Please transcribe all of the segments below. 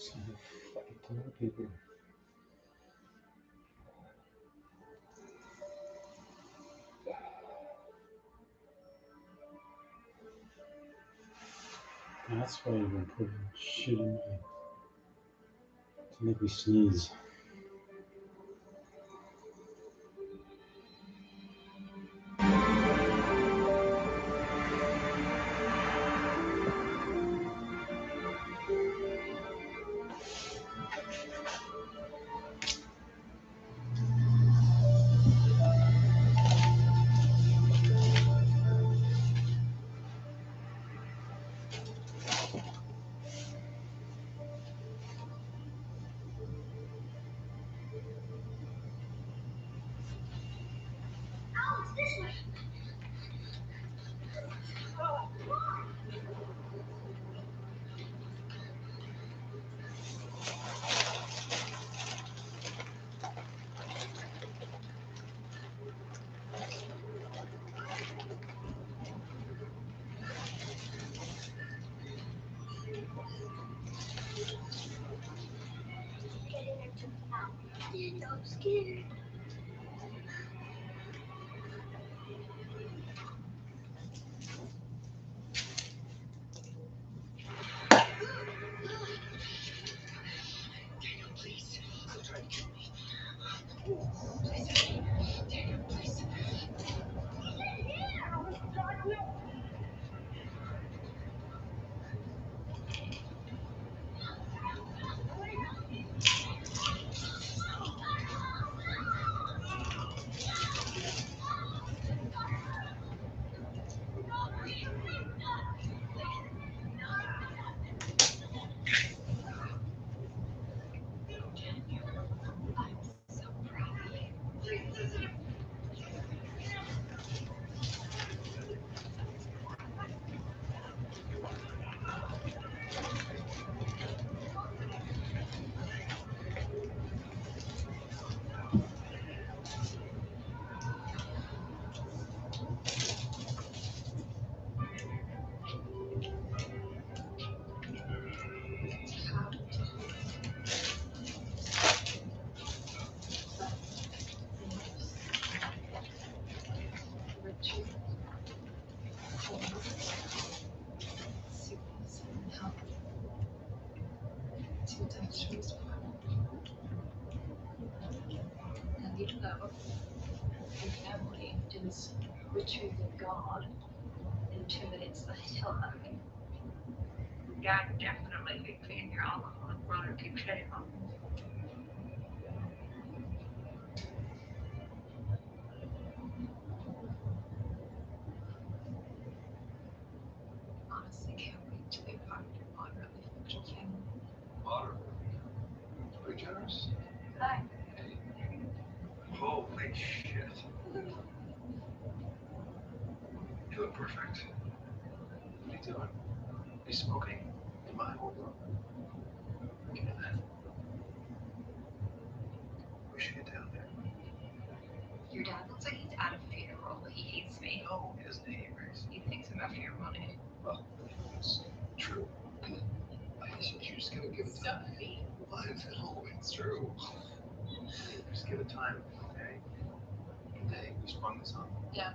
So fucking tired people. That's why you've been putting shit in me to make me sneeze. I'm scared. Daniel, please. Don't try to kill me. Please. Daniel, please. And even though your family is retrieving God, it intimidates the hell out of me. God definitely be clean your alcoholic brother to jail. Honestly, can't wait to be part of your moderately functional family. Moderate? Very generous. Hi. Holy shit. You look perfect. What are you doing? Are you smoking? In my whole room? Give me that. We should get down there. Your dad looks like he's at a funeral. He hates me. No, he doesn't hate Grace. He thinks I'm after your money. Well, it's true. You just gotta give it time. What? No, it's true. Just give it time, okay? Hey, we sprung this on. Yeah.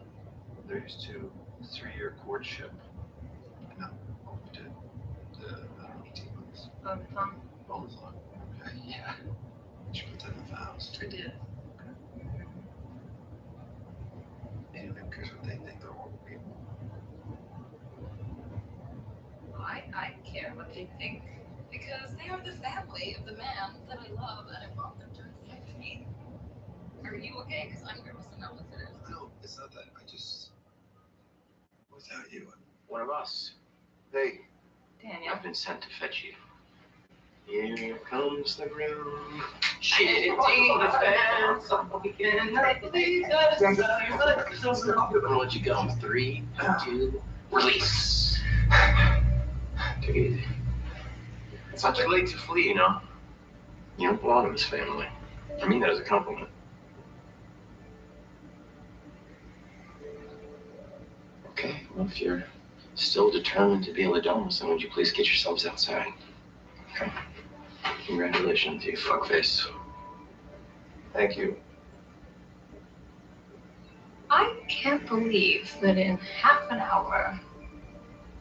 They're used to 3-year courtship. No, what we did. The 18 months. Oh, the thumb. Bonus on. Okay, yeah. You put that in the vows. I did. Anyone who cares what they think, they're horrible people. I care what they think. Because they are the family of the man that I love and I want them to respect me. Are you okay? Because I'm nervous enough as it is. No, it's not that. I just... Without you. One of us. Hey, Daniel. I've been sent to fetch you. Here comes the groom. Shitting the fence on weekend. I'm gonna let you go in 3, 2, release. Take it easy. It's not too late to flee, you know. You don't belong in this family. I mean that as a compliment. Okay, well, if you're still determined to be a Ladomus, then would you please get yourselves outside? Okay. Congratulations, you fuckface. Thank you. I can't believe that in half an hour,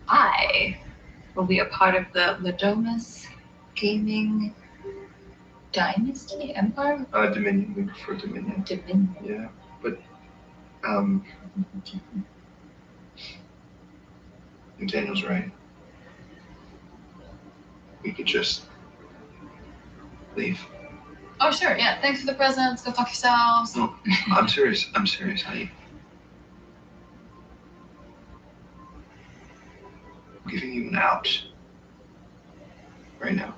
I will be a part of the Ladomus Gaming Dynasty Empire. Dominion. We prefer Dominion. Dominion. Yeah, but Daniel's right. We could just leave. Oh sure, yeah. Thanks for the presents. Go fuck yourselves. No, I'm serious, honey. I'm giving you an out. Right now.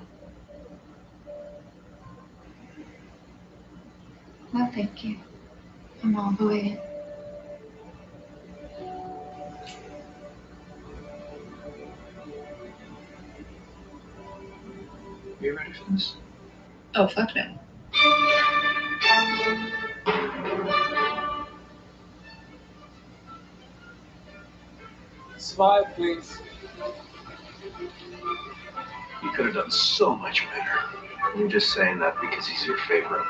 No, thank you. I'm all the way in. Are you ready for this? Oh fuck no. Smile, please. You could have done so much better. You're just saying that because he's your favorite.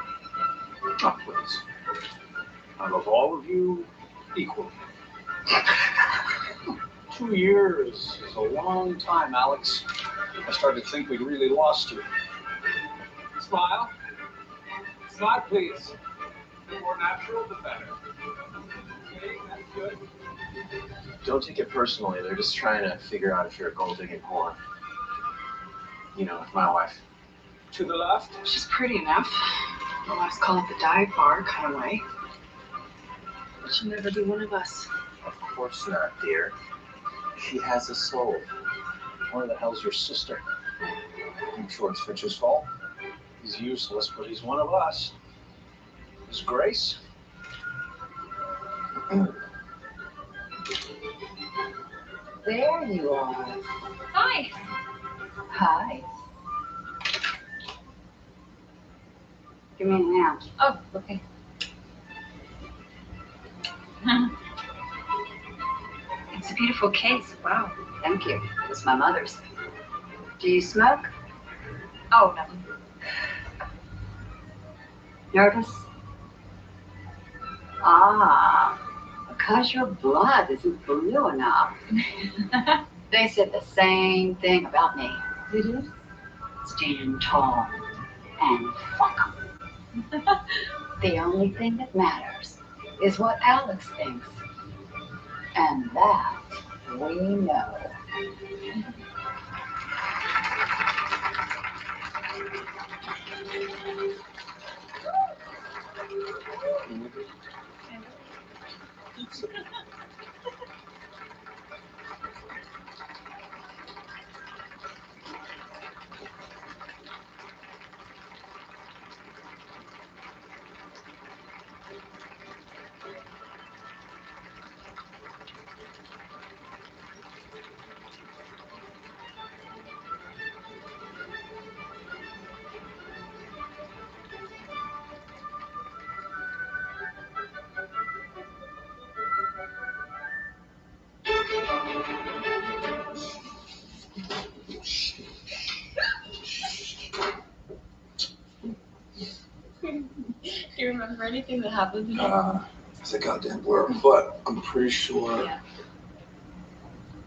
Oh, please. I love all of you equally. 2 years is a long time, Alex. I started to think we'd really lost you. Smile. Smile, please. The more natural, the better. Okay, that's good. Don't take it personally. They're just trying to figure out if you're a gold-digging whore. You know, with my wife. To the left. She's pretty enough. Don't let us call it the dive bar kind of way. But she'll never be one of us. Of course not, dear. She has a soul. Where the hell's your sister? I'm sure it's Fitch's fault. He's useless, but he's one of us. Is Grace? There you are. Hi. Hi. Give me an out. Oh, okay. It's a beautiful case. Wow. Thank you. It's my mother's. Do you smoke? Oh no. Nervous? Ah, because your blood isn't blue enough. They said the same thing about me. Did you? Stand tall and fuck 'em. The only thing that matters is what Alex thinks. And that we know. Do you remember anything that happened? It's a goddamn blur, but I'm pretty sure. Yeah.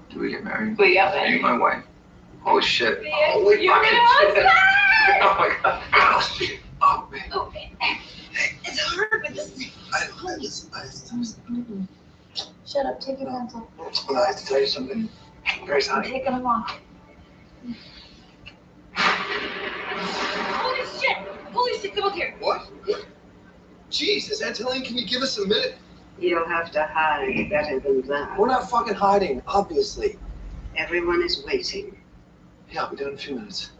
Do we get married? We got Are you married. my wife? Holy shit. Yes, Holy you're fucking my shit. Oh my god. Oh shit. Oh man. Oh, it's hard with this. Shut up. Take your pencil. I have to tell you something. Grace, I'm honey. taking them off. Holy shit! Holy shit! Come up here. What? Jesus, Angeline, can you give us a minute? You'll have to hide better than that. We're not fucking hiding, obviously. Everyone is waiting. Yeah, I'll be done in a few minutes.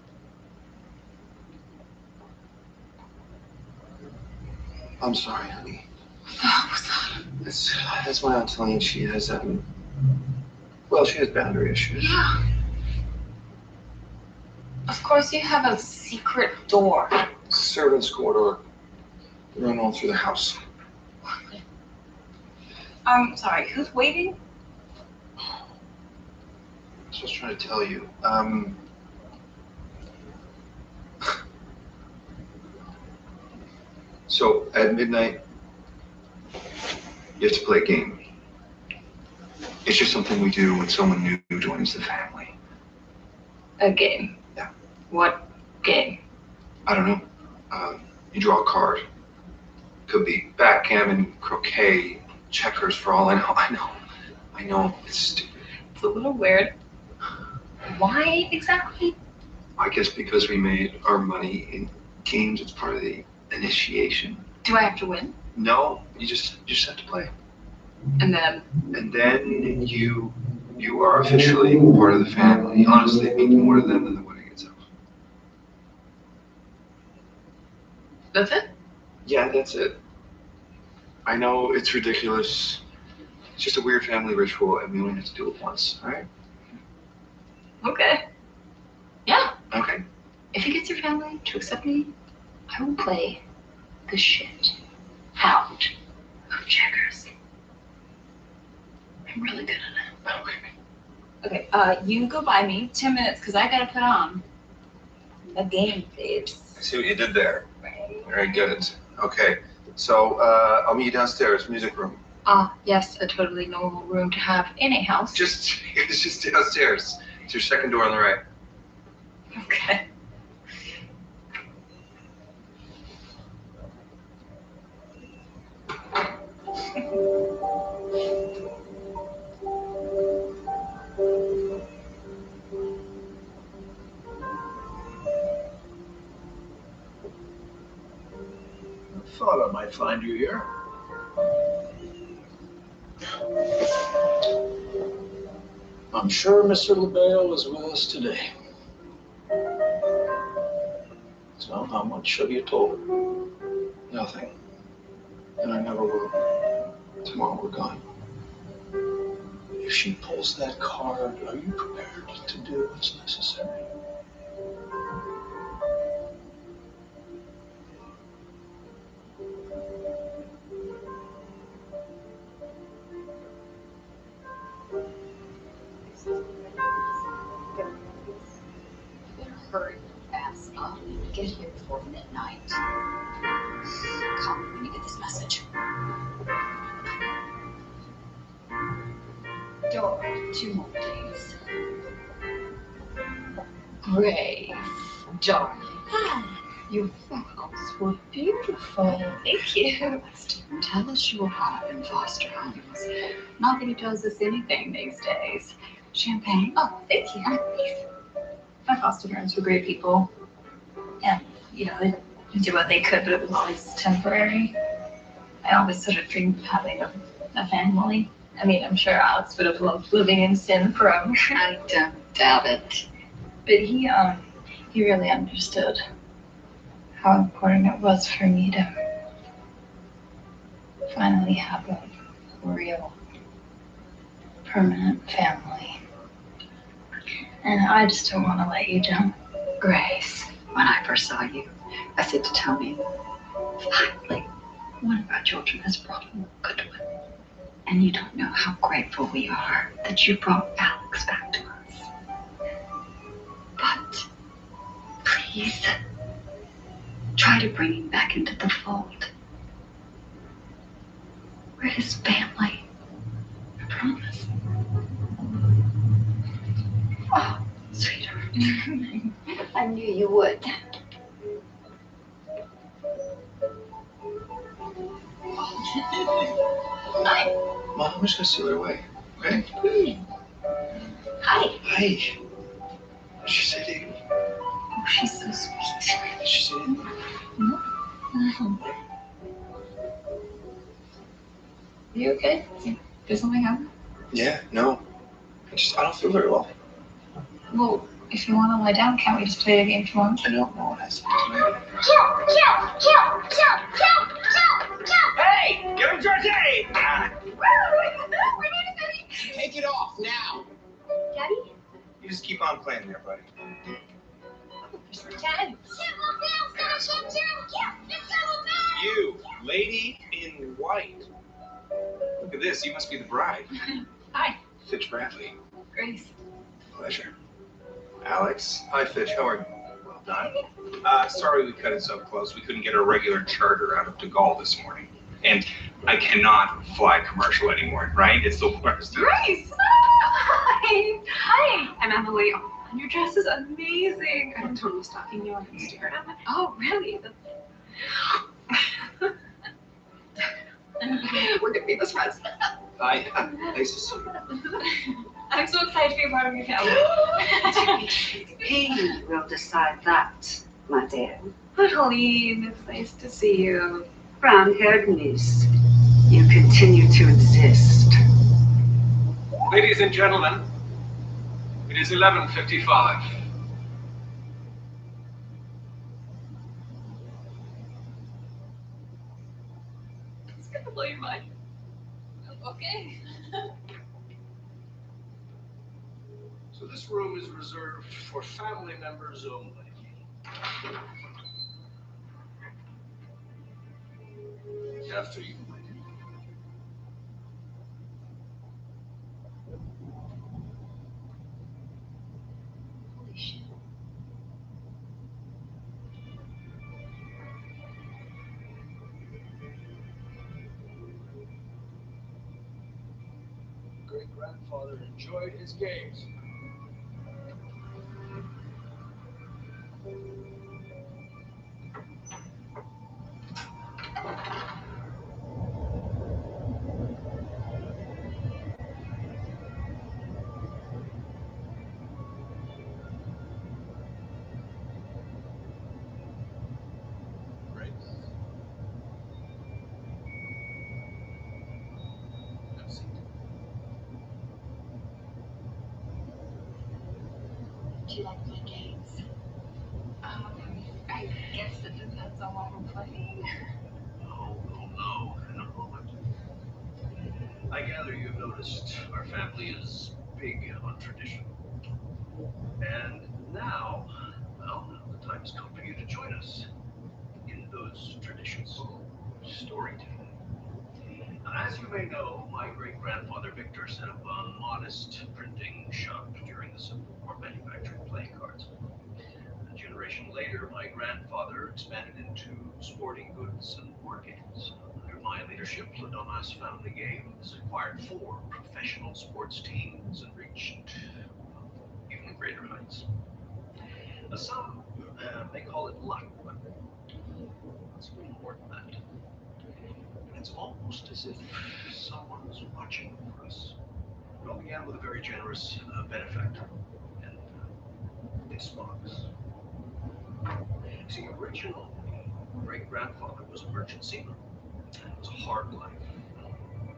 I'm sorry, honey. What's that? That's my Aunt Helene. She has well, she has boundary issues. Yeah. Of course, you have a secret door. Servants' corridor. They run all through the house. I'm sorry. Who's waiting? That's what I was trying to tell you. So at midnight, you have to play a game. It's just something we do when someone new joins the family. A game? Yeah. What game? I don't know. You draw a card. Could be backgammon, croquet, checkers for all I know. I know, it's stupid. It's a little weird. Why exactly? I guess because we made our money in games, it's part of the initiation. Do I have to win? No, you just have to play. And then? And then you are officially part of the family. Honestly, it means more to them than the wedding itself. That's it? Yeah, that's it. I know it's ridiculous. It's just a weird family ritual, and we only have to do it once, all right? Okay. Yeah. Okay. If you get your family to accept me, I will play the shit out of checkers. I'm really good at it. Okay. Okay, you go buy me 10 minutes because I gotta put on a game face. I see what you did there. Right. Very good. Okay. So I'll meet you downstairs, music room. Yes, a totally normal room to have in a house. It's just downstairs. It's your second door on the right. Okay. I thought I might find you here. I'm sure Mr. LaBelle is with us today. So how much have you told her? Nothing. And I never will. Tomorrow we're gone. If she pulls that card, are you prepared to do what's necessary? Hurry fast up. Get here before midnight. Call me when you get this message. Door, 2 more days. Grace, darling. Your vows were beautiful. Thank you. Stephen, tell us you were brought up in foster homes. Not that he tells us anything these days. Champagne? Oh, thank you. My foster parents were great people. And, they did what they could, but it was always temporary. I always sort of dreamed of having a family. I mean, I'm sure Alex would have loved living in sin forever. I don't doubt it. But he really understood how important it was for me to finally have a real, permanent family. And I just don't want to let you down. Grace, when I first saw you, I said to Tony, finally, one of our children has brought a good one. And you don't know how grateful we are that you brought Alex back to us. But please, try to bring him back into the fold. We're his family. I promise. Oh, sweetheart. I knew you would. Hi. Mom, I'm just gonna seal her away, okay? Hi. Hi. What did she say to you? Oh, she's so sweet. Did she say anything? You okay? Did something happen? Yeah, no. I don't feel very well. Well, if you want to lie down, can't we just play a game tomorrow? I know, no one has to do it. Hey, give him George! Take it off now. Daddy? You just keep on playing there, buddy. Pretend. You, lady in white. Look at this. You must be the bride. Hi. Fitch Bradley. Grace. Pleasure. Alex. Hi, Fitch. How are you? done. Sorry we cut it so close. We couldn't get a regular charter out of De Gaulle this morning. And I cannot fly commercial anymore, right? It's the worst. Grace! Hi! Hi! I'm Emily. Oh, your dress is amazing. I'm totally stalking you on Instagram. Oh, really? We're gonna be best friends. Hi, nice to see you. I'm so excited to be a part of your family. He will decide that, my dear. Colleen, it's nice to see you. Brown-haired niece, you continue to exist. Ladies and gentlemen, it is 11:55. It's gonna blow your mind. Okay. So this room is reserved for family members only. After you, my dear. Holy shit. Great-grandfather enjoyed his games. Grace. Have a seat. Do you like my games? I guess it depends on what we're playing. Oh, no. In a moment. I gather you've noticed our family is big on tradition. And now, well, the time has come for you to join us in those traditions. Storytelling. Now, as you may know, my great-grandfather Victor set up a modest printing shop during the Civil War, manufacturing playing cards. A generation later, my grandfather expanded into sporting goods and board games. Under my leadership, Ladomas Family Games acquired 4 professional sports teams and reached even greater heights. Now, some may call it luck, but it's a little more than that. It's almost as if someone was watching for us. It all began with a very generous benefactor, and this box. See, originally, great-grandfather was a merchant seaman. It was a hard life.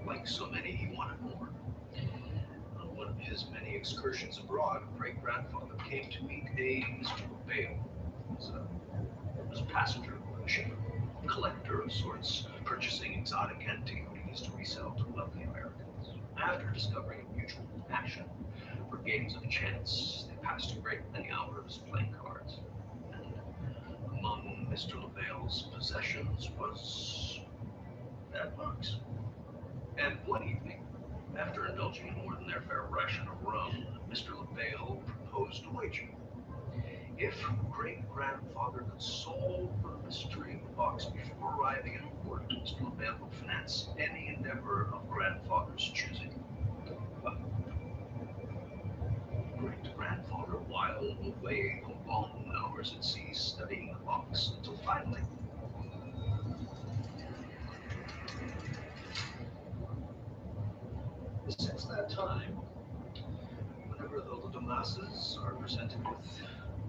Like so many, he wanted more. On one of his many excursions abroad, great-grandfather came to meet a Mr. Bale. He was a passenger on a ship, a collector of sorts, purchasing exotic antiquities to resell to wealthy Americans. After discovering a mutual passion for games of chance, they passed a great many hours playing cards. And among Mr. LaVale's possessions was that box. And one evening, after indulging in more than their fair ration of rum, Mr. LaVale proposed a wager. If great-grandfather could solve the mystery of the box before arriving at port, Mr. LaVale would finance any endeavor of grandfather's choosing. But great-grandfather whiled away the long hours at sea studying the box until finally, since that time, whenever the Ladomases are presented with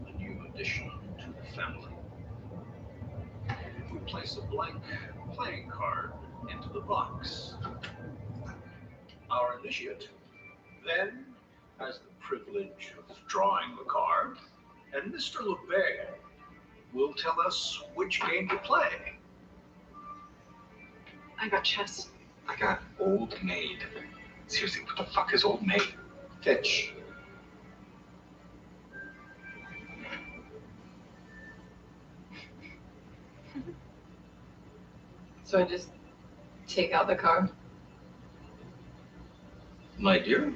a new addition to the family, we place a blank playing card into the box. Our initiate then has the privilege of drawing the card, and Mr. LaVale will tell us which game to play. I got chess. I got Old Maid. Seriously, what the fuck is Old Maid? Fetch. So I just take out the card. My dear,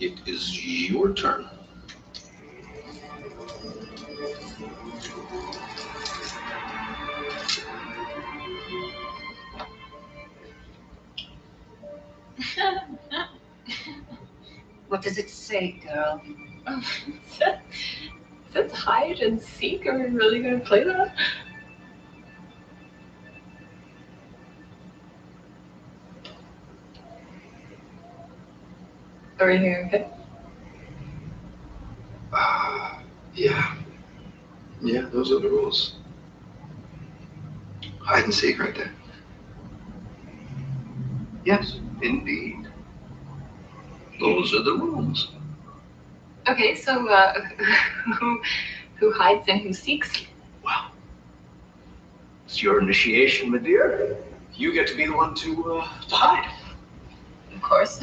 it is your turn. What does it say, girl? That's hide and seek. Are we really gonna play that? Everything okay? Yeah. Yeah, those are the rules. Hide and seek right there. Yes, indeed. Those are the rules. Okay, so who hides and who seeks? Well, it's your initiation, my dear. You get to be the one to hide. Of course.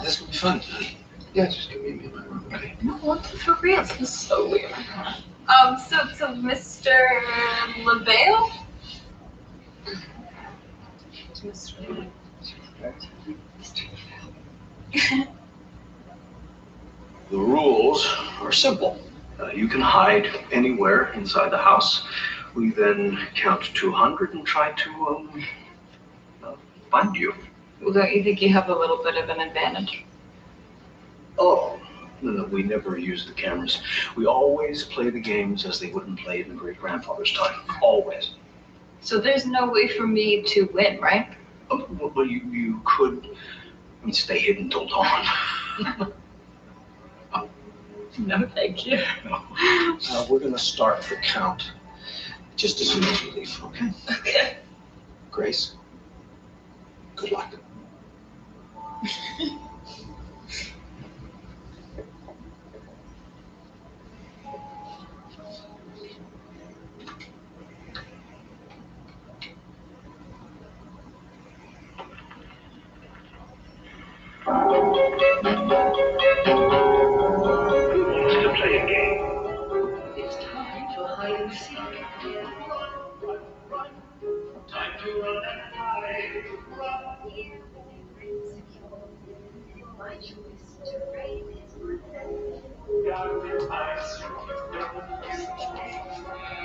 This will be fun, honey. Yeah, just come meet me in my room, okay? No, what the for real? This is so weird. So Mr. LaVale? Mr. The rules are simple. You can hide anywhere inside the house. We then count 200 and try to find you. Well, don't you think you have a little bit of an advantage? Oh, no, we never use the cameras. We always play the games as they wouldn't play in the great-grandfather's time. Always. So there's no way for me to win, right? Well, you could stay hidden till dawn. No, thank you. We're going to start the count just as soon as we leave, okay? Okay. Grace, good luck. To play a game. It's time for hide and seek. Time to run and hide. My choice to raise his princess. Got your eyes.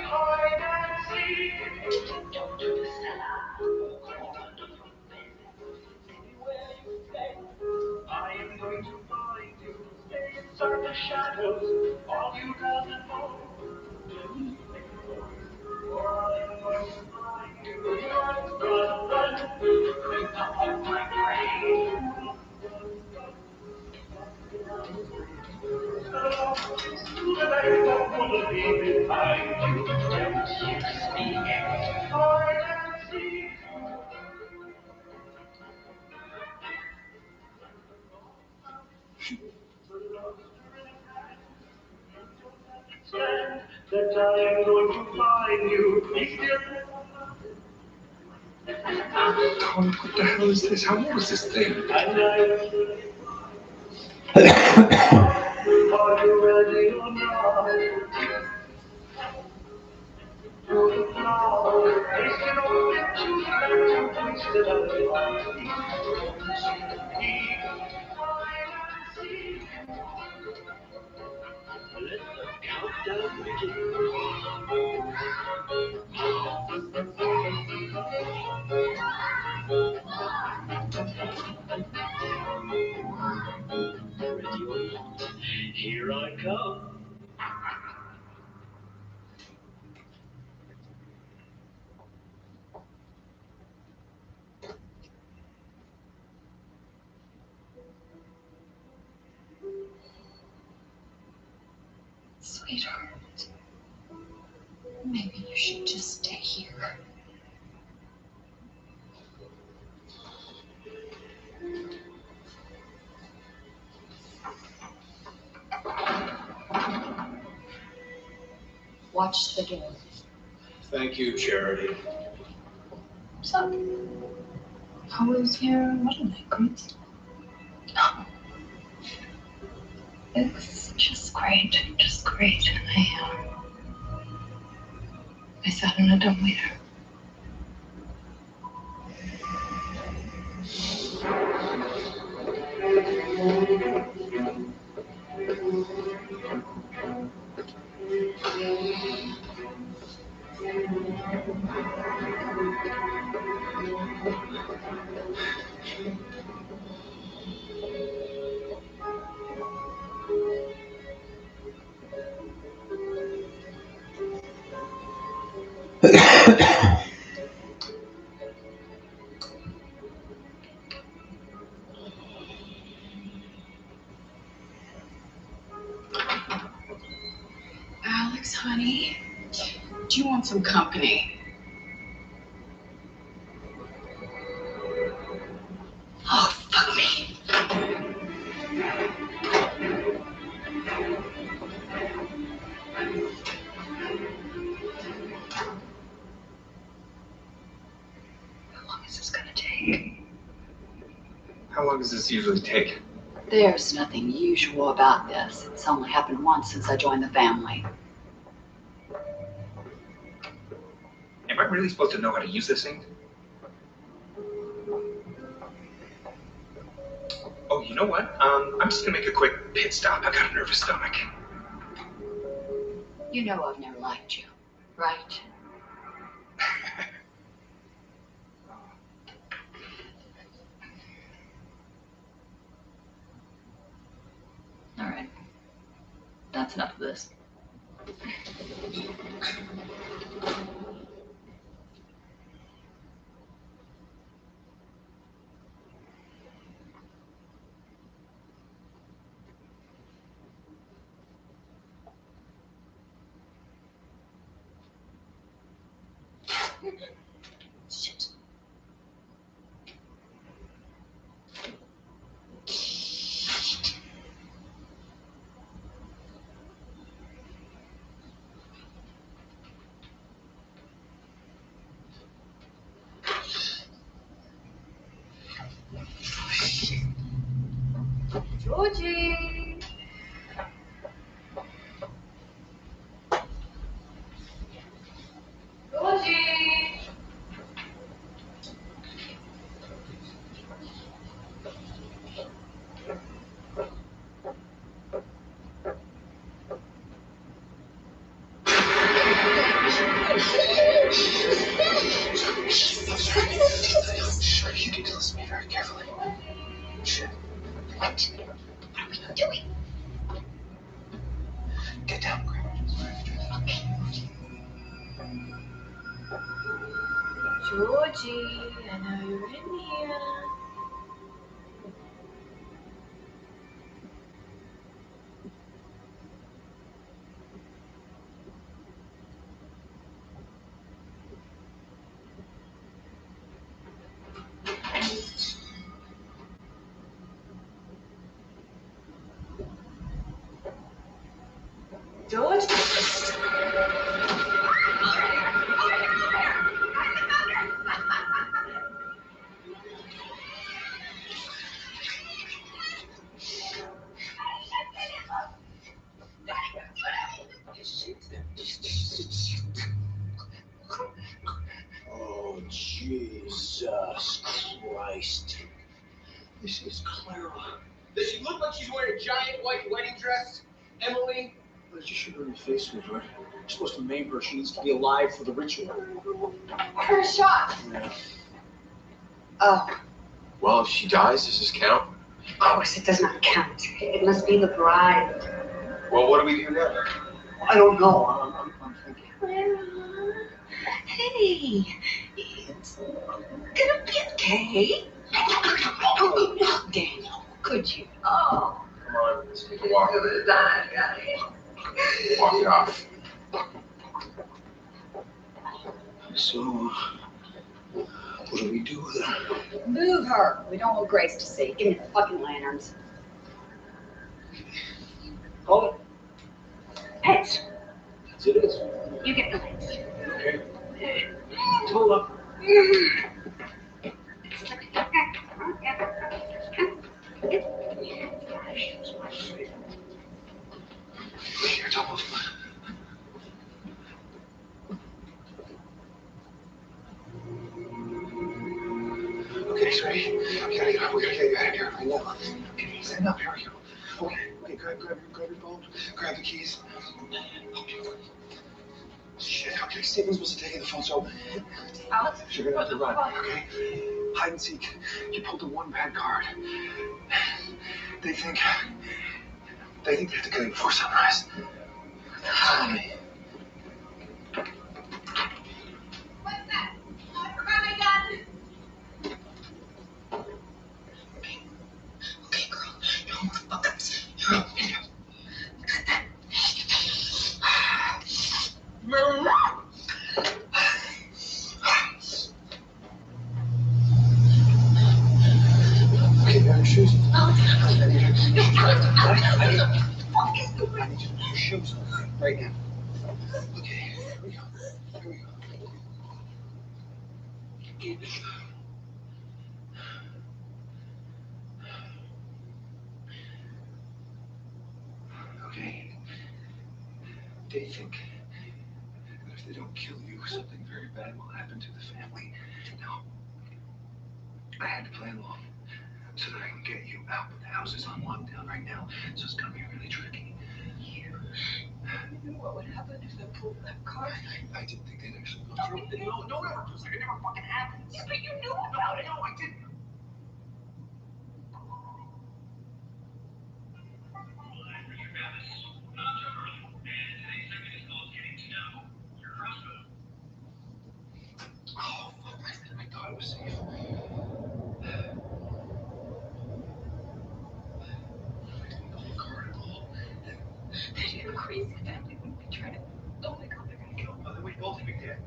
Hide and seek. Don't do the cellar. Anywhere you stay, I am going to find you. Stay inside the shadows. All you gotta know. Or I am going to find you. Run, run, run. Creep up on my brain. That I don't want to be behind you. Don't you speak. Hide and seek. That I am going to find you. Be still. Tom, what the hell is this? How old is this thing? And are you ready or not? Through the flowers, tasting all that you like to taste it out of Let the countdown begin. Ready or not, here I come. Sweetheart, maybe you should just stay here. Watch the door. Thank you, Charity. So, how was your wedding night, Grace? It was just great. I sat in a dumbwaiter. Alex, honey, do you want some company? Oh, fuck me. How long is this gonna take? How long does this usually take? There's nothing usual about this. It's only happened once since I joined the family. Am I really supposed to know how to use this thing? Oh, you know what? I'm just gonna make a quick pit stop. I got a nervous stomach. You know I've never liked you, right? All right. That's enough of this. Shit. Georgie! Georgie! Sure, you need to listen to me very carefully. Shit. What? What are we doing? Get down, Grandma. Georgie, I know you're in here. George? Oh, Jesus Christ. This is Clara. Does she look like she's wearing a giant white wedding dress, Emily? What did you shoot her in the face with, right? You're supposed to maim her. She needs to be alive for the ritual. Her shot. Yeah. Oh, Well, if she dies, does this count? of course it does not count. It must be the bride. Well, what do we do now? I don't know. I'm thinking. Clara. Hey, it's gonna be okay. Oh, Daniel, could you? Oh. Come on, let's take a walk. Walk it off. So, what do we do with her? Move her. We don't want Grace to see. Give me the fucking lanterns. Hold it. Heads. As it is. You get the lights. Okay. Hold up. Here, don't move. Okay, sorry. We gotta get you out of here right now. Okay, stand up. Here we go. Okay, grab your phone. Grab the keys. Okay. Shit, okay. Okay, Stephen's supposed to take the phone, so Alex, you're gonna have to run, okay? Hide and seek. You pulled the one bad card. They think they have to kill you before sunrise. Follow me. what's that? Oh, I forgot my gun. Okay, girl. No more fuck ups. You're up. Okay, you have your shoes. Alex, I need you. I need I need you to put your shoes on right now. Okay, here we go. Here we go. Okay. They think that if they don't kill you, something very bad will happen to the family. Now, I had to play along so that I can get you out, but the house is on lockdown right now, so it's gonna be really tricky. You knew what would happen if they pulled that card. I didn't think they'd actually go through it. No one ever does it. It never fucking happens. Yeah, but you knew about it. No, I didn't. Oh, fuck, I thought it was safe. I didn't pull the card at all. That your crazy family wouldn't be trying to. Oh my god, they're gonna kill me. Well, then we'd both be dead.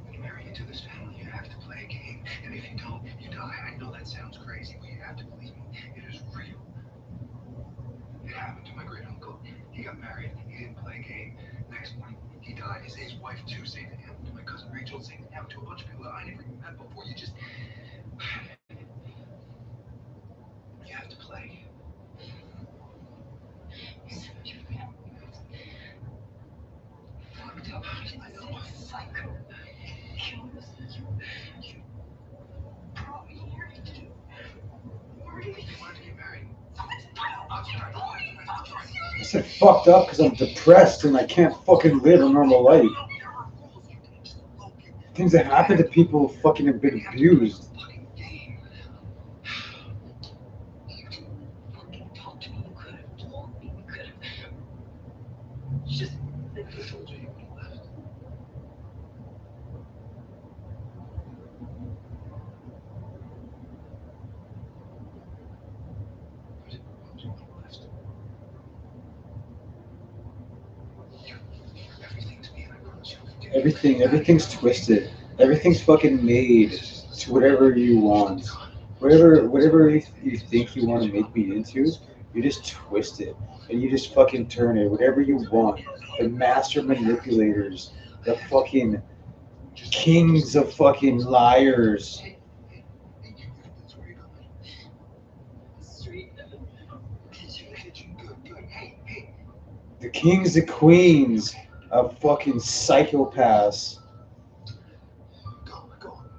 When you marry into this family, you have to play a game. And if you don't, you die. I know that sounds crazy, but you have to believe me. It is real. It happened to my great uncle. He got married. He didn't play a game. Next morning, he died. His wife, too. Same thing happened to my cousin Rachel. Same thing happened to a bunch of people that I never even met before. You just... You have to play. You said your family was fucked up. I know. Psycho. Killers. You brought me here to do. Murder me. You wanted to get married. I said fucked up because I'm depressed and I can't fucking live a normal life. Things that happen to people who fucking have been abused. Fucking talk to me. You could have told me. You could have. Just. I told you when you left. I told you when you left. Everything's being, I promise you. Everything's twisted. Everything's fucking made to whatever you want. Whatever you think you want to make me into, you just twist it and you just fucking turn it whatever you want. The master manipulators, the fucking kings of fucking liars, That's where you're going. Street. Kitchen, good. Hey. the kings and queens of fucking psychopaths. Go on.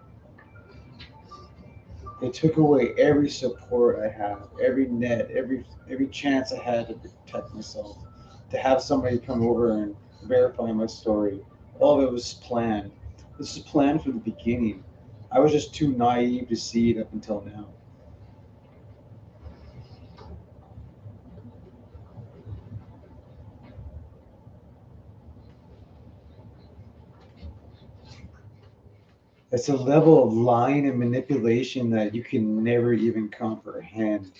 They took away every support I have, every net, every chance I had to protect myself, to have somebody come over and verify my story. All of it was planned. This was planned from the beginning. I was just too naive to see it up until now. It's a level of lying and manipulation that you can never even comprehend.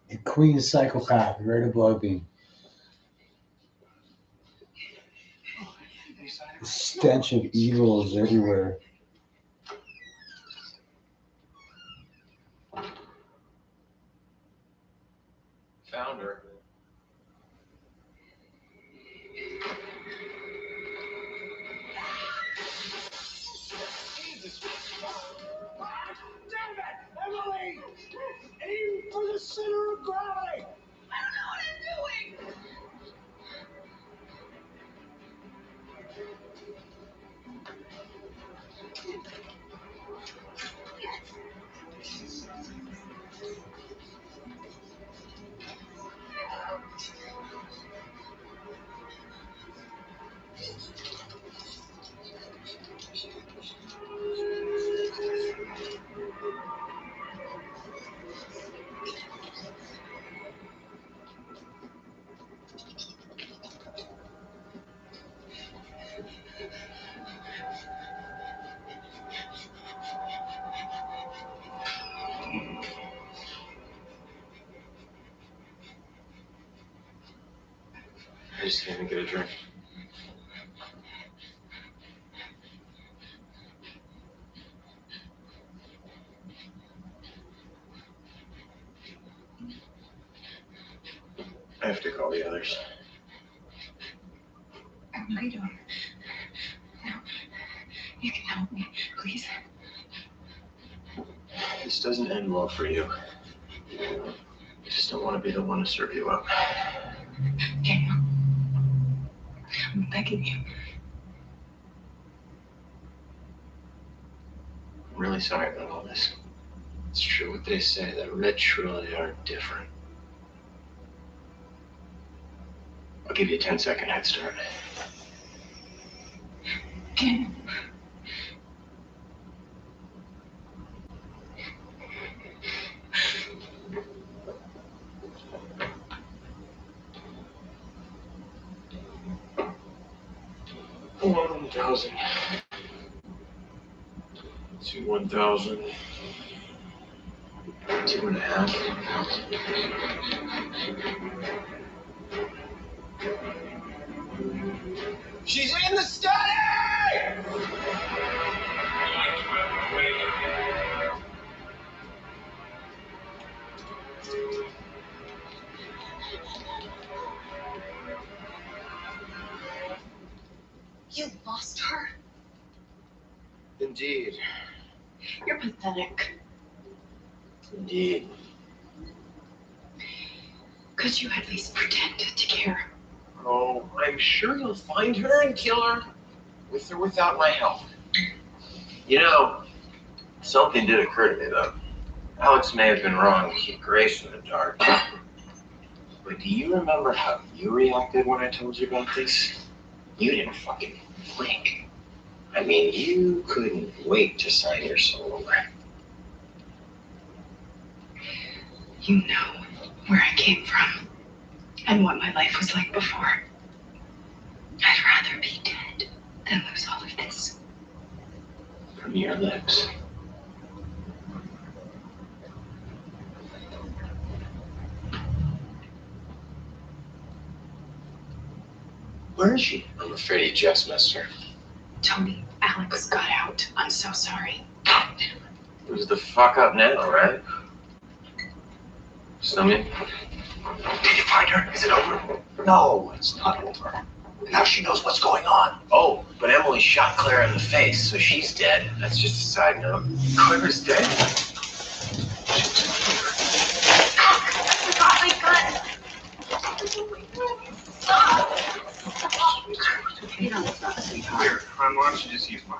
The queen psychopath right above me. The stench of evil is everywhere. Found her. Jesus. Damn it! Emily! Aim for the center of gravity! I don't know what I'm doing! I just came to get a drink. I have to call the others. Later. No. You can help me, please. This doesn't end well for you. I just don't want to be the one to serve you up. Daniel. I'm begging you. I'm really sorry about all this. It's true what they say, that rich really are different. I'll give you a 10-second head start. Daniel. $1,000 to $1,000. 2.5. She's in the study! You lost her? Indeed. You're pathetic. Indeed. Could you at least pretend to care? Oh, I'm sure you'll find her and kill her, with or without my help. You know, something did occur to me, though. Alex may have been wrong to keep Grace in the dark. But do you remember how you reacted when I told you about this? You didn't fucking blink. I mean, you couldn't wait to sign your soul away. You know where I came from and what my life was like before. I'd rather be dead than lose all of this. From your lips. Where is she? I'm afraid he just missed her. Tony, Alex got out. I'm so sorry. Who's the fuck up now, right? Snowman? Did you find her? Is it over? No, it's not over. Now she knows what's going on. Oh, but Emily shot Claire in the face, so she's dead. That's just a side note. Claire's dead? I got my gun! You know it's not sweetheart. Here, hon, why don't you just use mine?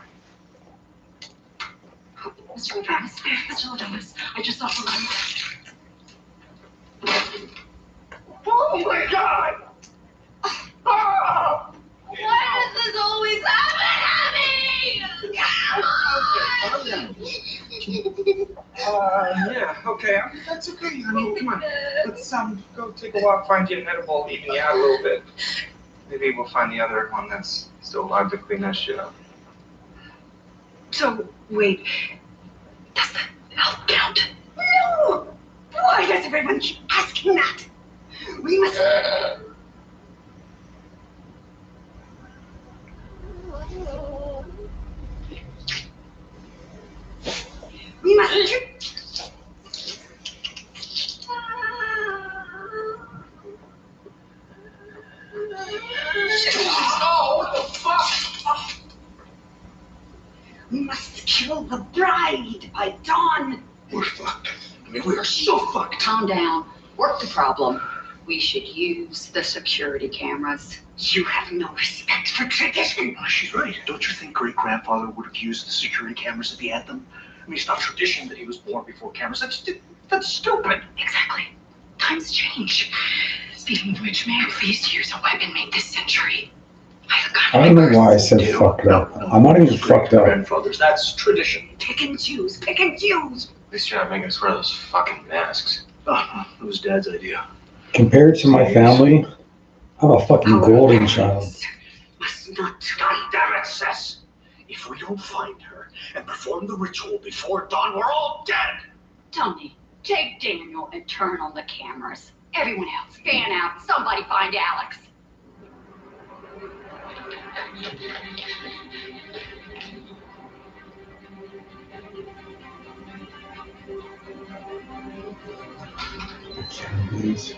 Mr. O'Donis, Mr. O'Donis, I just saw someone. Oh my God! Oh! Why does this always happen to me? Yeah, okay. That's okay, honey. Come on. Let's go take a walk, find you an edible, even you out a little bit. Maybe we'll find the other one that's still alive to clean that shit up. So, wait. Does the health count? No! Why does everyone keep asking that? We must... We must... We must kill the bride by dawn. We're fucked. I mean, we are so fucked. Calm down. Work the problem. We should use the security cameras. You have no respect for tradition. Oh, she's right. Don't you think great-grandfather would have used the security cameras if he had them? I mean, it's not tradition that he was born before cameras. That's stupid. Exactly. Times change. Speaking of which, may I please use a weapon made this century? I have a gun. I don't know why I said fucked up. I'm not even fucked up. Grandfathers, that's tradition. Pick and choose. Pick and choose. At least you're not making us wear those fucking masks. Oh, it was Dad's idea. Compared to my family, I'm a fucking golden child. Must not God damn it, Sess. If we don't find her and perform the ritual before dawn, we're all dead. Tony, take Daniel and turn on the cameras. Everyone else, fan out. Somebody find Alex. Please.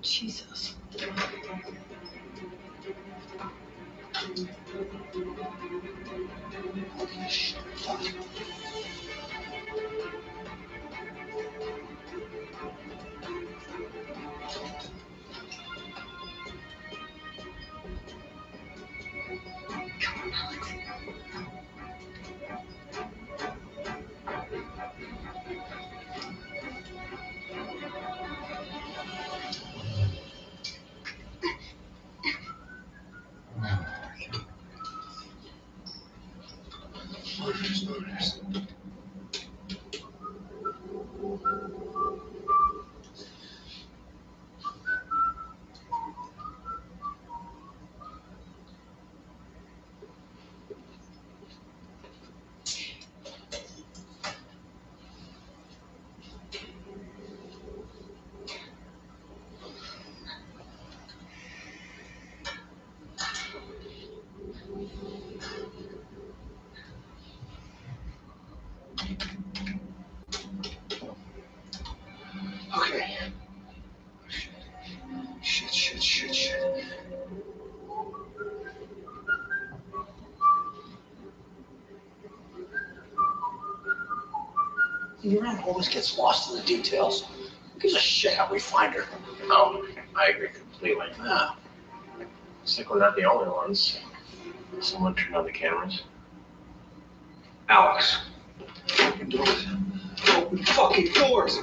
Jesus. Come on, Alex. Murders. Okay. Shit. Miranda always gets lost in the details. Who gives a shit how we find her? No, I agree completely. Yeah. It's like we're not the only ones. Someone turned on the cameras. Alex. Open doors. Open fucking doors.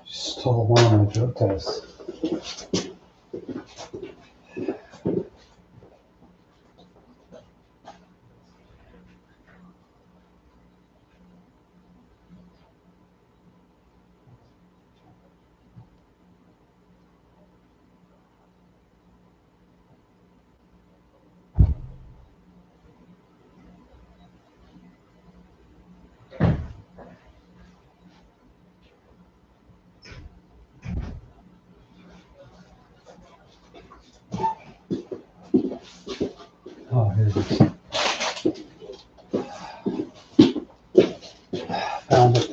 Stole one of my drug tests. Oh, here it is. Found it.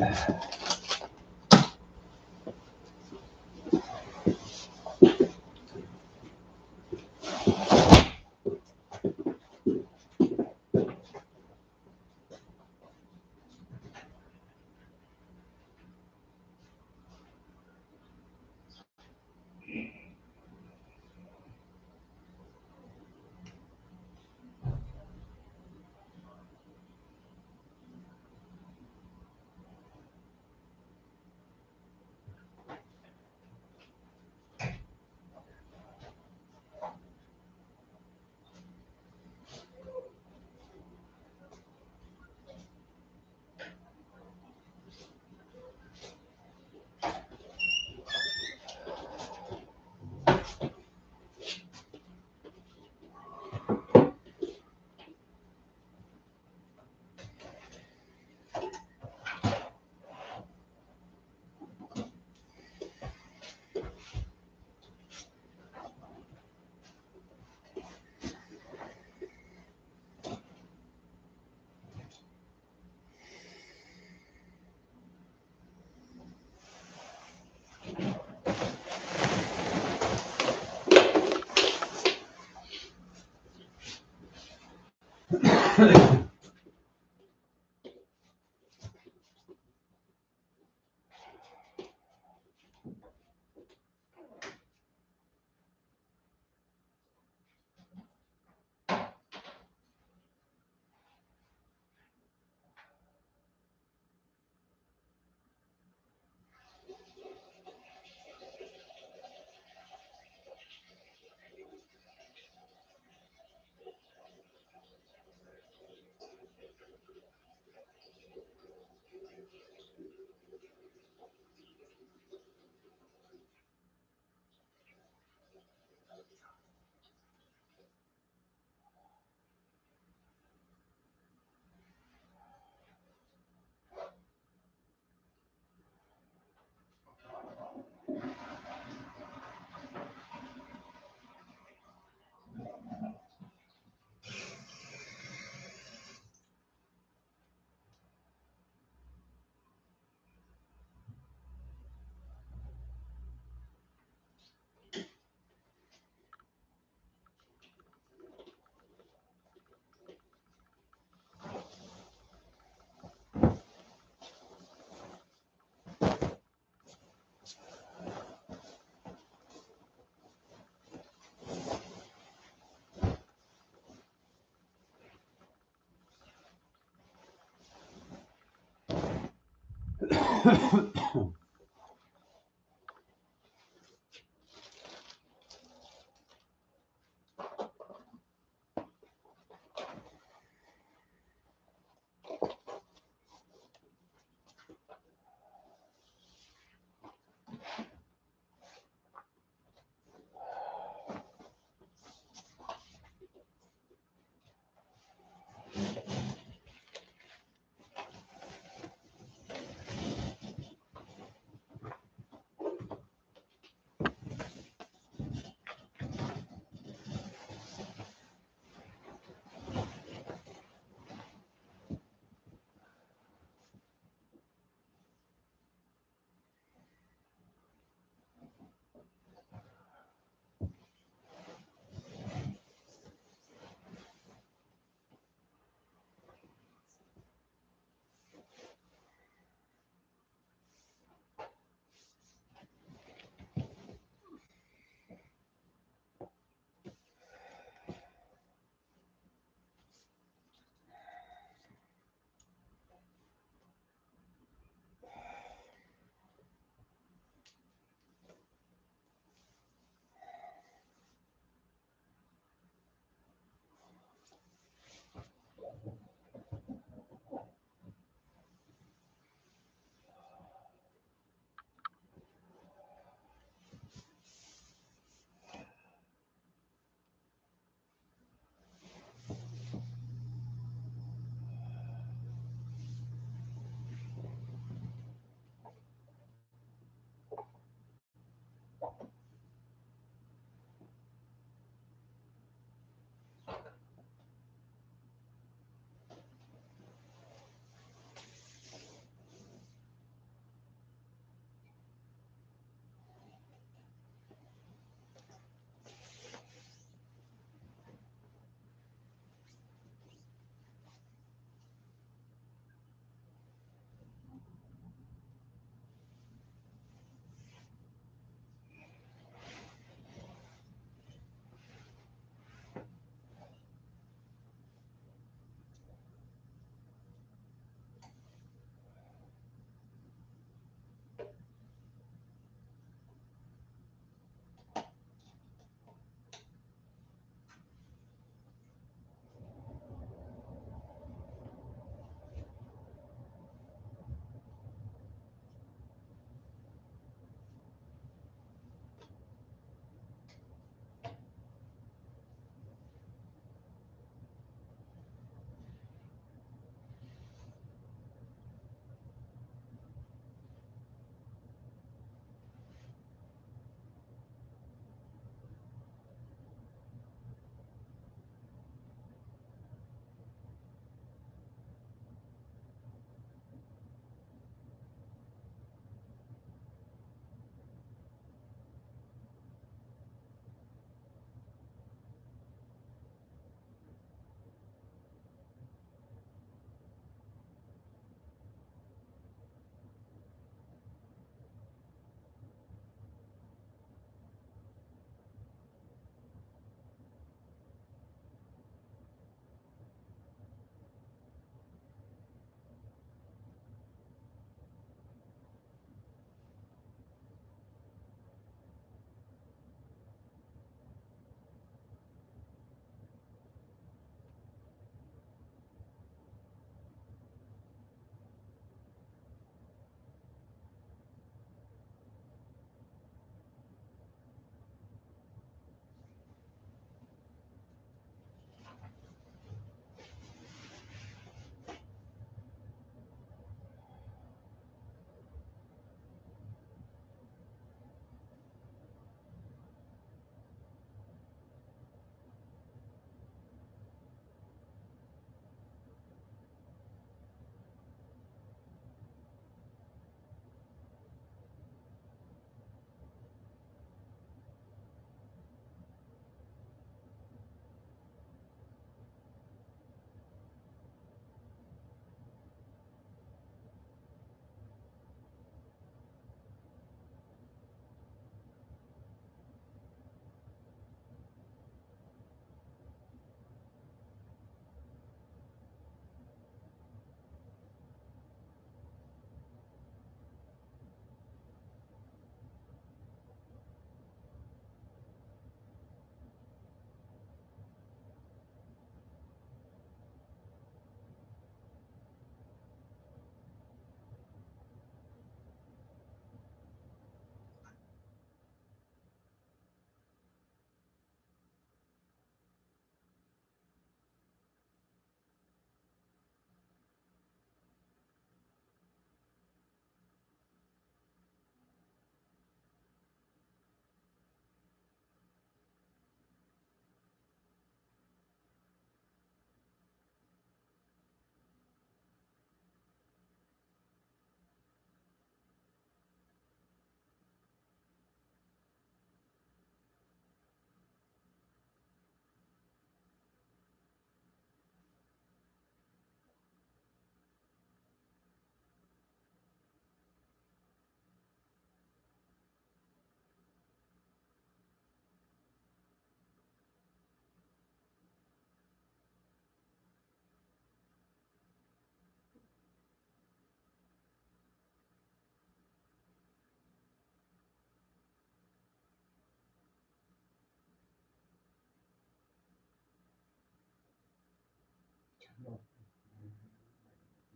Well,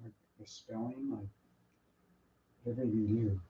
like the spelling, like whatever you do.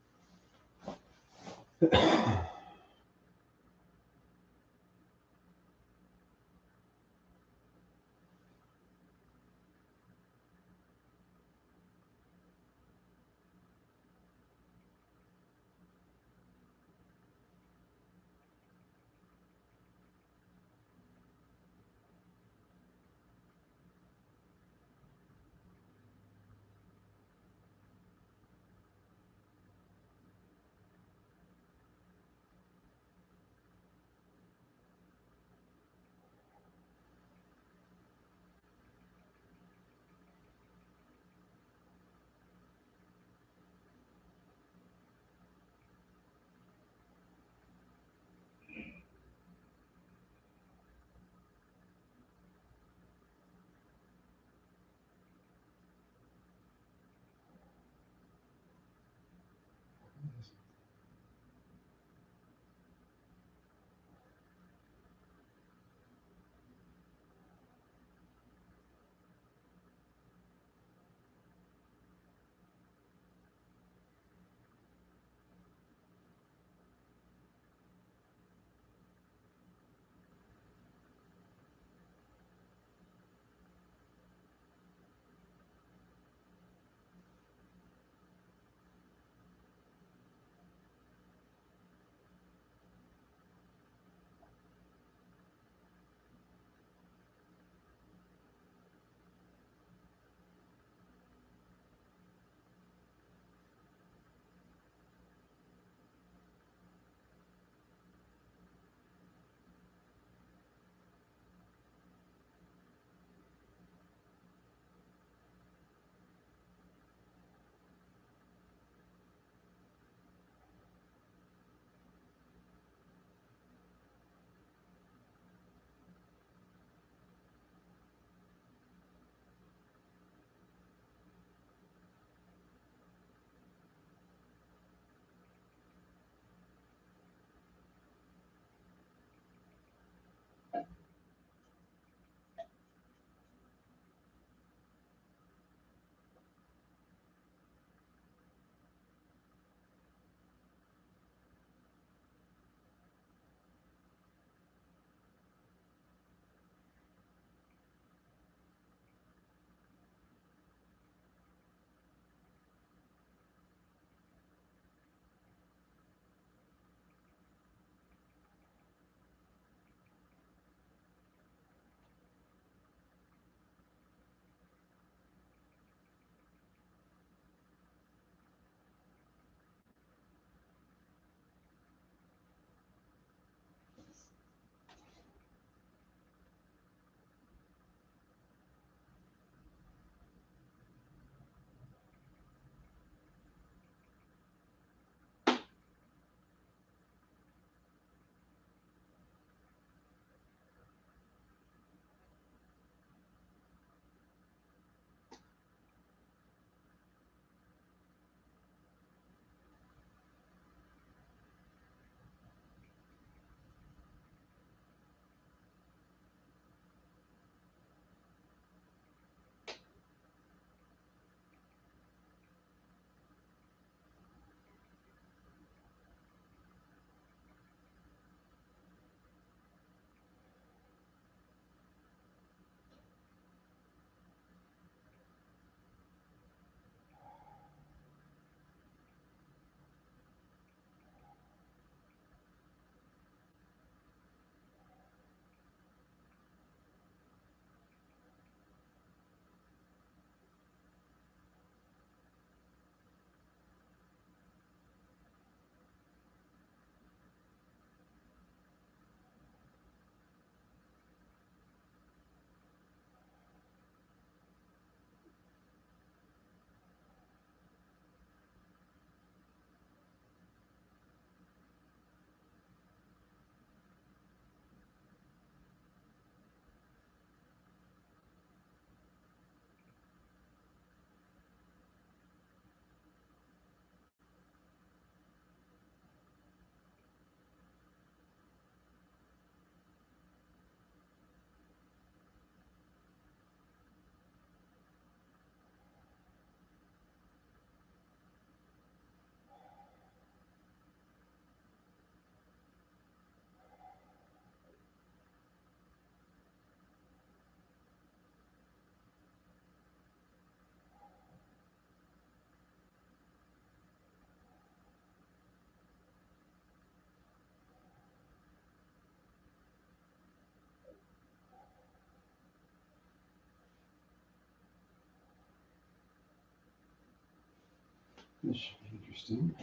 This should be interesting.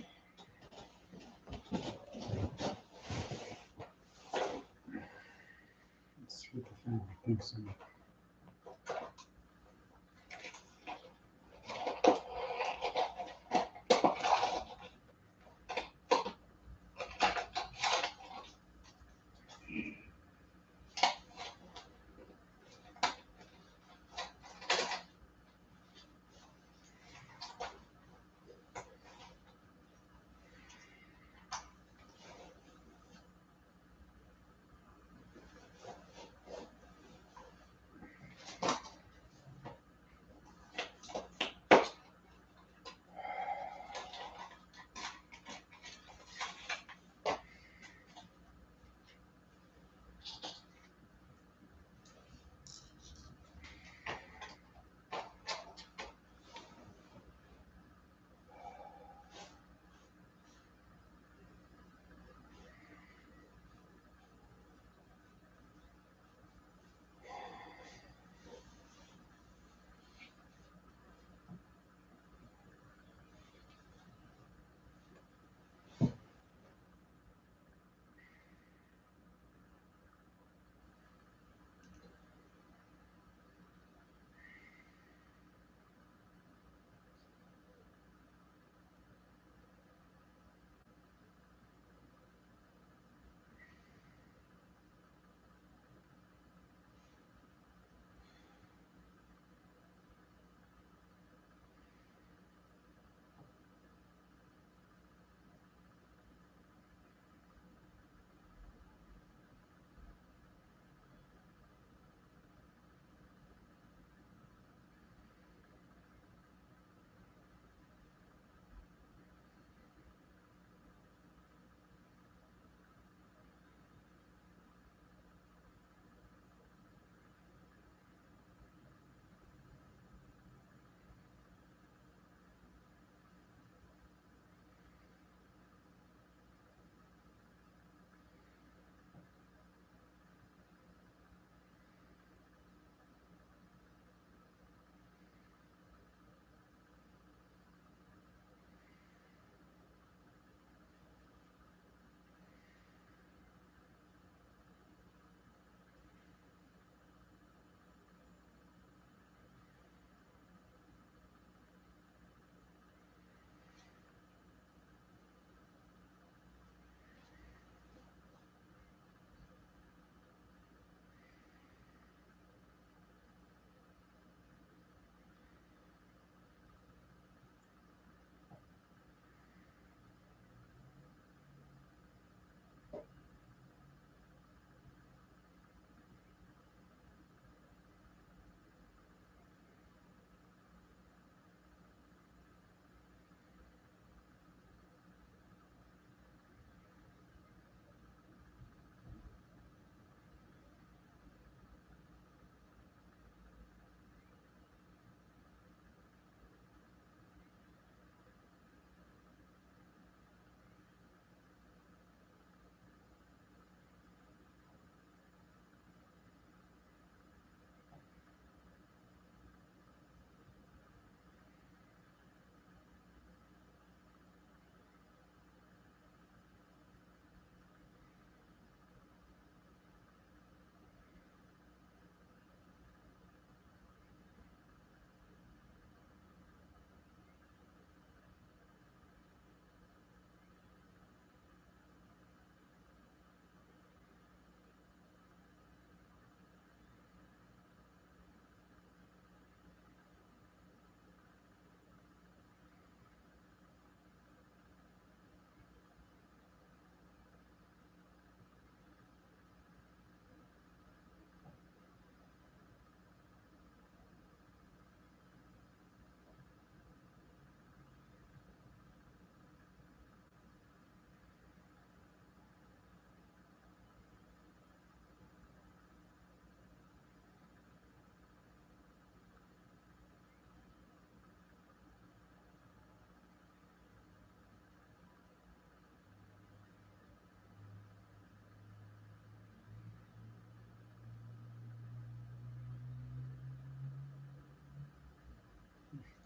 Let's see what the family thinks of me.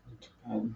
Not too bad.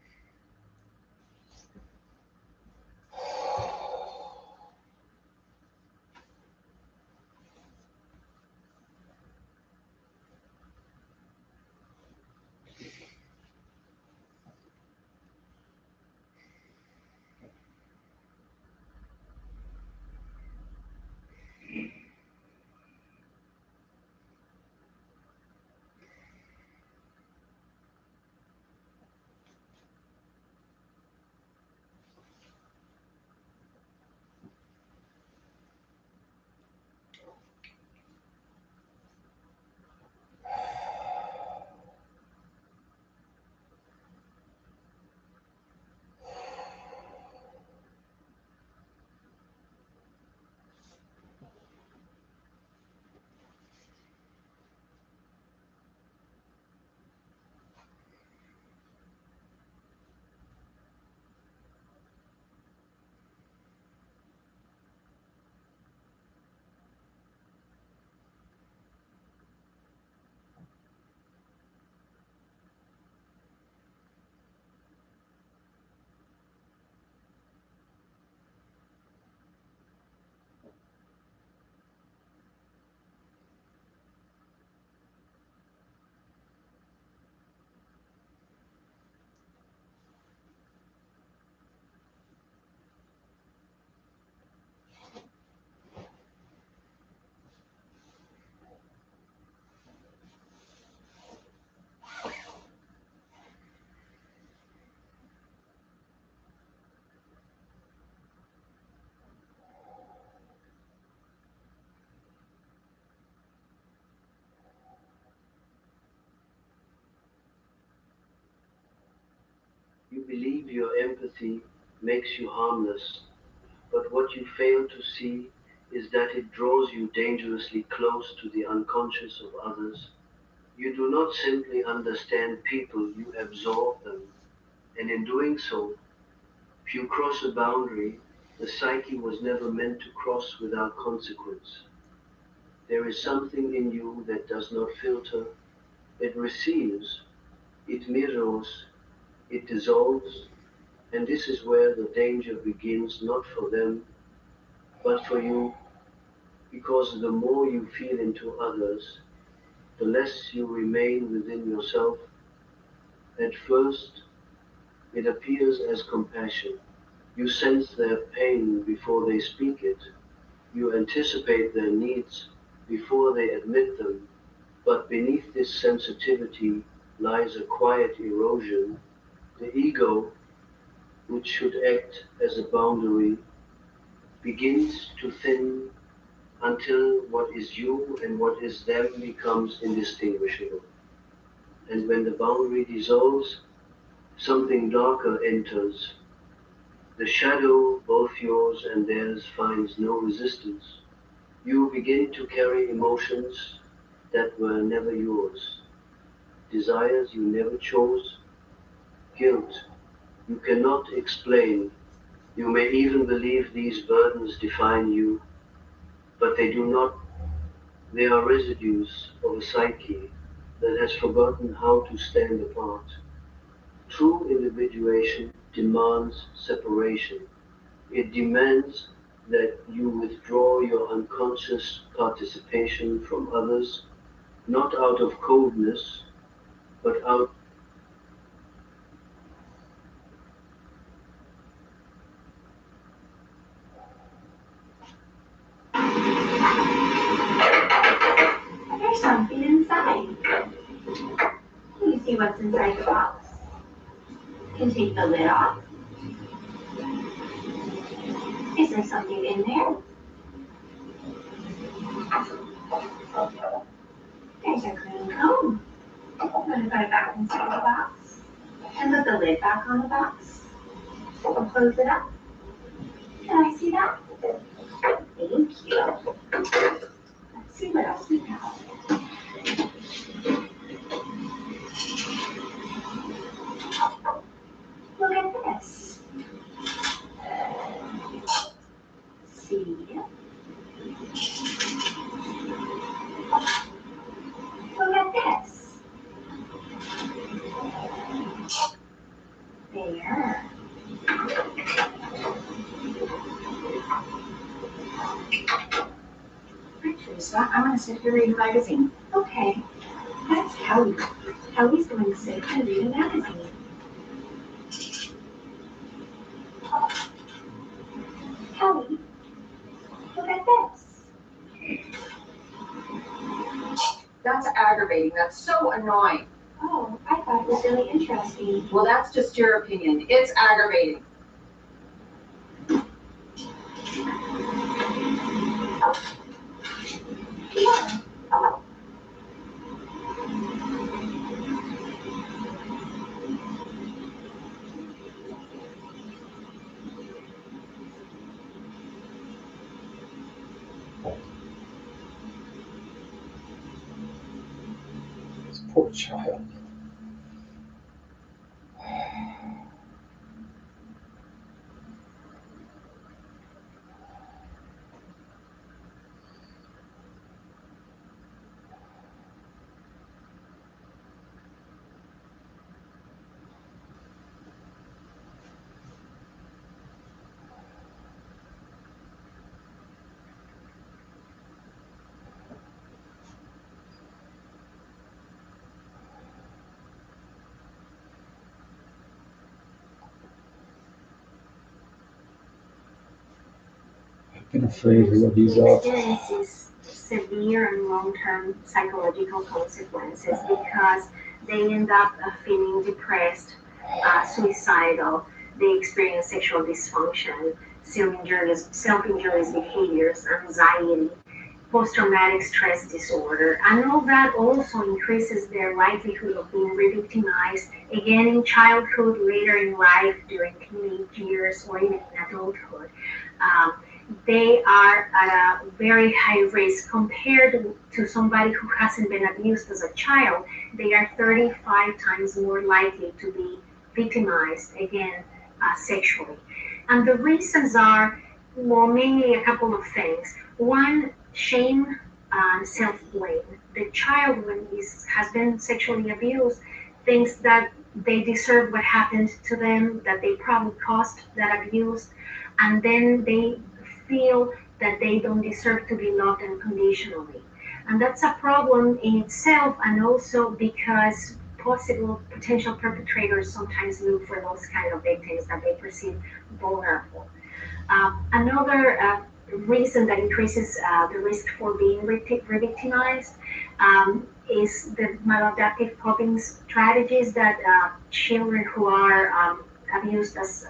You believe your empathy makes you harmless, but what you fail to see is that it draws you dangerously close to the unconscious of others. You do not simply understand people, you absorb them, and in doing so, if you cross a boundary the psyche was never meant to cross without consequence. There is something in you that does not filter, it receives, it mirrors, it dissolves, and this is where the danger begins, not for them, but for you, because the more you feel into others, the less you remain within yourself. At first, it appears as compassion. You sense their pain before they speak it. You anticipate their needs before they admit them. But beneath this sensitivity lies a quiet erosion. The ego, which should act as a boundary, begins to thin until what is you and what is them becomes indistinguishable. And when the boundary dissolves, something darker enters. The shadow, both yours and theirs, finds no resistance. You begin to carry emotions that were never yours, desires you never chose, guilt you cannot explain. You may even believe these burdens define you, but they do not. They are residues of a psyche that has forgotten how to stand apart. True individuation demands separation. It demands that you withdraw your unconscious participation from others, not out of coldness, but out. There's something inside. Can you see what's inside the box? Can you take the lid off? Is there something in there? There's a green cone. I'm going to put it back inside the box and put the lid back on the box. We'll close it up. Can I see that? Thank you. Let's see what else we have. Look at this. See? Look at this. There. Actually, so I'm going to sit here reading a magazine. Okay. That's Kelly. Kelly's going to sit and read a magazine. Kelly, look at this. That's aggravating. That's so annoying. Oh, I thought it was really interesting. Well, that's just your opinion. It's aggravating. Yeah. This poor child. I've been afraid to look these up. Experiences severe and long-term psychological consequences because they end up feeling depressed, suicidal. They experience sexual dysfunction, self-injurious behaviors, anxiety, post-traumatic stress disorder, and all that also increases their likelihood of being re-victimized again in childhood, later in life, during teenage years, or even in adulthood. They are at a very high risk compared to somebody who hasn't been abused as a child. They are 35 times more likely to be victimized again sexually. And the reasons are, well, mainly a couple of things. One, shame and self-blame. The child, when he has been sexually abused, thinks that they deserve what happened to them, that they probably caused that abuse, and then they feel that they don't deserve to be loved unconditionally. And that's a problem in itself, and also because possible potential perpetrators sometimes look for those kind of victims that they perceive vulnerable. Another reason that increases the risk for being re-victimized is the maladaptive coping strategies that children who are abused as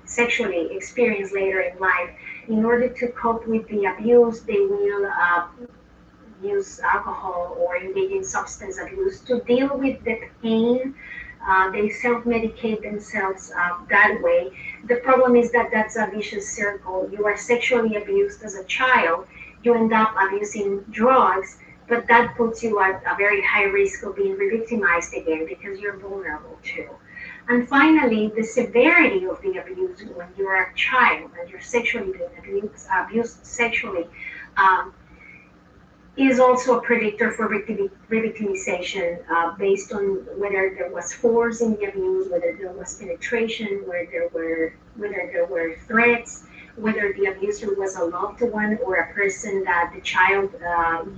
sexually experience later in life. In order to cope with the abuse, they will use alcohol or engage in substance abuse to deal with the pain. They self-medicate themselves that way. The problem is that that's a vicious circle. You are sexually abused as a child, you end up abusing drugs, but that puts you at a very high risk of being re-victimized again because you're vulnerable too. And finally, the severity of the abuse when you're a child and you're sexually being abused sexually is also a predictor for re-victimization based on whether there was force in the abuse, whether there was penetration, whether there were threats, whether the abuser was a loved one or a person that the child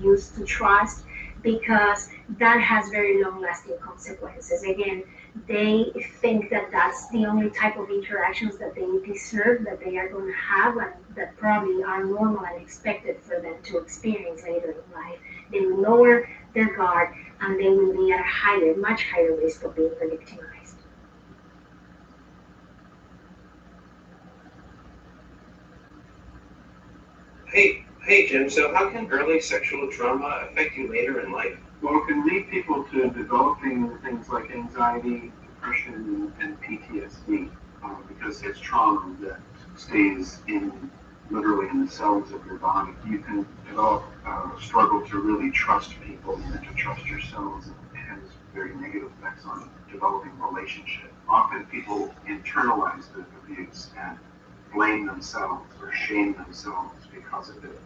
used to trust, because that has very long-lasting consequences. Again, they think that that's the only type of interactions that they deserve, that they are going to have, and that probably are normal and expected for them to experience later in life. They will lower their guard, and they will be at a much higher risk of being victimized. Hey, Jim, so how can early sexual trauma affect you later in life? Well, it can lead people to developing things like anxiety, depression, and PTSD, because it's trauma that stays literally in the cells of your body. You can develop a struggle to really trust people and to trust yourselves, and it has very negative effects on developing relationships. Often people internalize the abuse and blame themselves or shame themselves because of it.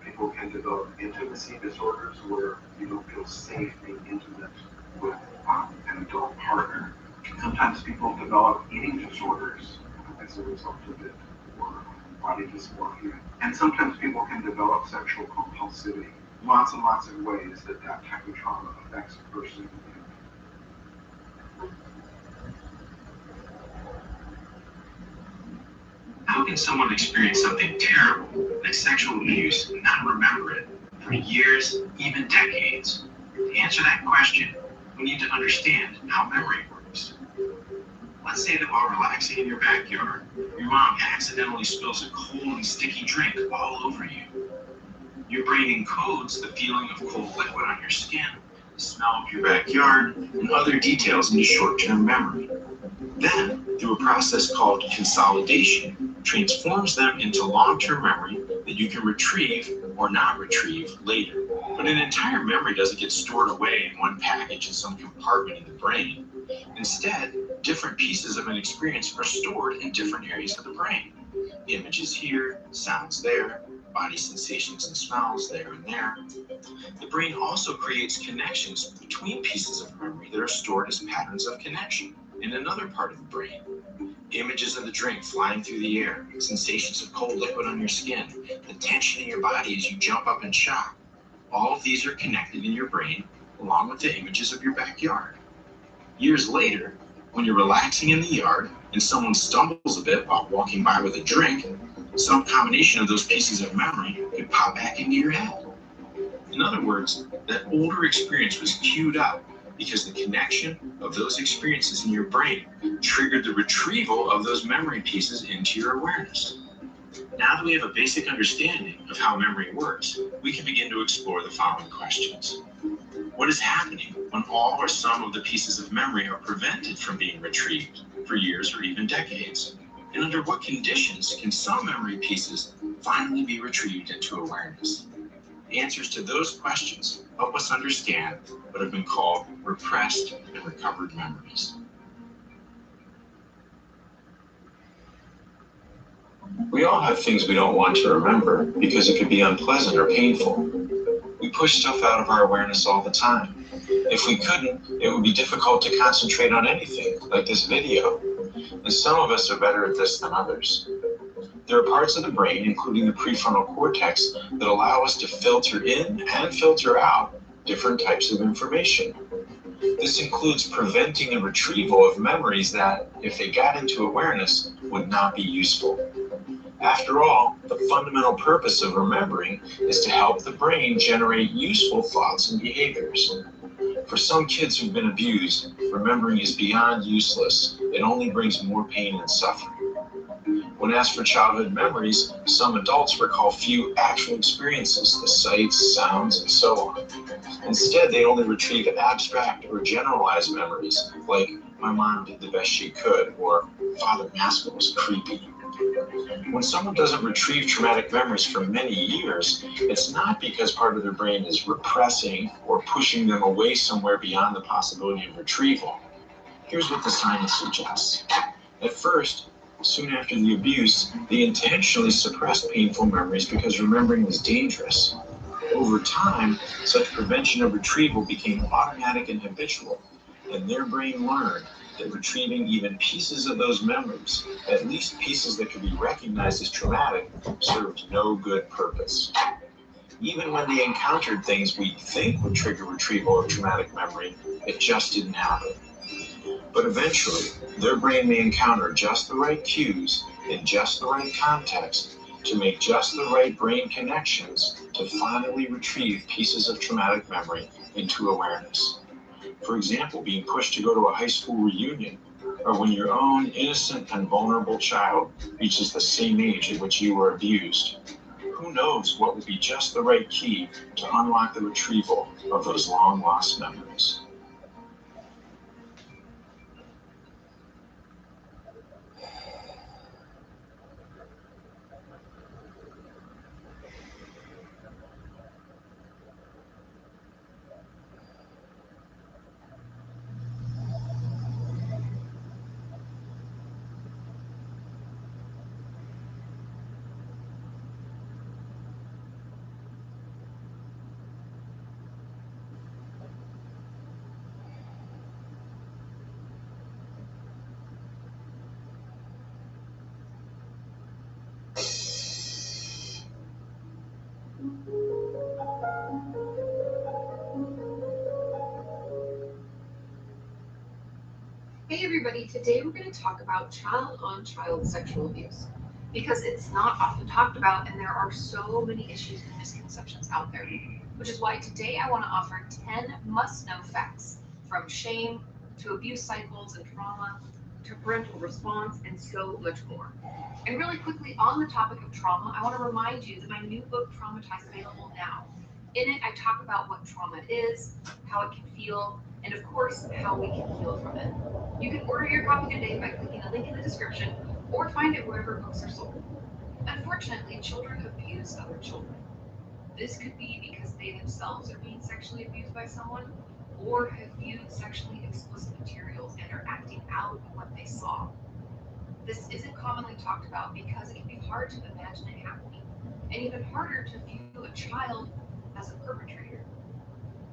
People can develop intimacy disorders where you don't feel safe being intimate with an adult partner. Sometimes people develop eating disorders as a result of it, or body dysmorphia. And sometimes people can develop sexual compulsivity. Lots and lots of ways that type of trauma affects a person. How can someone experience something terrible, like sexual abuse, and not remember it for years, even decades? To answer that question, we need to understand how memory works. Let's say that while relaxing in your backyard, your mom accidentally spills a cold and sticky drink all over you. Your brain encodes the feeling of cold liquid on your skin, the smell of your backyard, and other details into short-term memory. Then, through a process called consolidation, transforms them into long-term memory that you can retrieve or not retrieve later. But an entire memory doesn't get stored away in one package in some compartment in the brain. Instead, different pieces of an experience are stored in different areas of the brain. Images here, sounds there, body sensations and smells there and there. The brain also creates connections between pieces of memory that are stored as patterns of connection in another part of the brain. Images of the drink flying through the air, sensations of cold liquid on your skin, the tension in your body as you jump up in shock. All of these are connected in your brain along with the images of your backyard. Years later, when you're relaxing in the yard and someone stumbles a bit while walking by with a drink, some combination of those pieces of memory could pop back into your head. In other words, that older experience was queued up because the connection of those experiences in your brain triggered the retrieval of those memory pieces into your awareness. Now that we have a basic understanding of how memory works, we can begin to explore the following questions. What is happening when all or some of the pieces of memory are prevented from being retrieved for years or even decades? And under what conditions can some memory pieces finally be retrieved into awareness? The answers to those questions help us understand what have been called repressed and recovered memories. We all have things we don't want to remember because it could be unpleasant or painful. We push stuff out of our awareness all the time. If we couldn't, it would be difficult to concentrate on anything, like this video. And some of us are better at this than others. There are parts of the brain, including the prefrontal cortex, that allow us to filter in and filter out different types of information. This includes preventing the retrieval of memories that, if they got into awareness, would not be useful. After all, the fundamental purpose of remembering is to help the brain generate useful thoughts and behaviors. For some kids who've been abused, remembering is beyond useless. It only brings more pain and suffering. When asked for childhood memories, some adults recall few actual experiences, the sights, sounds, and so on. Instead, they only retrieve abstract or generalized memories, like, my mom did the best she could, or Father Maskell was creepy. When someone doesn't retrieve traumatic memories for many years, it's not because part of their brain is repressing or pushing them away somewhere beyond the possibility of retrieval. Here's what the science suggests. At first, soon after the abuse, they intentionally suppressed painful memories because remembering was dangerous. Over time, such prevention of retrieval became automatic and habitual, and their brain learned that retrieving even pieces of those memories, at least pieces that could be recognized as traumatic, served no good purpose. Even when they encountered things we'd think would trigger retrieval of traumatic memory, it just didn't happen. But eventually, their brain may encounter just the right cues in just the right context to make just the right brain connections to finally retrieve pieces of traumatic memory into awareness. For example, being pushed to go to a high school reunion, or when your own innocent and vulnerable child reaches the same age at which you were abused. Who knows what will be just the right key to unlock the retrieval of those long-lost memories. Hey everybody, today we're going to talk about child-on-child sexual abuse because it's not often talked about and there are so many issues and misconceptions out there, which is why today I want to offer 10 must-know facts from shame to abuse cycles and trauma to parental response and so much more. And really quickly on the topic of trauma, I want to remind you that my new book, Traumatized, is available now. In it, I talk about what trauma is, how it can feel, and of course, how we can heal from it. You can order your copy today by clicking the link in the description or find it wherever books are sold. Unfortunately, children abuse other children. This could be because they themselves are being sexually abused by someone or have viewed sexually explicit materials and are acting out what they saw. This isn't commonly talked about because it can be hard to imagine it happening, and even harder to view a child as a perpetrator.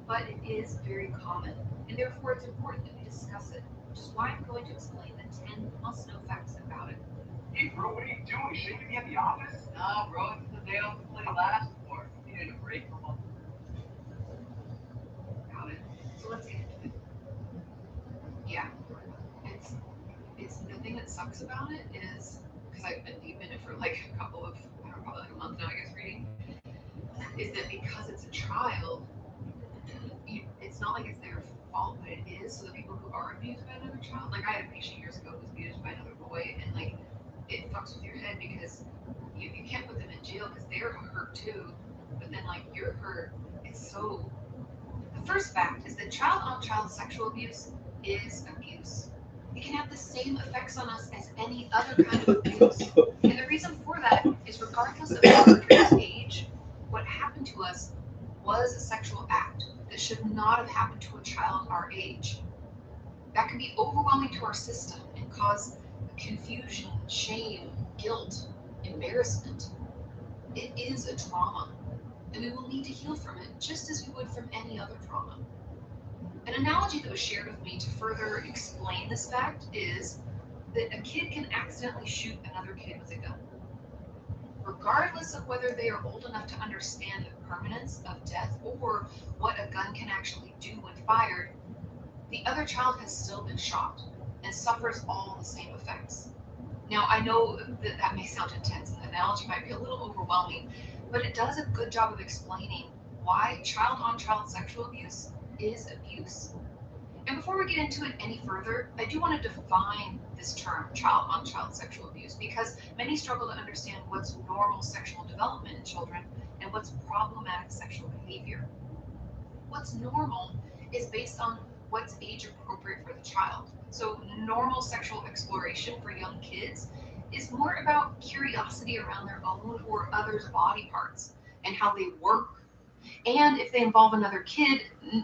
But it is very common, and therefore it's important that we discuss it, which is why I'm going to explain the 10 must-know facts about it. Hey bro, what are you doing? Shouldn't you be at the office? No, bro, it's the day off the play last for. You needed a break from all. Got it. So let's get into it. Yeah, it's the thing that sucks about it is, because I've been deep in it for like a couple of, I don't know, probably like a month now, I guess, reading, is that because it's a child, it's not like it's their fault, but it is. So the people who are abused by another child, like I had a patient years ago who was abused by another boy, and like it fucks with your head because you can't put them in jail because they're hurt too, but then like you're hurt. It's so. The first fact is that child-on-child sexual abuse is abuse. It can have the same effects on us as any other kind of abuse. And the reason for that is regardless of the perpetrator's age, what happened to us was a sexual act that should not have happened to a child our age. That can be overwhelming to our system and cause confusion, shame, guilt, embarrassment. It is a trauma, and we will need to heal from it just as we would from any other trauma. An analogy that was shared with me to further explain this fact is that a kid can accidentally shoot another kid with a gun. Regardless of whether they are old enough to understand the permanence of death or what a gun can actually do when fired, the other child has still been shot and suffers all the same effects. Now, I know that that may sound intense, and the analogy might be a little overwhelming, but it does a good job of explaining why child-on-child sexual abuse is abuse. And before we get into it any further, I do want to define this term, child-on-child sexual abuse, because many struggle to understand what's normal sexual development in children and what's problematic sexual behavior. What's normal is based on what's age appropriate for the child. So normal sexual exploration for young kids is more about curiosity around their own or others' body parts and how they work. And if they involve another kid,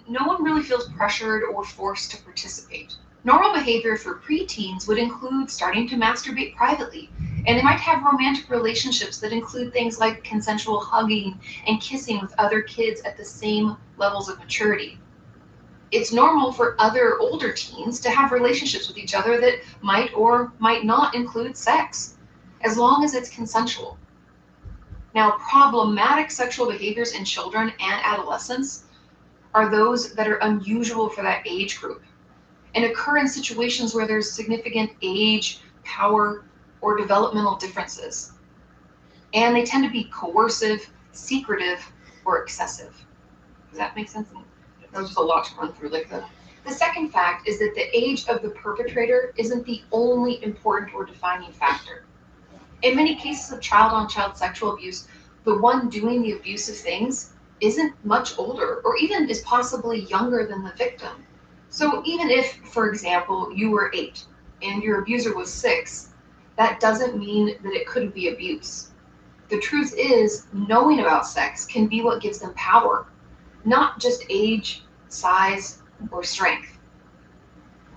no one really feels pressured or forced to participate. Normal behavior for preteens would include starting to masturbate privately, and they might have romantic relationships that include things like consensual hugging and kissing with other kids at the same levels of maturity. It's normal for other older teens to have relationships with each other that might or might not include sex, as long as it's consensual. Now, problematic sexual behaviors in children and adolescents are those that are unusual for that age group and occur in situations where there's significant age, power, or developmental differences. And they tend to be coercive, secretive, or excessive. Does that make sense? That was just a lot to run through like that. The second fact is that the age of the perpetrator isn't the only important or defining factor. In many cases of child-on-child sexual abuse, the one doing the abusive things isn't much older or even is possibly younger than the victim. So even if, for example, you were 8 and your abuser was 6, that doesn't mean that it couldn't be abuse. The truth is, knowing about sex can be what gives them power, not just age, size, or strength.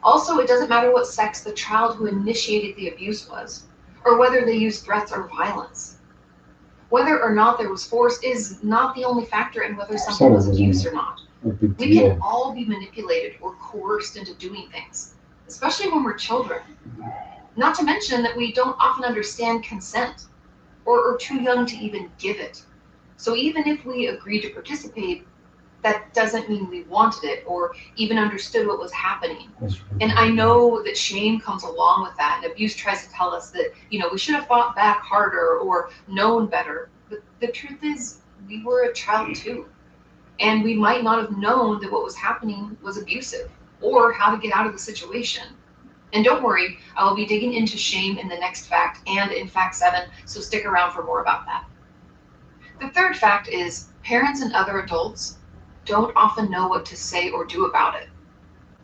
Also, it doesn't matter what sex the child who initiated the abuse was, or whether they used threats or violence. Whether or not there was force is not the only factor in whether something was abuse or not. We can all be manipulated or coerced into doing things, especially when we're children. Not to mention that we don't often understand consent or are too young to even give it. So even if we agreed to participate, that doesn't mean we wanted it or even understood what was happening. And I know that shame comes along with that, and abuse tries to tell us that, we should have fought back harder or known better. But the truth is, we were a child too. And we might not have known that what was happening was abusive or how to get out of the situation. And don't worry, I will be digging into shame in the next fact and in fact 7, so stick around for more about that. The third fact is parents and other adults don't often know what to say or do about it.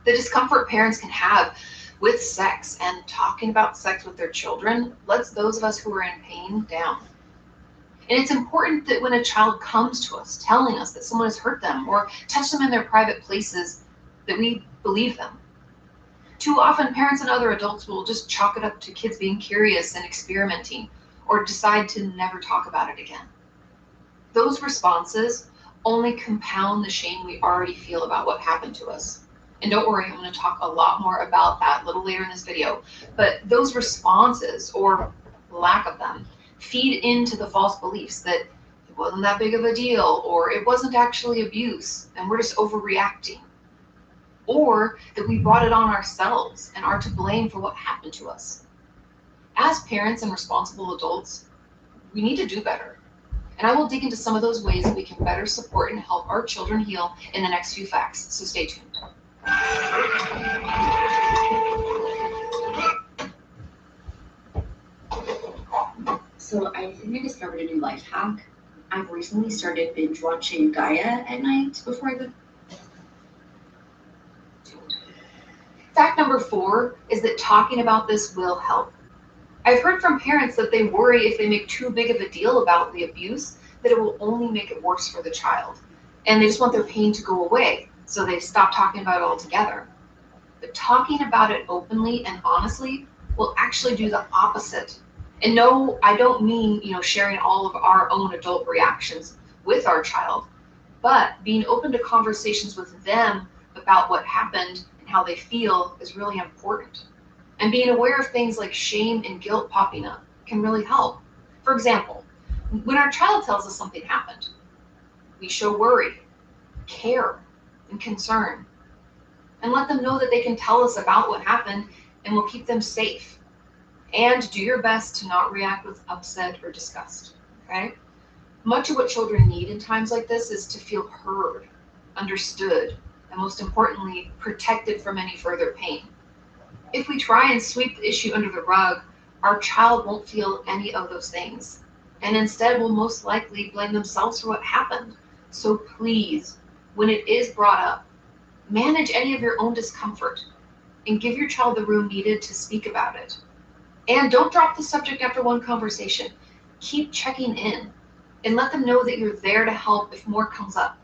The discomfort parents can have with sex and talking about sex with their children lets those of us who are in pain down. And it's important that when a child comes to us telling us that someone has hurt them or touched them in their private places, that we believe them. Too often, parents and other adults will just chalk it up to kids being curious and experimenting, or decide to never talk about it again. Those responses only compound the shame we already feel about what happened to us. And don't worry, I'm going to talk a lot more about that a little later in this video. But those responses, or lack of them, feed into the false beliefs that it wasn't that big of a deal, or it wasn't actually abuse, and we're just overreacting. Or that we brought it on ourselves and are to blame for what happened to us. As parents and responsible adults, we need to do better. And I will dig into some of those ways that we can better support and help our children heal in the next few facts, so stay tuned. So I think I discovered a new life hack. I've recently started binge watching Gaia at night before I go. Fact number 4 is that talking about this will help. I've heard from parents that they worry if they make too big of a deal about the abuse, that it will only make it worse for the child. And they just want their pain to go away, so they stop talking about it altogether. But talking about it openly and honestly will actually do the opposite. And no, I don't mean, sharing all of our own adult reactions with our child, but being open to conversations with them about what happened and how they feel is really important. And being aware of things like shame and guilt popping up can really help. For example, when our child tells us something happened, we show worry, care, and concern, and let them know that they can tell us about what happened and we'll keep them safe. And do your best to not react with upset or disgust, okay? Much of what children need in times like this is to feel heard, understood, and most importantly, protected from any further pain. If we try and sweep the issue under the rug, our child won't feel any of those things, and instead will most likely blame themselves for what happened. So please, when it is brought up, manage any of your own discomfort and give your child the room needed to speak about it. And don't drop the subject after one conversation. Keep checking in and let them know that you're there to help if more comes up.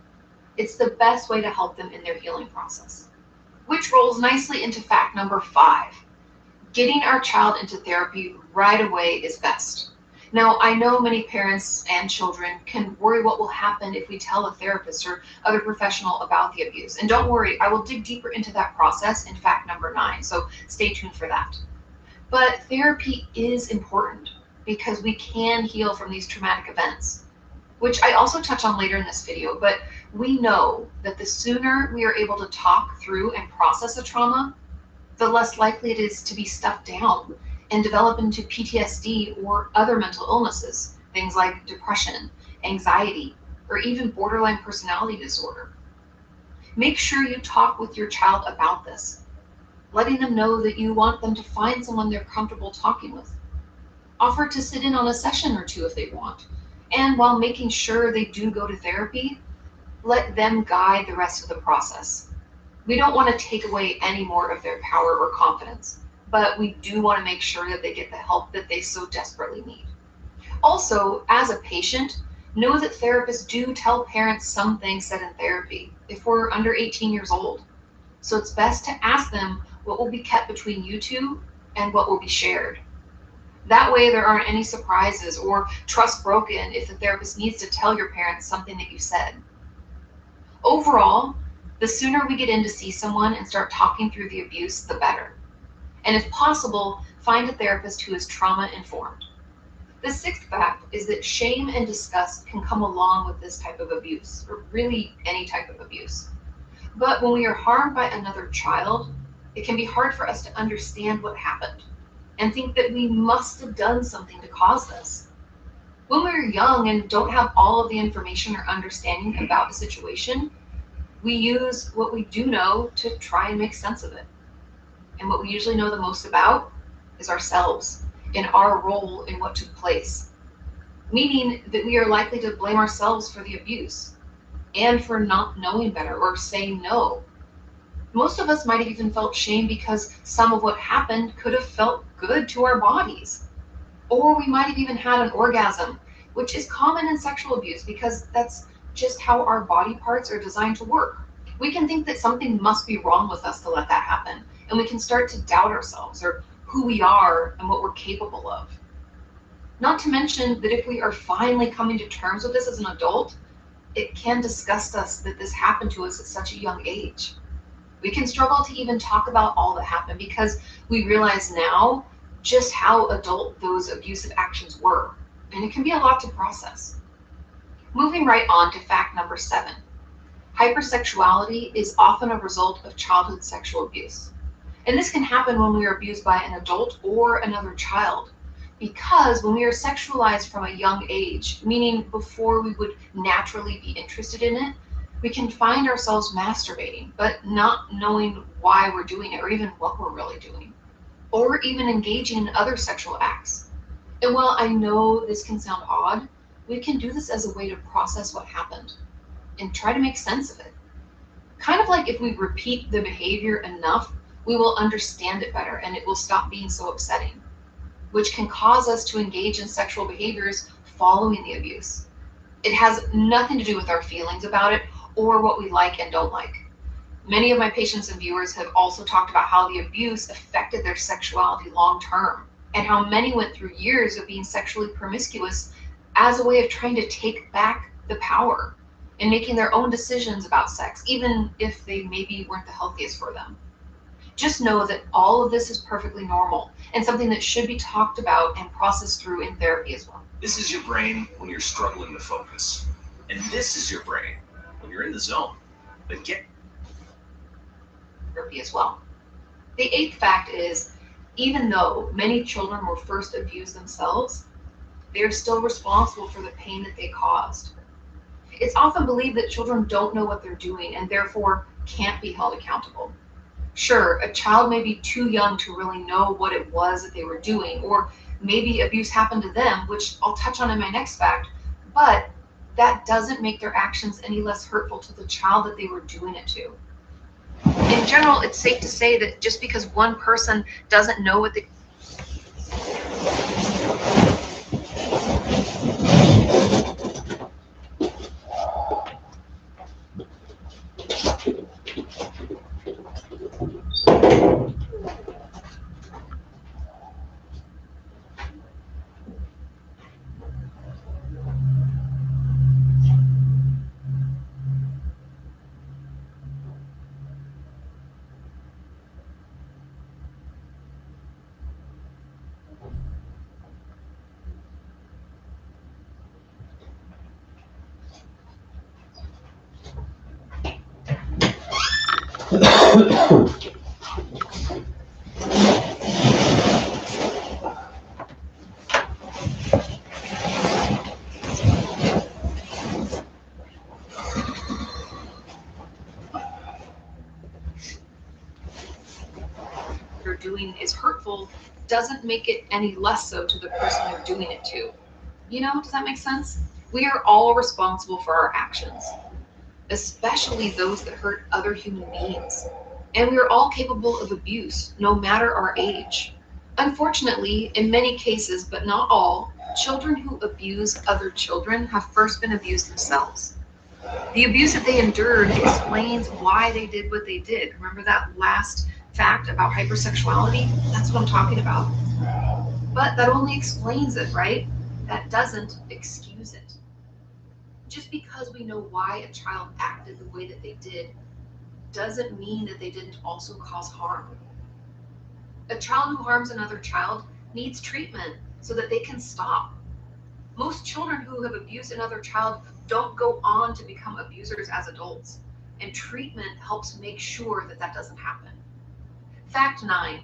It's the best way to help them in their healing process. Which rolls nicely into fact number 5. Getting our child into therapy right away is best. Now, I know many parents and children can worry what will happen if we tell a therapist or other professional about the abuse. And don't worry, I will dig deeper into that process in fact number 9, so stay tuned for that. But therapy is important because we can heal from these traumatic events, which I also touch on later in this video, but we know that the sooner we are able to talk through and process a trauma, the less likely it is to be stuffed down and develop into PTSD or other mental illnesses, things like depression, anxiety, or even borderline personality disorder. Make sure you talk with your child about this, letting them know that you want them to find someone they're comfortable talking with. Offer to sit in on a session or 2 if they want. And while making sure they do go to therapy, let them guide the rest of the process. We don't want to take away any more of their power or confidence, but we do want to make sure that they get the help that they so desperately need. Also, as a patient, know that therapists do tell parents some things said in therapy if we're under 18 years old. So it's best to ask them what will be kept between you two and what will be shared. That way there aren't any surprises or trust broken if the therapist needs to tell your parents something that you said. Overall, the sooner we get in to see someone and start talking through the abuse, the better. And if possible, find a therapist who is trauma-informed. The 6th fact is that shame and disgust can come along with this type of abuse, or really any type of abuse. But when we are harmed by another child, it can be hard for us to understand what happened and think that we must have done something to cause this. When we're young and don't have all of the information or understanding about a situation, we use what we do know to try and make sense of it. And what we usually know the most about is ourselves and our role in what took place. Meaning that we are likely to blame ourselves for the abuse and for not knowing better or saying no. Most of us might have even felt shame because some of what happened could have felt good to our bodies. Or we might have even had an orgasm, which is common in sexual abuse because that's just how our body parts are designed to work. We can think that something must be wrong with us to let that happen, and we can start to doubt ourselves or who we are and what we're capable of. Not to mention that if we are finally coming to terms with this as an adult, it can disgust us that this happened to us at such a young age. We can struggle to even talk about all that happened because we realize now just how adult those abusive actions were, and it can be a lot to process. Moving right on to fact number 7. Hypersexuality is often a result of childhood sexual abuse. And this can happen when we are abused by an adult or another child. Because when we are sexualized from a young age, meaning before we would naturally be interested in it, we can find ourselves masturbating, but not knowing why we're doing it or even what we're really doing, or even engaging in other sexual acts. And while I know this can sound odd, we can do this as a way to process what happened and try to make sense of it. Kind of like if we repeat the behavior enough, we will understand it better and it will stop being so upsetting, which can cause us to engage in sexual behaviors following the abuse. It has nothing to do with our feelings about it or what we like and don't like. Many of my patients and viewers have also talked about how the abuse affected their sexuality long term, and how many went through years of being sexually promiscuous as a way of trying to take back the power and making their own decisions about sex, even if they maybe weren't the healthiest for them. Just know that all of this is perfectly normal and something that should be talked about and processed through in therapy as well. This is your brain when you're struggling to focus. And this is your brain when you're in the zone. But get Therapy as well. The eighth fact is, even though many children were first abused themselves, they are still responsible for the pain that they caused. It's often believed that children don't know what they're doing and therefore can't be held accountable. Sure, a child may be too young to really know what it was that they were doing, or maybe abuse happened to them, which I'll touch on in my next fact, but that doesn't make their actions any less hurtful to the child that they were doing it to. In general, it's safe to say that just because one person doesn't know what they they're doing is hurtful doesn't make it any less so to the person they're doing it to. You know, does that make sense? We are all responsible for our actions, especially those that hurt other human beings. And we are all capable of abuse, no matter our age. Unfortunately, in many cases, but not all, children who abuse other children have first been abused themselves. The abuse that they endured explains why they did what they did. Remember that last fact about hypersexuality? That's what I'm talking about. But that only explains it, right? That doesn't excuse it. Just because we know why a child acted the way that they did doesn't mean that they didn't also cause harm. A child who harms another child needs treatment so that they can stop. Most children who have abused another child don't go on to become abusers as adults, and treatment helps make sure that that doesn't happen. Fact 9.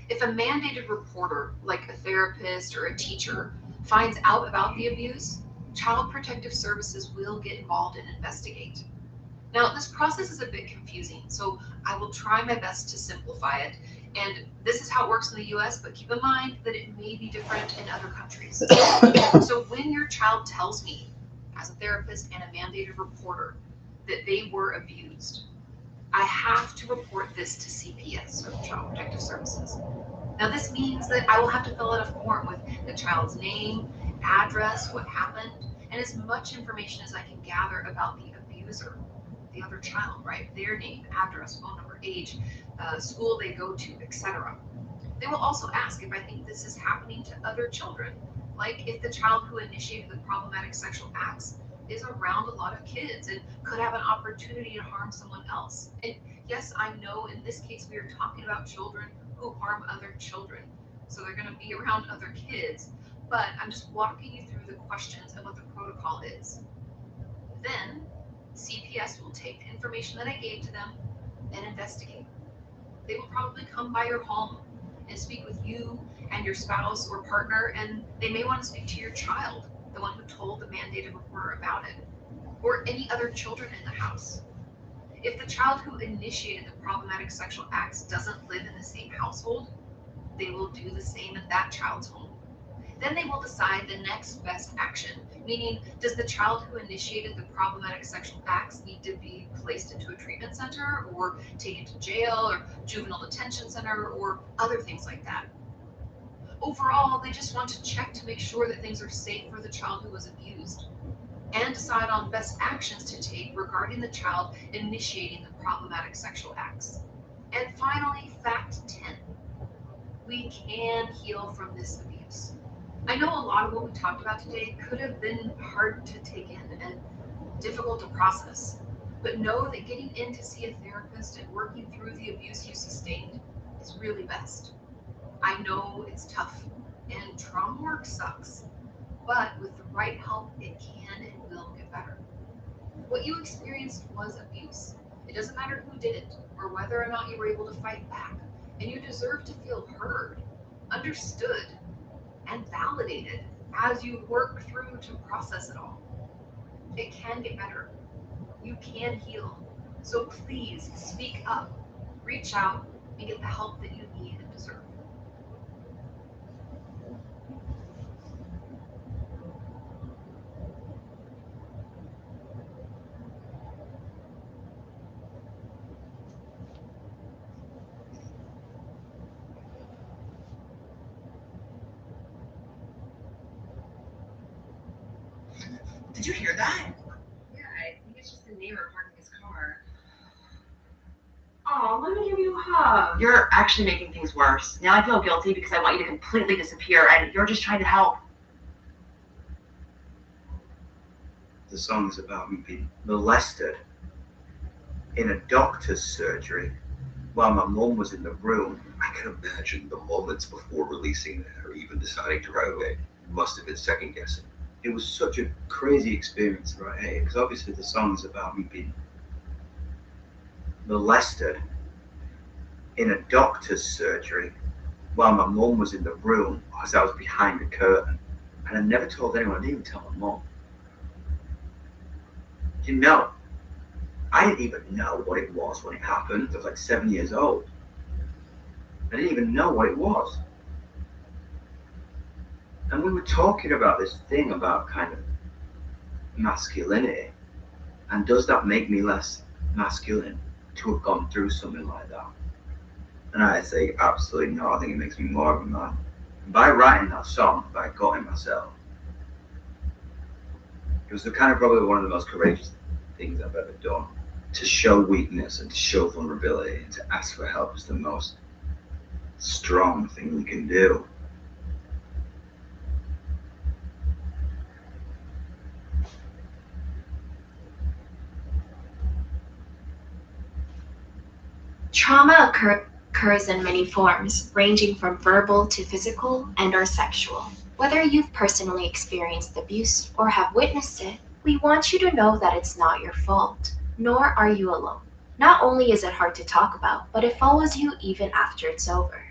If a mandated reporter, like a therapist or a teacher, finds out about the abuse, Child Protective Services will get involved and investigate. Now, this process is a bit confusing, so I will try my best to simplify it. And this is how it works in the US, but keep in mind that it may be different in other countries. So when your child tells me, as a therapist and a mandated reporter, that they were abused, I have to report this to CPS, or Child Protective Services. Now, this means that I will have to fill out a form with the child's name, address, what happened, and as much information as I can gather about the abuser, the other child, right? Their name, address, phone number, age, school they go to, etc. They will also ask if I think this is happening to other children, like if the child who initiated the problematic sexual acts is around a lot of kids and could have an opportunity to harm someone else. And yes, I know in this case we are talking about children who harm other children, so they're going to be around other kids, but I'm just walking you through the questions and what the protocol is. Then CPS will take the information that I gave to them and investigate. They will probably come by your home and speak with you and your spouse or partner, and they may want to speak to your child, the one who told the mandated reporter about it, or any other children in the house. If the child who initiated the problematic sexual acts doesn't live in the same household, they will do the same at that child's home. Then they will decide the next best action, meaning does the child who initiated the problematic sexual acts need to be placed into a treatment center or taken to jail or juvenile detention center or other things like that. Overall, they just want to check to make sure that things are safe for the child who was abused and decide on best actions to take regarding the child initiating the problematic sexual acts. And finally, fact 10. We can heal from this abuse. I know a lot of what we talked about today could have been hard to take in and difficult to process, but know that getting in to see a therapist and working through the abuse you sustained is really best. I know it's tough and trauma work sucks, but with the right help, it can and will get better. What you experienced was abuse. It doesn't matter who did it or whether or not you were able to fight back, and you deserve to feel heard, understood, and validated as you work through to process it all. It can get better. You can heal. So please speak up, reach out, and get the help that you need and deserve. Did you hear that? Yeah, I think it's just the neighbor parking his car. Oh, let me give you a hug. You're actually making things worse. Now I feel guilty because I want you to completely disappear, and you're just trying to help. The song's about me being molested in a doctor's surgery while my mum was in the room. I can imagine the moments before releasing that or even deciding to write it must have been second guessing. It was such a crazy experience to write it, because obviously the song's about me being molested in a doctor's surgery while my mum was in the room because I was behind the curtain. And I never told anyone. I didn't even tell my mum. You know, I didn't even know what it was when it happened. I was like 7 years old. I didn't even know what it was. And we were talking about this thing about kind of masculinity. And does that make me less masculine to have gone through something like that? And I say, absolutely not. I think it makes me more of a man. By writing that song, I got it myself. It was probably one of the most courageous things I've ever done. To show weakness and to show vulnerability and to ask for help is the most strong thing you can do. Trauma occurs in many forms, ranging from verbal to physical and/or sexual. Whether you've personally experienced abuse or have witnessed it, we want you to know that it's not your fault, nor are you alone. Not only is it hard to talk about, but it follows you even after it's over.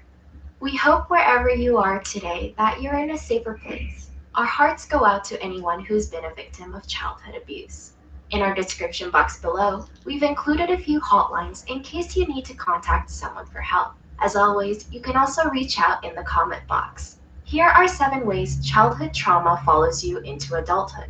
We hope wherever you are today that you're in a safer place. Our hearts go out to anyone who's been a victim of childhood abuse. In our description box below, we've included a few hotlines in case you need to contact someone for help. As always, you can also reach out in the comment box. Here are 7 ways childhood trauma follows you into adulthood.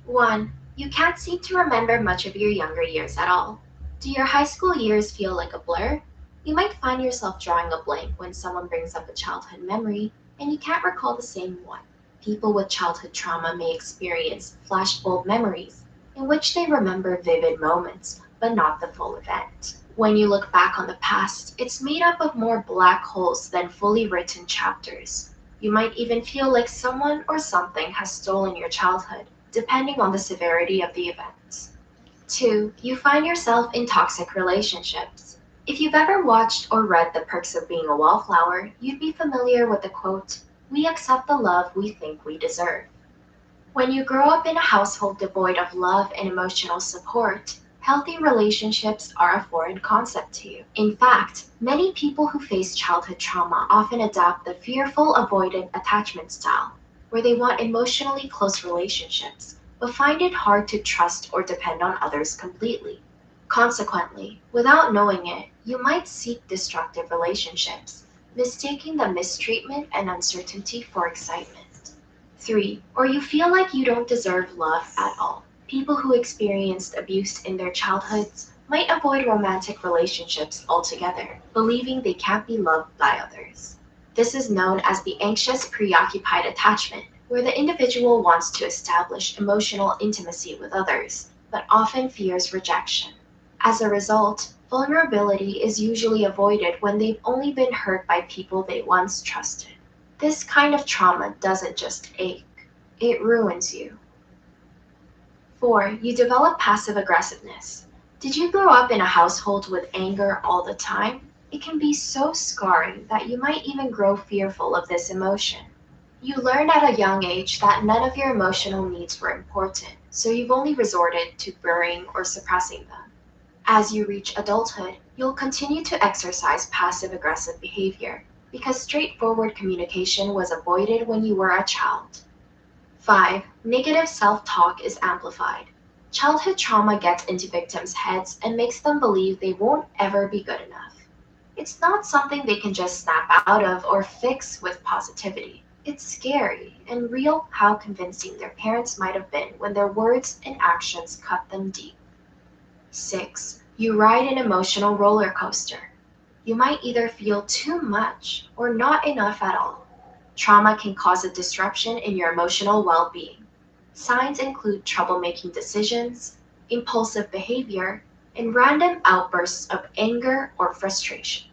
1. You can't seem to remember much of your younger years at all. Do your high school years feel like a blur? You might find yourself drawing a blank when someone brings up a childhood memory and you can't recall the same one. People with childhood trauma may experience flashbulb memories, in which they remember vivid moments, but not the full event. When you look back on the past, it's made up of more black holes than fully written chapters. You might even feel like someone or something has stolen your childhood, depending on the severity of the events. 2. You find yourself in toxic relationships. If you've ever watched or read The Perks of Being a Wallflower, you'd be familiar with the quote, "We accept the love we think we deserve." When you grow up in a household devoid of love and emotional support, healthy relationships are a foreign concept to you. In fact, many people who face childhood trauma often adopt the fearful avoidant attachment style, where they want emotionally close relationships, but find it hard to trust or depend on others completely. Consequently, without knowing it, you might seek destructive relationships, mistaking the mistreatment and uncertainty for excitement. 3. Or you feel like you don't deserve love at all. People who experienced abuse in their childhoods might avoid romantic relationships altogether, believing they can't be loved by others. This is known as the anxious preoccupied attachment, where the individual wants to establish emotional intimacy with others, but often fears rejection. As a result, vulnerability is usually avoided when they've only been hurt by people they once trusted. This kind of trauma doesn't just ache, it ruins you. 4. You develop passive aggressiveness. Did you grow up in a household with anger all the time? It can be so scarring that you might even grow fearful of this emotion. You learn at a young age that none of your emotional needs were important, so you've only resorted to burying or suppressing them. As you reach adulthood, you'll continue to exercise passive-aggressive behavior because straightforward communication was avoided when you were a child. 5. Negative self-talk is amplified. Childhood trauma gets into victims' heads and makes them believe they won't ever be good enough. It's not something they can just snap out of or fix with positivity. It's scary and real how convincing their parents might have been when their words and actions cut them deep. 6. You ride an emotional roller coaster. You might either feel too much or not enough at all. Trauma can cause a disruption in your emotional well-being. Signs include trouble making decisions, impulsive behavior, and random outbursts of anger or frustration.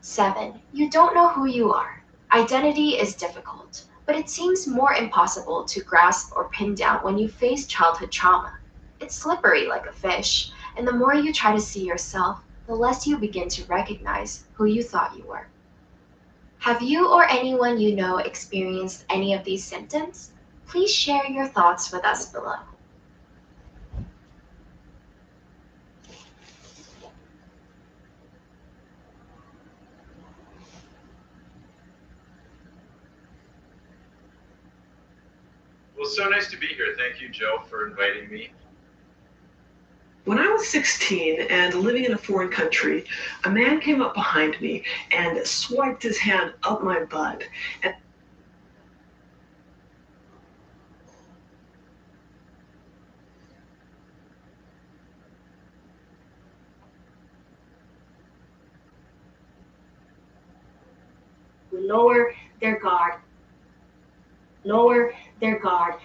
7. You don't know who you are. Identity is difficult, but it seems more impossible to grasp or pin down when you face childhood trauma. It's slippery like a fish, and the more you try to see yourself, the less you begin to recognize who you thought you were. Have you or anyone you know experienced any of these symptoms? Please share your thoughts with us below. Well, so nice to be here. Thank you, Joe, for inviting me. When I was 16 and living in a foreign country, a man came up behind me and swiped his hand up my butt. And lower their guard. Lower their guard.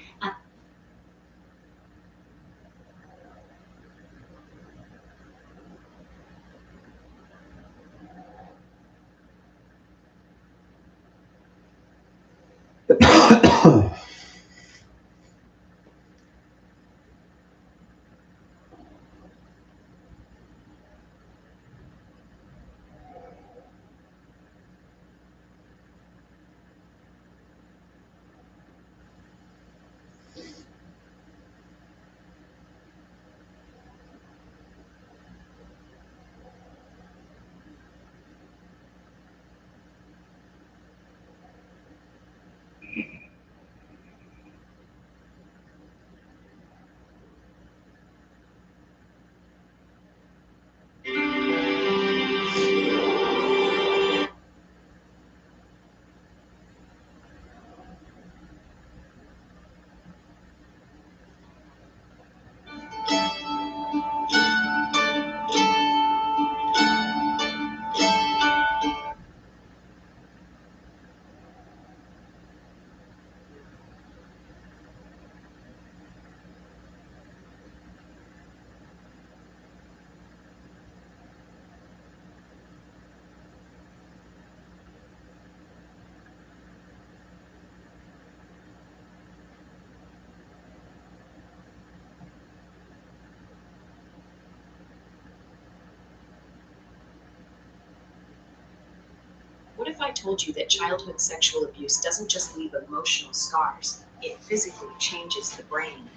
What if I told you that childhood sexual abuse doesn't just leave emotional scars, it physically changes the brain?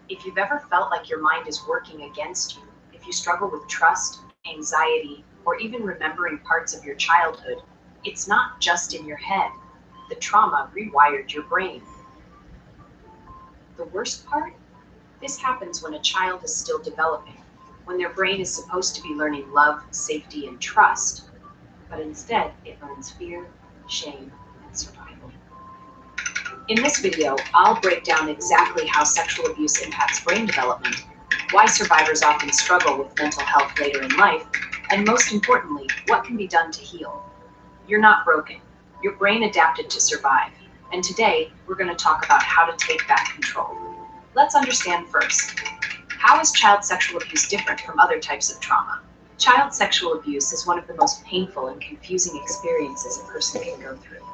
If you've ever felt like your mind is working against you, if you struggle with trust, anxiety, or even remembering parts of your childhood, it's not just in your head. The trauma rewired your brain. The worst part? This happens when a child is still developing, when their brain is supposed to be learning love, safety, and trust. but instead it learns fear, shame, and survival. In this video, I'll break down exactly how sexual abuse impacts brain development, why survivors often struggle with mental health later in life, and most importantly, what can be done to heal. You're not broken. Your brain adapted to survive, and today we're going to talk about how to take back control. Let's understand first, how is child sexual abuse different from other types of trauma? Child sexual abuse is one of the most painful and confusing experiences a person can go through.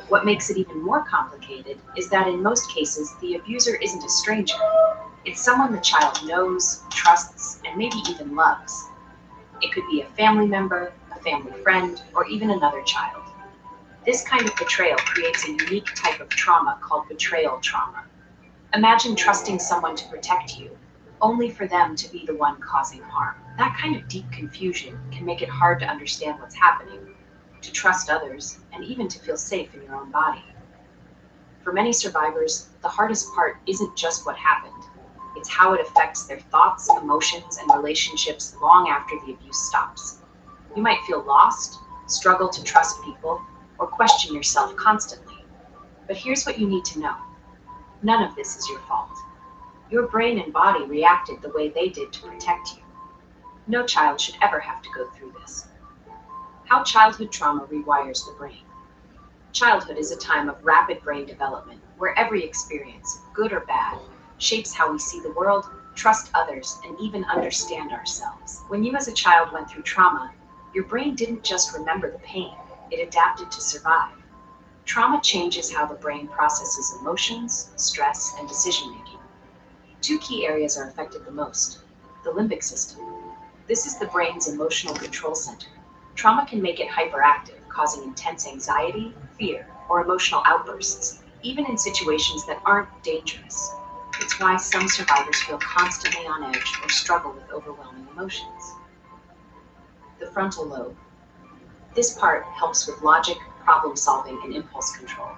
What makes it even more complicated is that in most cases, the abuser isn't a stranger. It's someone the child knows, trusts, and maybe even loves. It could be a family member, a family friend, or even another child. This kind of betrayal creates a unique type of trauma called betrayal trauma. Imagine trusting someone to protect you, only for them to be the one causing harm. That kind of deep confusion can make it hard to understand what's happening, to trust others, and even to feel safe in your own body. For many survivors, the hardest part isn't just what happened. It's how it affects their thoughts, emotions, and relationships long after the abuse stops. You might feel lost, struggle to trust people, or question yourself constantly. But here's what you need to know. None of this is your fault. Your brain and body reacted the way they did to protect you. No child should ever have to go through this. How childhood trauma rewires the brain. Childhood is a time of rapid brain development where every experience, good or bad, shapes how we see the world, trust others, and even understand ourselves. When you as a child went through trauma, your brain didn't just remember the pain, it adapted to survive. Trauma changes how the brain processes emotions, stress, and decision-making. Two key areas are affected the most. The limbic system. This is the brain's emotional control center. Trauma can make it hyperactive, causing intense anxiety, fear, or emotional outbursts, even in situations that aren't dangerous. It's why some survivors feel constantly on edge or struggle with overwhelming emotions. The frontal lobe. This part helps with logic, problem solving, and impulse control.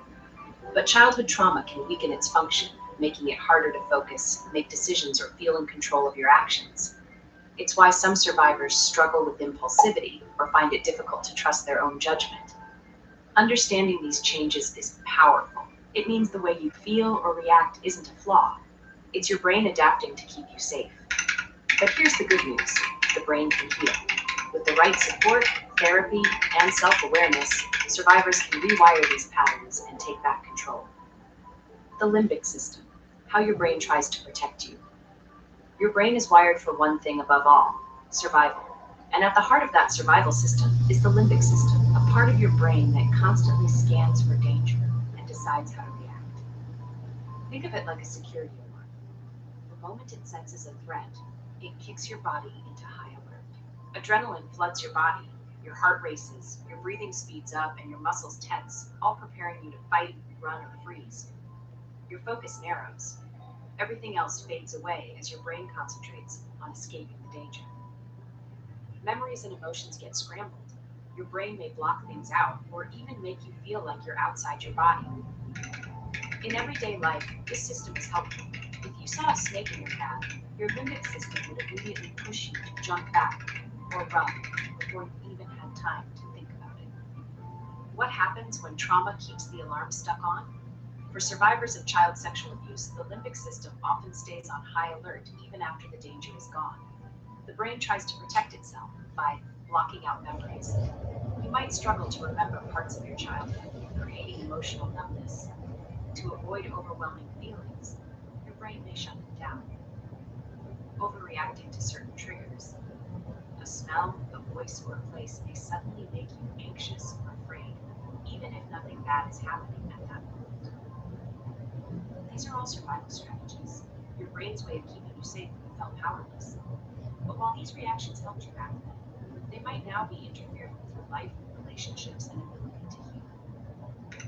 But childhood trauma can weaken its function, making it harder to focus, make decisions, or feel in control of your actions. It's why some survivors struggle with impulsivity or find it difficult to trust their own judgment. Understanding these changes is powerful. It means the way you feel or react isn't a flaw. It's your brain adapting to keep you safe. But here's the good news. The brain can heal. With the right support, therapy, and self-awareness, survivors can rewire these patterns and take back control. The limbic system. How your brain tries to protect you. Your brain is wired for one thing above all, survival. And at the heart of that survival system is the limbic system, a part of your brain that constantly scans for danger and decides how to react. Think of it like a security alarm. The moment it senses a threat, it kicks your body into high alert. Adrenaline floods your body, your heart races, your breathing speeds up, and your muscles tense, all preparing you to fight, run, or freeze. Your focus narrows. Everything else fades away as your brain concentrates on escaping the danger. Memories and emotions get scrambled. Your brain may block things out or even make you feel like you're outside your body. In everyday life, this system is helpful. If you saw a snake in your path, your limbic system would immediately push you to jump back or run before you even had time to think about it. What happens when trauma keeps the alarm stuck on? For survivors of child sexual abuse, the limbic system often stays on high alert even after the danger is gone. The brain tries to protect itself by blocking out memories. You might struggle to remember parts of your childhood, creating emotional numbness. To avoid overwhelming feelings, your brain may shut them down. Overreacting to certain triggers. A smell, a voice, or a place may suddenly make you anxious or afraid, even if nothing bad is happening at that moment. These are all survival strategies, your brain's way of keeping you safe when you felt powerless. But while these reactions helped you back then, they might now be interfering with your life, relationships, and ability to heal.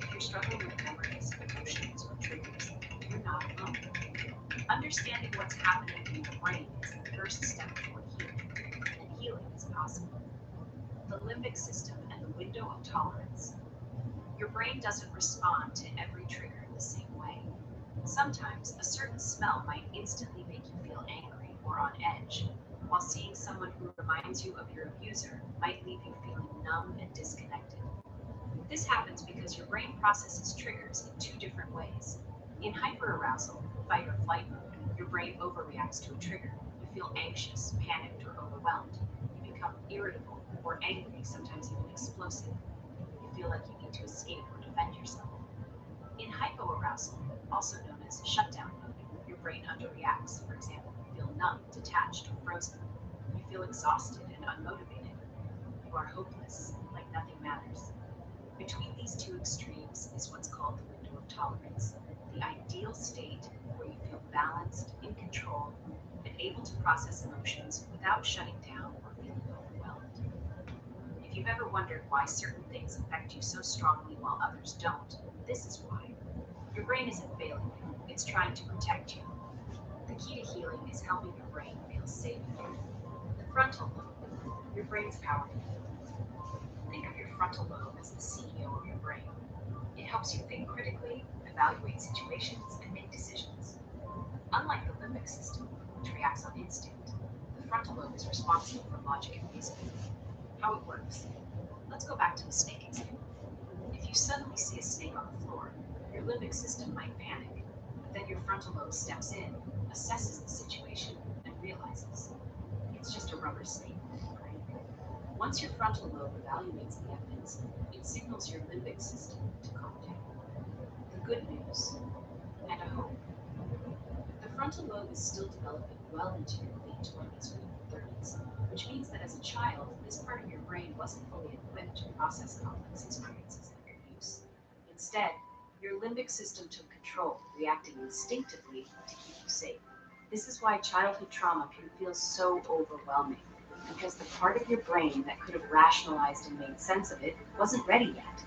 If you're struggling with memories, emotions, or triggers, you're not alone. Understanding what's happening in your brain is the first step toward healing, and healing is possible. The limbic system and the window of tolerance. Your brain doesn't respond to every trigger the same way. Sometimes a certain smell might instantly make you feel angry or on edge, while seeing someone who reminds you of your abuser might leave you feeling numb and disconnected. This happens because your brain processes triggers in two different ways. In hyperarousal, fight or flight mode, your brain overreacts to a trigger. You feel anxious, panicked, or overwhelmed. You become irritable or angry, sometimes even explosive. You feel like you need to escape or defend yourself. In hypoarousal, also known as shutdown mode, your brain underreacts. For example, you feel numb, detached, or frozen. You feel exhausted and unmotivated. You are hopeless, like nothing matters. Between these two extremes is what's called the window of tolerance, the ideal state where you feel balanced, in control, and able to process emotions without shutting down or feeling overwhelmed. If you've ever wondered why certain things affect you so strongly while others don't, this is why. Your brain isn't failing you, it's trying to protect you. The key to healing is helping your brain feel safe. The frontal lobe, your brain's powerful. Think of your frontal lobe as the CEO of your brain. It helps you think critically, evaluate situations, and make decisions. Unlike the limbic system, which reacts on instinct, the frontal lobe is responsible for logic and reasoning. How it works. Let's go back to the snake example. If you suddenly see a snake on the floor, your limbic system might panic, but then your frontal lobe steps in, assesses the situation, and realizes it's just a rubber snake. Once your frontal lobe evaluates the evidence, it signals your limbic system to calm down. The good news, and a hope. The frontal lobe is still developing well into your late 20s or 30s, which means that as a child, this part of your brain wasn't fully equipped to process complex experiences like abuse. Instead, your limbic system took control, reacting instinctively to keep you safe. This is why childhood trauma can feel so overwhelming, because the part of your brain that could have rationalized and made sense of it wasn't ready yet.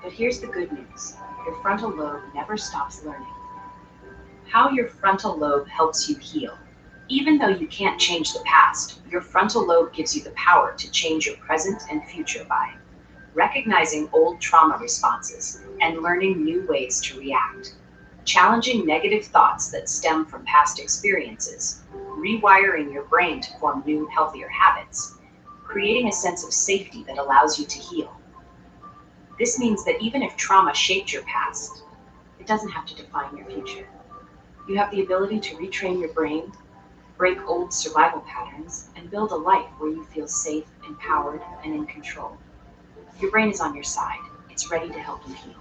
But here's the good news. Your frontal lobe never stops learning. How your frontal lobe helps you heal. Even though you can't change the past, your frontal lobe gives you the power to change your present and future by recognizing old trauma responses and learning new ways to react, challenging negative thoughts that stem from past experiences, rewiring your brain to form new, healthier habits, creating a sense of safety that allows you to heal. This means that even if trauma shaped your past, it doesn't have to define your future. You have the ability to retrain your brain, break old survival patterns, and build a life where you feel safe, empowered, and in control. Your brain is on your side. It's ready to help you heal.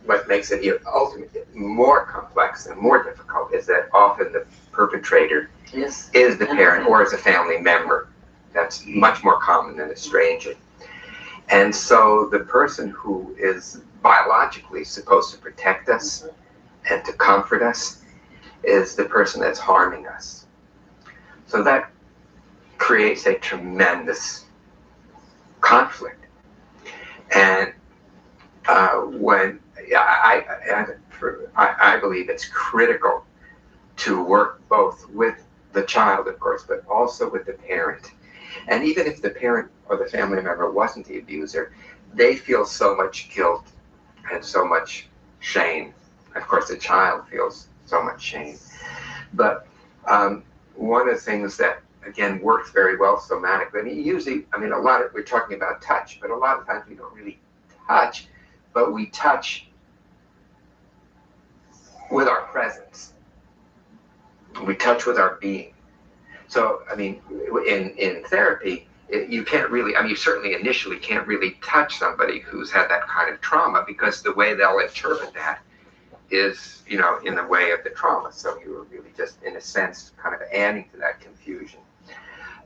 What makes it ultimately more complex and more difficult is that often the perpetrator is the parent or is a family member. That's much more common than a stranger. And so the person who is biologically supposed to protect us and to comfort us is the person that's harming us. So that creates a tremendous conflict. And I believe it's critical to work both with the child, of course, but also with the parent. And even if the parent or the family member wasn't the abuser, they feel so much guilt and so much shame. Of course, the child feels so much shame. But one of the things that, again, works very well somatically, we're talking about touch, but a lot of times we don't really touch, but we touch with our presence. We touch with our being. So, in therapy, you can't really, you certainly initially can't really touch somebody who's had that kind of trauma, because the way they'll interpret that is, in the way of the trauma. So you're really just, in a sense, kind of adding to that confusion.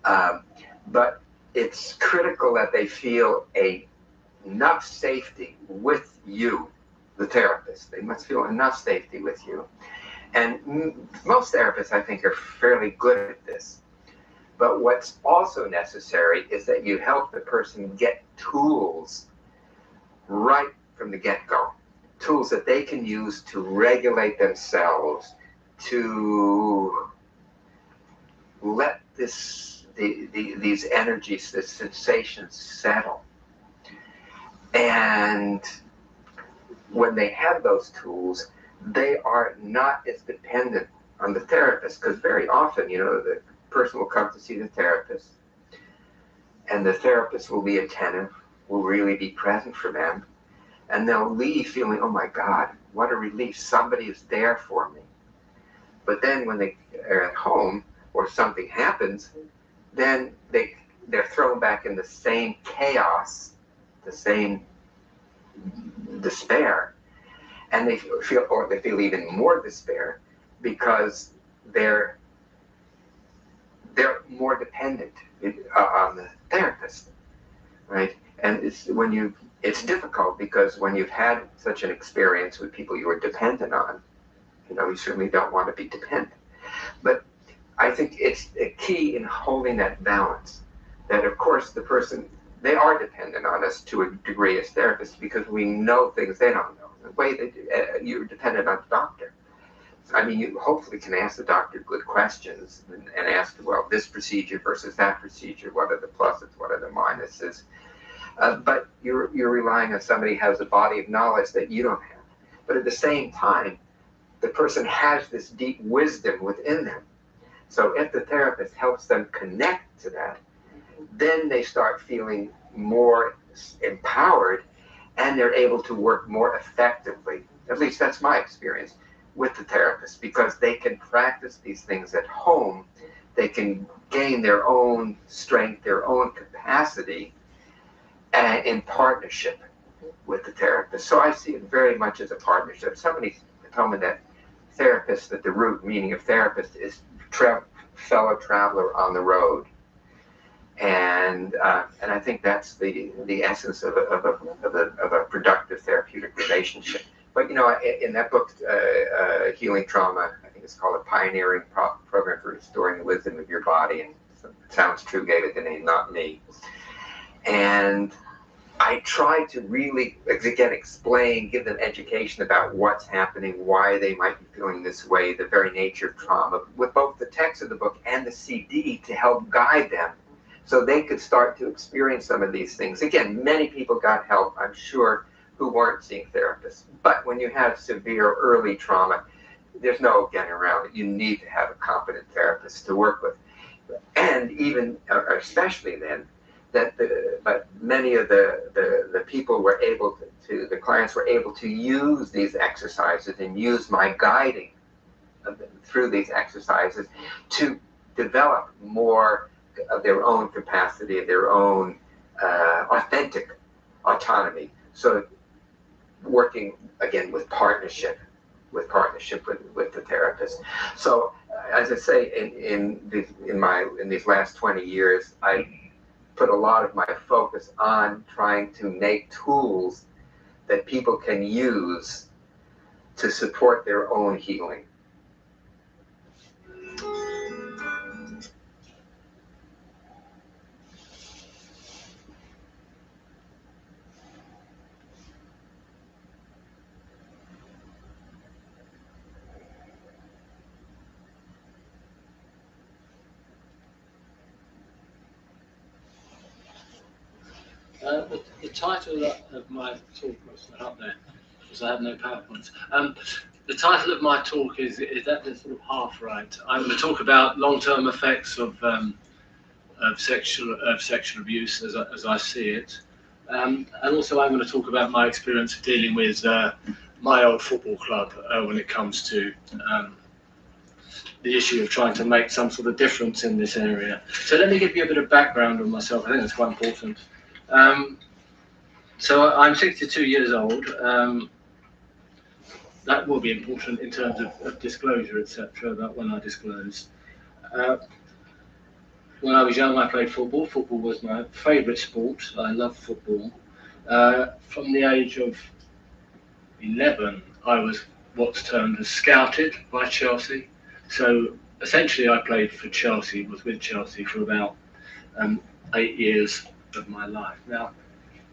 But it's critical that they feel enough safety with you, the therapist. They must feel enough safety with you. And most therapists, I think, are fairly good at this. But what's also necessary is that you help the person get tools right from the get-go. Tools that they can use to regulate themselves, to let these energies, the sensations settle. And when they have those tools, they are not as dependent on the therapist, because very often, the person will come to see the therapist, and the therapist will be attentive, will really be present for them, and they'll leave feeling, oh my God, what a relief, somebody is there for me. But then when they are at home or something happens, then they're thrown back in the same chaos, the same despair, and they feel even more despair because they're more dependent on the therapist, right? And it's difficult because when you've had such an experience with people you were dependent on, you certainly don't want to be dependent. But I think it's a key in holding that balance, that of course the person, they are dependent on us to a degree as therapists because we know things they don't know. The way that you're dependent on the doctor. I mean, you hopefully can ask the doctor good questions and ask, well, this procedure versus that procedure, what are the pluses, what are the minuses? But you're relying on somebody who has a body of knowledge that you don't have. But at the same time, the person has this deep wisdom within them. So if the therapist helps them connect to that, then they start feeling more empowered and they're able to work more effectively. At least that's my experience with the therapist, because they can practice these things at home. They can gain their own strength, their own capacity in partnership with the therapist. So I see it very much as a partnership. Somebody told me that therapist, that the root meaning of therapist is fellow traveler on the road. And I think that's the essence of a productive therapeutic relationship. But in that book, Healing Trauma, I think it's called A Pioneering Program for Restoring the Wisdom of Your Body, and Sounds True gave it the name, not me. And I try to really, again, explain, give them education about what's happening, why they might be feeling this way, the very nature of trauma, with both the text of the book and the CD to help guide them so they could start to experience some of these things. Again, many people got help, I'm sure, who weren't seeing therapists. But when you have severe early trauma, there's no getting around it. You need to have a competent therapist to work with. And even, especially then, but many of the people were able to, the clients were able to use these exercises and use my guiding through these exercises to develop more of their own capacity, of their own authentic autonomy. So working again with partnership with the therapist. So as I say, in these last 20 years, I put a lot of my focus on trying to make tools that people can use to support their own healing. The title of my talk was not up there because I have no PowerPoints. The title of my talk is that sort of half right. I'm going to talk about long-term effects of sexual abuse as I see it, and also I'm going to talk about my experience of dealing with my old football club when it comes to the issue of trying to make some sort of difference in this area. So let me give you a bit of background on myself. I think that's quite important. So I'm 62 years old. That will be important in terms of disclosure, etc., about when I disclose. When I was young, I played football. Football was my favourite sport. I loved football. From the age of 11, I was what's termed as scouted by Chelsea. So essentially I played for Chelsea, was with Chelsea for about 8 years of my life. Now,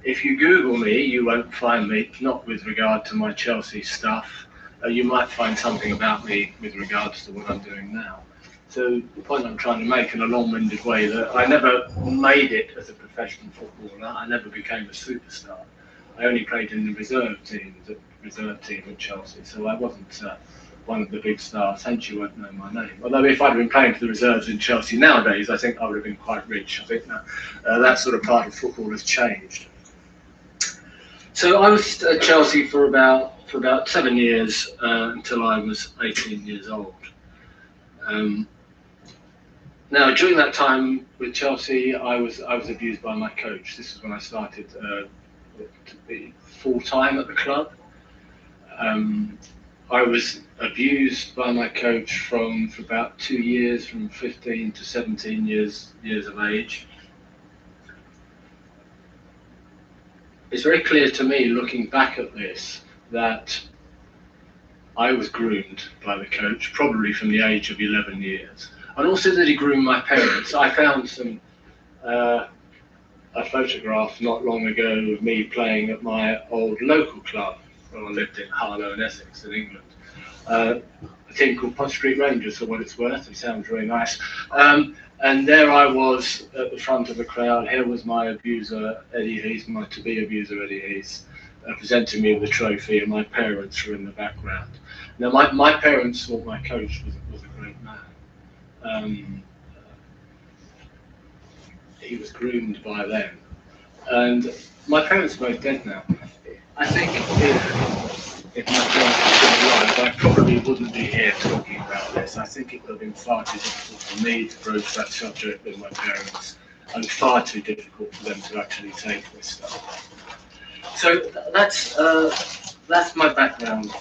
if you Google me, you won't find me, not with regard to my Chelsea stuff. You might find something about me with regards to what I'm doing now. So the point I'm trying to make in a long-winded way, that I never made it as a professional footballer. I never became a superstar. I only played in the reserve team at Chelsea, so I wasn't one of the big stars, hence you won't know my name. Although if I'd been playing for the reserves in Chelsea nowadays, I think I would have been quite rich. I think that sort of part of football has changed. So I was at Chelsea for about 7 years until I was 18 years old. Now, during that time with Chelsea, I was abused by my coach. This is when I started to be full-time at the club. I was abused by my coach for about 2 years, from 15 to 17 years of age. It's very clear to me, looking back at this, that I was groomed by the coach, probably from the age of 11 years. And also that he groomed my parents. I found a photograph not long ago of me playing at my old local club when I lived in Harlow in Essex in England. A team called Pont Street Rangers, for what it's worth. It sounds really nice. And there I was at the front of the crowd. Here was my abuser, Eddie Heath, my to-be abuser, Eddie Heath, presenting me with a trophy, and my parents were in the background. Now, my parents thought my coach was a great man. He was groomed by them. And my parents are both dead now. I think if my parents were still alive, I probably wouldn't be here talking about this. I think it would have been far too difficult for me to broach that subject with my parents, and far too difficult for them to actually take this stuff. So that's my background.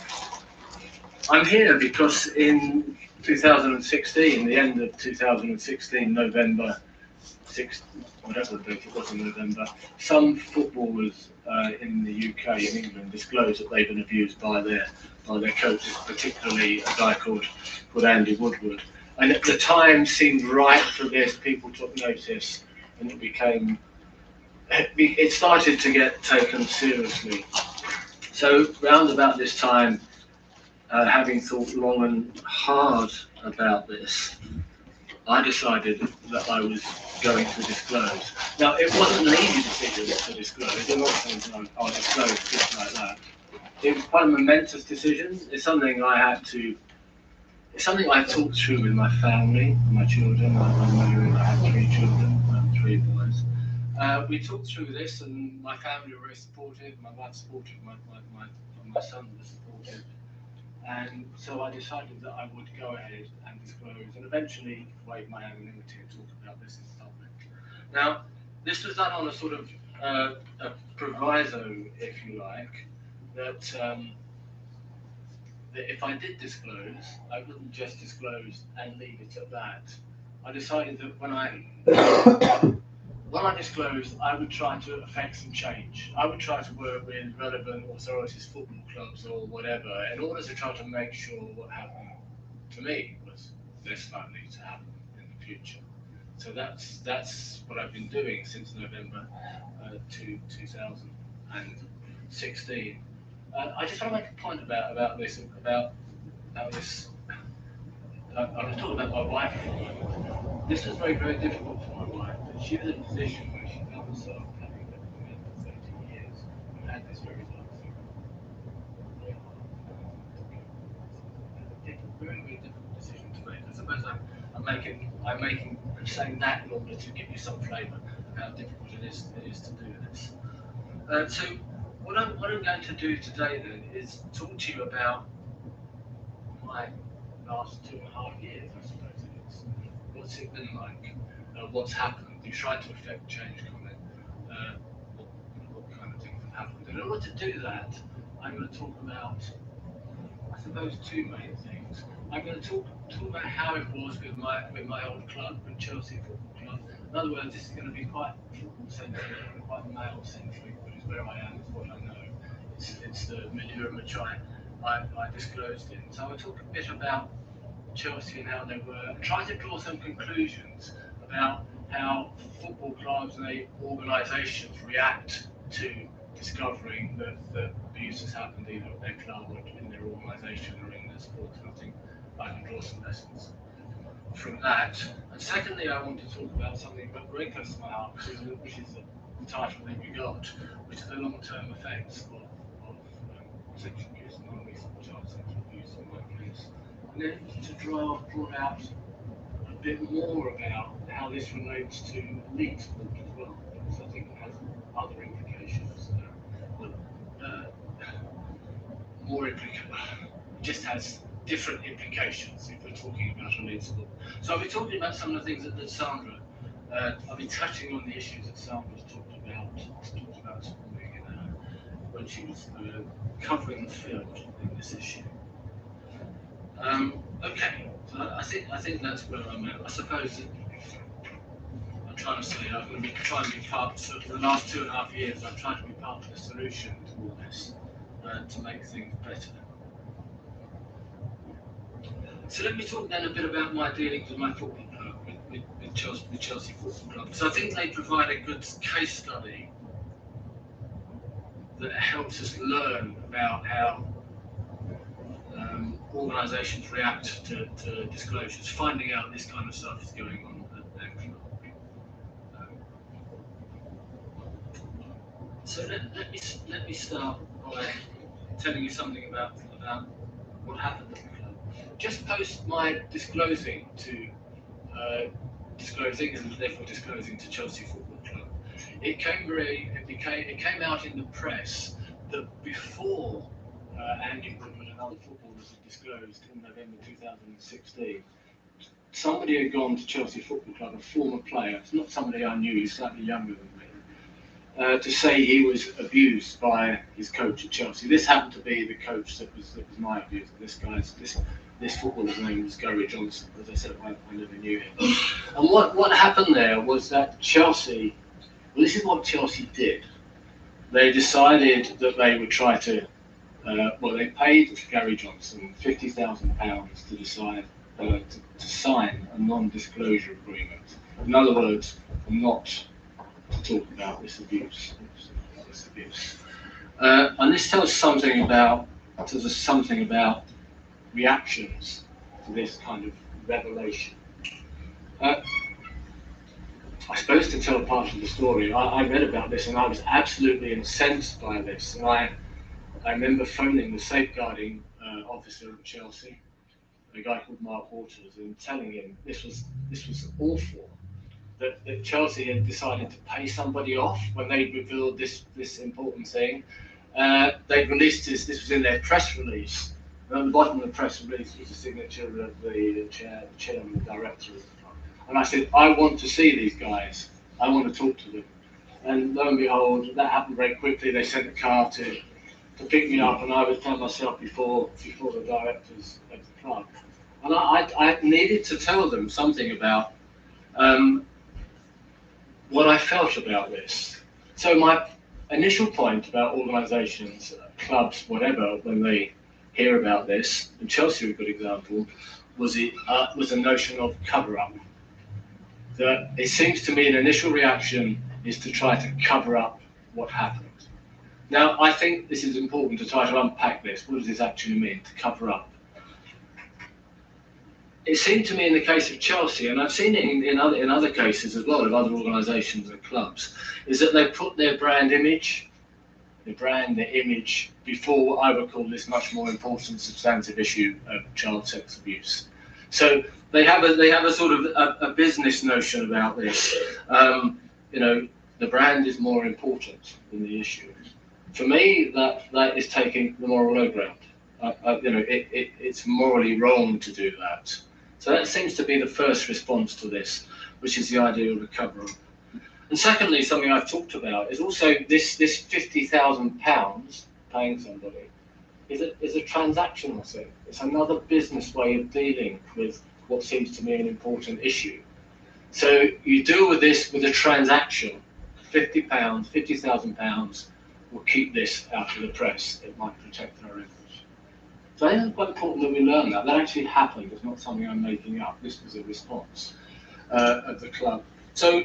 I'm here because in 2016, the end of 2016, November 6th, whatever the date it was in November, some footballers in the UK, in England, disclosed that they'd been abused by their coaches, particularly a guy called Andy Woodward. And at the time seemed right for this. People took notice, and it started to get taken seriously. So round about this time, having thought long and hard about this, I decided that I was going to disclose. Now, it wasn't an easy decision to disclose. There are not things I'll disclose just like that. It was quite a momentous decision. It's something I talked through with my family, my children. I'm married, I have 3 children, 3 boys. We talked through this, and my family were very supportive. My wife supported, my son was supportive. And so I decided that I would go ahead and disclose, and eventually waive my anonymity and talk about this in public. Now, this was done on a sort of a proviso, if you like, that if I did disclose, I wouldn't just disclose and leave it at that. I decided that when I disclosed, I would try to affect some change. I would try to work with relevant authorities, football clubs or whatever, in order to try to make sure what happened to me was less likely to happen in the future. So that's what I've been doing since November 2016. I just want to make a point about this. I'm going to talk about my wife for a moment. This was very, very difficult for my wife. She was in a position where she found herself having been with men for 30 years and had this very dark secret. Very, very difficult decision to make. I suppose I'm saying that in order to give you some flavour of how difficult it is to do this. So what I'm going to do today then is talk to you about my last 2.5 years, I suppose it is. What's it been like? What's happened? You tried to affect change, comment. What kind of things have happened? In order to do that, I'm going to talk about, I suppose, 2 main things. I'm going to talk about how it was with my old club, with Chelsea Football Club. In other words, this is going to be quite football centric, quite male centric, which is where I am, is what I know. It's it's the milieu in which I disclosed in. So I talk a bit about Chelsea and how they were, and try to draw some conclusions about how football clubs and organisations react to discovering that abuse has happened either at their club or in their organisation or in their sports. And I think I can draw some lessons from that. And secondly, I want to talk about something very close to my heart, which is the title that we got, which is the long-term effects of sexual abuse and unreasonable child sexual abuse in the workplace. And then to draw out a bit more about how this relates to elite sport as well, because I think it has other implications. Just has different implications if we're talking about elite sport. So I'll be talking about some of the things that Sandra, I'll be touching on the issues that Sandra's talked about supporting when she was covering the field in this issue. Okay, so I think that's where I'm at. I suppose I'm trying to say I'm going to try and be part. So for the last 2.5 years, I've tried to be part of the solution to all this, to make things better. So let me talk then a bit about my dealings with my football club, with Chelsea Football Club. So I think they provide a good case study that helps us learn about how organisations react to disclosures, finding out this kind of stuff is going on at their club. So let me start by telling you something about what happened at the club. Just post my disclosing and therefore disclosing to Chelsea Football Club, it came out in the press that before Andy Woodward and other footballers had disclosed in November 2016, somebody had gone to Chelsea Football Club, a former player, it's not somebody I knew, he's slightly younger than me, to say he was abused by his coach at Chelsea. This happened to be the coach that was my abuser. This footballer's name was Gary Johnson. As I said, I never knew him. And what happened there was that Chelsea, well, this is what Chelsea did. They decided that they would try to, they paid Gary Johnson £50,000 to decide to sign a non-disclosure agreement. In other words, not to talk about this abuse. And this tells us something about reactions to this kind of revelation. I suppose to tell part of the story, I read about this and I was absolutely incensed by this. And I remember phoning the safeguarding officer at Chelsea, a guy called Mark Waters, and telling him this was awful. That Chelsea had decided to pay somebody off when they revealed this important thing. They released this was in their press release. And at the bottom of the press release was a signature of the chairman, the director of the club. And I said, I want to see these guys. I want to talk to them. And lo and behold, that happened very quickly. They sent a car to pick me up, and I was found myself before the directors of the club. And I needed to tell them something about what I felt about this. So my initial point about organisations, clubs, whatever, when they hear about this, and Chelsea, a good example, was a notion of cover-up. That it seems to me an initial reaction is to try to cover up what happened. Now, I think this is important to try to unpack this. What does this actually mean, to cover up? It seemed to me in the case of Chelsea, and I've seen it in other cases as well, of other organisations and clubs, is that they put their brand image, their image, before what I would call this much more important substantive issue of child sex abuse. So they have a sort of a business notion about this. The brand is more important than the issue. For me, that is taking the moral low ground. It's morally wrong to do that. So that seems to be the first response to this, which is the idea of a cover-up. And secondly, something I've talked about is also this £50,000 paying somebody is a transactional thing. It's another business way of dealing with what seems to me an important issue. So you deal with this with a transaction, £50,000 will keep this out of the press. It might protect our image. So I think it's quite important that we learn that. That actually happened. It's not something I'm making up. This was a response of the club. So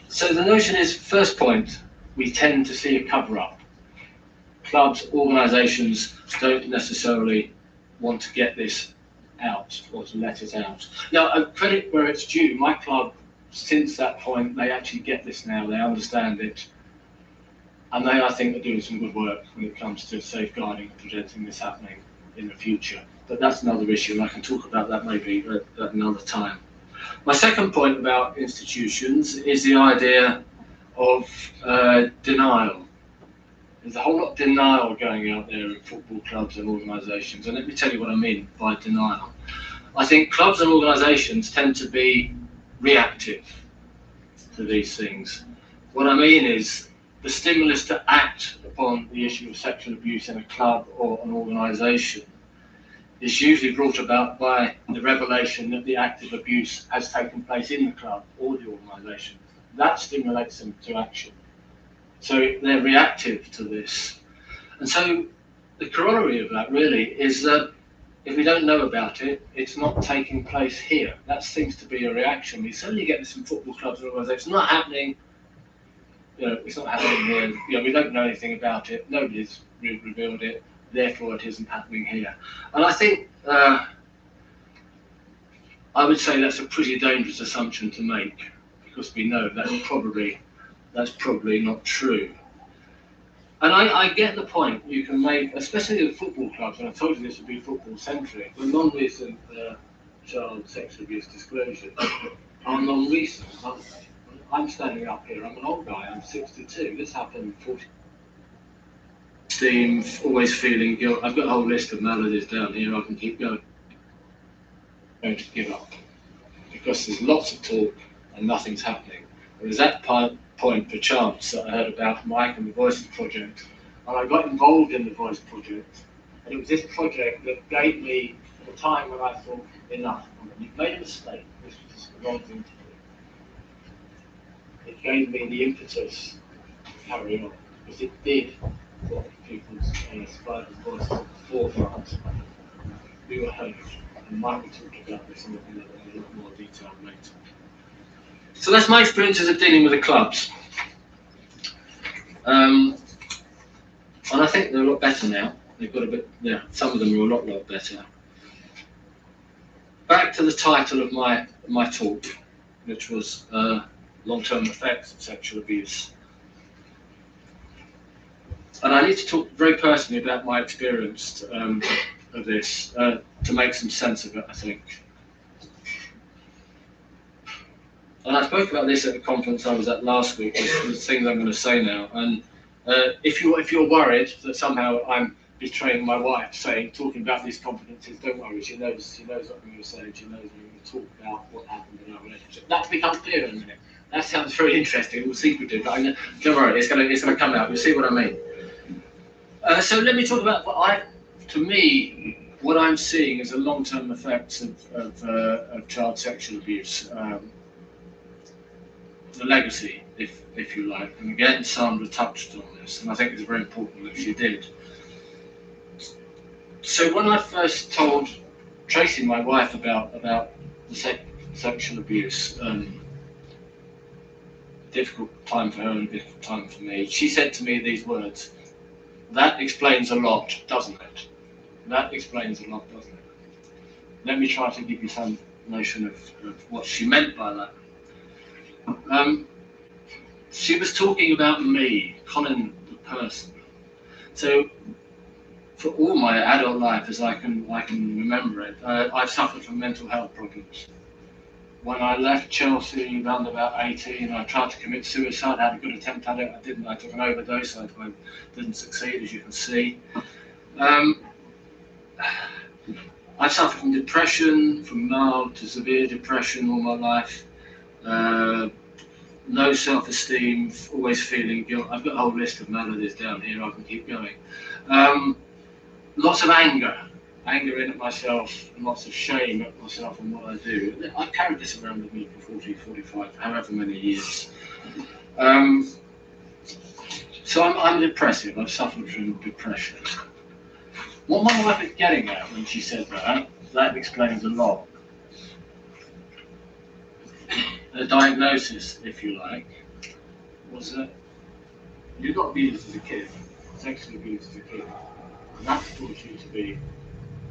the notion is, first point, we tend to see a cover-up. Clubs, organisations don't necessarily want to get this out or to let it out. Now, I credit where it's due. My club, since that point, they actually get this now. They understand it. And they, I think, are doing some good work when it comes to safeguarding and preventing this happening in the future. But that's another issue, and I can talk about that maybe at another time. My second point about institutions is the idea of denial. There's a whole lot of denial going out there in football clubs and organisations, and let me tell you what I mean by denial. I think clubs and organisations tend to be reactive to these things. What I mean is, the stimulus to act upon the issue of sexual abuse in a club or an organisation is usually brought about by the revelation that the act of abuse has taken place in the club or the organisation. That stimulates them to action. So they're reactive to this. And so the corollary of that really is that if we don't know about it, it's not taking place here. That seems to be a reaction. We certainly get this in football clubs and organisations. It's not happening. It's not happening here. We don't know anything about it. Nobody's revealed it. Therefore, it isn't happening here. And I think I would say that's a pretty dangerous assumption to make, because we know that's probably not true. And I get the point you can make, especially with football clubs, and I told you this would be football-centric. The non-recent child sexual abuse disclosures are non-recent, aren't they? I'm standing up here, I'm an old guy, I'm 62. This happened 40. Steam, always feeling guilt. I've got a whole list of maladies down here, I can keep going. I'm going to give up. Because there's lots of talk and nothing's happening. It was that point, perchance, that I heard about Mike and the Voices Project. And I got involved in the Voice Project. And it was this project that gave me the time when I thought, enough. You've made a mistake. This was the wrong thing to do. It gave me the impetus to carry on, because it did what people's survivors' voices at the forefront. We were heard, and Mike will talk about this in a lot more detail later. So that's my experiences of dealing with the clubs. And I think they're a lot better now. They've got a bit, some of them are a lot better. Back to the title of my talk, which was long-term effects of sexual abuse. And I need to talk very personally about my experience of this to make some sense of it, I think. And I spoke about this at the conference I was at last week, the things I'm going to say now. And if you're worried that somehow I'm betraying my wife, talking about these confidences, don't worry, she knows what I'm going to say, she knows I'm going to talk about what happened in our relationship. That becomes clear in a minute. That sounds very interesting, all secretive, but don't worry, it's going to come out, you'll see what I mean. So let me talk about what I'm seeing as the long-term effects of child sexual abuse. The legacy, if you like. And again, Sandra touched on this, and I think it's very important that she did. So when I first told Tracy, my wife, about the sexual abuse, difficult time for her and a difficult time for me, she said to me these words: "That explains a lot, doesn't it? That explains a lot, doesn't it?" Let me try to give you some notion of what she meant by that. She was talking about me, Colin the person. So for all my adult life, as I can remember it, I've suffered from mental health problems. When I left Chelsea around about 18, I tried to commit suicide. I had a good attempt at it. I didn't. I took an overdose. I didn't succeed, as you can see. I've suffered from depression, from mild to severe depression all my life. No self-esteem, always feeling guilt. I've got a whole list of maladies down here, I can keep going. Lots of anger in at myself, and lots of shame at myself and what I do. I've carried this around with me for 40, 45, however many years. So I'm depressive. I've suffered from depression. What my wife is getting at when she said that explains a lot. The diagnosis, if you like, was that you got abused as a kid, sexually abused as a kid, and that forced you to be,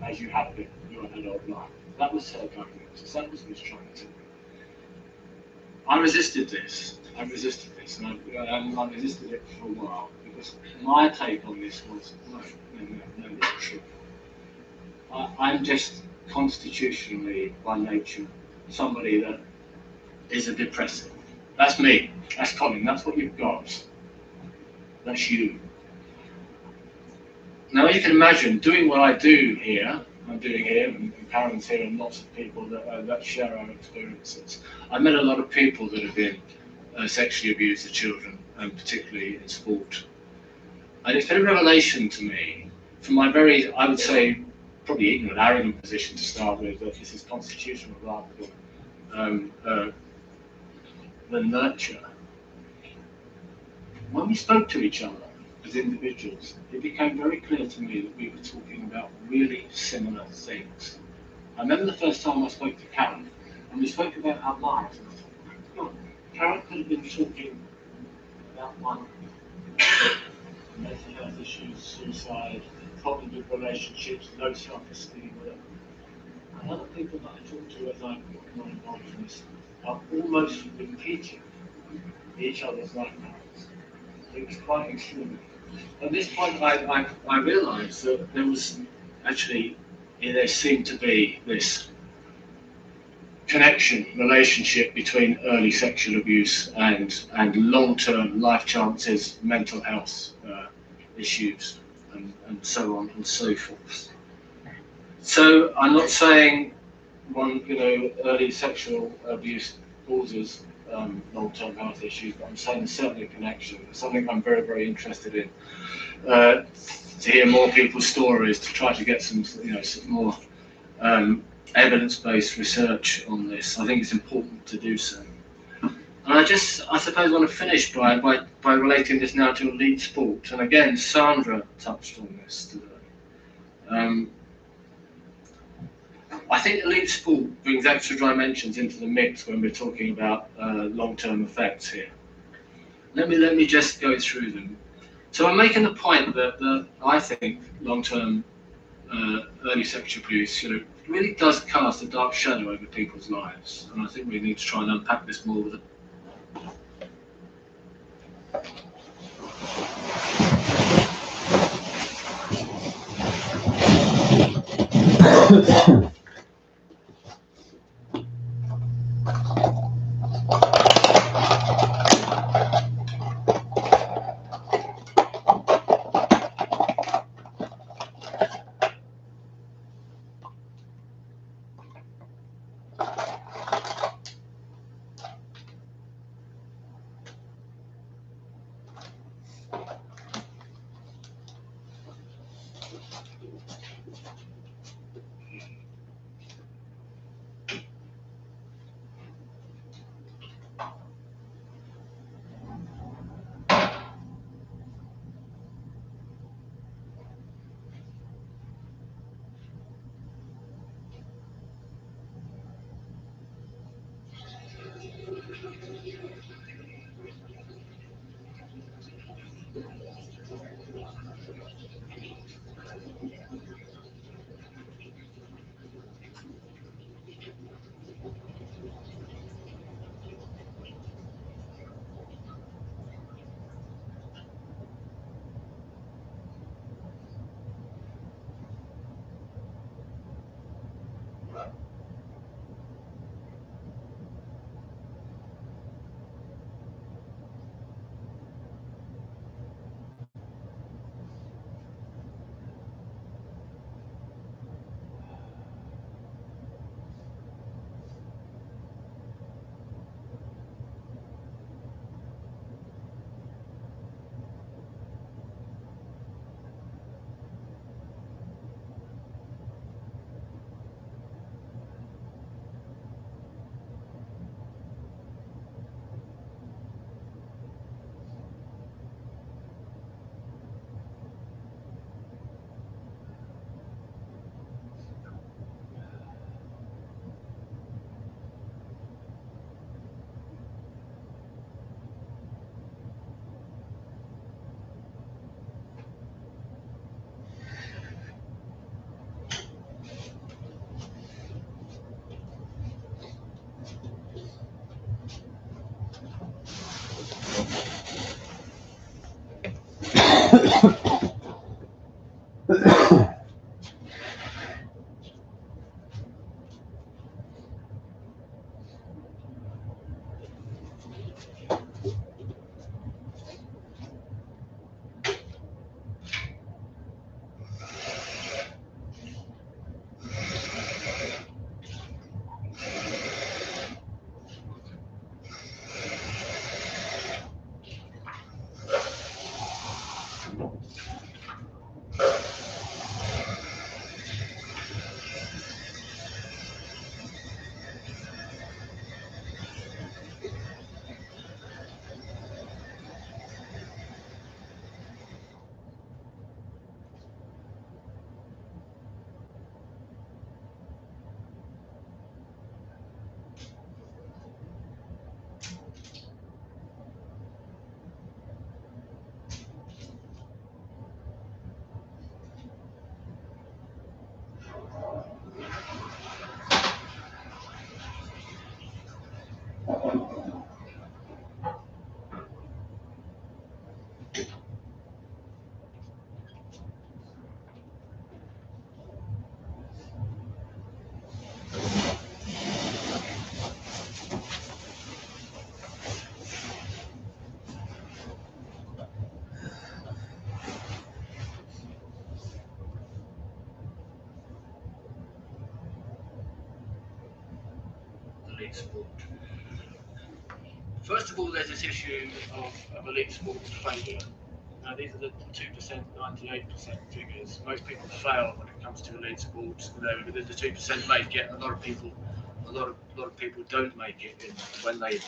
as you have been, your adult life. That was her diagnosis. That was what she was trying to tell me. I resisted this, and I resisted it for a while, because my take on this was, no, that's not true. I'm just constitutionally, by nature, somebody that is a depressive. That's me. That's Colin. That's what you've got. That's you. Now you can imagine doing what I do here. I'm doing here, and Karen's here, and lots of people that share our experiences. I met a lot of people that have been sexually abused as children, and particularly in sport. And it's been a revelation to me, from my very, I would say, probably ignorant, arrogant position to start with, that this is constitutional rather than nurture. When we spoke to each other as individuals, it became very clear to me that we were talking about really similar things. I remember the first time I spoke to Karen, and we spoke about our lives, and I thought, God, Karen could have been talking about one, mental health issues, suicide, problems with relationships, low self-esteem, whatever. And other people that I talk to as I get more involved in this are almost repeating each other's lifetimes. It was quite extraordinary. At this point, I realised that there was actually, there seemed to be this connection, relationship between early sexual abuse and long-term life chances, mental health issues, and so on and so forth. So I'm not saying early sexual abuse causes long-term health issues, but I'm saying there's certainly a connection. It's something I'm very, very interested in. To hear more people's stories, to try to get some more evidence-based research on this. I think it's important to do so. And I suppose want to finish by relating this now to elite sport. And again, Sandra touched on this today. I think elite sport brings extra dimensions into the mix when we're talking about long-term effects here. Let me just go through them. So I'm making the point that I think long-term early sexual abuse, really does cast a dark shadow over people's lives, and I think we need to try and unpack this more with Elite sport. First of all, there's this issue of elite sports failure. Now, these are the 2%, 98% figures. Most people fail when it comes to elite sports. The 2% make it. A lot of people don't make it when they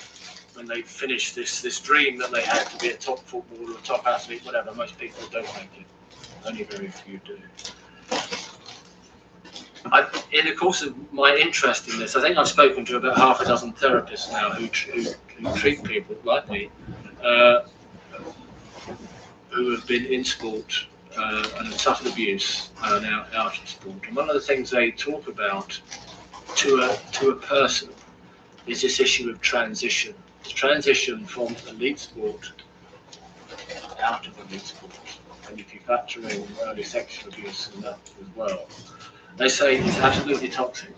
finish this dream that they had to be a top footballer, or top athlete, whatever. Most people don't make it. Only very few do. In the course of my interest in this, I think I've spoken to about half a dozen therapists now who treat people like me, who have been in sport and have suffered abuse now out of sport. And one of the things they talk about to a person is this issue of transition. The transition from elite sport out of elite sport. And if you factor in early sexual abuse and that as well, they say it's absolutely toxic.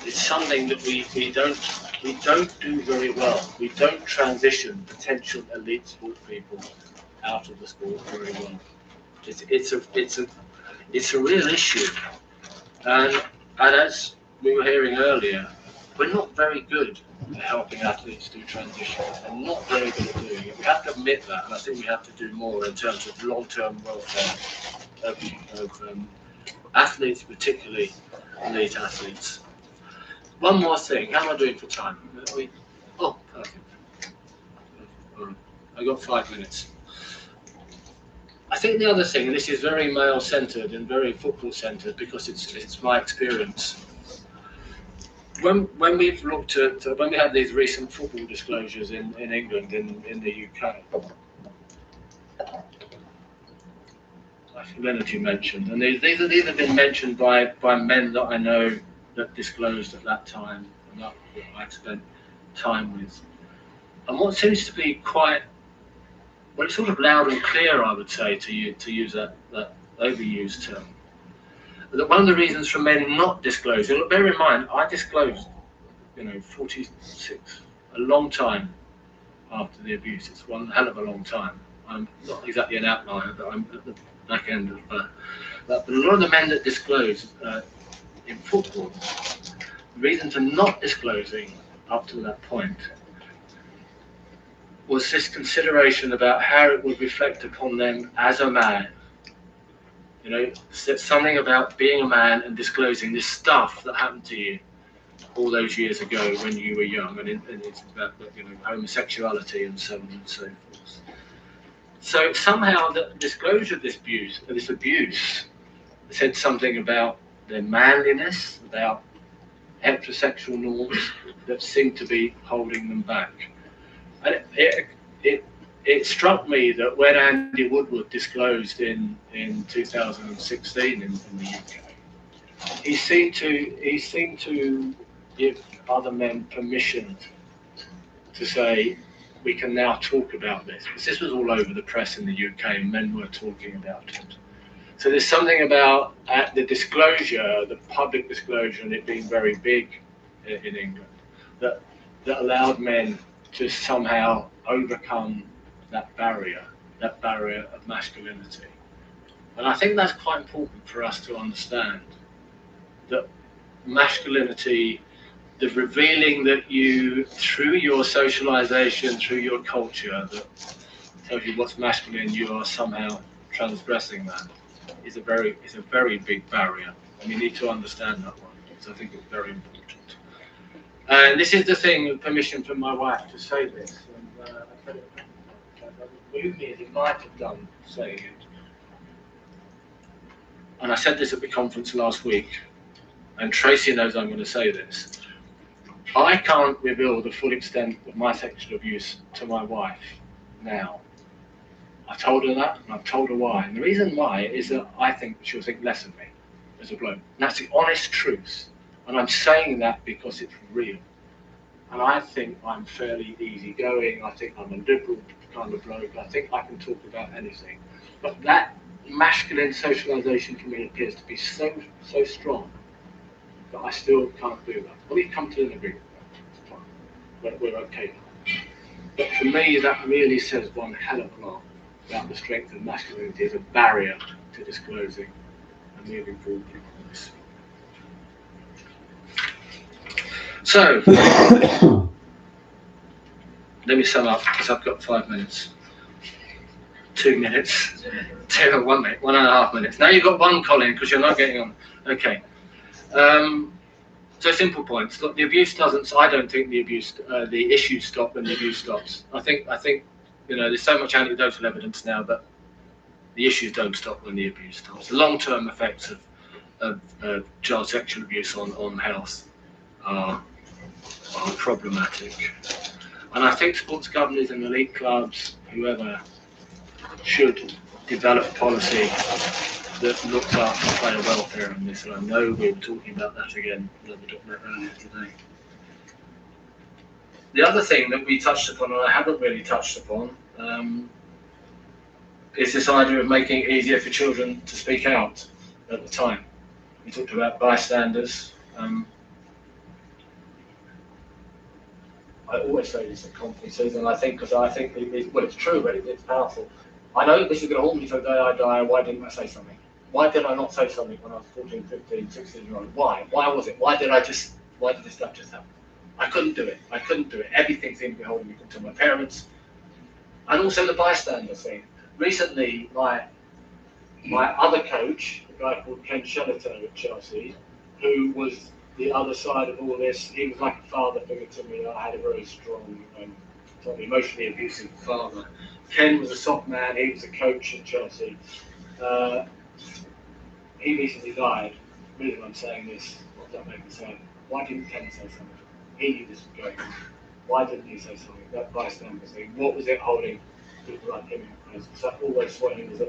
It's something that we don't do very well. We don't transition potential elite sport people out of the sport very well. It's a real issue, and as we were hearing earlier, we're not very good at helping athletes do transitions. We're not very good at doing it. We have to admit that, and I think we have to do more in terms of long-term welfare of athletes, particularly elite athletes. One more thing. How am I doing for time? Oh, perfect. I got 5 minutes. I think the other thing, and this is very male-centered and very football-centered because it's my experience. When we've looked at when we had these recent football disclosures in England, in the UK, Leonard you mentioned, and these have been mentioned by men that I know that disclosed at that time and that I've spent time with. And what seems to be quite, well, it's sort of loud and clear, I would say, to use that overused term. That one of the reasons for men not disclosing, bear in mind, I disclosed, 46, a long time after the abuse. It's one hell of a long time. I'm not exactly an outlier, but I'm at the back end of that. But a lot of the men that disclose in football, the reason for not disclosing up to that point was this consideration about how it would reflect upon them as a man. Something about being a man and disclosing this stuff that happened to you all those years ago when you were young, and it's about homosexuality and so on and so forth. So somehow the disclosure of this abuse said something about their manliness, about heterosexual norms that seemed to be holding them back. And it struck me that when Andy Woodward disclosed in 2016 in the UK, he seemed to give other men permission to say, we can now talk about this, because this was all over the press in the UK and men were talking about it. So there's something about the disclosure, the public disclosure, and it being very big in England, that allowed men to somehow overcome that barrier of masculinity. And I think that's quite important for us to understand, that masculinity, the revealing that you, through your socialization, through your culture, that tells you what's masculine, you are somehow transgressing that, is a very big barrier. And you need to understand that one, because I think it's very important. And this is the thing, with permission from my wife to say this. And I said it moved me as it might have done saying it. And I said this at the conference last week, and Tracy knows I'm going to say this. I can't reveal the full extent of my sexual abuse to my wife now. I told her that, and I've told her why. And the reason why is that I think she'll think less of me as a bloke. And that's the honest truth. And I'm saying that because it's real. And I think I'm fairly easygoing. I think I'm a liberal kind of bloke. I think I can talk about anything. But that masculine socialization for me appears to be so strong that I still can't do that. But we've come to an agreement. It's fine. We're okay now. But for me, that really says one hell of a lot about the strength of masculinity as a barrier to disclosing and moving forward on this. So, let me sum up, because I've got 5 minutes. 2 minutes. 1 minute, 1.5 minutes. Now you've got one, Colin, because you're not getting on. Okay. So simple points. Look, the abuse doesn't. I don't think the abuse, the issues stop when the abuse stops. I think there's so much anecdotal evidence now that the issues don't stop when the abuse stops. The long-term effects of child sexual abuse on health are problematic. And I think sports governors and elite clubs, whoever, should develop policy that looks after player welfare in this. And I know we were talking about that again earlier today. The other thing that we touched upon, and I haven't really touched upon, is this idea of making it easier for children to speak out at the time. We talked about bystanders. I always say this at conferences, and I think it's true, but it's powerful. I know this is going to haunt me till the day I die. Why didn't I say something? Why did I not say something when I was 14, 15, 16 years old? Why? Why was it? Why did this stuff just happen? I couldn't do it. Everything seemed to be holding me to my parents. And also the bystander thing. Recently, my other coach, a guy called Ken Shelliter at Chelsea, who was the other side of all this, he was like a father figure to me. I had a very strong, emotionally abusive father. Ken was a soft man, he was a coach at Chelsea. He recently died. The reason I'm saying this, what that made me say, why didn't Ken say something? He knew this was going on. Why didn't he say something? That bystander thing, what was it holding people like him in place? So I always saw him as a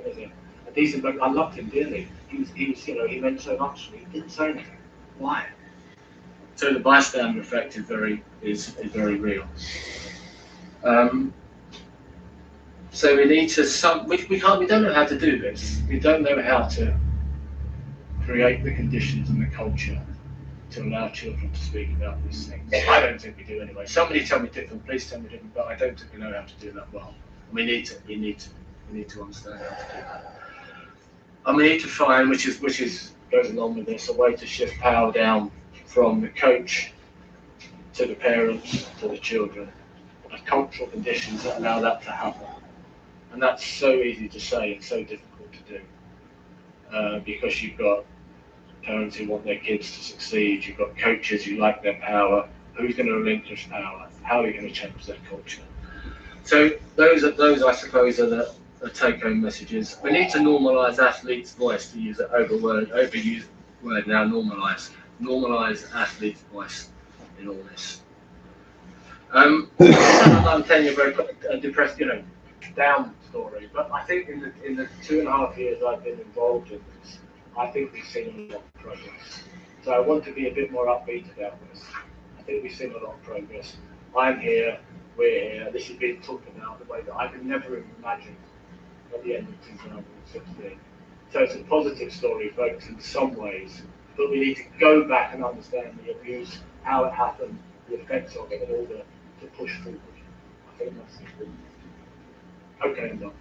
decent bloke. I loved him dearly. He was, he meant so much to me. He didn't say anything. Why? So the bystander effect is very real. So we need to we don't know how to do this. We don't know how to create the conditions and the culture to allow children to speak about these things. I don't think we do anyway. Somebody tell me different, please tell me different, but I don't think we know how to do that well. We need to understand how to do that. And we need to find, which goes along with this, a way to shift power down from the coach to the parents to the children, and cultural conditions that allow that to happen. And that's so easy to say and so difficult to do, because you've got parents who want their kids to succeed, you've got coaches who like their power. Who's going to relinquish power? How are we going to change that culture? So those I suppose are the take-home messages. We need to normalise athletes' voice, to use an overused word now. Normalise athletes' voice in all this. I'm telling you a very depressed, down story, but I think in the 2.5 years I've been involved in this, I think we've seen a lot of progress. So I want to be a bit more upbeat about this. I think we've seen a lot of progress. I'm here, we're here, this is being talked about the way that I could never have imagined at the end of 2016 So it's a positive story, folks, in some ways. But we need to go back and understand the abuse, how it happened, the effects of it in order to push forward. I think that's important. Okay, I'm done.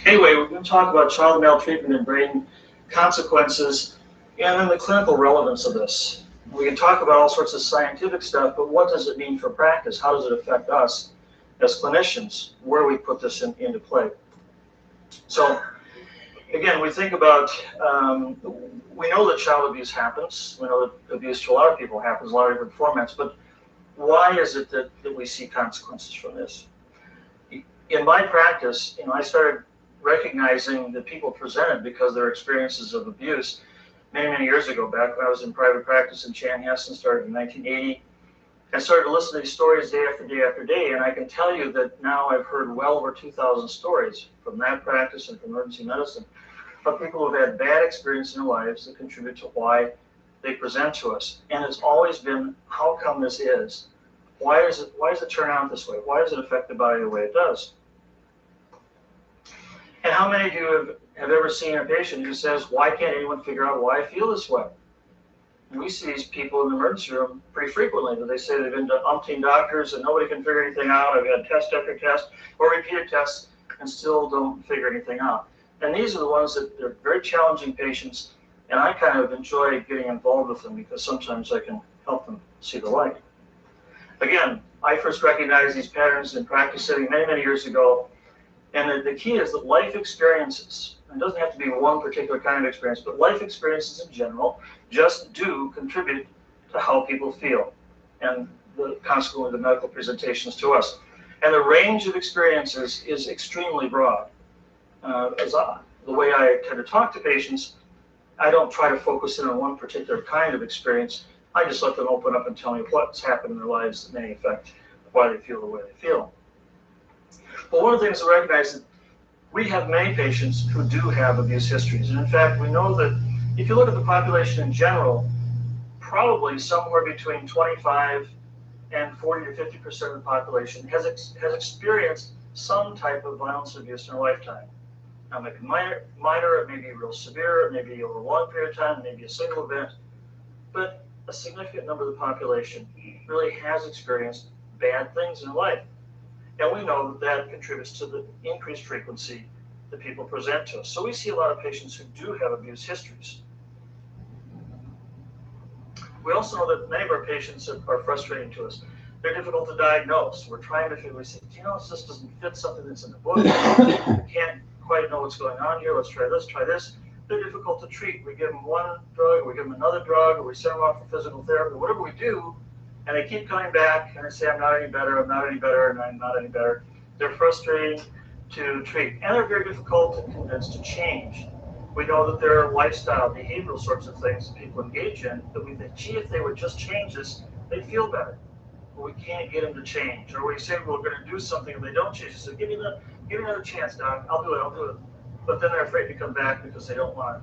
Anyway, we're going to talk about child maltreatment and brain consequences and then the clinical relevance of this. We can talk about all sorts of scientific stuff, but what does it mean for practice? How does it affect us as clinicians? Where do we put this into play? So, again, we think about, we know that child abuse happens. We know that abuse to a lot of people happens, a lot of different formats, but why is it that we see consequences from this? In my practice, I started recognizing that people presented because of their experiences of abuse many, many years ago, back when I was in private practice in Chanhassen, started in 1980. I started to listen to these stories day after day after day, and I can tell you that now I've heard well over 2,000 stories from that practice and from emergency medicine of people who have had bad experience in their lives that contribute to why they present to us. And it's always been, how come this is? Why does it turn out this way? Why does it affect the body the way it does? And how many of you have ever seen a patient who says, why can't anyone figure out why I feel this way? And we see these people in the emergency room pretty frequently, that they say they've been to umpteen doctors and nobody can figure anything out. I've had test after test or repeated tests and still don't figure anything out. And these are the ones that they're very challenging patients, and I kind of enjoy getting involved with them because sometimes I can help them see the light. Again, I first recognized these patterns in practice setting many, many years ago. And the key is that life experiences, and it doesn't have to be one particular kind of experience, but life experiences in general just do contribute to how people feel and consequently the medical presentations to us. And the range of experiences is extremely broad. The way I tend to talk to patients, I don't try to focus in on one particular kind of experience. I just let them open up and tell me what's happened in their lives that may affect why they feel the way they feel. But one of the things to recognize is that we have many patients who do have abuse histories. And in fact, we know that if you look at the population in general, probably somewhere between 25 and 40 to 50% of the population has experienced some type of violence or abuse in their lifetime. Now, it may be minor, it may be real severe, it may be over a long period of time, it may be a single event, but a significant number of the population really has experienced bad things in life. And we know that that contributes to the increased frequency that people present to us. So we see a lot of patients who do have abuse histories. We also know that many of our patients are frustrating to us. They're difficult to diagnose. We're trying to figure, we say, this just doesn't fit something that's in the book. We can't quite know what's going on here. Let's try this, try this. They're difficult to treat. We give them one drug, or we give them another drug, or we send them off for physical therapy, whatever we do. And they keep coming back and they say, I'm not any better, I'm not any better, and I'm not any better. They're frustrating to treat. And they're very difficult to convince to change. We know that there are lifestyle, behavioral sorts of things that people engage in that we think, gee, if they would just change this, they'd feel better. But we can't get them to change. Or we say, well, we're going to do something and they don't change. So give me another chance, doc. I'll do it. But then they're afraid to come back because they don't want it.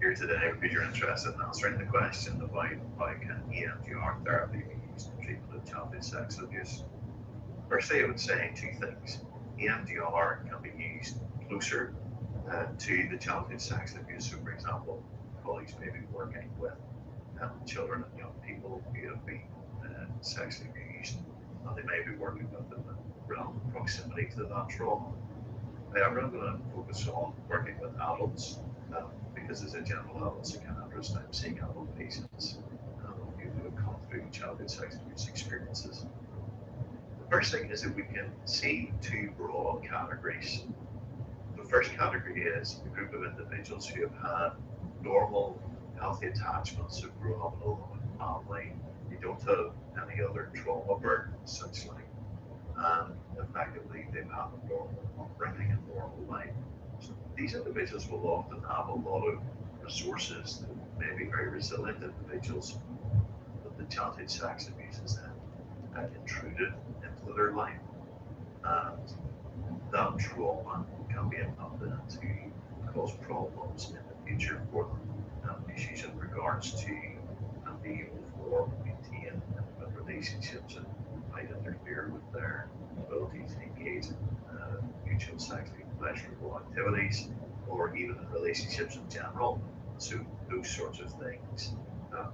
Here today because you're interested in answering the question of why can EMDR therapy be used in treatment of childhood sexual abuse. Firstly, I would say two things. EMDR can be used closer to the childhood sex abuse. So, for example, colleagues may be working with children and young people who have been sexually abused, and they may be working with them in relative proximity to that trauma. However, I'm going to focus on working with adults because as a general adult psychiatrist, I'm seeing adult patients who have come through childhood sex abuse experiences. The first thing is that we can see two broad categories. The first category is a group of individuals who have had normal, healthy attachments, who grew up in a loving family, they don't have any other trauma burden, essentially, and effectively they've had a normal upbringing and normal life. So these individuals will often have a lot of resources, may be very resilient individuals, but the childhood sex abuse is then intruded into their life, and that trauma can be enough to cause problems in the future for them. Issues in regards to being able to form and maintain intimate relationships and might interfere with their ability to engage in mutual sexually pleasurable activities or even in relationships in general. So those sorts of things,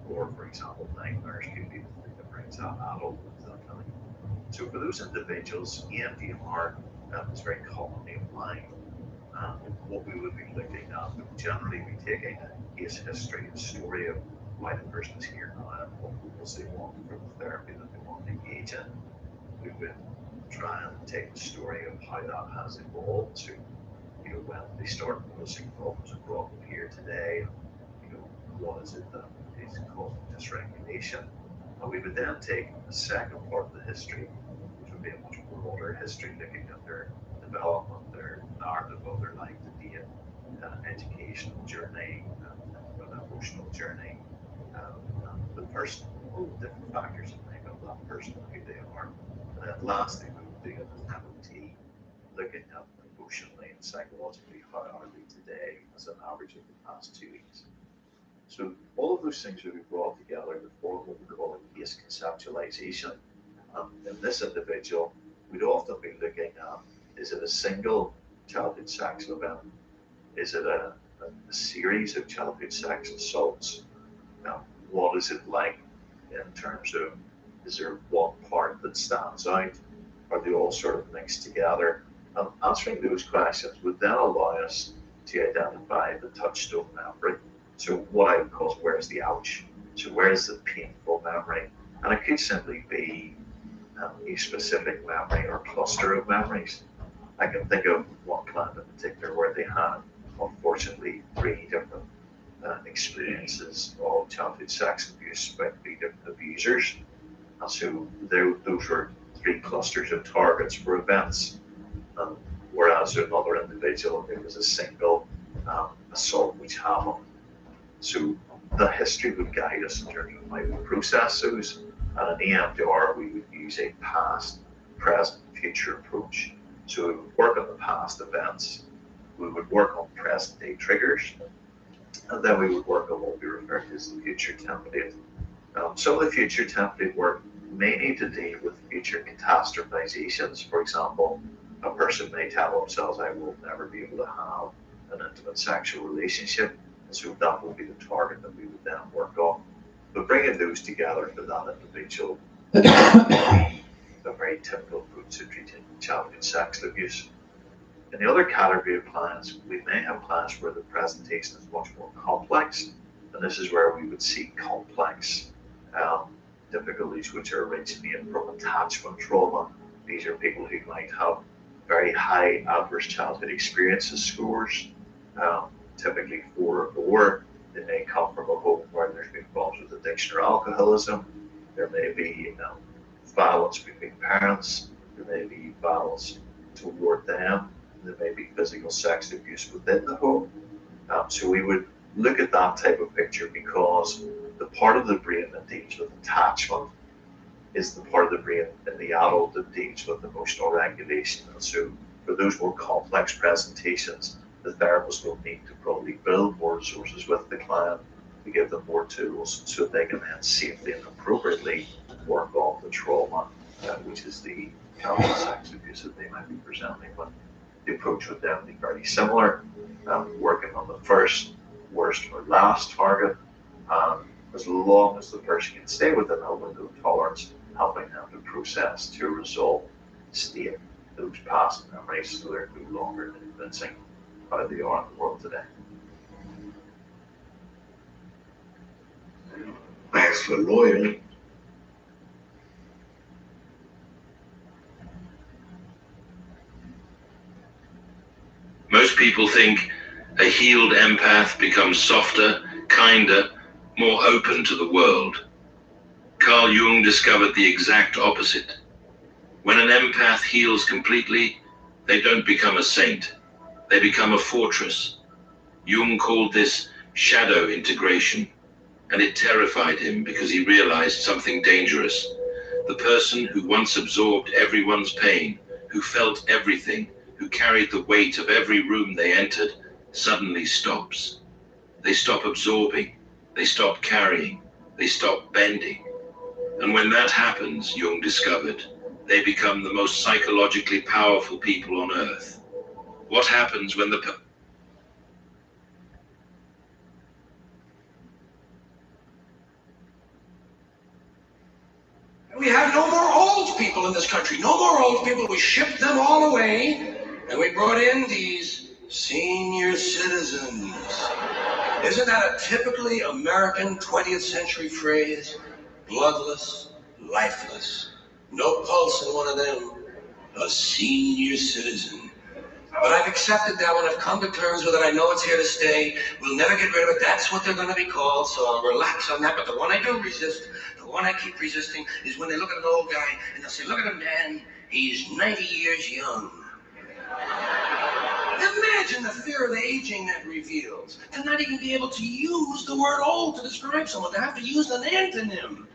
or for example, nightmares could be the thing that brings that adult into that kind of. So for those individuals, EMDR is very commonly applied. What we would be looking at would generally be taking a case history, a story of why the person is here now and what goals they want from the therapy that they want to engage in. We would try and take the story of how that has evolved to, when they start noticing problems and brought them here today, what is it that is causing dysregulation. And we would then take the second part of the history, which would be a much broader history looking at their development, their narrative of their life to date, educational journey, an emotional journey, the person, all the different factors that make up that person and who they are. And then lastly, we would do an MOT, looking at emotionally and psychologically how are they today as an average of the past 2 weeks. So all of those things would be brought together to form what we call a case conceptualization. In this individual, we'd often be looking at, is it a single childhood sex event? Is it a series of childhood sex assaults? What is it like in terms of, is there one part that stands out? Are they all sort of mixed together? And answering those questions would then allow us to identify the touchstone memory. So what I would call, where's the ouch? So where's the painful memory? And it could simply be a specific memory or cluster of memories. I can think of one client in particular where they had, unfortunately, 3 different experiences of childhood sex abuse by 3 different abusers. And so those were 3 clusters of targets for events. Whereas another individual, it was a single assault which happened. So the history would guide us in terms of how we process those. And in EMDR, we would use a past, present, future approach. So we would work on the past events, we would work on present day triggers, and then we would work on what we refer to as the future template. Some of the future template work may need to deal with future catastrophizations. For example, a person may tell themselves, I will never be able to have an intimate sexual relationship. And so that will be the target that we would then work on. But bringing those together for that individual would be a very typical approach to treating childhood sex abuse. In the other category of clients, we may have clients where the presentation is much more complex, and this is where we would see complex difficulties which are originating from attachment trauma. These are people who might have very high adverse childhood experiences scores, typically 4 or more. They may come from a home where there's been problems with addiction or alcoholism. There may be violence between parents. There may be violence toward them. There may be physical sex abuse within the home. So we would look at that type of picture because the part of the brain that deals with attachment is the part of the brain in the adult that deals with emotional regulation. And so for those more complex presentations, the therapist will need to probably build more resources with the client to give them more tools so they can then safely and appropriately work on the trauma, which is the childhood sex abuse that they might be presenting with. the approach would then be very similar, working on the first, worst, or last target, as long as the person can stay within that window of tolerance, helping them to process, to resolve, state those past memories so they're no longer convincing how they are in the world today. As for loyalty, most people think a healed empath becomes softer, kinder, more open to the world. Carl Jung discovered the exact opposite. When an empath heals completely, they don't become a saint. They become a fortress. Jung called this shadow integration, and it terrified him because he realized something dangerous. The person who once absorbed everyone's pain, who felt everything, who carried the weight of every room they entered, suddenly stops. They stop absorbing, they stop carrying, they stop bending. And when that happens, Jung discovered, they become the most psychologically powerful people on earth. What happens when We have no more old people in this country. No more old people. We shipped them all away, and we brought in these senior citizens. Isn't that a typically American 20th century phrase? Bloodless, lifeless, no pulse in one of them. A senior citizen. But I've accepted that one. I've come to terms with it. I know it's here to stay. We'll never get rid of it. That's what they're going to be called, so I'll relax on that. But the one I do resist, the one I keep resisting, is when they look at an old guy and they'll say, look at him, man, he's 90 years young. Imagine the fear of aging that reveals. To not even be able to use the word old to describe someone, to have to use an antonym.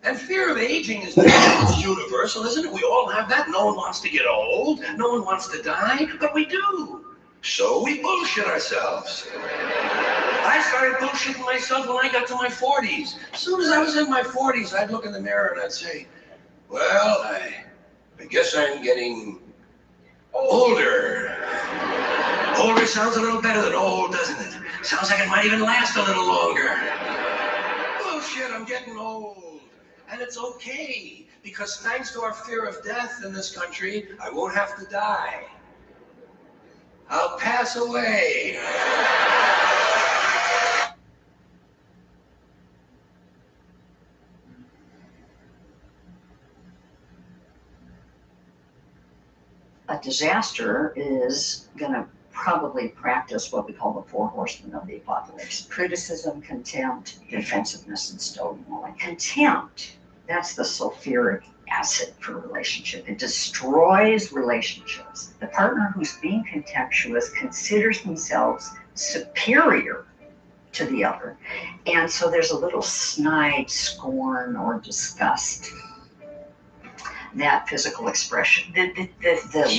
And fear of aging is universal, isn't it? We all have that. No one wants to get old. No one wants to die, but we do. So we bullshit ourselves. I started bullshitting myself when I got to my 40s. As soon as I was in my 40s, I'd look in the mirror and I'd say, well, I guess I'm getting older. Older sounds a little better than old, doesn't it? Sounds like it might even last a little longer. Bullshit, I'm getting old. And it's okay, because thanks to our fear of death in this country, I won't have to die. I'll pass away. A disaster is going to probably practice what we call the four horsemen of the apocalypse: criticism, contempt, defensiveness, and stonewalling. Contempt, that's the sulfuric acid for a relationship. It destroys relationships. The partner who's being contemptuous considers themselves superior to the other. And so there's a little snide scorn or disgust. That physical expression, the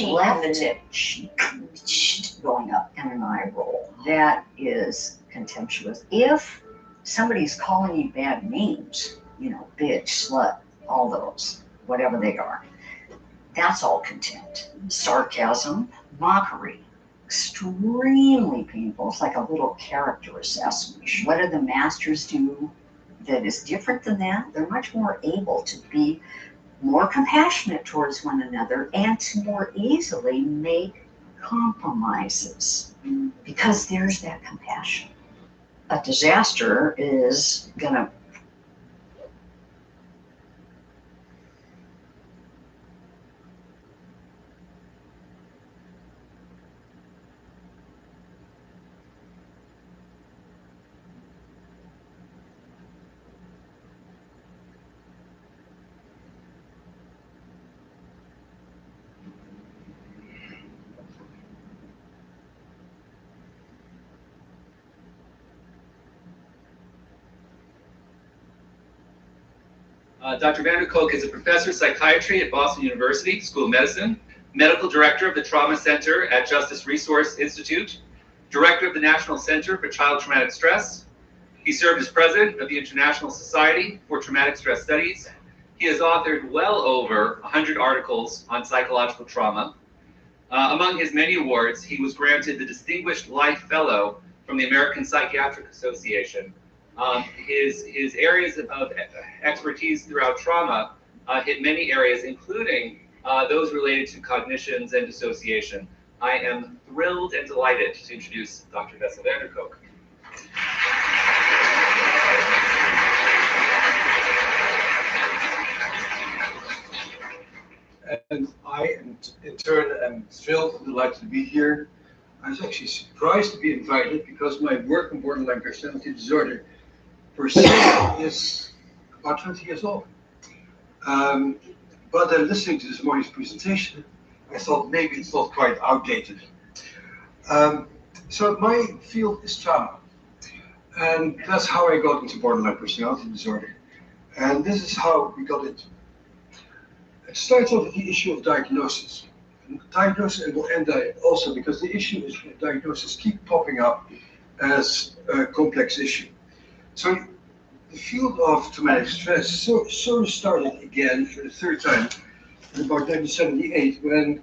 left going up and an eye roll, that is contemptuous. If somebody's calling you bad names, you know, bitch, slut, all those, whatever they are, that's all contempt. Sarcasm, mockery, extremely painful. It's like a little character assassination. What do the masters do that is different than that? They're much more able to be more compassionate towards one another and to more easily make compromises because there's that compassion. A disaster is gonna Dr. Vanderkolk is a professor of psychiatry at Boston University School of Medicine, medical director of the Trauma Center at Justice Resource Institute, director of the National Center for Child Traumatic Stress. He served as president of the International Society for Traumatic Stress Studies. He has authored well over 100 articles on psychological trauma. Among his many awards, he was granted the Distinguished Life Fellow from the American Psychiatric Association. His areas of expertise throughout trauma hit many areas, including those related to cognitions and dissociation. I am thrilled and delighted to introduce Dr. Wessel van der Kolk. And I, in turn, am thrilled and delighted to be here. I was actually surprised to be invited because my work on borderline personality disorder per se is about 20 years old. But then listening to this morning's presentation, I thought maybe it's not quite outdated. So my field is trauma. And that's how I got into borderline personality disorder. And this is how we got into it. It starts off with the issue of diagnosis. And diagnosis, and we'll end there also because the issue is that diagnosis keep popping up as a complex issue. So the field of traumatic stress sort of started again for the third time in about 1978 when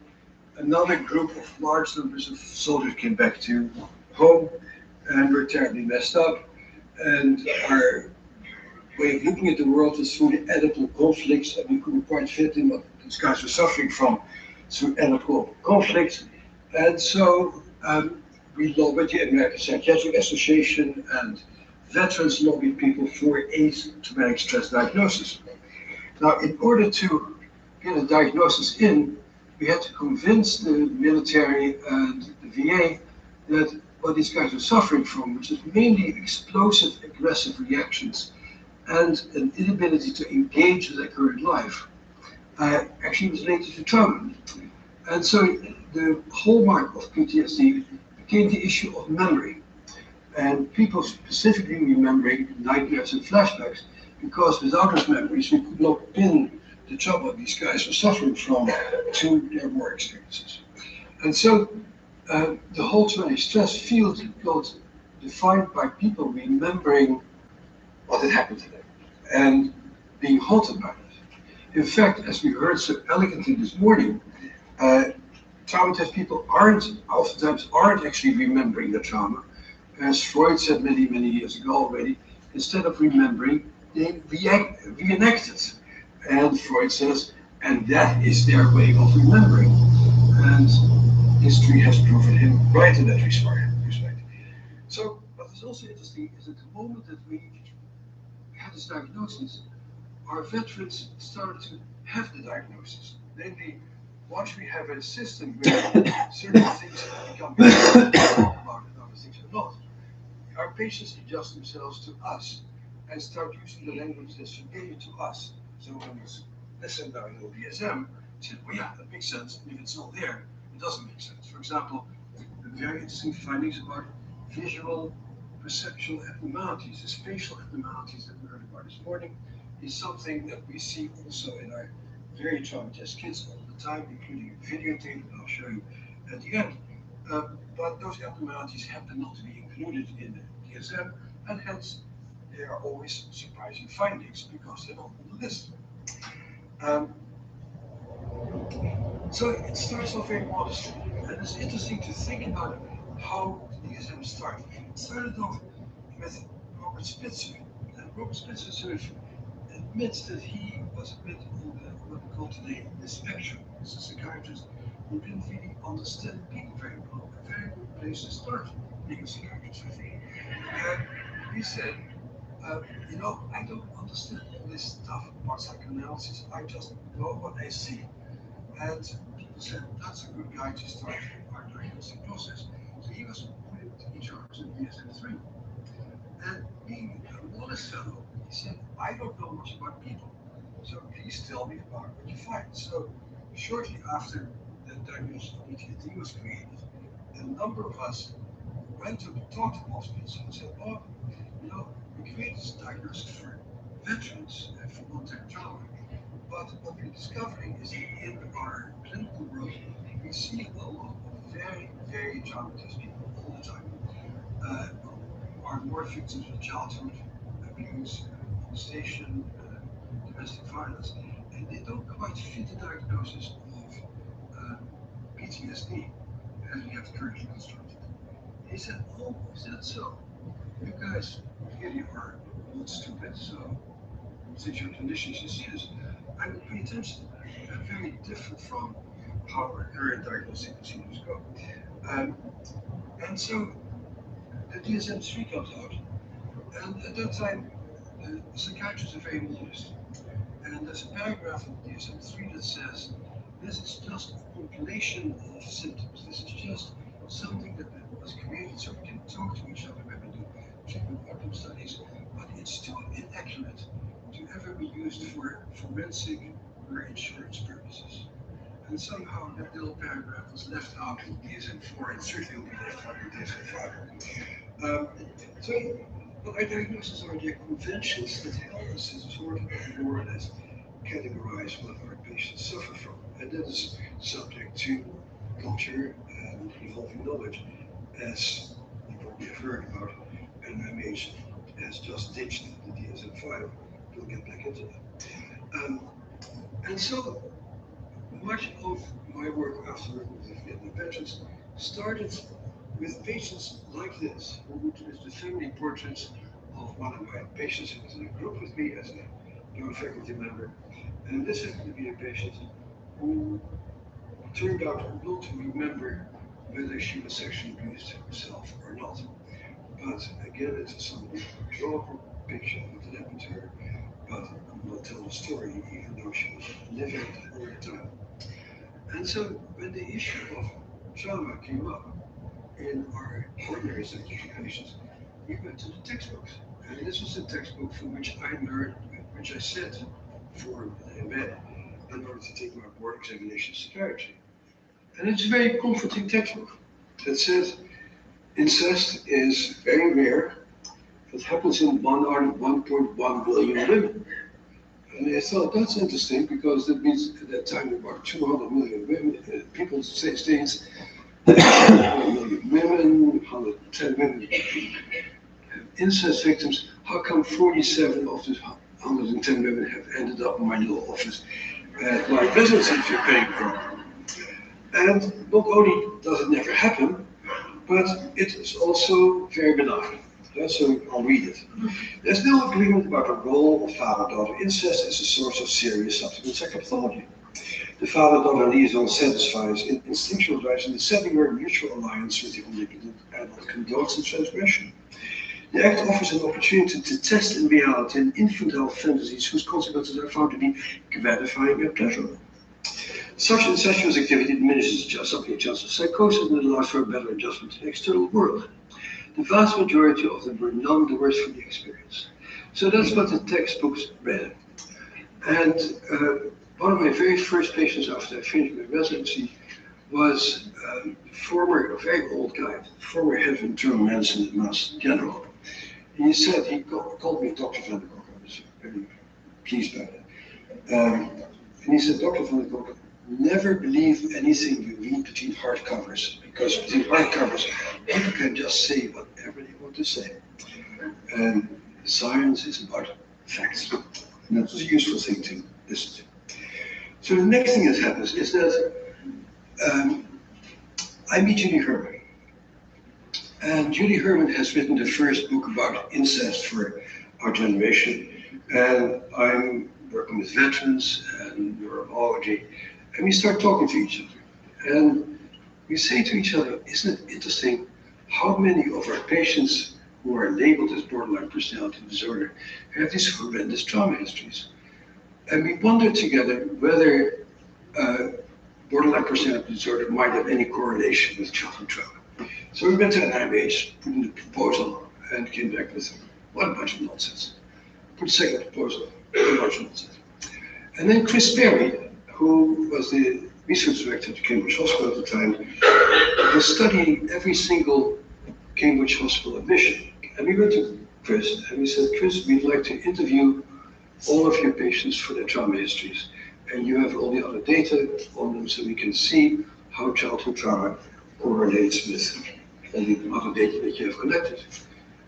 another group of large numbers of soldiers came back to home and were terribly messed up. And our way of looking at the world was through the ethical conflicts, and we couldn't quite fit in what these guys were suffering from through ethical conflicts. And so we lobbied the American Psychiatric Association and veterans lobbied people for a traumatic stress diagnosis. Now, in order to get a diagnosis in, we had to convince the military and the VA that what these guys were suffering from, which is mainly explosive, aggressive reactions and an inability to engage with their current life, actually was related to trauma. And so the hallmark of PTSD became the issue of memory. And people specifically remembering nightmares and flashbacks, because without those memories, we could not pin the trouble these guys were suffering from to their war experiences. And so the whole traumatic stress field got defined by people remembering what had happened to them and being haunted by it. In fact, as we heard so elegantly this morning, traumatized people oftentimes aren't actually remembering the trauma. As Freud said many, many years ago already, instead of remembering, they reenact it. And Freud says, and that is their way of remembering. And history has proven him right in that respect. So, what is also interesting is that the moment that we had this diagnosis, our veterans started to have the diagnosis. Namely, once we have a system where certain things become about and other things are not, our patients adjust themselves to us and start using the language that's familiar to us. So when it's listen now in DSM, said, well, yeah, that makes sense. And if it's not there, it doesn't make sense. For example, the very interesting findings about visual perceptual abnormalities, the spatial abnormalities that we heard about this morning, is something that we see also in our very traumatized kids all the time, including a videotape that I'll show you at the end. But those abnormalities happen not to be included in the DSM, and hence there are always surprising findings because they're not on the list. So it starts off very modestly, and it's interesting to think about how the DSM started. It started off with Robert Spitzer, and Robert Spitzer sort of admits that he was a bit on the, what we call today, the spectrum. As a psychiatrist who didn't really understand people very well. A very good place to start being a psychiatrist, I think. And he said, you know, I don't understand all this stuff about psychoanalysis. I just know what I see. And people said, that's a good guy to start our diagnostic process. So he was put in charge of DSM-3. And being a modest fellow, he said, I don't know much about people. So please tell me about what you find. So shortly after the diagnosis of PTSD was created, a number of us went to talk to hospitals and said, oh, you know, we created this diagnosis for veterans and for long-term trauma. But what we're discovering is that in our clinical world, we see a lot of very, very traumatized people all the time. Are more victims of childhood abuse, molestation, domestic violence, and they don't quite fit the diagnosis of PTSD as we have currently constructed. He said, oh, is that so? You guys really are not stupid, so since your conditions you see this, I would pay attention to that. They're very different from how our current diagnostic procedures go. And so the DSM-3 comes out, and at that time, the psychiatrists are very modest. And there's a paragraph in the DSM-3 that says, this is just a compilation of symptoms. This is just something that was created so we can talk to each other when we do treatment outcome studies, but it's too inaccurate to ever be used for forensic or insurance purposes. And somehow that little paragraph was left out in DSM-4 and certainly will be left out in DSM-5. So what our diagnoses are the conventions that help us to sort of more or less categorize what our patients suffer from. And that is subject to culture and evolving knowledge, as you probably have heard about, and NIMH has just ditched the DSM-5. We'll get back into that. And so much of my work after working with Vietnam veterans started with patients like this, who would do the family portraits of one of my patients who was in a group with me as a young faculty member. And this happened to be a patient who turned out not to remember whether she was sexually abused herself or not. But again, it's somebody who draw a picture of what happened to her, but not tell the story, even though she was living it all the time. And so when the issue of trauma came up in our ordinary psychiatric patients, we went to the textbooks. And this was a textbook from which I learned, which I sat for the MA in order to take my board examination in psychiatry. And it's a very comforting textbook that says incest is very rare. It happens in 1 out of 1.1 billion women. And I thought that's interesting because that means at that time about 200 million women, people say things, 100 million women, 110 women, incest victims. How come 47 of these 110 women have ended up in my little office at my residency paying program? And not only does it never happen, but it is also very benign. So I'll read it. There's no agreement about the role of father-daughter incest as a source of serious subsequent psychopathology. The father-daughter liaison satisfies instinctual drives in the setting where mutual alliance with the omnipotent adult condones the transgression. The act offers an opportunity to test in reality an infantile fantasies whose consequences are found to be gratifying and pleasurable. Such incestuous activity diminishes the chance of psychosis and allows for a better adjustment to the external world. The vast majority of them were none the worse for the experience. So that's what the textbooks read. And one of my very first patients after I finished my residency was a very old guy, former head of internal medicine at Mass General. And he said, he called me Dr. Van der Kolk. I was very pleased by that. And he said, Dr. Van der Kolk, never believe anything you read between hardcovers, because between hardcovers, people can just say whatever they want to say. And science is about facts. And that's a useful thing to listen to. So the next thing that happens is that I meet Judy Herman. And Judy Herman has written the first book about incest for our generation. And I'm working with veterans and neurology. And we start talking to each other. And we say to each other, isn't it interesting how many of our patients who are labeled as borderline personality disorder have these horrendous trauma histories? And we wonder together whether borderline personality disorder might have any correlation with childhood trauma. So we went to NIMH, put in a proposal, and came back with one bunch of nonsense. Put a second proposal, one bunch of nonsense. And then Chris Perry, who was the research director at Cambridge Hospital at the time, was studying every single Cambridge Hospital admission. And we went to Chris, and we said, Chris, we'd like to interview all of your patients for their trauma histories. And you have all the other data on them so we can see how childhood trauma correlates with all the other data that you have collected.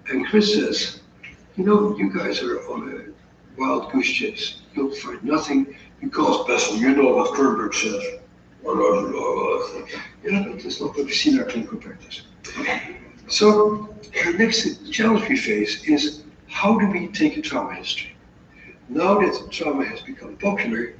And Chris says, you know, you guys are on a wild goose chase. You'll find nothing because, Bessel, you know what Kernberg says. Yeah, but that's not what we see in our clinical practice. So the next challenge we face is how do we take a trauma history? Now that trauma has become popular,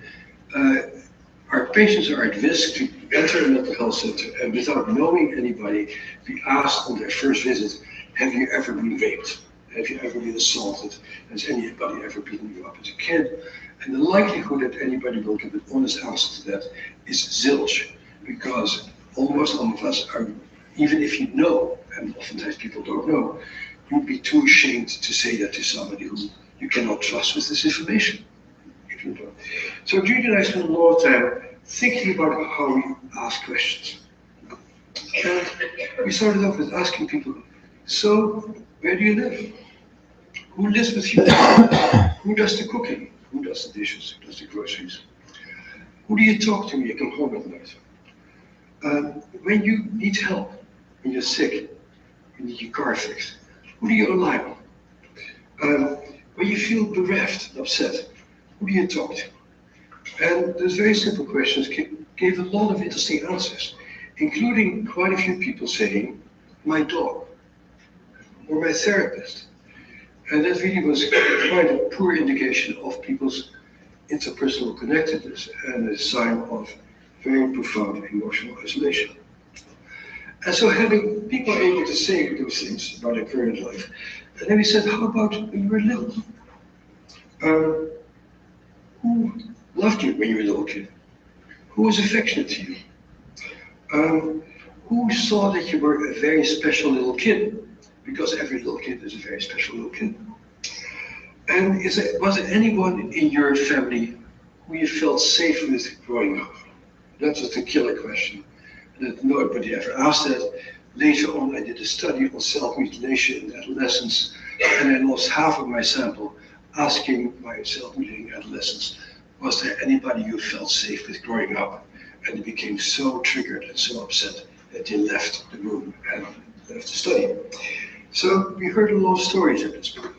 our patients are at risk to enter a mental health center and without knowing anybody, be asked on their first visit, have you ever been raped? Have you ever been assaulted? Has anybody ever beaten you up as a kid? And the likelihood that anybody will give an honest answer to that is zilch, because almost all of us are, even if you know, and oftentimes people don't know, you'd be too ashamed to say that to somebody who you cannot trust with this information. If you don't. So Judy and I spent a lot of time thinking about how we ask questions. And we started off with asking people, so where do you live? Who lives with you? Who does the cooking? Who does the dishes? Who does the groceries? Who do you talk to when you come home at night? When you need help, when you're sick, you need your car fixed, who do you rely on? When you feel bereft and upset, who do you talk to? And those very simple questions gave a lot of interesting answers, including quite a few people saying, my dog, or my therapist. And that really was quite a poor indication of people's interpersonal connectedness and a sign of very profound emotional isolation. And so having people able to say those things about their current life, and then we said, how about when you were little? Who loved you when you were a little kid? Who was affectionate to you? Who saw that you were a very special little kid? Because every little kid is a very special little kid. And was there anyone in your family who you felt safe with growing up? That was the killer question. And nobody ever asked that. Later on, I did a study on self-mutilation in adolescence, and I lost half of my sample asking my self-mutilating adolescents, was there anybody you felt safe with growing up? And they became so triggered and so upset that they left the room and left the study. So we heard a lot of stories at this point.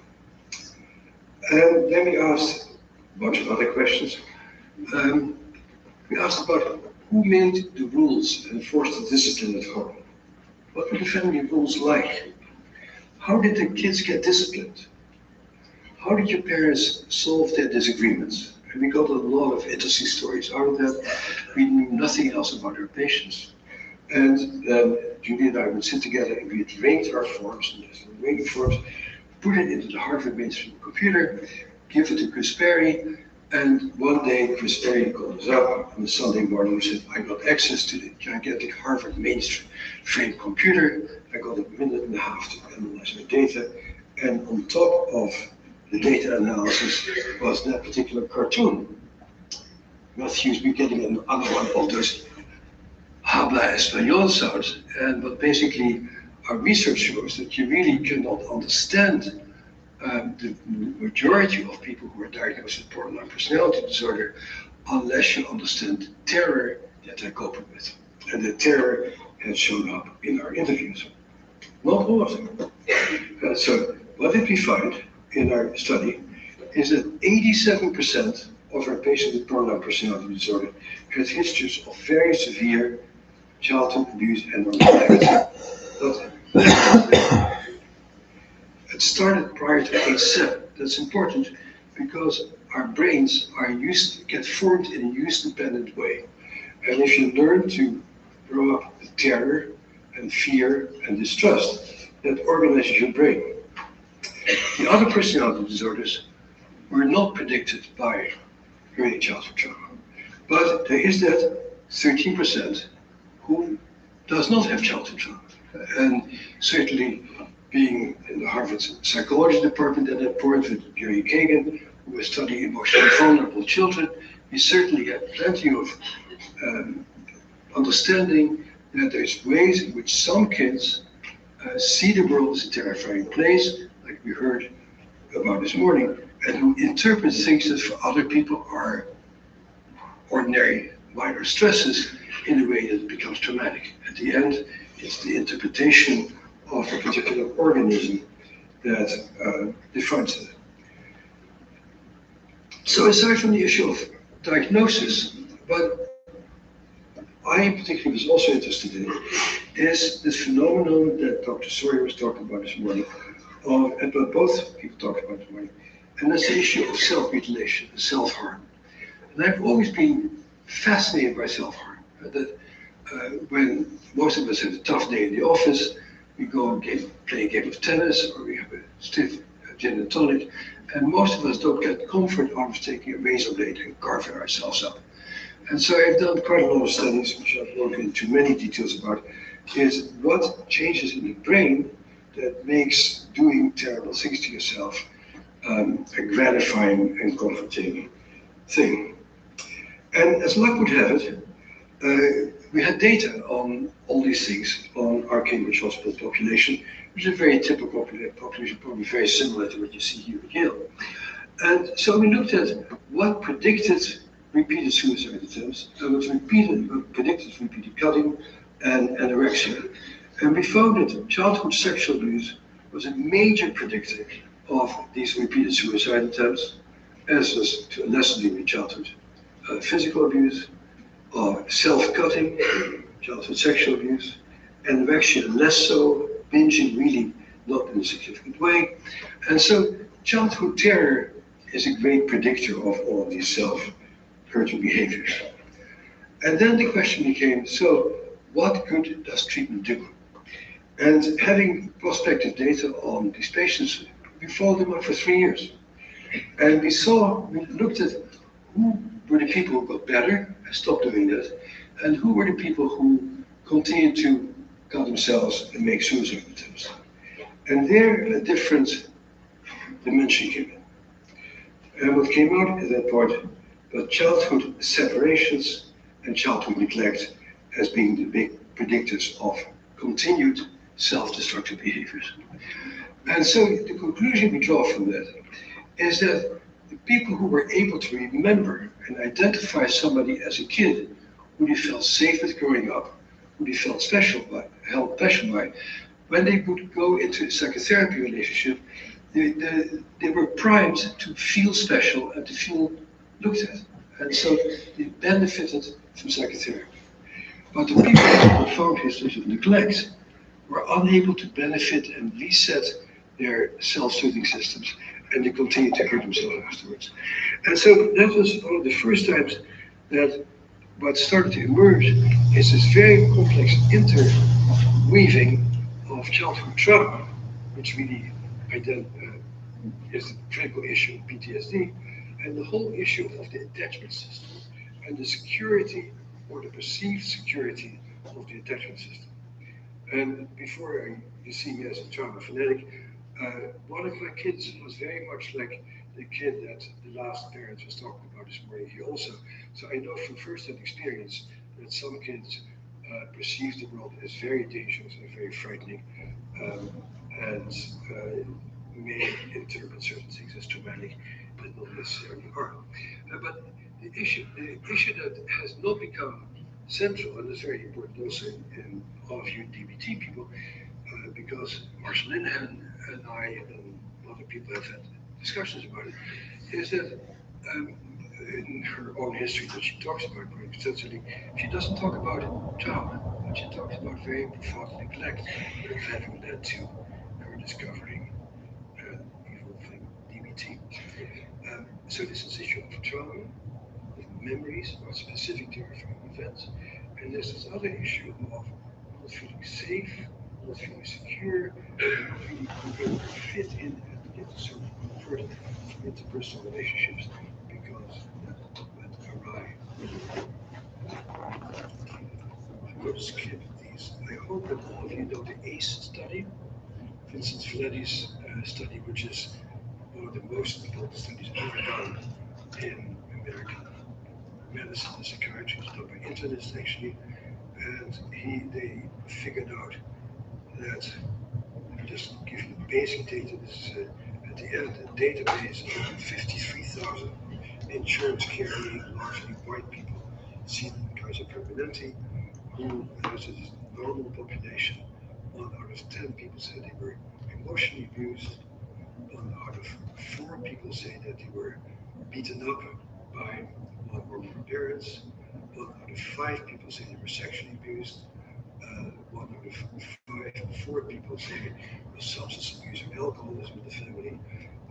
And then we asked a bunch of other questions. We asked about who made the rules and enforced the discipline at home. What were the family rules like? How did the kids get disciplined? How did your parents solve their disagreements? And we got a lot of interesting stories out of that. We knew nothing else about our patients. And then Julie and I would sit together and we would rank our forms, and there's ranking forms, put it into the Harvard mainstream computer, give it to Chris Perry, and one day Chris Perry called us up on a Sunday morning and said, I got access to the gigantic Harvard mainstream computer. I got a minute and a half to analyze my data, and on top of the data analysis was that particular cartoon. Matthew's been getting another one of those habla español sounds, and but basically our research shows that you really cannot understand the majority of people who are diagnosed with borderline personality disorder unless you understand the terror that they're coping with. And the terror has shown up in our interviews. Not all of them. So what did we find in our study is that 87% of our patients with borderline personality disorder had histories of very severe childhood abuse and neglect. It started prior to age 7. That's important because our brains are get formed in a use-dependent way. And if you learn to grow up with terror and fear and distrust, that organizes your brain. The other personality disorders were not predicted by early childhood trauma. But there is that 13% who does not have childhood trauma. And certainly being in the Harvard Psychology Department at that point with Jerry Kagan, who was studying emotionally vulnerable children, we certainly had plenty of understanding that there's ways in which some kids see the world as a terrifying place, like we heard about this morning, and who interpret things that for other people are ordinary minor stresses in a way that it becomes traumatic. At the end, it's the interpretation of a particular organism that defines it. So aside from the issue of diagnosis, but I particularly was also interested in is this phenomenon that Dr. Sawyer was talking about this morning, and what both people talked about this morning, and that's the issue of self-mutilation, self-harm. And I've always been fascinated by self-harm. That when most of us have a tough day in the office, we go and play a game of tennis, or we have a stiff gin and tonic, and most of us don't get comfort out of taking a razor blade and carving ourselves up. And so I've done quite a lot of studies, which I won't go into many details about, is what changes in the brain that makes doing terrible things to yourself a gratifying and comforting thing. And as luck would have it, we had data on all these things on our Cambridge Hospital population, which is a very typical population, probably very similar to what you see here at Yale. And so we looked at what predicted repeated suicide attempts, and what predicted repeated cutting and anorexia. And we found that childhood sexual abuse was a major predictor of these repeated suicide attempts, as was to a lesser degree childhood physical abuse, self-cutting, childhood sexual abuse, anorexia less so, binging really not in a significant way. And so childhood terror is a great predictor of all of these self-hurting behaviors. And then the question became, so what good does treatment do? And having prospective data on these patients, we followed them up for 3 years. And we looked at who were the people who got better and stopped doing that, and who were the people who continued to cut themselves and make suicide attempts. And there a different dimension came in. And what came out at that point was childhood separations and childhood neglect as being the big predictors of continued self-destructive behaviors. And so the conclusion we draw from that is that the people who were able to remember and identify somebody as a kid who they felt safe with growing up, who they felt held special by, when they would go into a psychotherapy relationship, they were primed to feel special and to feel looked at. And so they benefited from psychotherapy. But the people who had profound histories of neglect were unable to benefit and reset their self-soothing systems, and they continued to hurt themselves afterwards. And so that was one of the first times that what started to emerge is this very complex interweaving of childhood trauma, which really is the critical issue of PTSD, and the whole issue of the attachment system and the security or the perceived security of the attachment system. And before you see me as a trauma fanatic, one of my kids was very much like the kid that the last parent was talking about this morning here also. So I know from first-hand experience that some kids perceive the world as very dangerous and very frightening, and may interpret certain things as traumatic, but not necessarily are. But the issue that has not become central, and is very important also in all of you DBT people, because Marshall Linehan and I and other people have had discussions about it, is that in her own history that she talks about quite extensively, she doesn't talk about trauma, but she talks about very profound neglect of having led to her discovering evolving DBT. So this is an issue of trauma, of memories, of specific terrifying events, and there's this other issue of not feeling safe, not feeling secure, not really being able to fit in and get a certain comfort from interpersonal relationships because that went awry. I'm going to skip these. I hope that all of you know the ACE study, Vincent Felidy's study, which is one of the most important studies ever done in American medicine and psychiatry. It's done by internists actually, and they figured out that, just give you the basic data, this is at the end a database of 53,000 insurance carrying largely white people, seen in Kaiser Permanente, who as a normal population, 1 out of 10 people said they were emotionally abused, 1 out of 4 people say that they were beaten up by one or more parents, 1 out of 5 people say they were sexually abused. 1 out of 4 people say it was substance abuse or alcoholism in the family.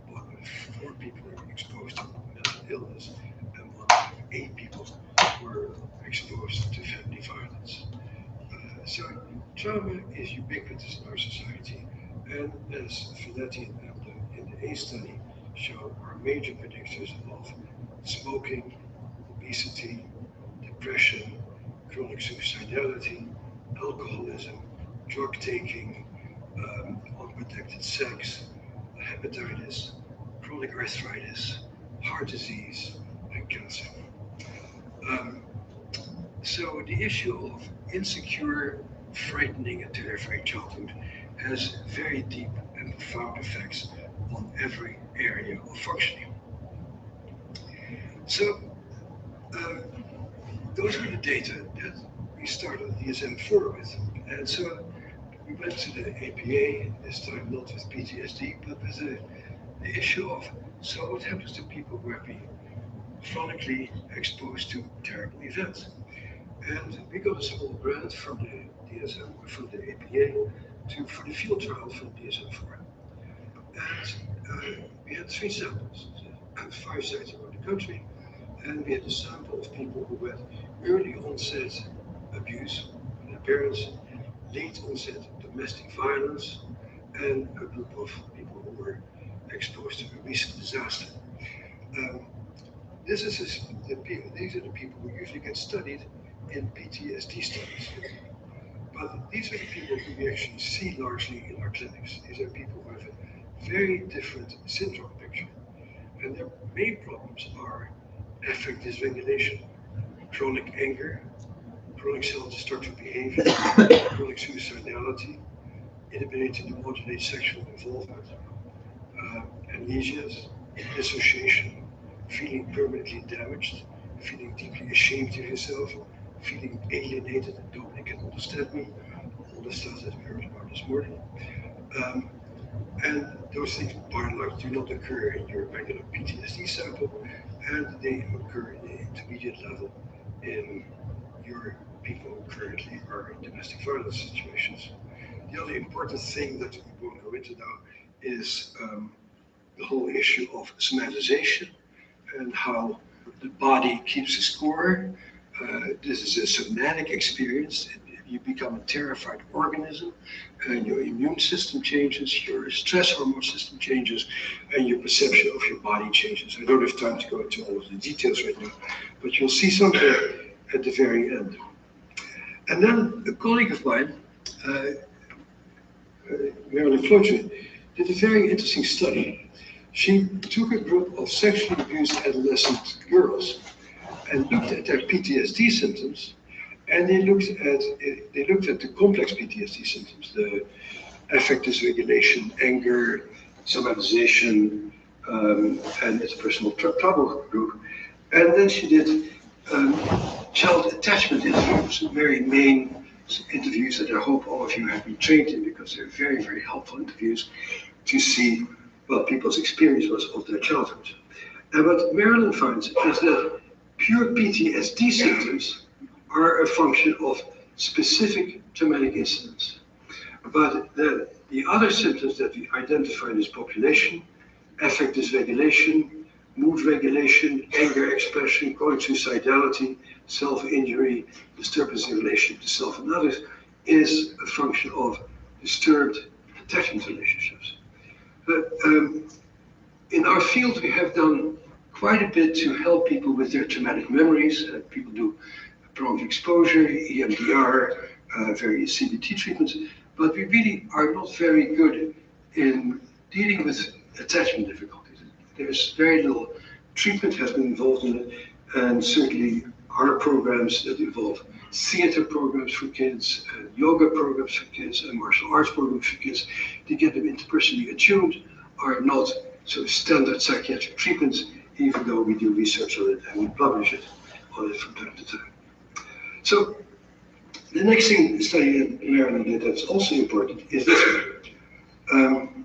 1 out of 4 people were exposed to mental illness, and 1 out of 8 people were exposed to family violence. So trauma is ubiquitous in our society, and as Filetti in the ACE study show, are major predictors of smoking, obesity, depression, chronic suicidality, alcoholism, drug taking, unprotected sex, hepatitis, chronic arthritis, heart disease, and cancer. So the issue of insecure, frightening, and terrifying childhood has very deep and profound effects on every area of functioning. So those were the data that we started DSM-4 with. And so we went to the APA, this time not with PTSD, but with the issue of, so what happens to people who have been chronically exposed to terrible events? And we got a small grant from the DSM, from the APA, for the field trial from DSM-4. And we had 3 samples, 5 sites around the country, and we had a sample of people who had early onset abuse from their parents, late onset domestic violence, and a group of people who were exposed to a recent disaster. These are the people who usually get studied in PTSD studies. But these are the people who we actually see largely in our clinics. These are people who have a very different syndrome picture. And their main problems are affect dysregulation, chronic anger, chronic self-destructive behavior, chronic suicidality, inability to modulate sexual involvement, amnesias, dissociation, feeling permanently damaged, feeling deeply ashamed of yourself, feeling alienated and nobody can understand me, all the stuff that we heard about this morning. And those things, by and large, do not occur in your regular PTSD sample, and they occur in the intermediate level in your people who currently are in domestic violence situations. The other important thing that we won't go into now is the whole issue of somatization and how the body keeps a score. This is a somatic experience. You become a terrified organism, and your immune system changes, your stress hormone system changes, and your perception of your body changes. I don't have time to go into all of the details right now, but you'll see something at the very end. And then a colleague of mine, Marilyn Floetry, did a very interesting study. She took a group of sexually abused adolescent girls and looked at their PTSD symptoms, and they looked at the complex PTSD symptoms, the affect dysregulation, anger, somatization, and interpersonal trouble group. And then she did child attachment interviews, very main interviews that I hope all of you have been trained in, because they're very, very helpful interviews to see what people's experience was of their childhood. And what Marilyn finds is that pure PTSD symptoms are a function of specific traumatic incidents. But the other symptoms that we identify in this population, affect dysregulation, mood regulation, anger expression, chronic suicidality, self-injury, disturbance in relationship to self and others, is a function of disturbed attachment relationships. But in our field, we have done quite a bit to help people with their traumatic memories. People do prolonged exposure, EMDR, various CBT treatments, but we really are not very good in dealing with attachment difficulties. There's very little treatment has been involved in it, and certainly our programs that involve theater programs for kids, and yoga programs for kids, and martial arts programs for kids to get them interpersonally attuned are not sort of standard psychiatric treatments, even though we do research on it and we publish it on it from time to time. So the next thing study that Marilyn did that's also important is this one.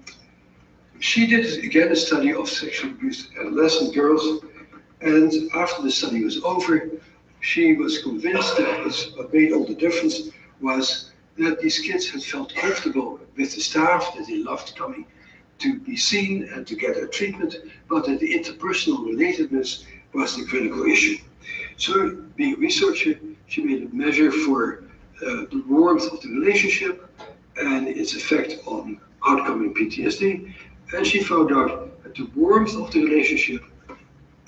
She did again a study of sexually abused adolescent girls, and after the study was over, she was convinced that what made all the difference was that these kids had felt comfortable with the staff, that they loved coming to be seen and to get their treatment, but that the interpersonal relatedness was the critical issue. So, being a researcher, she made a measure for the warmth of the relationship and its effect on outcome in PTSD, and she found out that the warmth of the relationship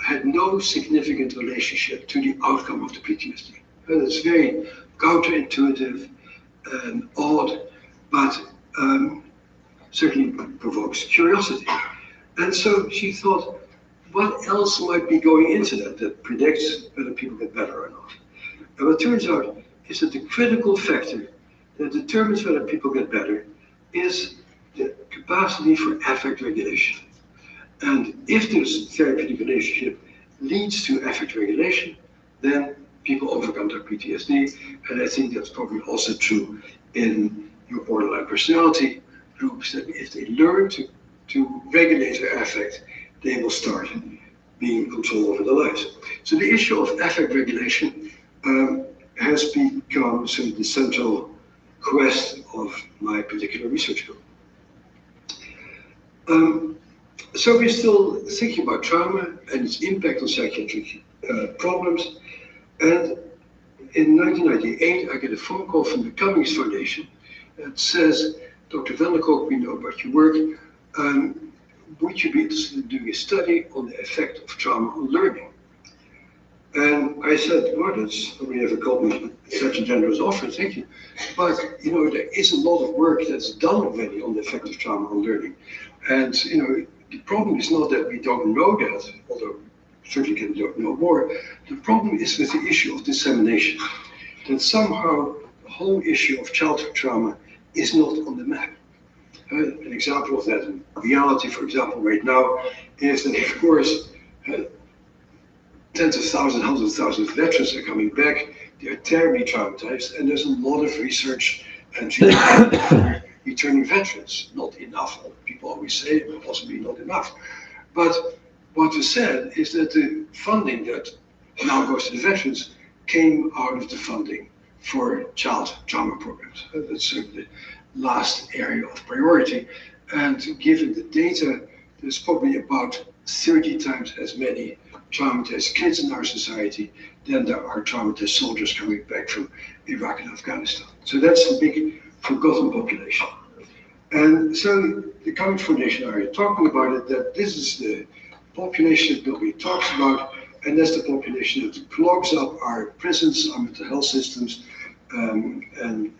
had no significant relationship to the outcome of the PTSD. And it's very counterintuitive and odd, but certainly provokes curiosity. And so she thought, what else might be going into that predicts whether people get better or not? And what turns out is that the critical factor that determines whether people get better is the capacity for affect regulation. And if this therapeutic relationship leads to affect regulation, then people overcome their PTSD. And I think that's probably also true in your borderline personality groups, that if they learn to regulate their affect, they will start being in control over their lives. So the issue of affect regulation has become sort of the central quest of my particular research group. So we're still thinking about trauma and its impact on psychiatric problems. And in 1998, I get a phone call from the Cummings Foundation that says, Dr. Van der Kolk, we know about your work. Would you be interested in doing a study on the effect of trauma on learning? And I said, well, that's, nobody ever called me such a generous offer, thank you. But, you know, there is a lot of work that's done already on the effect of trauma on learning. And, you know, the problem is not that we don't know that, although certainly can know more. The problem is with the issue of dissemination, that somehow the whole issue of childhood trauma is not on the map. An example of that in reality, for example, right now, is that, of course, tens of thousands, hundreds of thousands of veterans are coming back. They are terribly traumatized, and there's a lot of research and treatment for returning veterans. Not enough, people always say, but possibly not enough. But what was said is that the funding that now goes to the veterans came out of the funding for child trauma programs. That's sort of the last area of priority. And given the data, there's probably about 30 times as many traumatized kids in our society than there are traumatized soldiers coming back from Iraq and Afghanistan. So that's the big forgotten population. And so the Cummings Foundation are talking about it, that this is the population that nobody talks about, and that's the population that clogs up our prisons, our mental health systems, and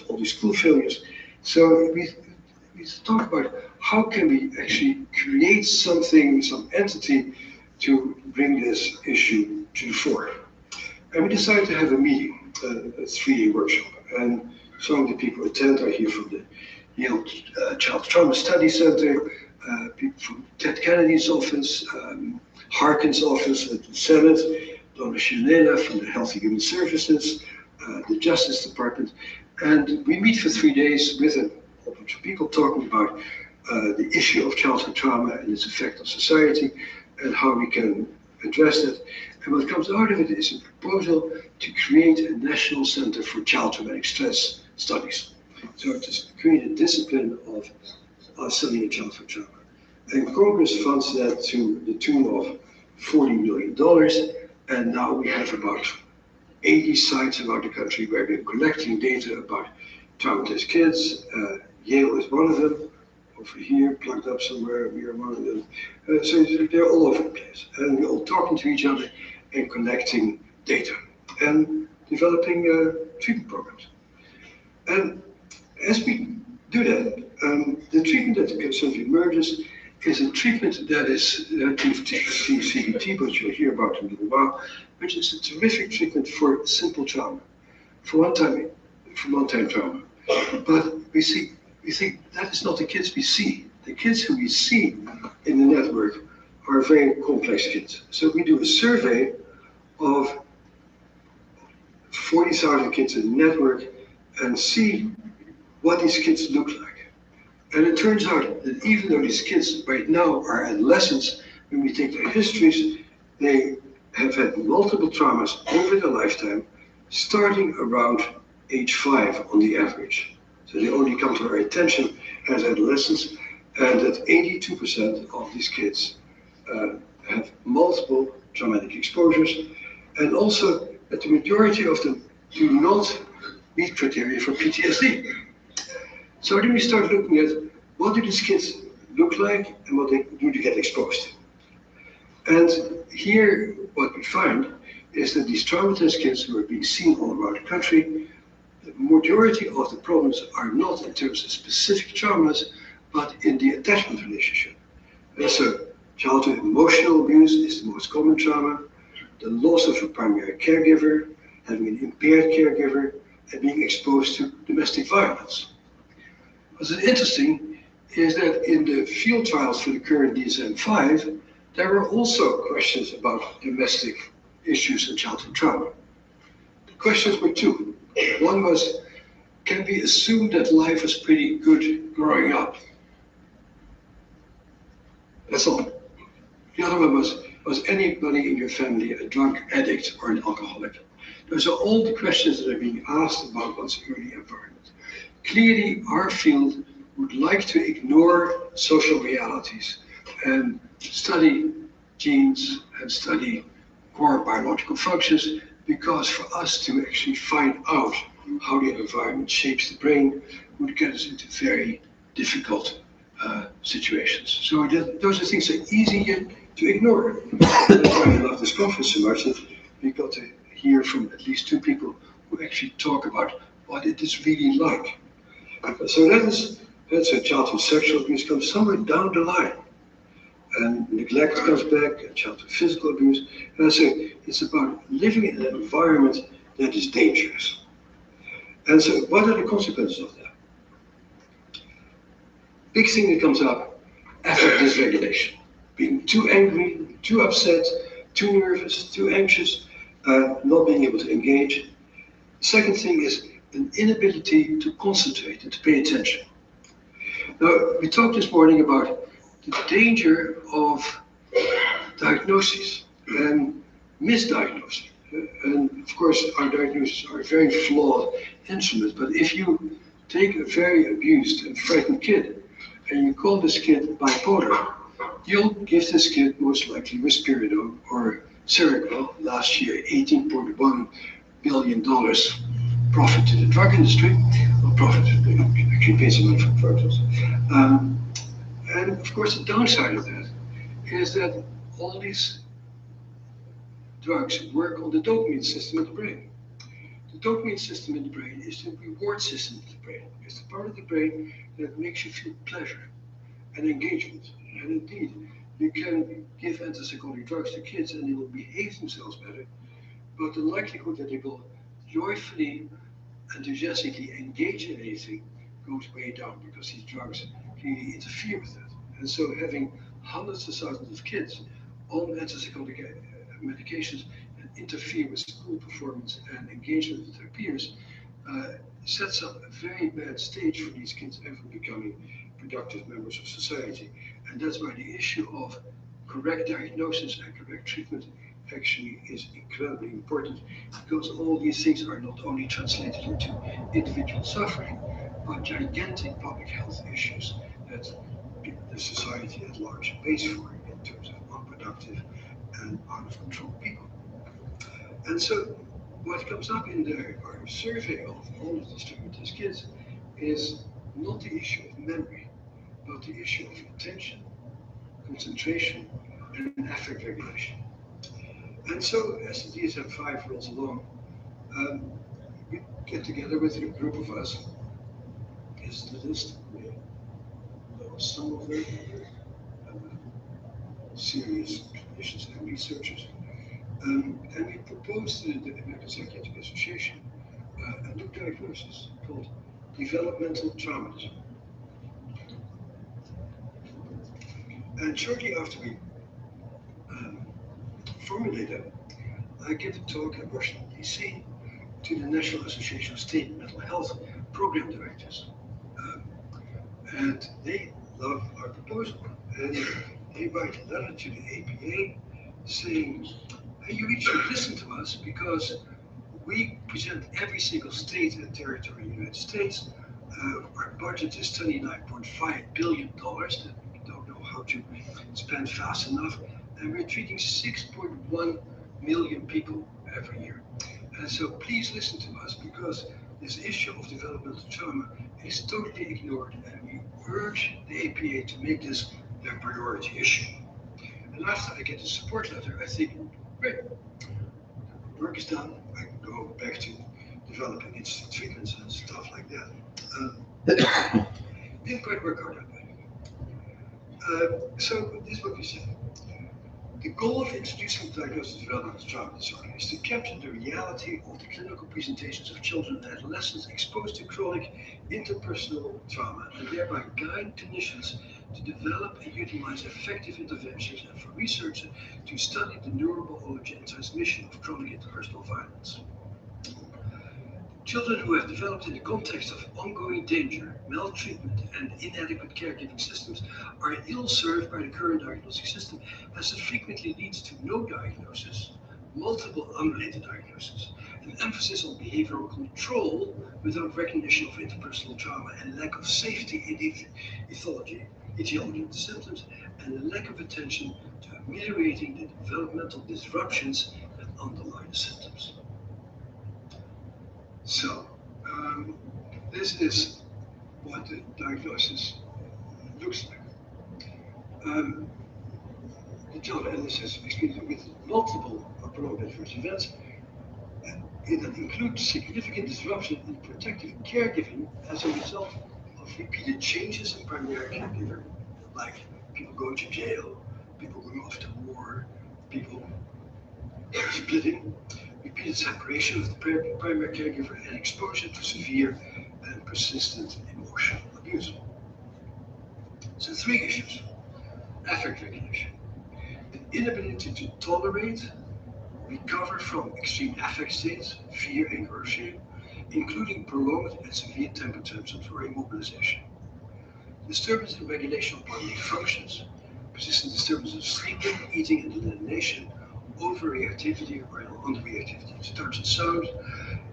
all these school failures. So we talk about how can we actually create something, some entity to bring this issue to the fore. And we decided to have a meeting, a 3-day workshop. And some of the people who attend are here from the Yale Child Trauma Study Center, people from Ted Kennedy's office, Harkin's office at the Senate, Donna Shinela from the Healthy Human Services, the Justice Department. And we meet for 3 days with a whole bunch of people talking about the issue of childhood trauma and its effect on society and how we can address that. And what comes out of it is a proposal to create a national center for child traumatic stress studies. So to create a discipline of studying childhood trauma. And Congress funds that to the tune of $40 million. And now we have about 80 sites around the country where we're collecting data about traumatized kids. Yale is one of them, over here, plugged up somewhere, we are one of them. So they're all over the place. And we're all talking to each other and collecting data and developing treatment programs. And as we do that, the treatment that sort of emerges is a treatment that is CBT, which you'll hear about in a little while, which is a terrific treatment for simple trauma, for one-time trauma. But we think that is not the kids we see. The kids who we see in the network are very complex kids. So we do a survey of 40,000 kids in the network and see what these kids look like. And it turns out that even though these kids right now are adolescents, when we take their histories, they have had multiple traumas over their lifetime, starting around age 5 on the average. So they only come to our attention as adolescents, and that 82% of these kids have multiple traumatic exposures, and also that the majority of them do not meet criteria for PTSD. So then we start looking at what do these kids look like and what do they get exposed to. And here what we find is that these traumatized kids who are being seen all around the country, the majority of the problems are not in terms of specific traumas, but in the attachment relationship. And so childhood emotional abuse is the most common trauma, the loss of a primary caregiver, having an impaired caregiver, and being exposed to domestic violence. What's interesting is that in the field trials for the current DSM-5, there were also questions about domestic issues and childhood trauma. The questions were two. One was, can we assume that life was pretty good growing up? That's all. The other one was anybody in your family a drug addict or an alcoholic? Those are all the questions that are being asked about one's early environment. Clearly, our field would like to ignore social realities and study genes and study core biological functions, because for us to actually find out how the environment shapes the brain would get us into very difficult situations. So those are things that are easier to ignore. That's why I love this conference so much, that we got to hear from at least two people who actually talk about what it is really like. So that's a childhood sexual abuse comes somewhere down the line. And neglect comes back, and childhood physical abuse. And I say it's about living in an environment that is dangerous. And so what are the consequences of that? Big thing that comes up, affect dysregulation. Being too angry, too upset, too nervous, too anxious, not being able to engage. Second thing is an inability to concentrate and to pay attention. Now, we talked this morning about the danger of diagnosis and misdiagnosing. And of course, our diagnoses are very flawed instruments, but if you take a very abused and frightened kid and you call this kid bipolar, you'll give this kid most likely risperidone or Seroquel. Last year, $18.1 billion profit to the drug industry. Well, profit, actually pays some money for drugs. And of course, the downside of that is that all these drugs work on the dopamine system in the brain. The dopamine system in the brain is the reward system of the brain. It's the part of the brain that makes you feel pleasure and engagement. And indeed, you can give antipsychotic drugs to kids and they will behave themselves better, but the likelihood that they will joyfully, enthusiastically engage in anything goes way down, because these drugs really interfere with that. And so having hundreds of thousands of kids on antipsychotic medications and interfere with school performance and engagement with their peers sets up a very bad stage for these kids ever becoming productive members of society. And that's why the issue of correct diagnosis and correct treatment actually is incredibly important, because all these things are not only translated into individual suffering, but gigantic public health issues that the society at large pays for in terms of unproductive and out of control people. And so what comes up in our survey of all of these traumatized kids is not the issue of memory, but the issue of attention, concentration, and affect regulation. And so as the DSM-5 rolls along, we get together with a group of us. This is the list. Some of them serious clinicians and researchers. And we proposed to the American Psychiatric Association a new diagnosis called developmental traumatism. And shortly after we formulated that, I gave a talk at Washington, D.C. to the National Association of State Mental Health Program Directors. And they love our proposal. And they write a letter to the APA saying, And you should listen to us because we present every single state and territory in the United States. Our budget is $29.5 billion that we don't know how to spend fast enough. And we're treating 6.1 million people every year. And so please listen to us because this issue of developmental trauma is totally ignored, and we urge the APA to make this their priority issue. And after I get the support letter, I think, great, work is done. I can go back to developing instant treatments and stuff like that. Didn't quite work out that way. So this is what we said. The goal of introducing diagnosis of developmental trauma disorder is to capture the reality of the clinical presentations of children and adolescents exposed to chronic interpersonal trauma, and thereby guide clinicians to develop and utilize effective interventions, and for researchers to study the neurobiology and transmission of chronic interpersonal violence. Children who have developed in the context of ongoing danger, maltreatment, and inadequate caregiving systems are ill served by the current diagnostic system, as it frequently leads to no diagnosis, multiple unrelated diagnoses, an emphasis on behavioral control without recognition of interpersonal trauma, and lack of safety in etiology of the symptoms, and a lack of attention to ameliorating the developmental disruptions that underlie the symptoms. So, this is what the diagnosis looks like. The child has experienced with multiple prolonged adverse events that include significant disruption in protective caregiving as a result of repeated changes in primary caregiver, like people going to jail, people going off to war, people splitting, repeated separation of the primary caregiver, and exposure to severe and persistent emotional abuse. So 3 issues. Affect regulation. The inability to tolerate, recover from extreme affect states, fear, anger, or shame, including prolonged and severe temper tantrums or immobilization. Disturbance in regulation of bodily functions, persistent disturbance of sleeping, eating, and elimination, overreactivity or underreactivity to touch and sound,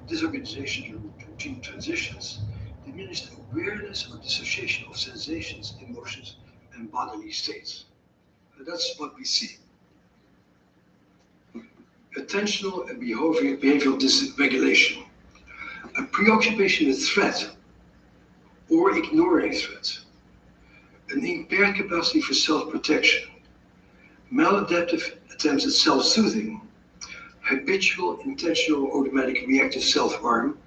disorganization during routine transitions, diminished awareness or dissociation of sensations, emotions, and bodily states. And that's what we see. Attentional and behavioral dysregulation, a preoccupation with threat or ignoring threats, an impaired capacity for self-protection, maladaptive attempts at self-soothing, habitual, intentional, or automatic reactive self-harm,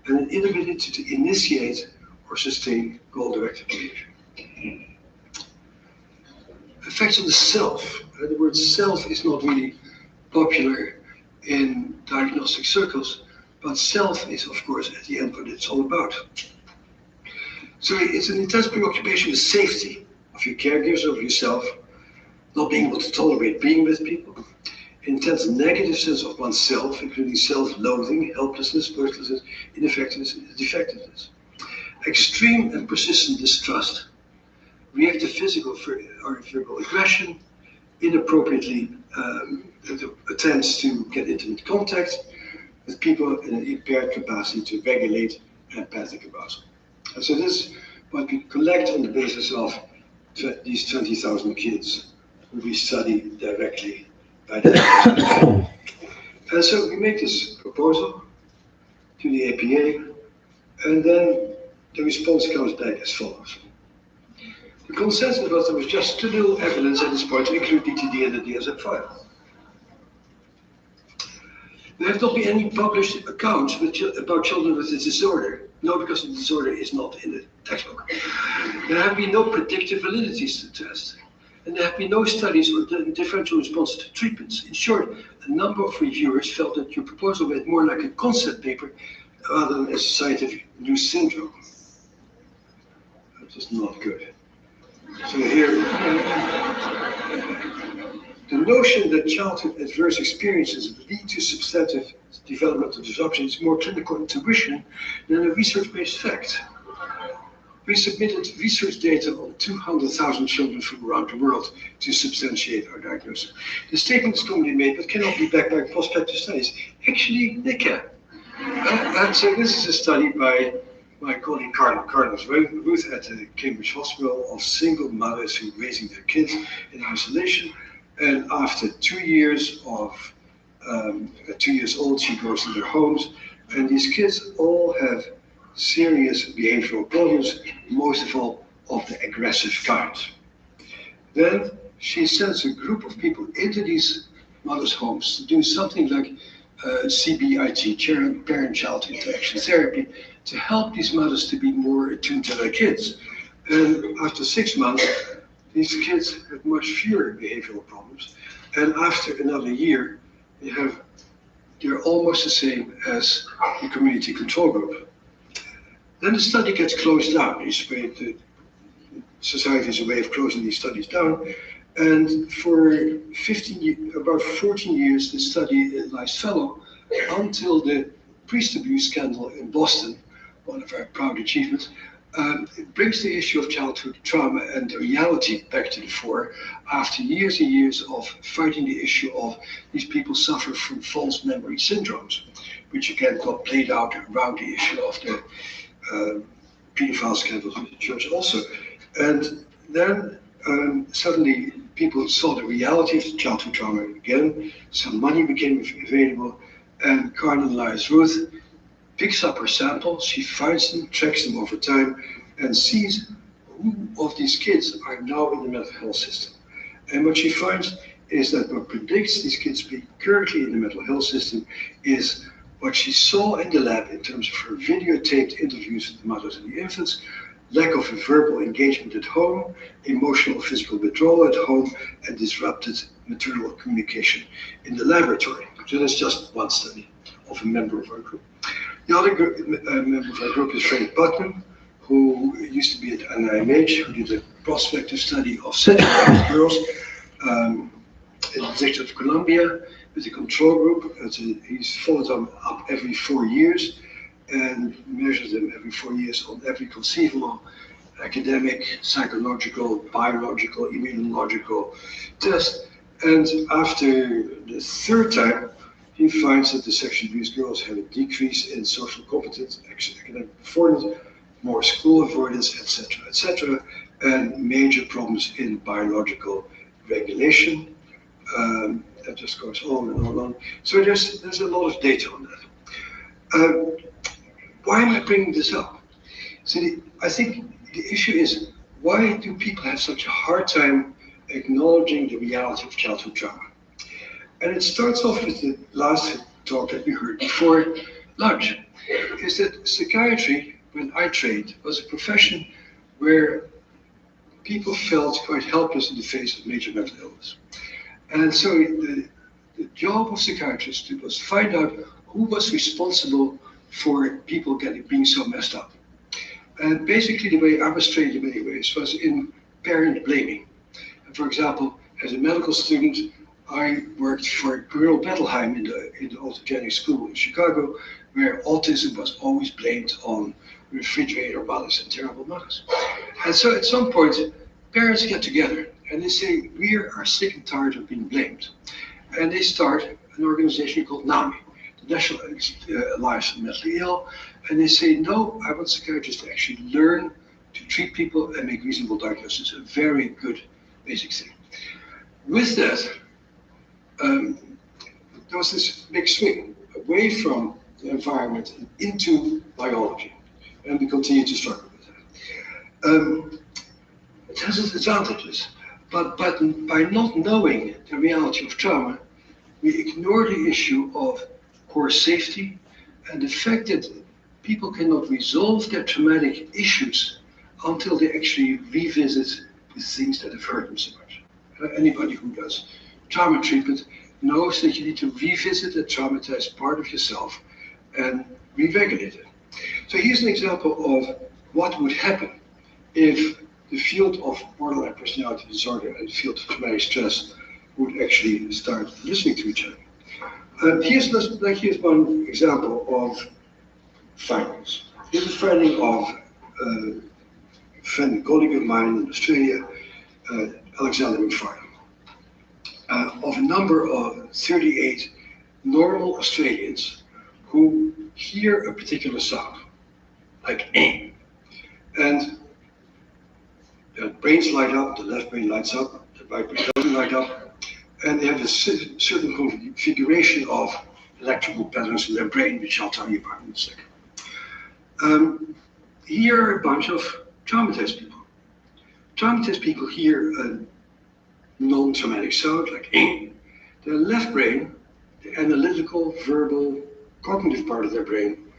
and an inability to initiate or sustain goal-directed behavior. Effects on the self. The word self is not really popular in diagnostic circles, but self is, of course, at the end what it's all about. So it's an intense preoccupation with safety of your caregivers, of yourself, not being able to tolerate being with people, intense negative sense of oneself, including self-loathing, helplessness, worthlessness, ineffectiveness, and defectiveness, extreme and persistent distrust, reactive physical or verbal aggression, inappropriately attempts to get intimate contact with people, in an impaired capacity to regulate empathic arousal. And so this is what we collect on the basis of these 20,000 kids who we study directly by the And so we make this proposal to the APA, and then the response comes back as follows. The consensus was there was just too little evidence at this point to include DTD in the DSM-5. There have not been any published accounts about children with this disorder. No, because the disorder is not in the textbook. There have been no predictive validities to test. And there have been no studies or differential response to treatments. In short, a number of reviewers felt that your proposal read more like a concept paper rather than as a scientific new syndrome. That is not good. So here, the notion that childhood adverse experiences lead to substantive developmental disruption is more clinical intuition than a research-based fact. We submitted research data on 200,000 children from around the world to substantiate our diagnosis. The statement is commonly made but cannot be backed by prospective studies. Actually, they can. And so this is a study by my colleague Carlos Ruth at the Cambridge Hospital of single mothers who are raising their kids in isolation. And after 2 years at 2 years old, she goes to their homes, and these kids all have serious behavioral problems, most of all of the aggressive kind. Then she sends a group of people into these mothers' homes to do something like CBIT, parent-child interaction therapy, to help these mothers to be more attuned to their kids. And after 6 months, these kids have much fewer behavioral problems. And after another year, they're almost the same as the community control group. Then the study gets closed down. The society is a way of closing these studies down. And for about 14 years, the study lies fallow until the priest abuse scandal in Boston, one of our proud achievements. It brings the issue of childhood trauma and the reality back to the fore after years and years of fighting the issue of these people suffer from false memory syndromes, which again got played out around the issue of the pedophile scandals in the church also. And then suddenly people saw the reality of the childhood trauma again, some money became available, and Carmen Elias Ruth picks up her samples, she finds them, tracks them over time, and sees who of these kids are now in the mental health system. And what she finds is that what predicts these kids being currently in the mental health system is what she saw in the lab in terms of her videotaped interviews with the mothers and the infants, lack of verbal engagement at home, emotional physical withdrawal at home, and disrupted maternal communication in the laboratory. So that's just one study of a member of our group. The other member of our group is Frank Putnam, who used to be at NIMH, who did a prospective study of sexualized girls in the District of Columbia with a control group. He's followed them up every 4 years and measures them every 4 years on every conceivable academic, psychological, biological, immunological test. And after the third time, he finds that the sexually abused girls have a decrease in social competence, academic performance, more school avoidance, etc., and major problems in biological regulation. That just goes on and on and on. So there's a lot of data on that. Why am I bringing this up? See, I think the issue is, why do people have such a hard time acknowledging the reality of childhood trauma? And it starts off with the last talk that we heard before lunch, is that psychiatry, when I trained, was a profession where people felt quite helpless in the face of major mental illness. And so the job of psychiatrists was to find out who was responsible for people being so messed up. And basically the way I was trained in many ways was in parent blaming. And for example, as a medical student, I worked for Colonel Bettelheim in the autogenic school in Chicago, where autism was always blamed on refrigerator mothers and terrible mothers. And so at some point, parents get together and they say, we are sick and tired of being blamed. And they start an organization called NAMI, the National Alliance for the Mentally Ill, and they say, no, I want psychiatrists to actually learn to treat people and make reasonable diagnoses. A very good basic thing. With that, there was this big swing away from the environment and into biology, and we continue to struggle with that. It has its advantages, but by not knowing the reality of trauma, we ignore the issue of core safety and the fact that people cannot resolve their traumatic issues until they actually revisit the things that have hurt them so much. Anybody who does trauma treatment knows that you need to revisit a traumatized part of yourself and re-regulate it. So here's an example of what would happen if the field of borderline personality disorder and the field of traumatic stress would actually start listening to each other. Here's one example of findings. Here's a finding of friend, a colleague of mine in Australia, Alexander McFarlane, of a number of 38 normal Australians who hear a particular sound, like eh, and their brains light up, the left brain lights up, the right brain doesn't light up, and they have a certain configuration of electrical patterns in their brain, which I'll tell you about in a second. Here are a bunch of traumatized people. Traumatized people hear a non-traumatic sound like eh. Their left brain, the analytical, verbal, cognitive part of their brain,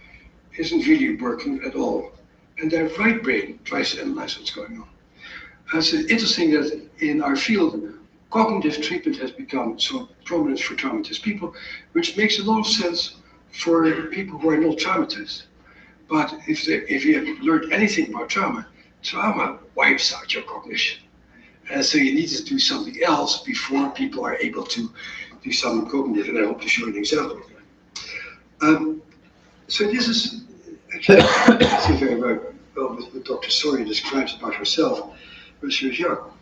isn't really working at all. And their right brain tries to analyze what's going on. It's interesting that in our field, cognitive treatment has become so prominent for traumatized people, which makes a lot of sense for people who are not traumatized. But if you have learned anything about trauma wipes out your cognition. And so you need to do something else before people are able to do something cognitive, and I hope to show an example. So this is actually see very well what Dr. Sawyer describes about herself when she was young.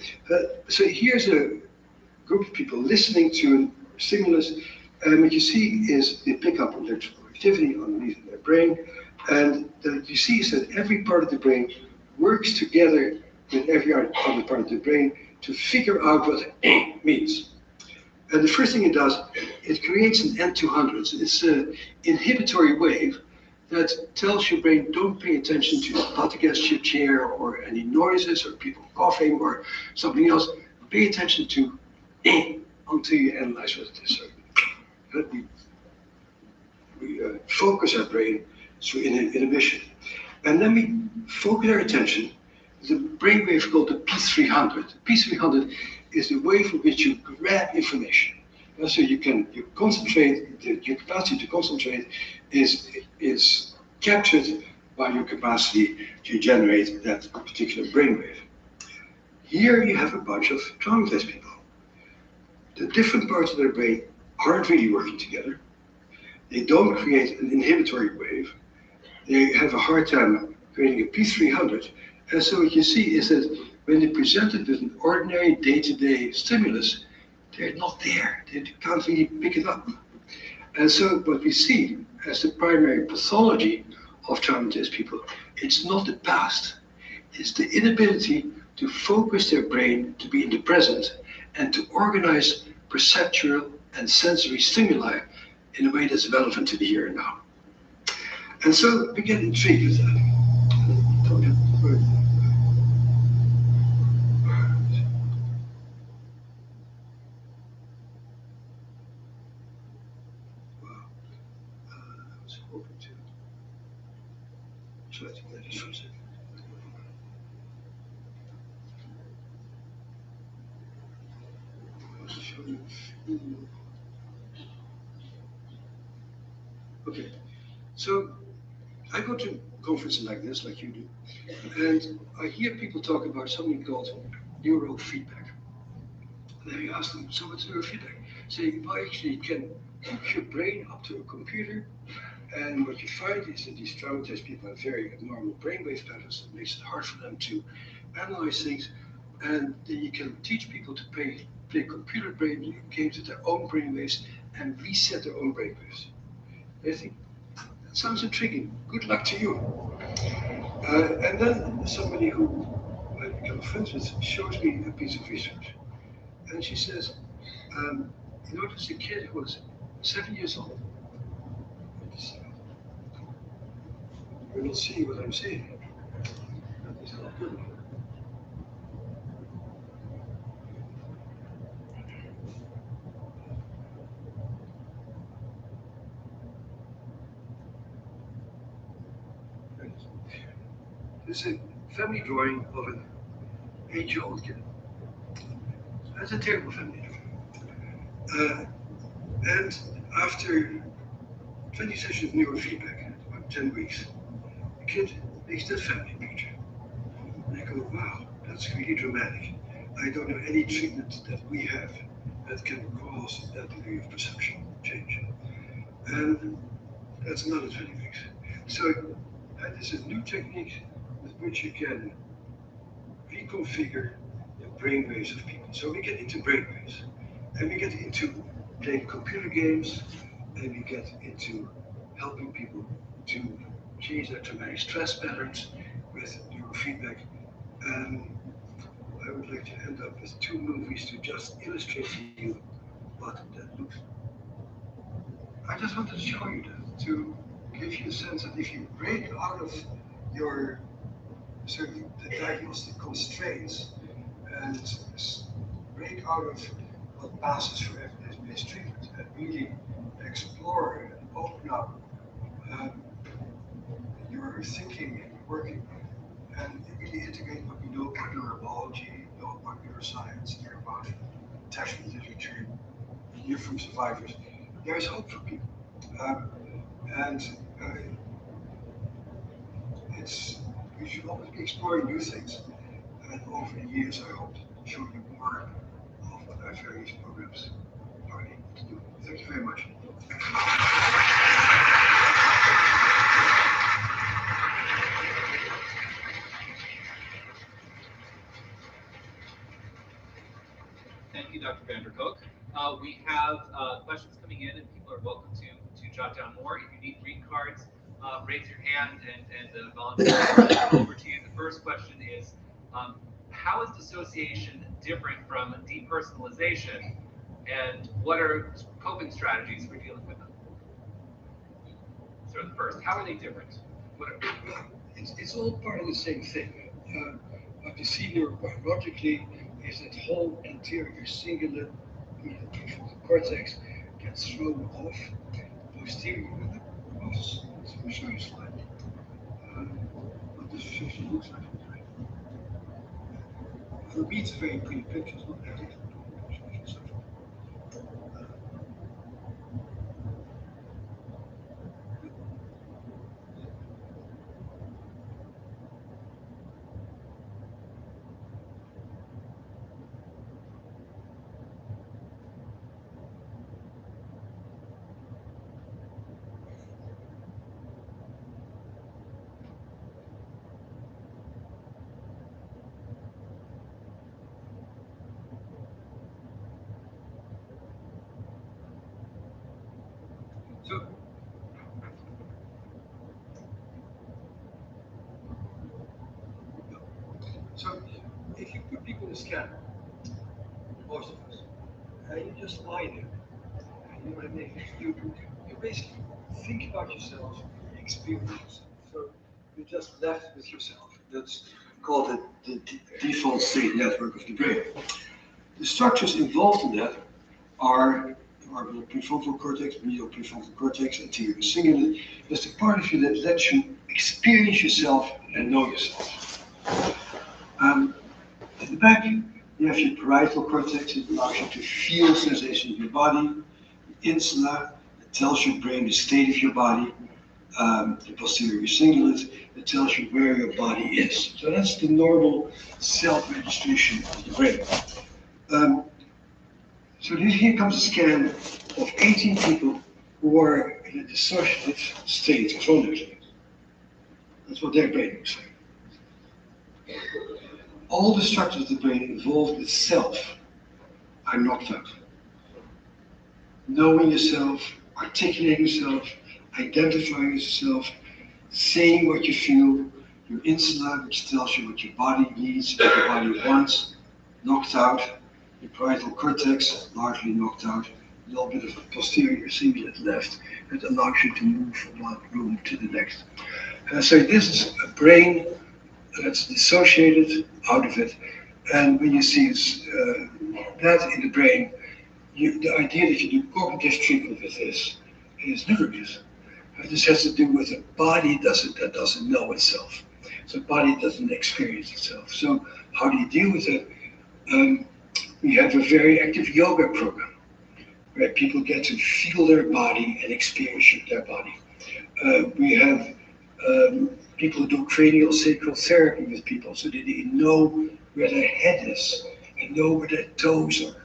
So here's a group of people listening to a stimulus, and what you see is they pick up electrical activity underneath their brain, and what you see is that every part of the brain works together with every other part of the brain to figure out what means. And the first thing it does, it creates an N200. It's an inhibitory wave that tells your brain, don't pay attention to the butt against your chair or any noises or people coughing or something else. Pay attention to until you analyze what it is. So we focus our brain through inhibition. And then we focus our attention. The brainwave called the P300. The P300 is the wave in which you grab information. And so you concentrate, your capacity to concentrate is captured by your capacity to generate that particular brainwave. Here you have a bunch of traumatized people. The different parts of their brain aren't really working together. They don't create an inhibitory wave. They have a hard time creating a P300. And so what you see is that when they're presented with an ordinary day-to-day stimulus, they're not there. They can't really pick it up. And so what we see as the primary pathology of traumatized people, it's not the past. It's the inability to focus their brain to be in the present and to organize perceptual and sensory stimuli in a way that's relevant to the here and now. And so we get intrigued with that. Okay, so I go to conferences like this, like you do, and I hear people talk about something called neurofeedback. And then you ask them, so what's neurofeedback? Say, well, actually, you can hook your brain up to a computer, and what you find is that these traumatized people have very abnormal brainwave patterns that makes it hard for them to analyze things, and then you can teach people to play computer brain games with their own brainwaves and reset their own brainwaves. They think, that sounds intriguing, good luck to you. And then somebody who I become friends with shows me a piece of research. And she says, you notice a kid who was 7 years old. You're not seeing what I'm seeing. That is not good. This is a family drawing of an 8-year-old kid. That's a terrible family drawing. And after 20 sessions of neurofeedback, about 10 weeks, the kid makes that family picture. And I go, wow, that's really dramatic. I don't know any treatment that we have that can cause that degree of perception change. And that's another 20 weeks. So this is a new technique with which you can reconfigure the brainwaves of people. So we get into brainwaves, and we get into playing computer games, and we get into helping people to change their traumatic stress patterns with neurofeedback. And I would like to end up with 2 movies to just illustrate to you what that looks like. I just wanted to show you that, to give you a sense that if you break out of your the diagnostic constraints and break out of what passes for evidence-based treatment and really explore and open up your thinking and working, and really integrate what we know about neurobiology, know about neuroscience, hear about textual literature, hear from survivors, there is hope for people. We should always be exploring new things. And over the years, I hope to show you more of what our various programs are able to do. Thank you very much. Thank you, Dr. Vanderkook. We have questions coming in, and people are welcome to jot down more. If you need green cards, raise your hand and volunteer over to you. The first question is, how is dissociation different from depersonalization, and what are coping strategies for dealing with them? So the first, how are they different? It's all part of the same thing. What you see neurobiologically is that whole anterior cingulate prefrontal cortex gets thrown off posterior. I'll show you a slide. What this visual looks like. For me, it's a very pretty picture. It's not that easy. So if you put people in a scanner, most of us, and you just lie there, and you basically think about yourself, experience yourself. So you're just left with yourself. That's called the default state network of the brain. The structures involved in that are orbital prefrontal cortex, medial prefrontal cortex, anterior cingulate. That's the part of you that lets you experience yourself and know yourself. At the back, you have your parietal cortex. It allows you to feel sensation in your body. The insula, that tells your brain the state of your body. The posterior cingulate, that tells you where your body is. So that's the normal self-registration of the brain. So here comes a scan of 18 people who are in a dissociative state chronically. That's what their brain looks like. All the structures of the brain involved with self are knocked out. Knowing yourself, articulating yourself, identifying yourself, saying what you feel, your insula, which tells you what your body needs, what your body wants, knocked out. Your parietal cortex, largely knocked out. A little bit of a posterior cingulate left that allows you to move from one room to the next. So this is a brain that's dissociated out of it. And when you see that in the brain, the idea that you do cognitive treatment with this is ludicrous. This has to do with a body that doesn't know itself. So the body doesn't experience itself. So how do you deal with it? We have a very active yoga program where people get to feel their body and experience their body. We have people who do cranial sacral therapy with people so that they know where their head is and know where their toes are.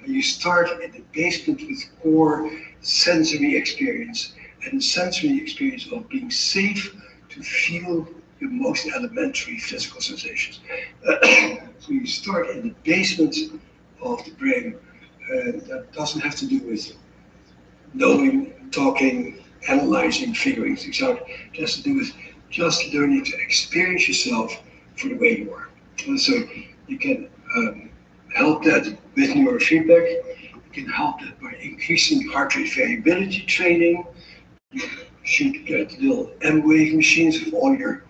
And you start at the basement with core sensory experience, and the sensory experience of being safe to feel your most elementary physical sensations. So you start in the basement of the brain, and that doesn't have to do with knowing, talking, analyzing, figuring things out. It has to do with just learning to experience yourself for the way you are. And so you can help that with neurofeedback. You can help that by increasing heart rate variability training. You should get little M-Wave machines for all your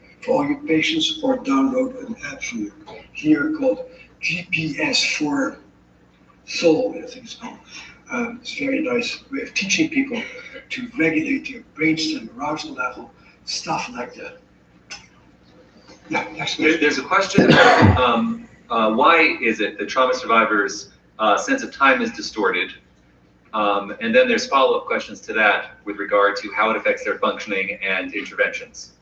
patients, or download an app from here called GPS for Soul, I think it's called. It's a very nice way of teaching people to regulate their brainstem arousal level, stuff like that. Yeah, next question. There's a question about why is it that trauma survivors' sense of time is distorted? And then there's follow-up questions to that with regard to how it affects their functioning and interventions.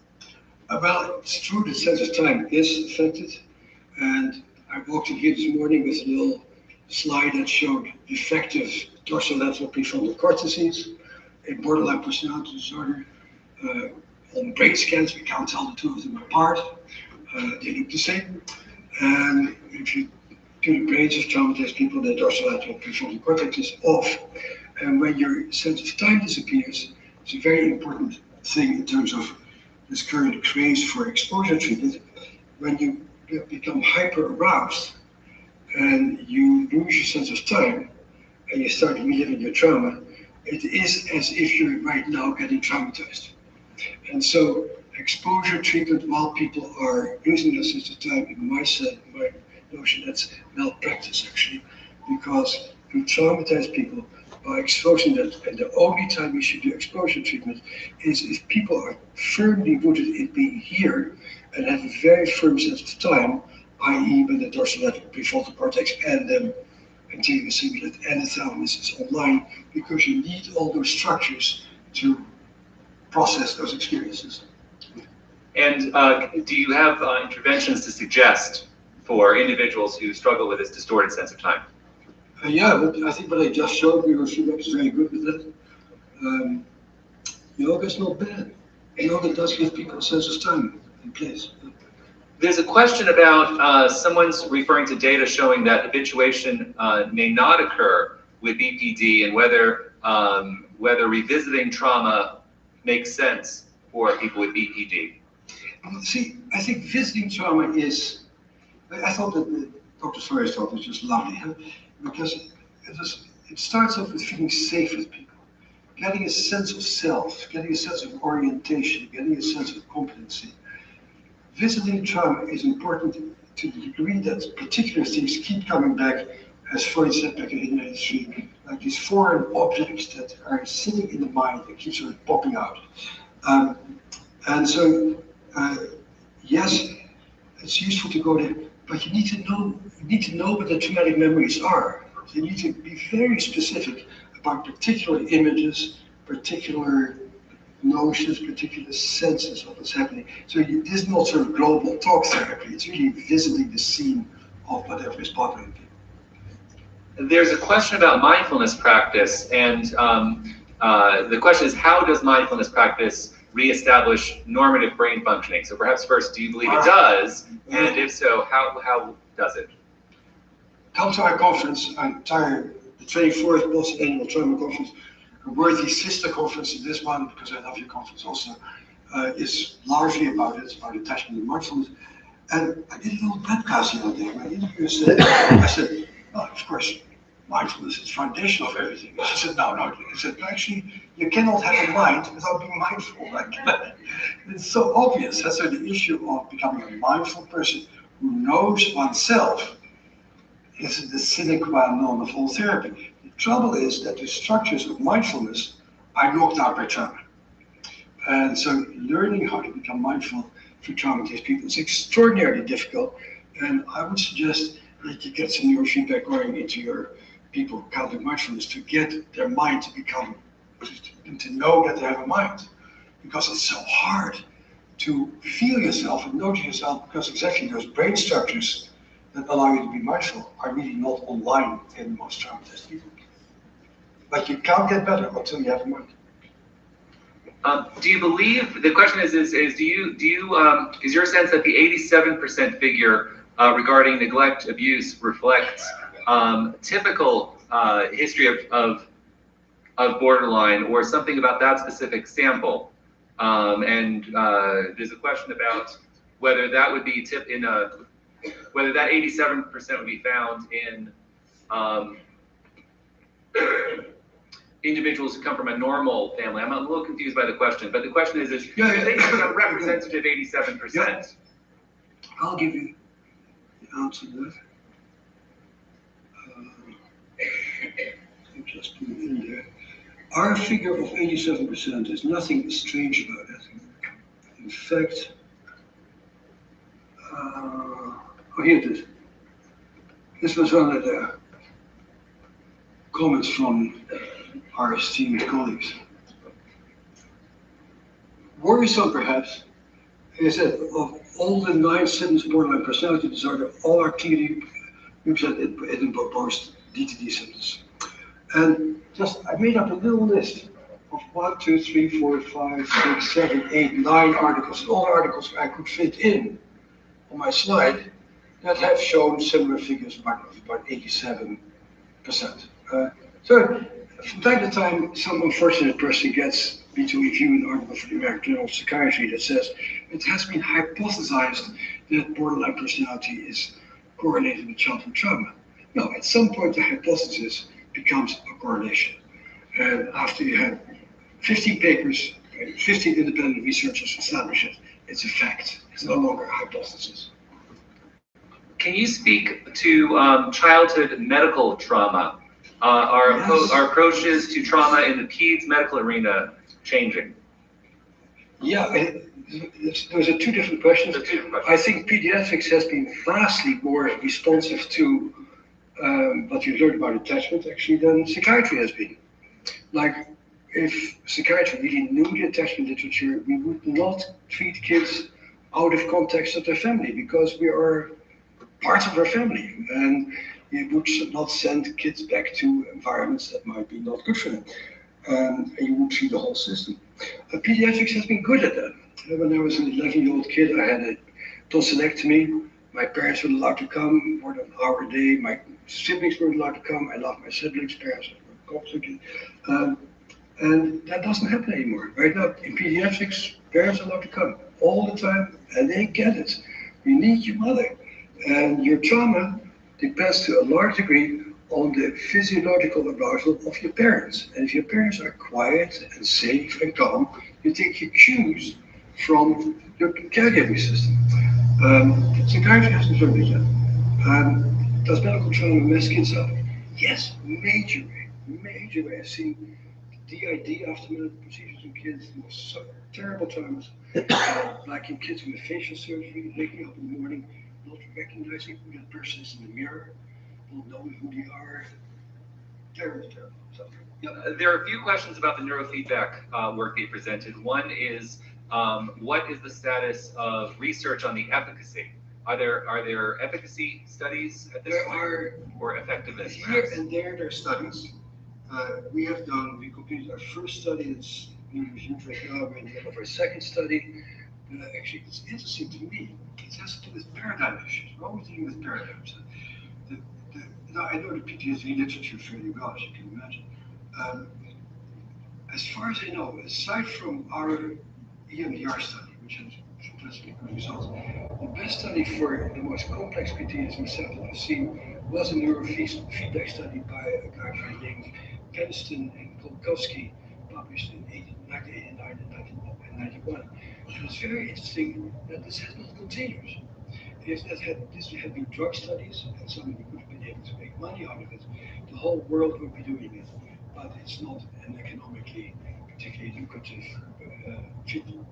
Well, it's true that sense of time is affected. And I walked in here this morning with a little slide that showed defective dorsolateral prefrontal cortices, a borderline personality disorder. On brain scans, we can't tell the two of them apart. They look the same. And if you do the brains of traumatized people, the dorsolateral prefrontal cortex is off. And when your sense of time disappears, it's a very important thing in terms of this current craze for exposure treatment. When you become hyper-aroused and you lose your sense of time and you start reliving your trauma, it is as if you're right now getting traumatized. And so exposure treatment while people are losing their sense of time, in my notion, that's malpractice actually, because you traumatize people by exposing them, and the only time you should do exposure treatment is if people are firmly rooted in being here and have a very firm sense of time, i.e. when the dorsolateral prefrontal cortex and the anterior cingulate and the thalamus is online, because you need all those structures to process those experiences. And do you have interventions to suggest for individuals who struggle with this distorted sense of time? Yeah, but I think what I just showed, neurofeedback is very good with it. Yoga is not bad. Yoga does give people a sense of time and place. There's a question about someone's referring to data showing that habituation may not occur with BPD, and whether revisiting trauma makes sense for people with BPD. See, I think visiting trauma is, I thought that Dr. Sawyer thought was just lovely, huh? Because it starts off with feeling safe with people, getting a sense of self, getting a sense of orientation, getting a sense of competency. Visiting trauma is important to the degree that particular things keep coming back, as Freud said back in 1983, like these foreign objects that are sitting in the mind and keep sort of popping out. And so, yes, it's useful to go there, but you need to know what the traumatic memories are. You need to be very specific about particular images, particular notions, particular senses of what's happening. So this is not sort of global talk therapy. It's really visiting the scene of whatever is bothering people. There's a question about mindfulness practice, and the question is, how does mindfulness practice reestablish normative brain functioning? So perhaps first, do you believe it does? And if so, how does it? Come to our conference, the 24th Boston Annual Trauma Conference, a worthy sister conference to this one, because I love your conference also, is largely about it. It's about attachment and mindfulness. And I did a little webcast the other day. My interviewer said, I said, well, of course, mindfulness is foundation of everything. She said, no. He said, actually, you cannot have a mind without being mindful. Like, it's so obvious. That's so the issue of becoming a mindful person who knows oneself is the sine qua non of all therapy. The trouble is that the structures of mindfulness are knocked out by trauma. And so learning how to become mindful for traumatized people is extraordinarily difficult. And I would suggest that you get some neurofeedback going into your people who can't do mindfulness to get their mind to become, to know that they have a mind. Because it's so hard to feel yourself and notice yourself, because exactly those brain structures that allow you to be mindful are really not online in most traumatized people. But you can't get better until you have a mind. Do you believe, the question is do you, is your sense that the 87% figure regarding neglect abuse reflects typical history of borderline or something about that specific sample? And there's a question about whether that would be whether that 87% would be found in individuals who come from a normal family. I'm a little confused by the question, but the question is they put a representative 87%? Yeah. I'll give you the answer to that. I'll just put it in there. Our figure of 87% is nothing strange about it. In fact, here it is. This was one of the comments from our esteemed colleagues. Worrisome, perhaps, is that of all the 9 symptoms of borderline personality disorder, all are clearly represented in proposed DTD symptoms. And I made up a little list of 1, 2, 3, 4, 5, 6, 7, 8, 9 articles, all the articles I could fit in on my slide that have shown similar figures, about 87%. So from time to time, some unfortunate person gets me to review an article for the American Journal of Psychiatry that says it has been hypothesized that borderline personality is correlated with childhood trauma. No, at some point the hypothesis becomes a correlation. And after you have 15 papers, 15 independent researchers establish it, it's a fact. It's no longer a hypothesis. Can you speak to childhood medical trauma? Are approaches to trauma in the peds medical arena changing? Yeah, those are two different questions. I think pediatrics has been vastly more responsive to what you learned about attachment actually than psychiatry has been. Like, if psychiatry really knew the attachment literature, we would not treat kids out of context of their family because we are part of our family, and you would not send kids back to environments that might be not good for them, and you would treat the whole system. Pediatrics has been good at that. When I was an 11-year-old kid, I had a tonsillectomy. My parents were allowed to come more than an hour a day. My siblings were allowed to come. I loved my siblings' parents. And that doesn't happen anymore. Right now, in pediatrics, parents are allowed to come all the time, and they get it. You need your mother. And your trauma depends to a large degree on the physiological arousal of your parents. And if your parents are quiet and safe and calm, you take your cues from your caregiving system. Psychiatry hasn't learned it yet. Does medical trauma mess kids up? Yes, major way. I've seen DID after medical procedures in kids, the most terrible traumas, like in kids with facial surgery, waking up in the morning, not recognizing who that person is in the mirror, not knowing who they are. Terrible. So, yeah. There are a few questions about the neurofeedback work they presented. One is, what is the status of research on the efficacy? Are there efficacy studies at this point, or effectiveness? Here and there are studies. We completed our first study. It's being reviewed right now. We're in the middle of our second study. Actually, it's interesting to me. It has to do with paradigm issues. We're always dealing with paradigms. Now, I know the PTSD literature fairly well, as you can imagine. As far as I know, aside from our EMDR study, which has fantastic good results, the best study for the most complex PTSD sample I've seen was a neurofeedback study by a guy named Penston and Kolkowski, published in 1989 and 1991. It was very interesting that this has not continued. If this had been drug studies and somebody could have been able to make money out of it, the whole world would be doing it. But it's not an economically particularly lucrative treatment.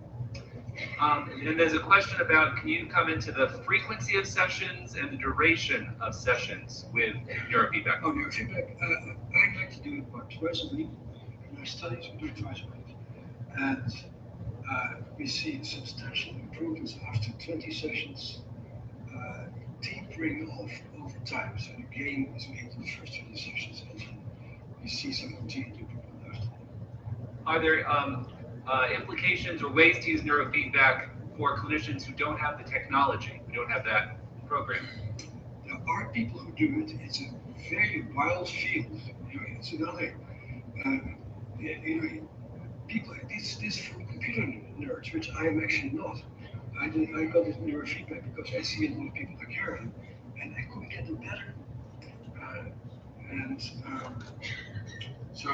And there's a question about, can you come into the frequency of sessions and the duration of sessions with neurofeedback? Oh, neurofeedback. I like to do it about twice a week. In our studies, we do it twice a week. And we see substantial improvements after 20 sessions, tapering off over time. So the gain is made in the first 20 sessions, and then we see some continued improvement after that. Are there implications or ways to use neurofeedback for clinicians who don't have the technology, who don't have that program? There are people who do it. It's a very wild field. It's another, people. This for computer nerds, which I am actually not. I got this neurofeedback because I see a lot of people that care, and I couldn't get them better. So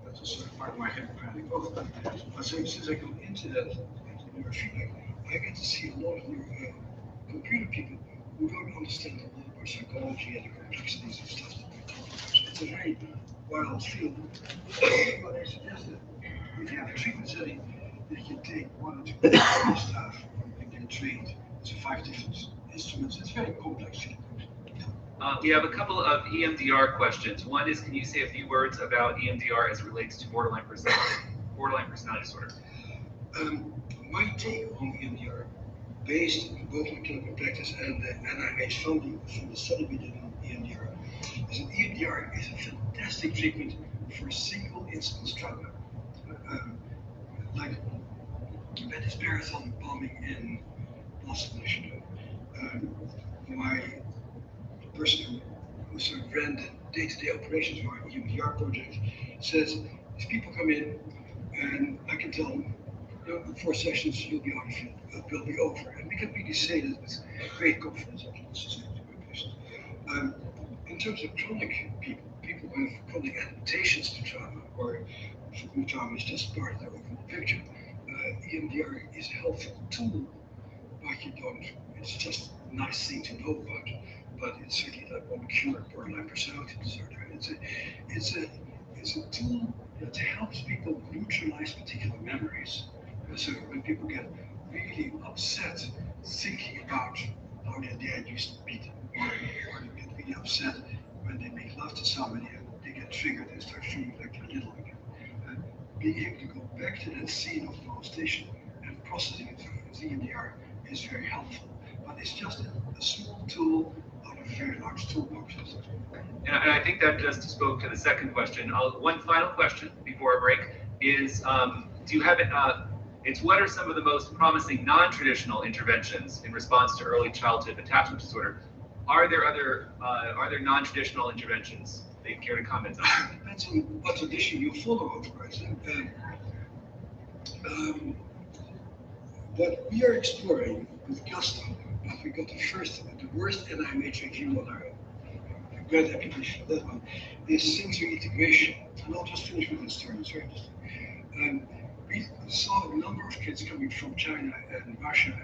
that's also part of my Hippocratic oath. But since I go into that neurofeedback, I get to see a lot of computer people who don't understand a lot about psychology and the complexities of stuff that we talk about. So it's a very wild field. But I suggest that if you have a treatment setting, that you take 1 or 2 staff and get trained. It's 5 different instruments. It's very complex field. We have a couple of EMDR questions. One is, can you say a few words about EMDR as it relates to borderline personality disorder? My take on EMDR, based on both my clinical practice and the NIH funding from the study we did on EMDR, is that EMDR is a fantastic treatment for single instance trauma. Like at this marathon bombing in Boston, Michigan, the person who sort of ran the day-to-day operations for our EMDR project says, these people come in and I can tell them, in 4 sessions you'll be out of field, it'll be over. And we can really say that with great confidence. I can also say to my patients. In terms of chronic people who have chronic adaptations to trauma, or for whom trauma is just part of their overall picture, EMDR is a helpful tool, but it's just a nice thing to know about. But it's certainly not one cure borderline personality disorder. It's a tool that helps people neutralize particular memories. So when people get really upset thinking about how their dad used to beat them, or they get really upset when they make love to somebody and they get triggered and start feeling like they're little again. Being able to go back to that scene of molestation and processing it through EMDR is very helpful. But it's just a small tool out of a very large toolbox. And I think that just spoke to the second question. One final question before our break is, do you have what are some of the most promising non-traditional interventions in response to early childhood attachment disorder? Are there non-traditional interventions that you care to comment on? It depends on what tradition you follow, of course. What we are exploring with gusto, we got the worst NIMH review on our grant application for that one, is sensory integration. And I'll just finish with this story. It's very interesting. We saw a number of kids coming from China and Russia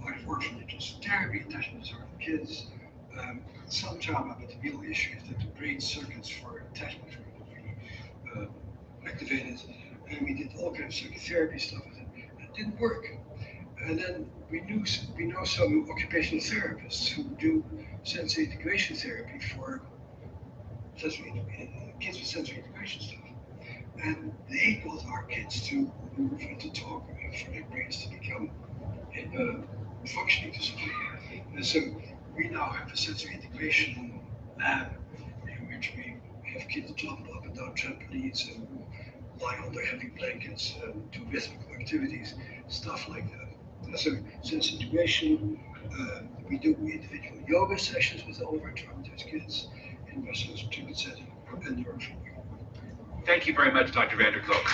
out of orphanages, terribly attachment disorder kids, some trauma, but the real issue is that the brain circuits for attachment were really activated. And we did all kinds of psychotherapy stuff with it. It didn't work. And then we know some occupational therapists who do sensory integration therapy for kids with sensory integration stuff. And they got our kids to move and to talk and for their brains to become functioning to some degree. And so we now have a sensory integration lab in which we have kids jump up and down trampolines and lie under heavy blankets and do rhythmical activities, stuff like that. So sensory integration, we do individual yoga sessions with all of our traumatized kids in Brussels treatment setting and neurofeedback. Thank you very much, Dr. van der Kolk.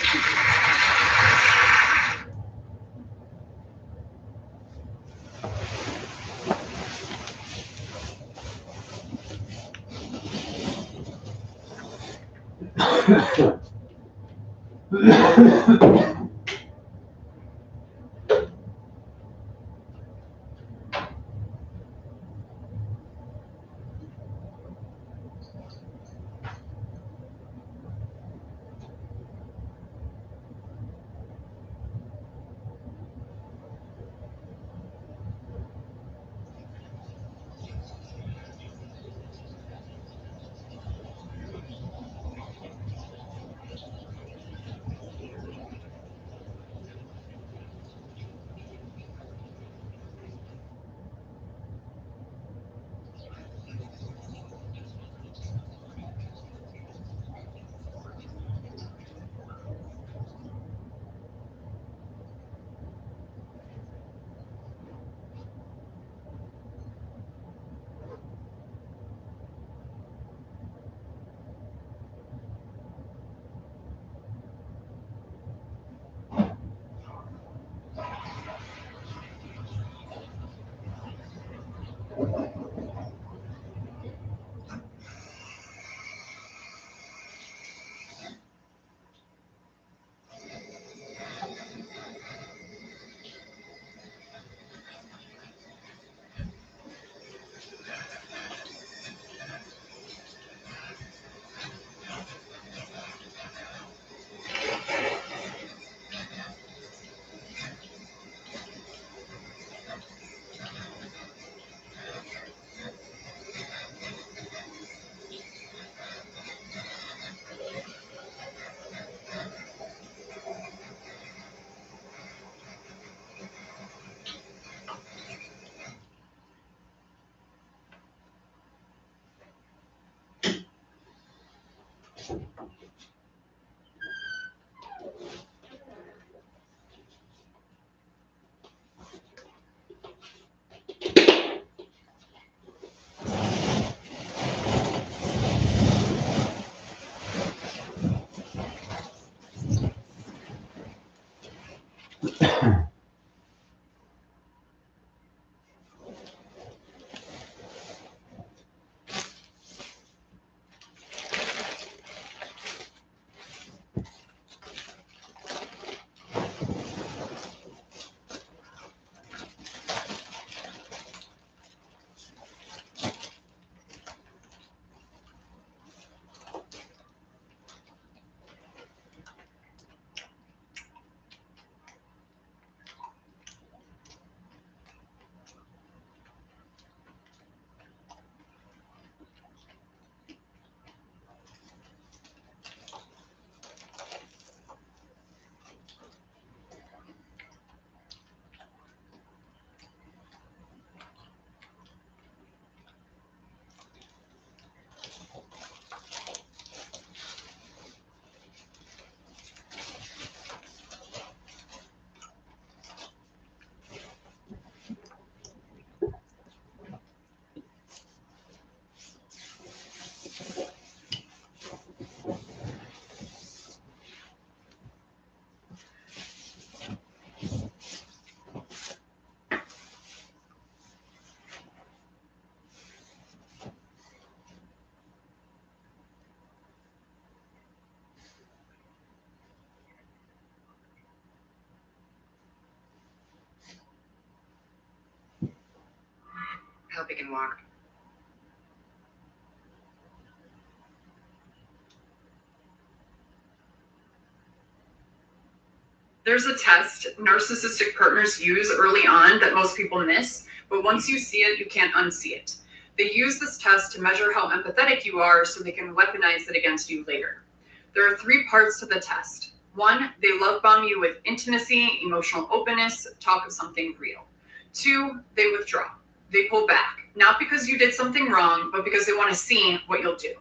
hope he can walk. There's a test narcissistic partners use early on that most people miss, but once you see it, you can't unsee it. They use this test to measure how empathetic you are so they can weaponize it against you later. There are 3 parts to the test. 1, they love bomb you with intimacy, emotional openness, talk of something real. 2, they withdraw. They pull back, not because you did something wrong, but because they want to see what you'll do.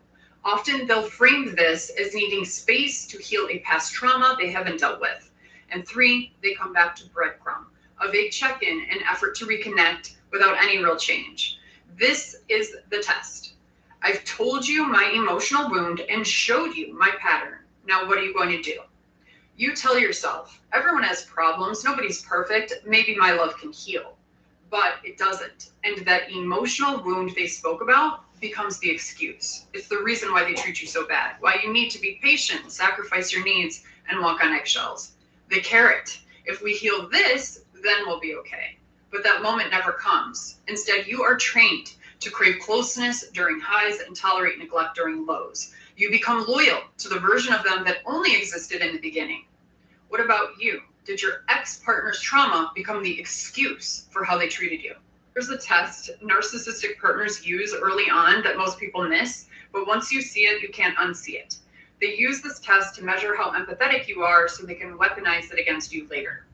Often they'll frame this as needing space to heal a past trauma they haven't dealt with. And 3, they come back to breadcrumb, a vague check-in, an effort to reconnect without any real change. This is the test. I've told you my emotional wound and showed you my pattern. Now what are you going to do? You tell yourself, everyone has problems, nobody's perfect, maybe my love can heal. But it doesn't. And that emotional wound they spoke about becomes the excuse. It's the reason why they treat you so bad, why you need to be patient, sacrifice your needs, and walk on eggshells. The carrot. If we heal this, then we'll be okay. But that moment never comes. Instead, you are trained to crave closeness during highs and tolerate neglect during lows. You become loyal to the version of them that only existed in the beginning. What about you? Did your ex-partner's trauma become the excuse for how they treated you? There's a test narcissistic partners use early on that most people miss, but once you see it, you can't unsee it. They use this test to measure how empathetic you are so they can weaponize it against you later.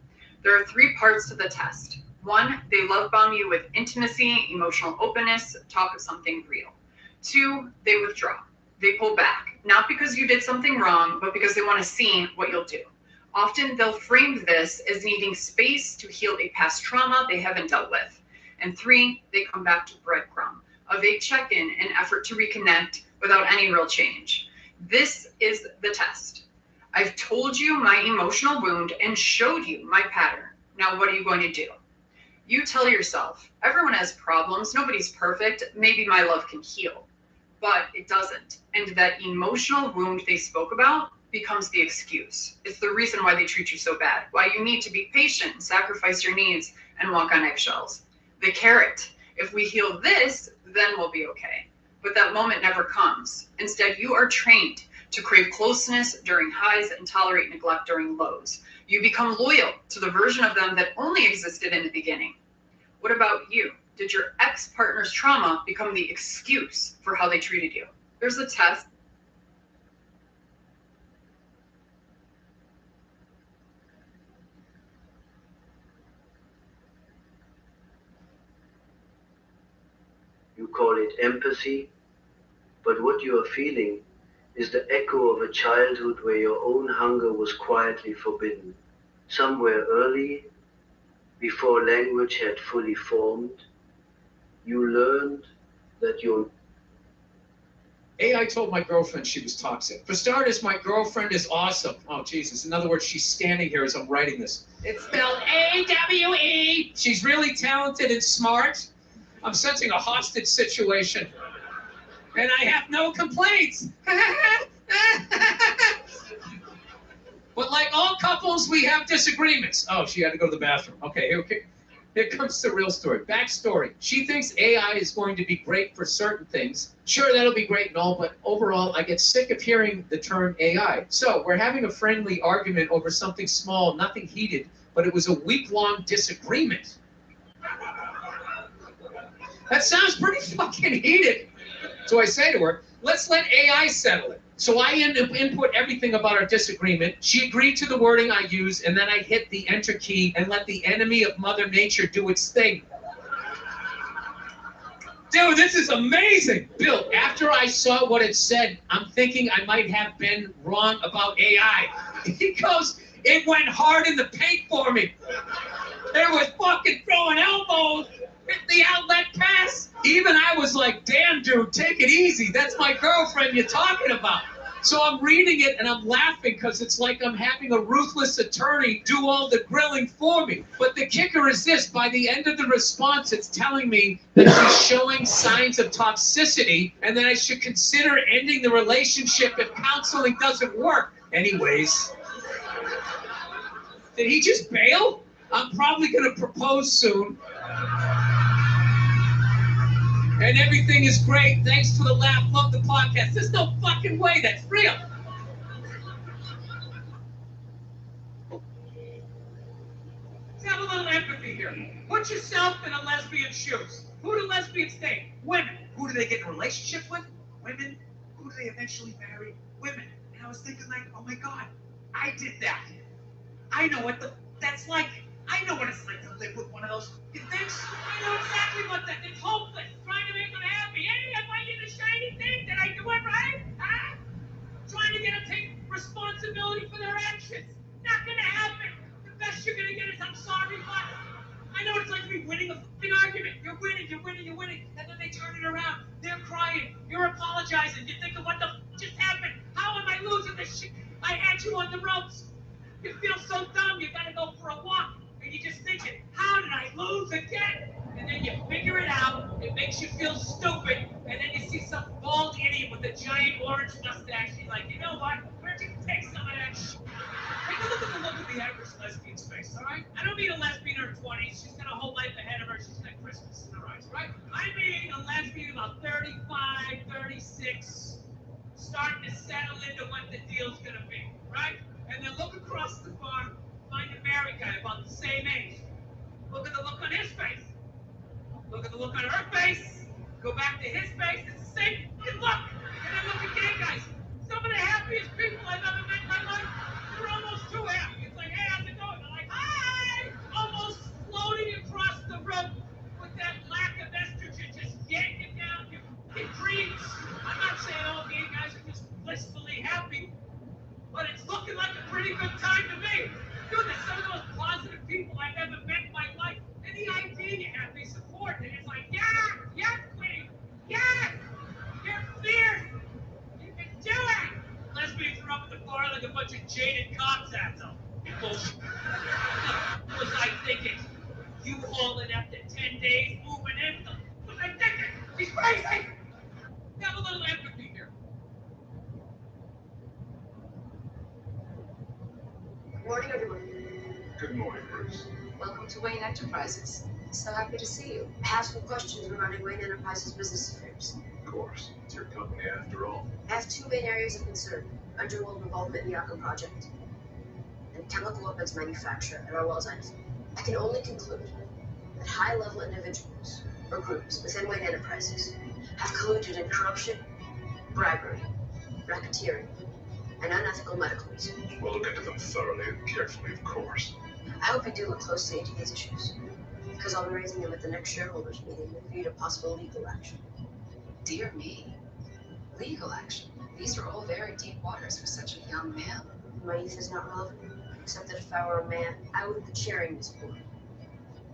There are 3 parts to the test. 1, they love bomb you with intimacy, emotional openness, talk of something real. 2, they withdraw. They pull back, not because you did something wrong, but because they want to see what you'll do. Often they'll frame this as needing space to heal a past trauma they haven't dealt with. And 3, they come back to breadcrumb, a vague check-in, an effort to reconnect without any real change. This is the test. I've told you my emotional wound and showed you my pattern. Now what are you going to do? You tell yourself, everyone has problems, nobody's perfect, maybe my love can heal. But it doesn't. And that emotional wound they spoke about becomes the excuse. It's the reason why they treat you so bad, why you need to be patient, sacrifice your needs, and walk on eggshells. The carrot. If we heal this, then we'll be okay. But that moment never comes. Instead, you are trained to crave closeness during highs and tolerate neglect during lows. You become loyal to the version of them that only existed in the beginning. What about you? Did your ex-partner's trauma become the excuse for how they treated you? There's a test. You call it empathy, but what you are feeling is the echo of a childhood where your own hunger was quietly forbidden. Somewhere early, before language had fully formed, you learned that your I told my girlfriend she was toxic. For starters, my girlfriend is awesome. Oh, Jesus. In other words, she's standing here as I'm writing this. It's spelled A-W-E. She's really talented and smart. I'm sensing a hostage situation. And I have no complaints. But like all couples, we have disagreements. Oh, she had to go to the bathroom. Okay, here comes the real story. Backstory. She thinks AI is going to be great for certain things. Sure, that'll be great and all, but overall, I get sick of hearing the term AI. So we're having a friendly argument over something small, nothing heated, but it was a week-long disagreement. That sounds pretty fucking heated. So I say to her, let's let AI settle it. So I input everything about our disagreement. She agreed to the wording I use, and then I hit the enter key and let the enemy of Mother Nature do its thing. Dude, this is amazing. Bill, after I saw what it said, I'm thinking I might have been wrong about AI. He goes, it went hard in the paint for me. It was fucking throwing elbows. The outlet pass. Even I was like, damn, dude, take it easy. That's my girlfriend you're talking about. So I'm reading it and I'm laughing because it's like I'm having a ruthless attorney do all the grilling for me. But the kicker is this. By the end of the response, it's telling me that she's showing signs of toxicity and that I should consider ending the relationship if counseling doesn't work. Anyways, did he just bail? I'm probably going to propose soon. And everything is great thanks to the Laugh Love the podcast. There's no fucking way that's real. Let's have a little empathy here. Put yourself in a lesbian's shoes. Who do lesbians date? Women. Who do they get in relationships with? Women. Who do they eventually marry? Women. And I was thinking like, oh my God, I did that. I know what that's like. I know what it's like to live with one of those things. I know exactly what that is. Hopeless, trying to make them happy. Hey, am I in a shiny thing? Did I do it right? Huh? Trying to get them to take responsibility for their actions. Not gonna happen. The best you're gonna get is I'm sorry, but I know what it's like to be winning a fucking argument. You're winning, and then they turn it around. They're crying. You're apologizing. You're thinking, what the just happened? How am I losing this shit? I had you on the ropes. You feel so dumb. You gotta go for a walk. And you're just thinking, how did I lose again? And then you figure it out, it makes you feel stupid, and then you see some bald idiot with a giant orange mustache, he's like, you know what, why don't you take some of that shit? Take a look at the look of the average lesbian's face, all right? I don't mean a lesbian in her 20s, she's got a whole life ahead of her, she's got Christmas in her eyes, right? I mean a lesbian about 35, 36, starting to settle into what the deal's gonna be, right? And then look across the bar, find a married guy about the same age. Look at the look on his face. Look at the look on her face. Go back to his face. It's the same fucking look. And then look at gay guys. Some of the happiest people I've ever met in my life. They're almost too happy. It's like, hey, how's it going? They're like, hi! Almost floating across the room with that lack of estrogen just yanking down your fucking dreams. I'm not saying all gay guys are just blissfully happy, but it's looking like a pretty good time to me. Dude, there's some of the most positive people I've ever met in my life. And the idea you have, they support it. It's like, yes, queen, yes, you're fierce, you can do it. Lesbians are up at the bar like a bunch of jaded cops at them. Bullshit. What was I thinking? You hauling after 10 days, moving in? What was I thinking? He's crazy. Have a little empathy here. Good morning, everyone. Good morning, Bruce. Welcome to Wayne Enterprises. So happy to see you. I have some questions regarding Wayne Enterprises business affairs. Of course. It's your company after all. I have two main areas of concern: underworld involvement in the Yakka project and chemical weapons manufacture at our Wells End. I can only conclude that high-level individuals or groups within Wayne Enterprises have colluded in corruption, bribery, racketeering, and unethical medical research. We'll look into them thoroughly and carefully, of course. I hope you do look closely into these issues, because I'll be raising them at the next shareholders meeting with view to possible legal action. Dear me. Legal action. These are all very deep waters for such a young man. My youth is not relevant, except that if I were a man, I would be chairing this board.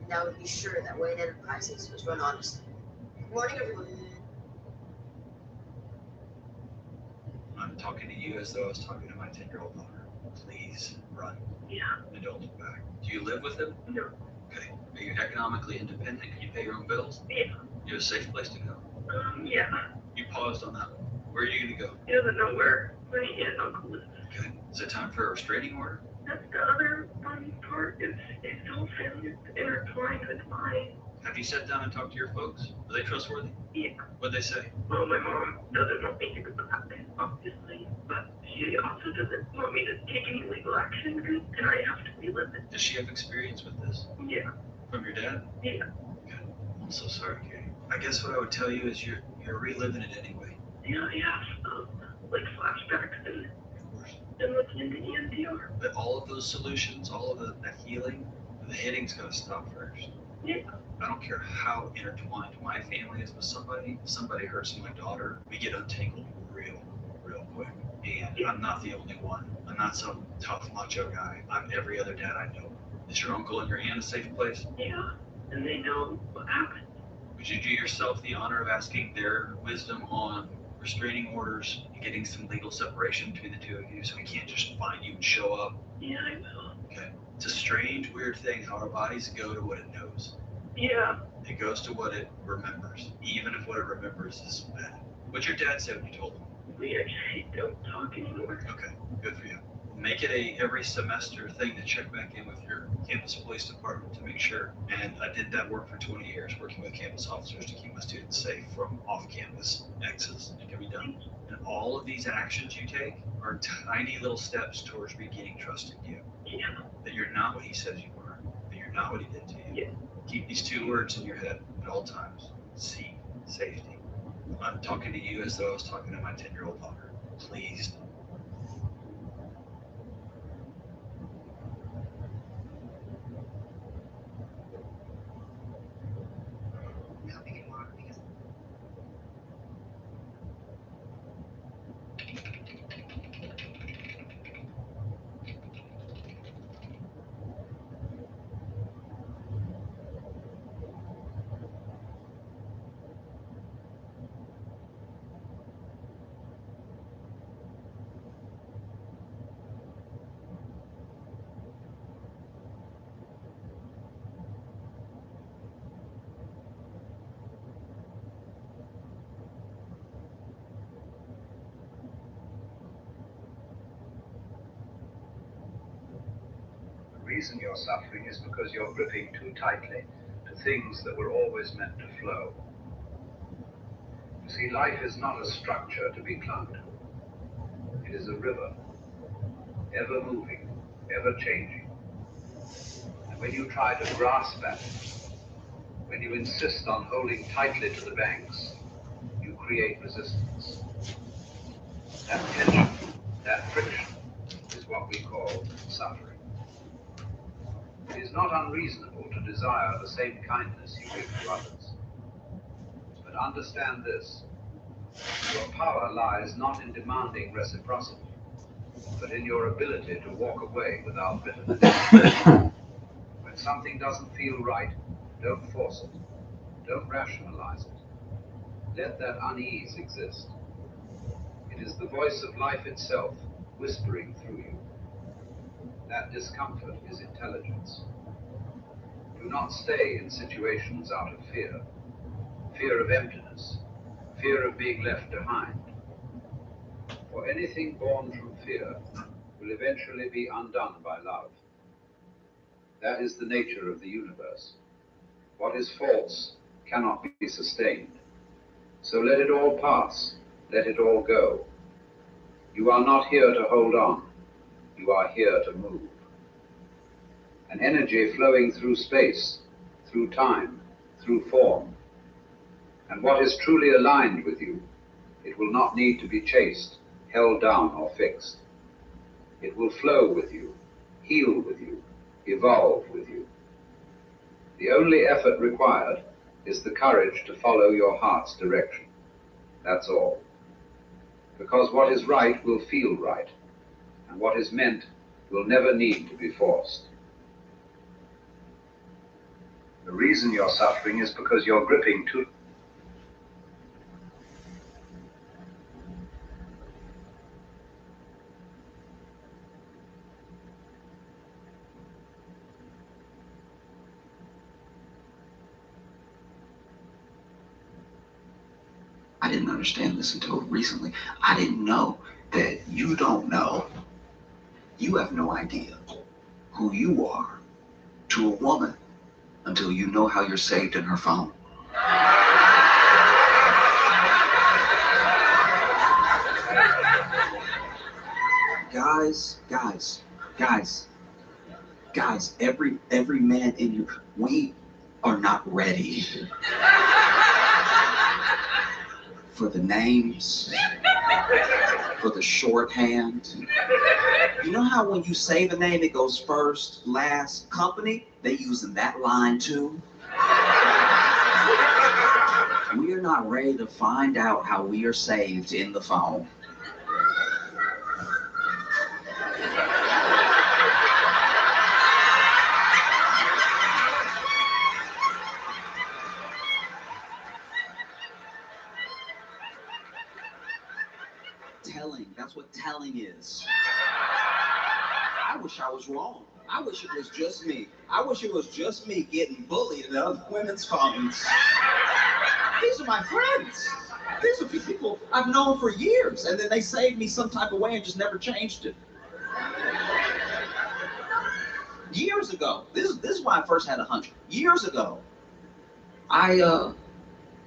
And I would be sure that Wayne Enterprises was run honestly. Good morning, everyone. I'm talking to you as though I was talking to my 10-year-old daughter. Please run. Yeah. And don't look back. Do you live with him? No. Okay. Are you economically independent? Can you pay your own bills? Yeah. You have a safe place to go? Yeah. You paused on that one. Where are you going to go? He doesn't know where my aunt and uncle live. Okay. Is it time for a restraining order? That's the other fun part. His whole family is intertwined with mine. Have you sat down and talked to your folks? Are they trustworthy? Yeah. What'd they say? Well, my mom doesn't want me to go back, obviously, but she also doesn't want me to take any legal action, and I have to relive it. Does she have experience with this? Yeah. From your dad? Yeah. Okay. I'm so sorry, Katie. I guess what I would tell you is you're reliving it anyway. Yeah, I have, like flashbacks and looking into EMDR. But all of those solutions, all of that healing, the hitting's got to stop first. Yeah. I don't care how intertwined my family is with somebody. If somebody hurts my daughter, we get untangled real quick. And I'm not the only one. I'm not some tough macho guy. I'm every other dad I know. Is your uncle and your aunt a safe place? Yeah, and they know what happened. Would you do yourself the honor of asking their wisdom on restraining orders and getting some legal separation between the two of you so we can't just find you and show up? Yeah, I will. Okay. It's a strange, weird thing how our bodies go to what it knows. Yeah. It goes to what it remembers, even if what it remembers is bad. What'd your dad say when you told him? We actually don't talk anymore. Okay, good for you. Make it a every semester thing to check back in with your campus police department to make sure. And I did that work for 20 years, working with campus officers to keep my students safe from off-campus exits. It can be done. And all of these actions you take are tiny little steps towards regaining trust in you. That you're not what he says you are. That you're not what he did to you. Keep these two words in your head at all times. Seek safety. I'm talking to you as though I was talking to my 10-year-old daughter. Please don't. The reason you're suffering is because you're gripping too tightly to things that were always meant to flow. You see, life is not a structure to be clung to. It is a river, ever moving, ever changing. And when you try to grasp at it, when you insist on holding tightly to the banks, you create resistance. That tension, that friction, is what we call suffering. It is not unreasonable to desire the same kindness you give to others. But understand this, your power lies not in demanding reciprocity, but in your ability to walk away without bitterness. When something doesn't feel right, don't force it. Don't rationalize it. Let that unease exist. It is the voice of life itself whispering through you. That discomfort is intelligence. Do not stay in situations out of fear. Fear of emptiness. Fear of being left behind. For anything born from fear will eventually be undone by love. That is the nature of the universe. What is false cannot be sustained. So let it all pass. Let it all go. You are not here to hold on. You are here to move. An energy flowing through space, through time, through form. And what is truly aligned with you, it will not need to be chased, held down, or fixed. It will flow with you, heal with you, evolve with you. The only effort required is the courage to follow your heart's direction. That's all. Because what is right will feel right, and what is meant will never need to be forced. The reason you're suffering is because you're gripping too. I didn't understand this until recently. I didn't know that you don't know. You have no idea who you are to a woman until you know how you're saved in her phone. Guys, every man in you, we are not ready for the names, for the shorthand. You know how when you say the name, it goes first, last, company? They using that line too. We are not ready to find out how we are saved in the phone. Telling, that's what telling is. I wish I was wrong. I wish it was just me. I wish it was just me getting bullied in other women's phones. These are my friends. These are people I've known for years, and then they saved me some type of way and just never changed it. Years years ago. This is why I first had a hunch. Years ago, I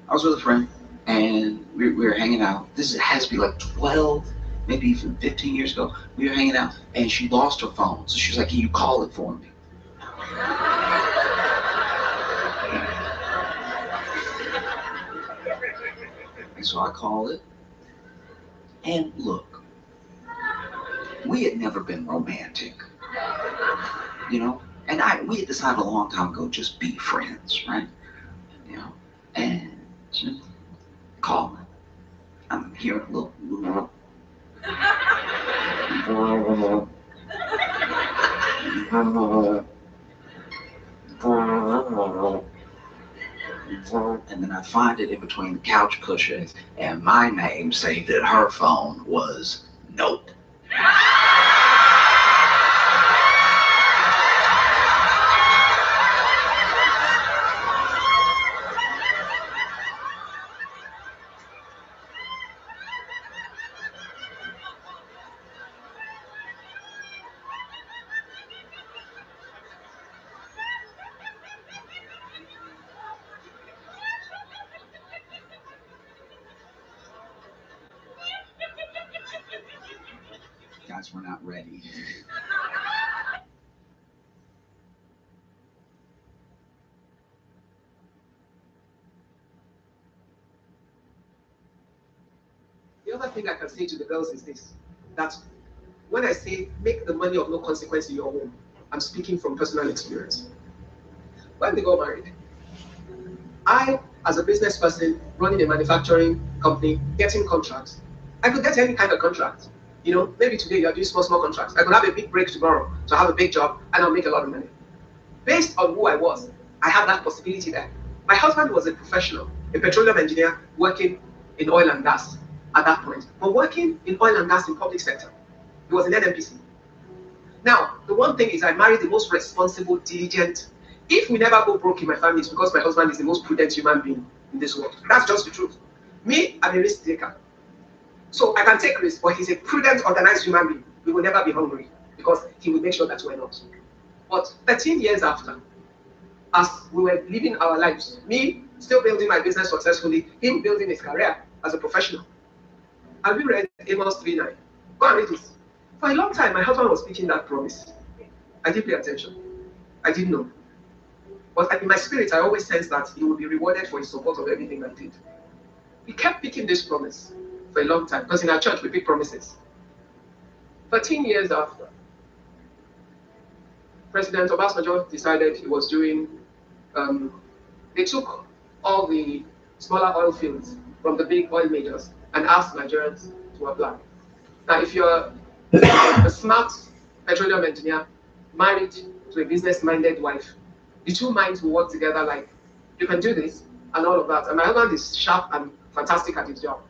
was with a friend and we were hanging out. This has to be like 12, maybe even 15 years ago. We were hanging out and she lost her phone. So she was like, "Can you call it for me?" And so I called it. And look, we had never been romantic, you know? And we had decided a long time ago, just be friends, right? You know? And just call it. I'm hearing a little. And then I find it in between the couch cushions, and my name saying that her phone was Nope. Guys, we're not ready. The other thing I can say to the girls is this, that when I say make the money of no consequence in your home, I'm speaking from personal experience. When we got married, I, as a business person, running a manufacturing company, getting contracts, I could get any kind of contract. You know, maybe today you're doing small contracts. I could have a big break tomorrow to have a big job and I'll make a lot of money. Based on who I was, I had that possibility there. My husband was a professional, a petroleum engineer working in oil and gas at that point, but working in oil and gas in public sector. He was in NNPC. Now, the one thing is I married the most responsible, diligent. If we never go broke in my family, it's because my husband is the most prudent human being in this world. That's just the truth. Me, I'm a risk taker. So I can take risks, but he's a prudent, organized human being. We will never be hungry because he will make sure that we're not. But 13 years after, as we were living our lives, me still building my business successfully, him building his career as a professional. Have you read Amos 3:9? Go and read it. For a long time, my husband was speaking that promise. I didn't pay attention. I didn't know. But in my spirit, I always sensed that he would be rewarded for his support of everything I did. We kept picking this promise for a long time, because in our church, we pick promises. 13 years after, President Obasanjo decided he was doing, they took all the smaller oil fields from the big oil majors and asked Nigerians to apply. Now, if you're a smart petroleum engineer married to a business-minded wife, the two minds will work together like, you can do this and all of that. And my husband is sharp and fantastic at his job.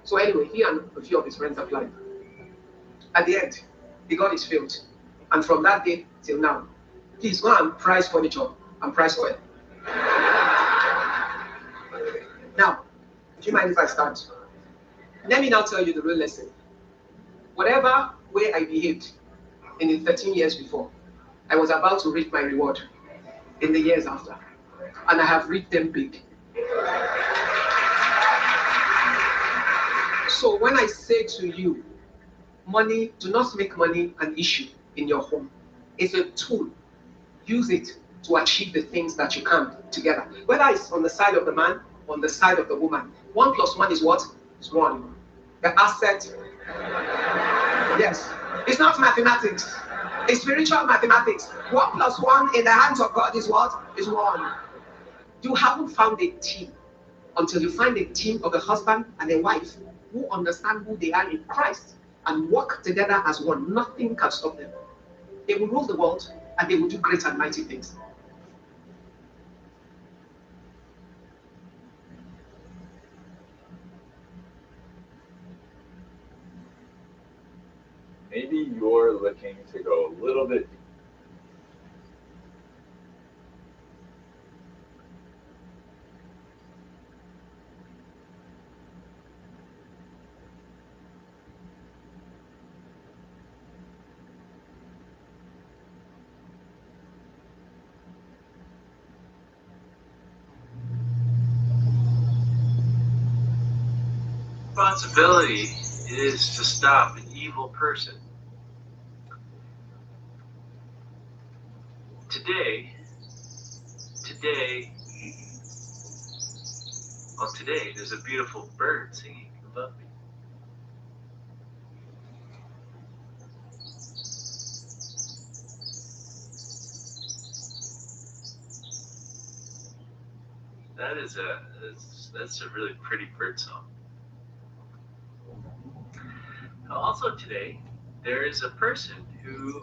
So anyway, he and a few of his friends applied. At the end, he got his field. And from that day till now, please go and price furniture and price oil. Now, do you mind if I start? Let me now tell you the real lesson. Whatever way I behaved in the 13 years before, I was about to reap my reward in the years after. And I have reaped them big. So when I say to you, money, do not make money an issue in your home. It's a tool. Use it to achieve the things that you can together. Whether it's on the side of the man, on the side of the woman. 1 + 1 is what? It's 1. The asset. Yes. It's not mathematics. It's spiritual mathematics. 1 + 1 in the hands of God is what? Is 1. You haven't found a team until you find a team of a husband and a wife who understand who they are in Christ and work together as one. Nothing can stop them. They will rule the world and they will do great and mighty things. Maybe you're looking to go a little bit responsibility is to stop an evil person. Today, there's a beautiful bird singing above me. That's a really pretty bird song. Also today, there is a person who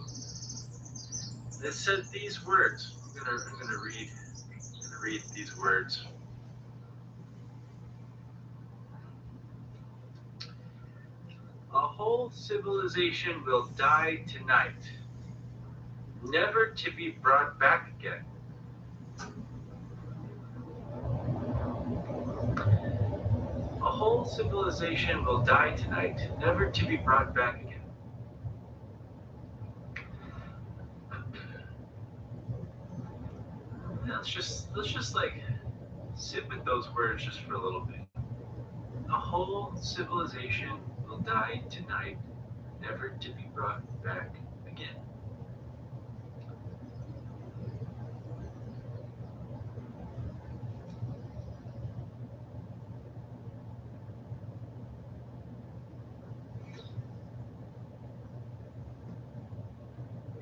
has said these words. I'm gonna read these words. A whole civilization will die tonight, never to be brought back again. A whole civilization will die tonight, never to be brought back again. Let's just like sit with those words just for a little bit. A whole civilization will die tonight, never to be brought back again.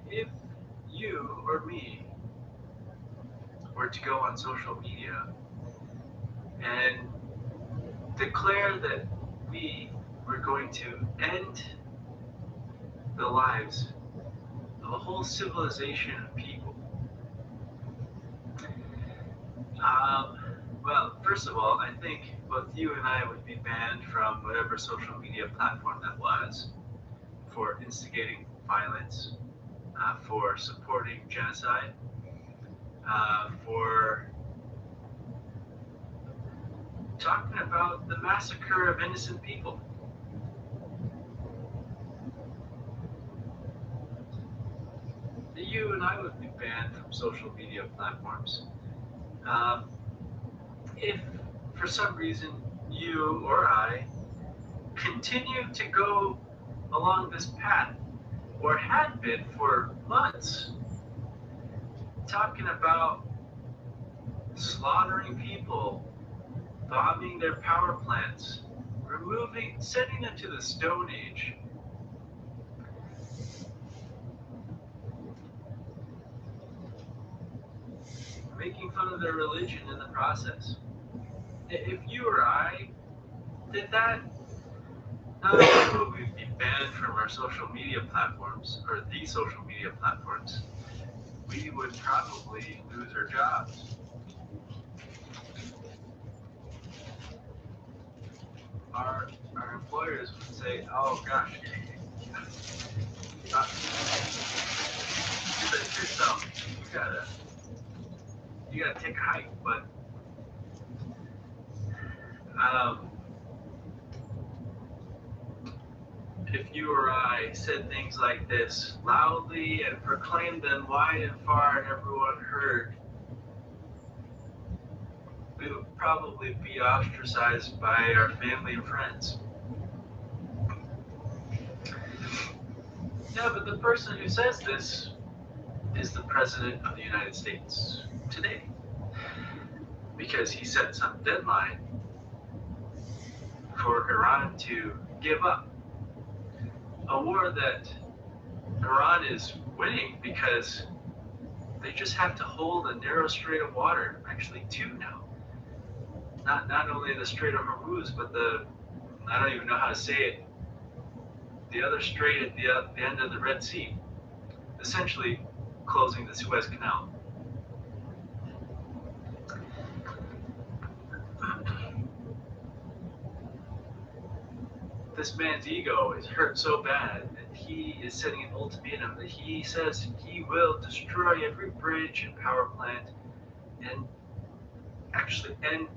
If you or me were to go on social media and declare that we were going to end the lives of a whole civilization of people, well, first of all, I think both you and I would be banned from whatever social media platform that was for instigating violence, for supporting genocide, for talking about the massacre of innocent people. You and I would be banned from social media platforms. If for some reason you or I continue to go along this path, or had been for months, talking about slaughtering people, bombing their power plants, sending them to the Stone Age, making fun of their religion in the process. If you or I did that, not only would we be banned from our social media platforms, or the social media platforms, we would probably lose our jobs. Our employers would say, oh gosh, you said it yourself, you gotta take a hike, but if you or I said things like this loudly and proclaimed them wide and far and everyone heard, we would probably be ostracized by our family and friends. Yeah, but the person who says this is the President of the United States today, because he set some deadline for Iran to give up. A war that Iran is winning because they just have to hold a narrow strait of water, actually two now. Not only the Strait of Hormuz, but I don't even know how to say it, the other strait at the end of the Red Sea, essentially closing the Suez Canal. This man's ego is hurt so bad that he is setting an ultimatum that he says he will destroy every bridge and power plant and actually end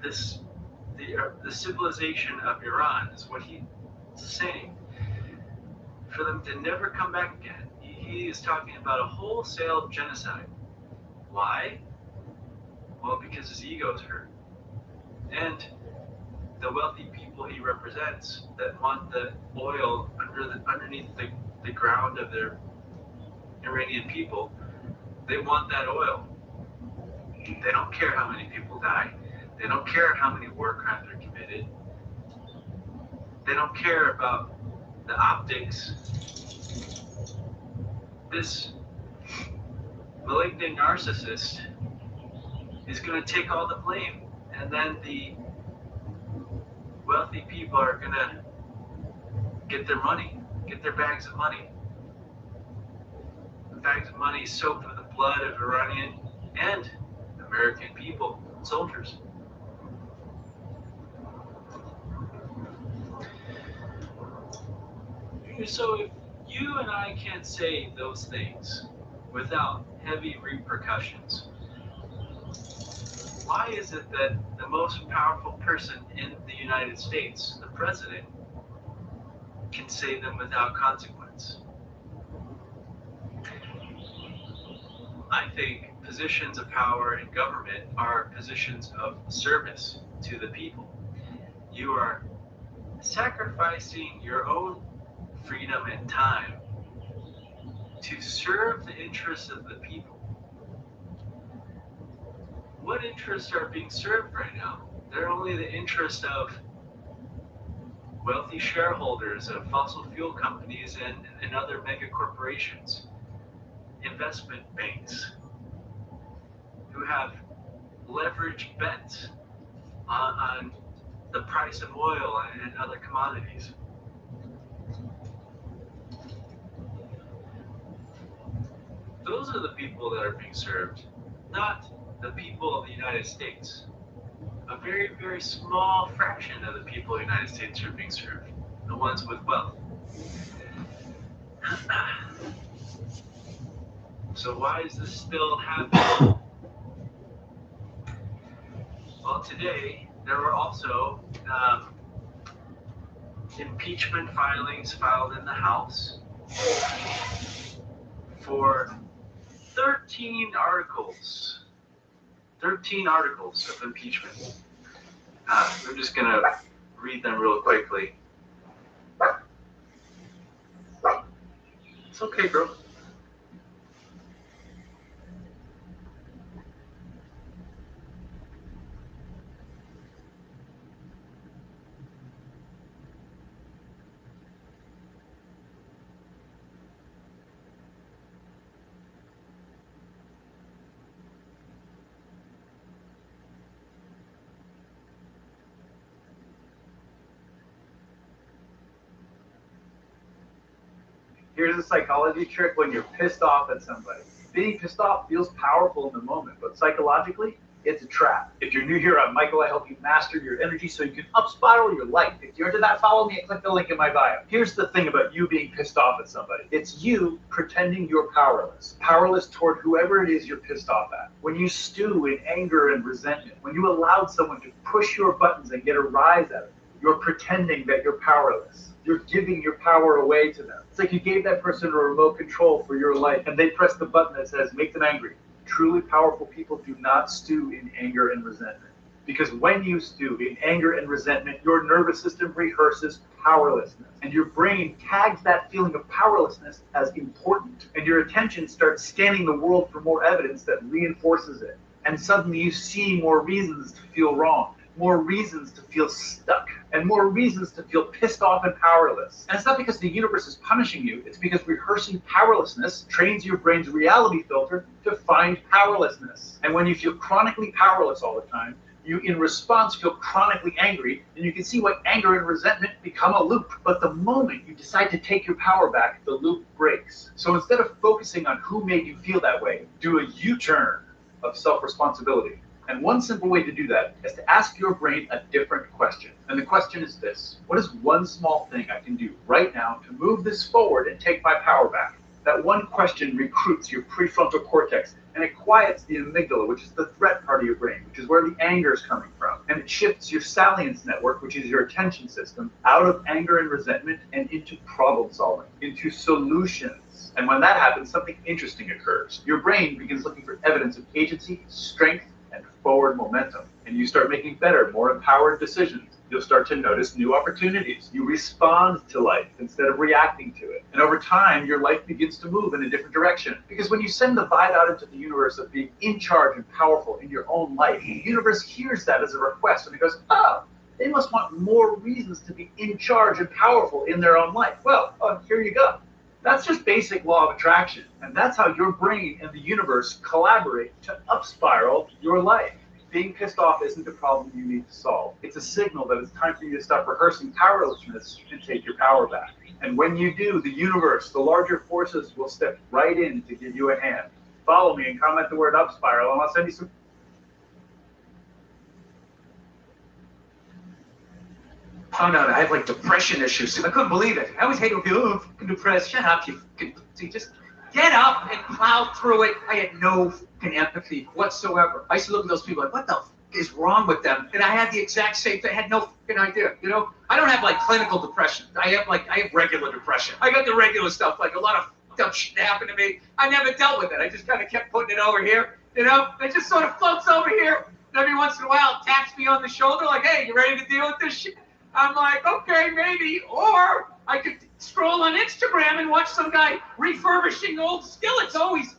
the civilization of Iran, is what he's saying, for them to never come back again. He is talking about a wholesale genocide. Why? Well, because his ego is hurt. And the wealthy people he represents that want the oil underneath the ground of their Iranian people, they want that oil. They don't care how many people die. They don't care how many war crimes are committed. They don't care about the optics. This malignant narcissist is going to take all the blame, and then the wealthy people are going to get their money, get their bags of money. The bags of money soaked with the blood of Iranian and American people, soldiers. So if you and I can't say those things without heavy repercussions, why is it that the most powerful person in the United States, the president, can say them without consequence? I think positions of power in government are positions of service to the people. You are sacrificing your own freedom and time to serve the interests of the people. What interests are being served right now? They're only the interest of wealthy shareholders of fossil fuel companies and other mega corporations, investment banks, who have leveraged bets on the price of oil and other commodities. Those are the people that are being served, not the people of the United States. A very, very small fraction of the people of the United States are being served, the ones with wealth. So why is this still happening? Well, today there were also impeachment filings filed in the House for 13 articles. 13 articles of impeachment. I'm just going to read them real quickly. It's okay, bro. Here's a psychology trick when you're pissed off at somebody. Being pissed off feels powerful in the moment, but psychologically, it's a trap. If you're new here, I'm Michael. I help you master your energy so you can up-spiral your life. If you're into that, follow me and click the link in my bio. Here's the thing about you being pissed off at somebody. It's you pretending you're powerless. Powerless toward whoever it is you're pissed off at. When you stew in anger and resentment, when you allowed someone to push your buttons and get a rise out of it, you're pretending that you're powerless. You're giving your power away to them. It's like you gave that person a remote control for your life and they press the button that says, make them angry. Truly powerful people do not stew in anger and resentment. Because when you stew in anger and resentment, your nervous system rehearses powerlessness. And your brain tags that feeling of powerlessness as important. And your attention starts scanning the world for more evidence that reinforces it. And suddenly you see more reasons to feel wrong, more reasons to feel stuck, and more reasons to feel pissed off and powerless. And it's not because the universe is punishing you, it's because rehearsing powerlessness trains your brain's reality filter to find powerlessness. And when you feel chronically powerless all the time, you in response feel chronically angry, and you can see why anger and resentment become a loop. But the moment you decide to take your power back, the loop breaks. So instead of focusing on who made you feel that way, do a U-turn of self-responsibility. And one simple way to do that is to ask your brain a different question. And the question is this: what is one small thing I can do right now to move this forward and take my power back? That one question recruits your prefrontal cortex, and it quiets the amygdala, which is the threat part of your brain, which is where the anger is coming from. And it shifts your salience network, which is your attention system, out of anger and resentment and into problem solving, into solutions. And when that happens, something interesting occurs. Your brain begins looking for evidence of agency, strength, and forward momentum, and you start making better, more empowered decisions, you'll start to notice new opportunities. You respond to life instead of reacting to it. And over time, your life begins to move in a different direction. Because when you send the vibe out into the universe of being in charge and powerful in your own life, the universe hears that as a request and it goes, oh, they must want more reasons to be in charge and powerful in their own life. Well, here you go. That's just basic law of attraction. And that's how your brain and the universe collaborate to up-spiral your life. Being pissed off isn't the problem you need to solve. It's a signal that it's time for you to stop rehearsing powerlessness and take your power back. And when you do, the universe, the larger forces will step right in to give you a hand. Follow me and comment the word up spiral, and I'll send you some. Found out I have like depression issues. I couldn't believe it. I always hate when people, oh, I'm fucking depressed. Shut up, you fucking. So you just get up and plow through it. I had no fucking empathy whatsoever. I used to look at those people like, what the fuck is wrong with them? And I had the exact same thing. I had no fucking idea. You know, I don't have like clinical depression. I have regular depression. I got the regular stuff, like a lot of dumb shit happened to me. I never dealt with it. I just kind of kept putting it over here. You know, it just sort of floats over here. And every once in a while, it taps me on the shoulder like, hey, you ready to deal with this shit? I'm like, okay, maybe. Or I could scroll on Instagram and watch some guy refurbishing old skillets, always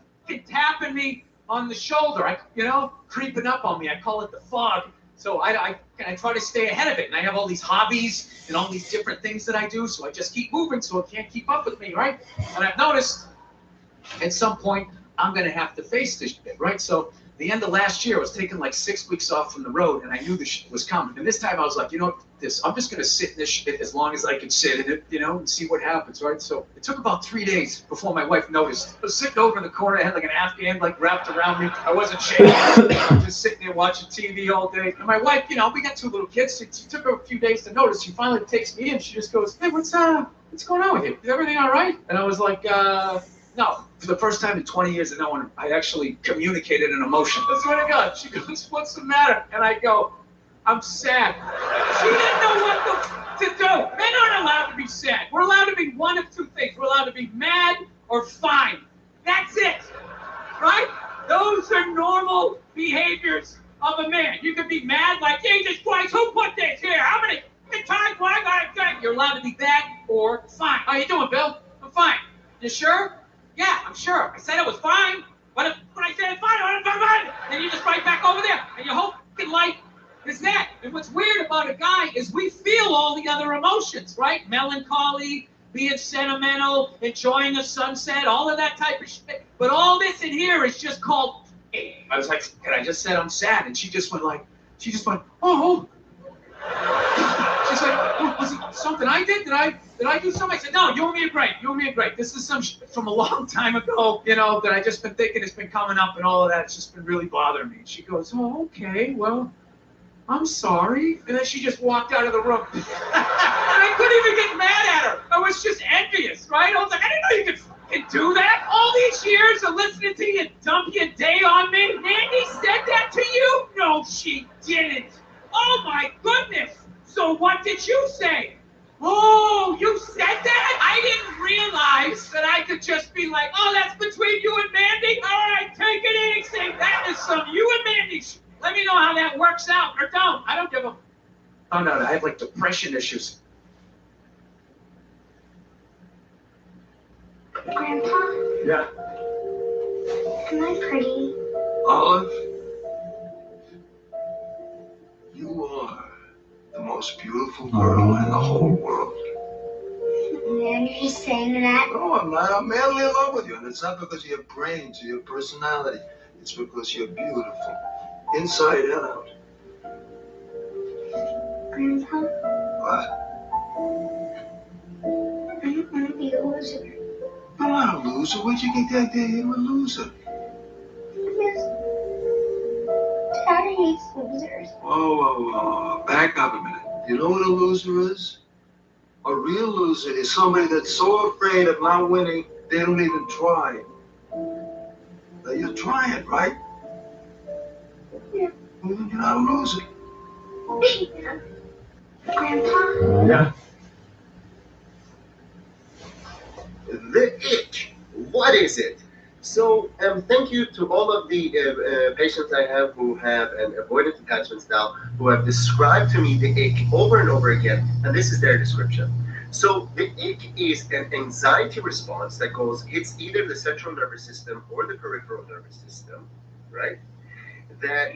tapping me on the shoulder, creeping up on me. I call it the fog. So I try to stay ahead of it. And I have all these hobbies and all these different things that I do. So I just keep moving so it can't keep up with me, right? And I've noticed at some point I'm going to have to face this shit, right? So the end of last year, I was taking like 6 weeks off from the road, and I knew this shit was coming. And this time I was like, you know, I'm just gonna sit in this shit as long as I can sit in it, you know, and see what happens, right? So it took about 3 days before my wife noticed. I was sitting over in the corner, I had like an Afghan like wrapped around me. I wasn't shaking. I was just sitting there watching TV all day. And my wife, you know, we got 2 little kids. It took her a few days to notice. She finally takes me in. She just goes, hey, what's going on with you? Is everything all right? And I was like, no. For the first time in 20 years of knowing her, I actually communicated an emotion. I swear to God. She goes, what's the matter? And I go, I'm sad. She didn't know what to do. Men aren't allowed to be sad. We're allowed to be one of 2 things. We're allowed to be mad or fine. That's it. Right? Those are normal behaviors of a man. You can be mad like, Jesus Christ, who put this here? How many times do I gotta? You're allowed to be bad or fine. How you doing, Bill? I'm fine. You sure? Yeah, I'm sure. I said it was fine. When I said it's fine, I'm fine. Then you just right back over there. And your whole fucking life is that. And what's weird about a guy is we feel all the other emotions, right? Melancholy, being sentimental, enjoying a sunset, all of that type of shit. But all this in here is just called, hey. I was like, can I just said I'm sad? And she just went, oh. She's like, oh, was it something I did? Did I do something? I said, no, you and me are great. You and me are great. This is some shit from a long time ago, you know, that I just been thinking it's been coming up and all of that. It's just been really bothering me. She goes, oh, okay, well, I'm sorry. And then she just walked out of the room. And I couldn't even get mad at her. I was just envious, right? I was like, I didn't know you could fucking do that. All these years of listening to you dump your day on me. Mandy said that to you? No, she didn't. Oh my goodness. So what did you say? Oh, you said that? I didn't realize that I could just be like, oh, that's between you and Mandy? All right, take it easy. That is some you and Mandy shit. Let me know how that works out, or don't. I don't give a... Oh, no, I have, like, depression issues. Grandpa? Yeah. Am I pretty? Olive, you are the most beautiful girl in the whole world. And you're just saying that? No, I'm not. I'm madly in love with you. And it's not because of your brains or your personality. It's because you're beautiful. Inside and out. Grandpa? What? I don't want to be a loser. I'm not a loser. Where'd you get the idea you're a loser? Because Dad hates losers. Whoa. Back up a minute. You know what a loser is? A real loser is somebody that's so afraid of not winning, they don't even try. Now you're trying, right? Yeah. Well, you're not a loser. Yeah. Grandpa? Yeah. The itch. What is it? So thank you to all of the patients I have who have an avoidant attachment style, who have described to me the ick over and over again, and this is their description. So the ick is an anxiety response that hits either the central nervous system or the peripheral nervous system, right? That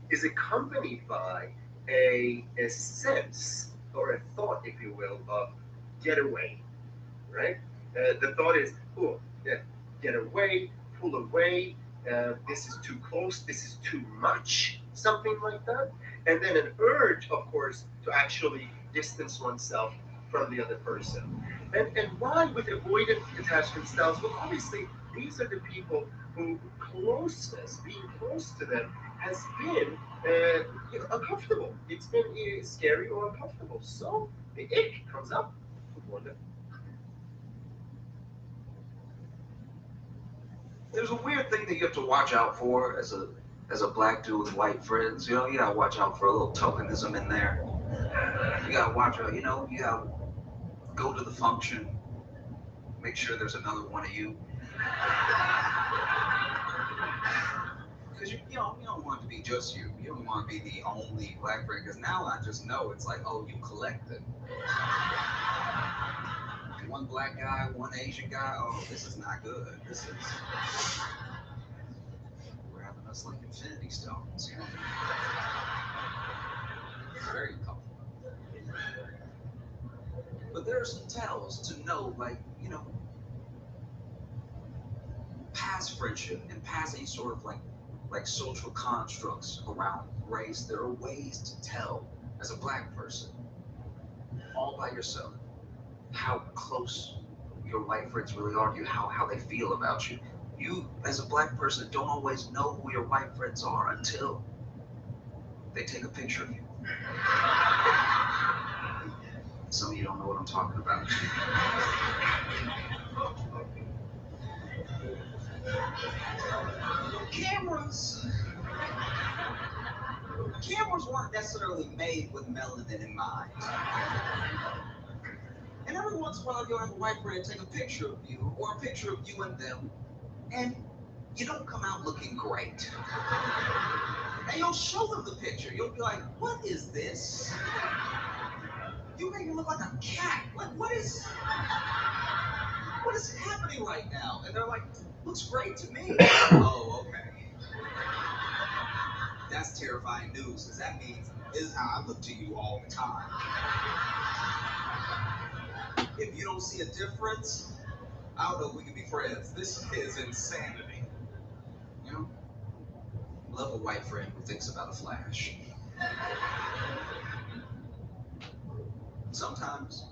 is accompanied by a sense or a thought, if you will, of get away, right? The thought is, oh, yeah, get away, pull away, this is too close, this is too much, something like that. And then an urge, of course, to actually distance oneself from the other person. And why with avoidant attachment styles? Well, obviously, these are the people who closeness, being close to them, has been uncomfortable. It's been scary or uncomfortable. So the ick comes up for them. There's a weird thing that you have to watch out for as a black dude with white friends. You know, you gotta watch out for a little tokenism in there. You gotta watch out, you know, you gotta go to the function, make sure there's another one of you. Because you don't want it to be just you. You don't want to be the only black friend, because now I just know it's like, oh, you collected. One black guy, one Asian guy, oh, this is not good. We're having us like infinity stones. You know? It's very uncomfortable. But there are some tells to know, like, you know, past friendship and past any sort of like social constructs around race. There are ways to tell as a black person, all by yourself, how close your white friends really are to you, how they feel about you. You, as a black person, don't always know who your white friends are until they take a picture of you. Some of you don't know what I'm talking about. Cameras weren't necessarily made with melanin in mind. And every once in a while, you'll have a white friend take a picture of you, or a picture of you and them, and you don't come out looking great. And you'll show them the picture. You'll be like, what is this? You make me look like a cat. Like, what is happening right now? And they're like, looks great to me. Oh, okay. That's terrifying news, because that means this is how I look to you all the time. If you don't see a difference, I don't know if we can be friends. This is insanity. You know? Love a white friend who thinks about a flash. Sometimes,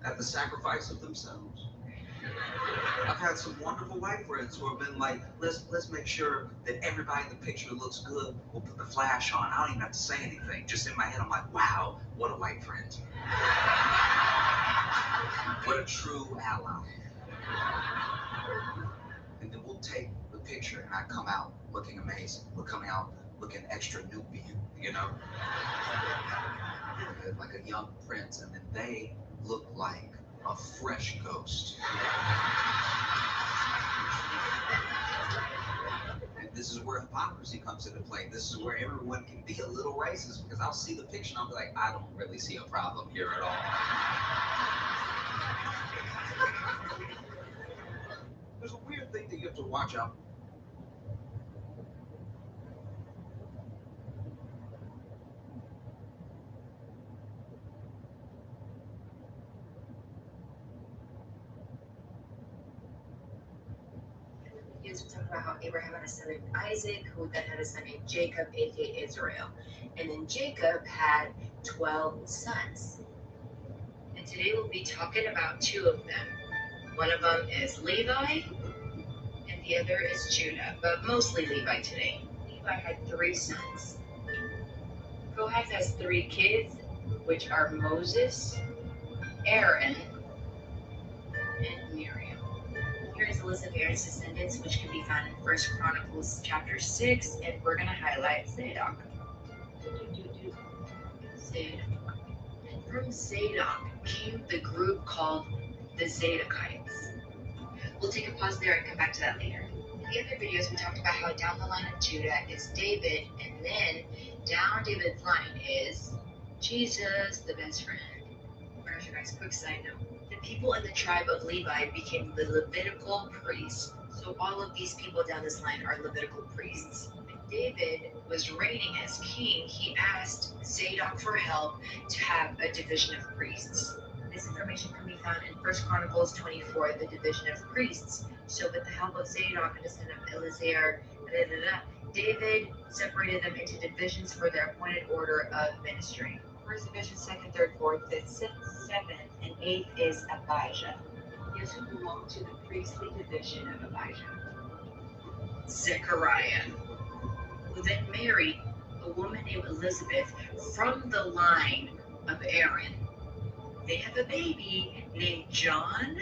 at the sacrifice of themselves. I've had some wonderful white friends who have been like, let's make sure that everybody in the picture looks good. We'll put the flash on. I don't even have to say anything. Just in my head, I'm like, wow, what a white friend. What a true ally. And then we'll take the picture and I come out looking amazing. We're coming out looking extra Nubian, you know? Like a young prince, and then they look like a fresh ghost. And this is where hypocrisy comes into play. This is where everyone can be a little racist, because I'll see the picture and I'll be like, I don't really see a problem here at all. There's a weird thing that you have to watch out. We talk about how Abraham had a son named Isaac, who then had a son named Jacob, aka Israel. And then Jacob had 12 sons. And today we'll be talking about two of them. One of them is Levi, and the other is Judah, but mostly Levi today. Levi had 3 sons. Kohath has 3 kids, which are Moses, Aaron, and Miriam. Here is a list of Aaron's descendants, which can be found in 1 Chronicles chapter 6, and we're going to highlight Zadok. Zadok. From Zadok came the group called the Zadokites. We'll take a pause there and come back to that later. In the other videos, we talked about how down the line of Judah is David, and then down David's line is Jesus, the best friend. Alright, you guys, quick side note. The people in the tribe of Levi became the Levitical priests. So all of these people down this line are Levitical priests. When David was reigning as king, he asked Zadok for help to have a division of priests. This information can be found in 1 Chronicles 24, the division of priests. So with the help of Zadok and the son of Eleazar, David separated them into divisions for their appointed order of ministry. First division, second, third, fourth, fifth, sixth, seventh, and eighth is Abijah. Guess who belonged to the priestly division of Abijah? Zechariah, who then married a woman named Elizabeth from the line of Aaron. They have a baby named John,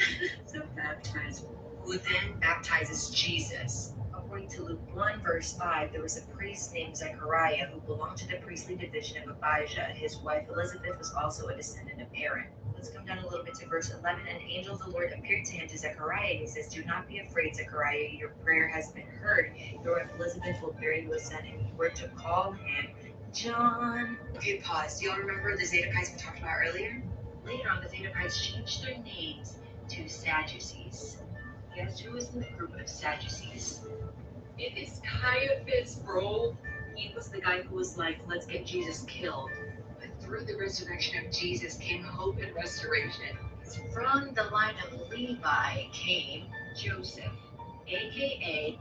so baptized, who then baptizes Jesus. According to Luke 1, verse 5, there was a priest named Zechariah who belonged to the priestly division of Abijah. His wife Elizabeth was also a descendant of Aaron. Let's come down a little bit to verse 11. An angel of the Lord appeared to him, to Zechariah, and he says, "Do not be afraid, Zechariah, your prayer has been heard. Your wife Elizabeth will bear you a son, and you were to call him John." Okay, pause. Do y'all remember the Zadokites we talked about earlier? Later on, the Zadokites changed their names to Sadducees. Guess who was in the group of Sadducees? It is Caiaphas, bro. He was the guy who was like, let's get Jesus killed. But through the resurrection of Jesus came hope and restoration. From the line of Levi came Joseph, aka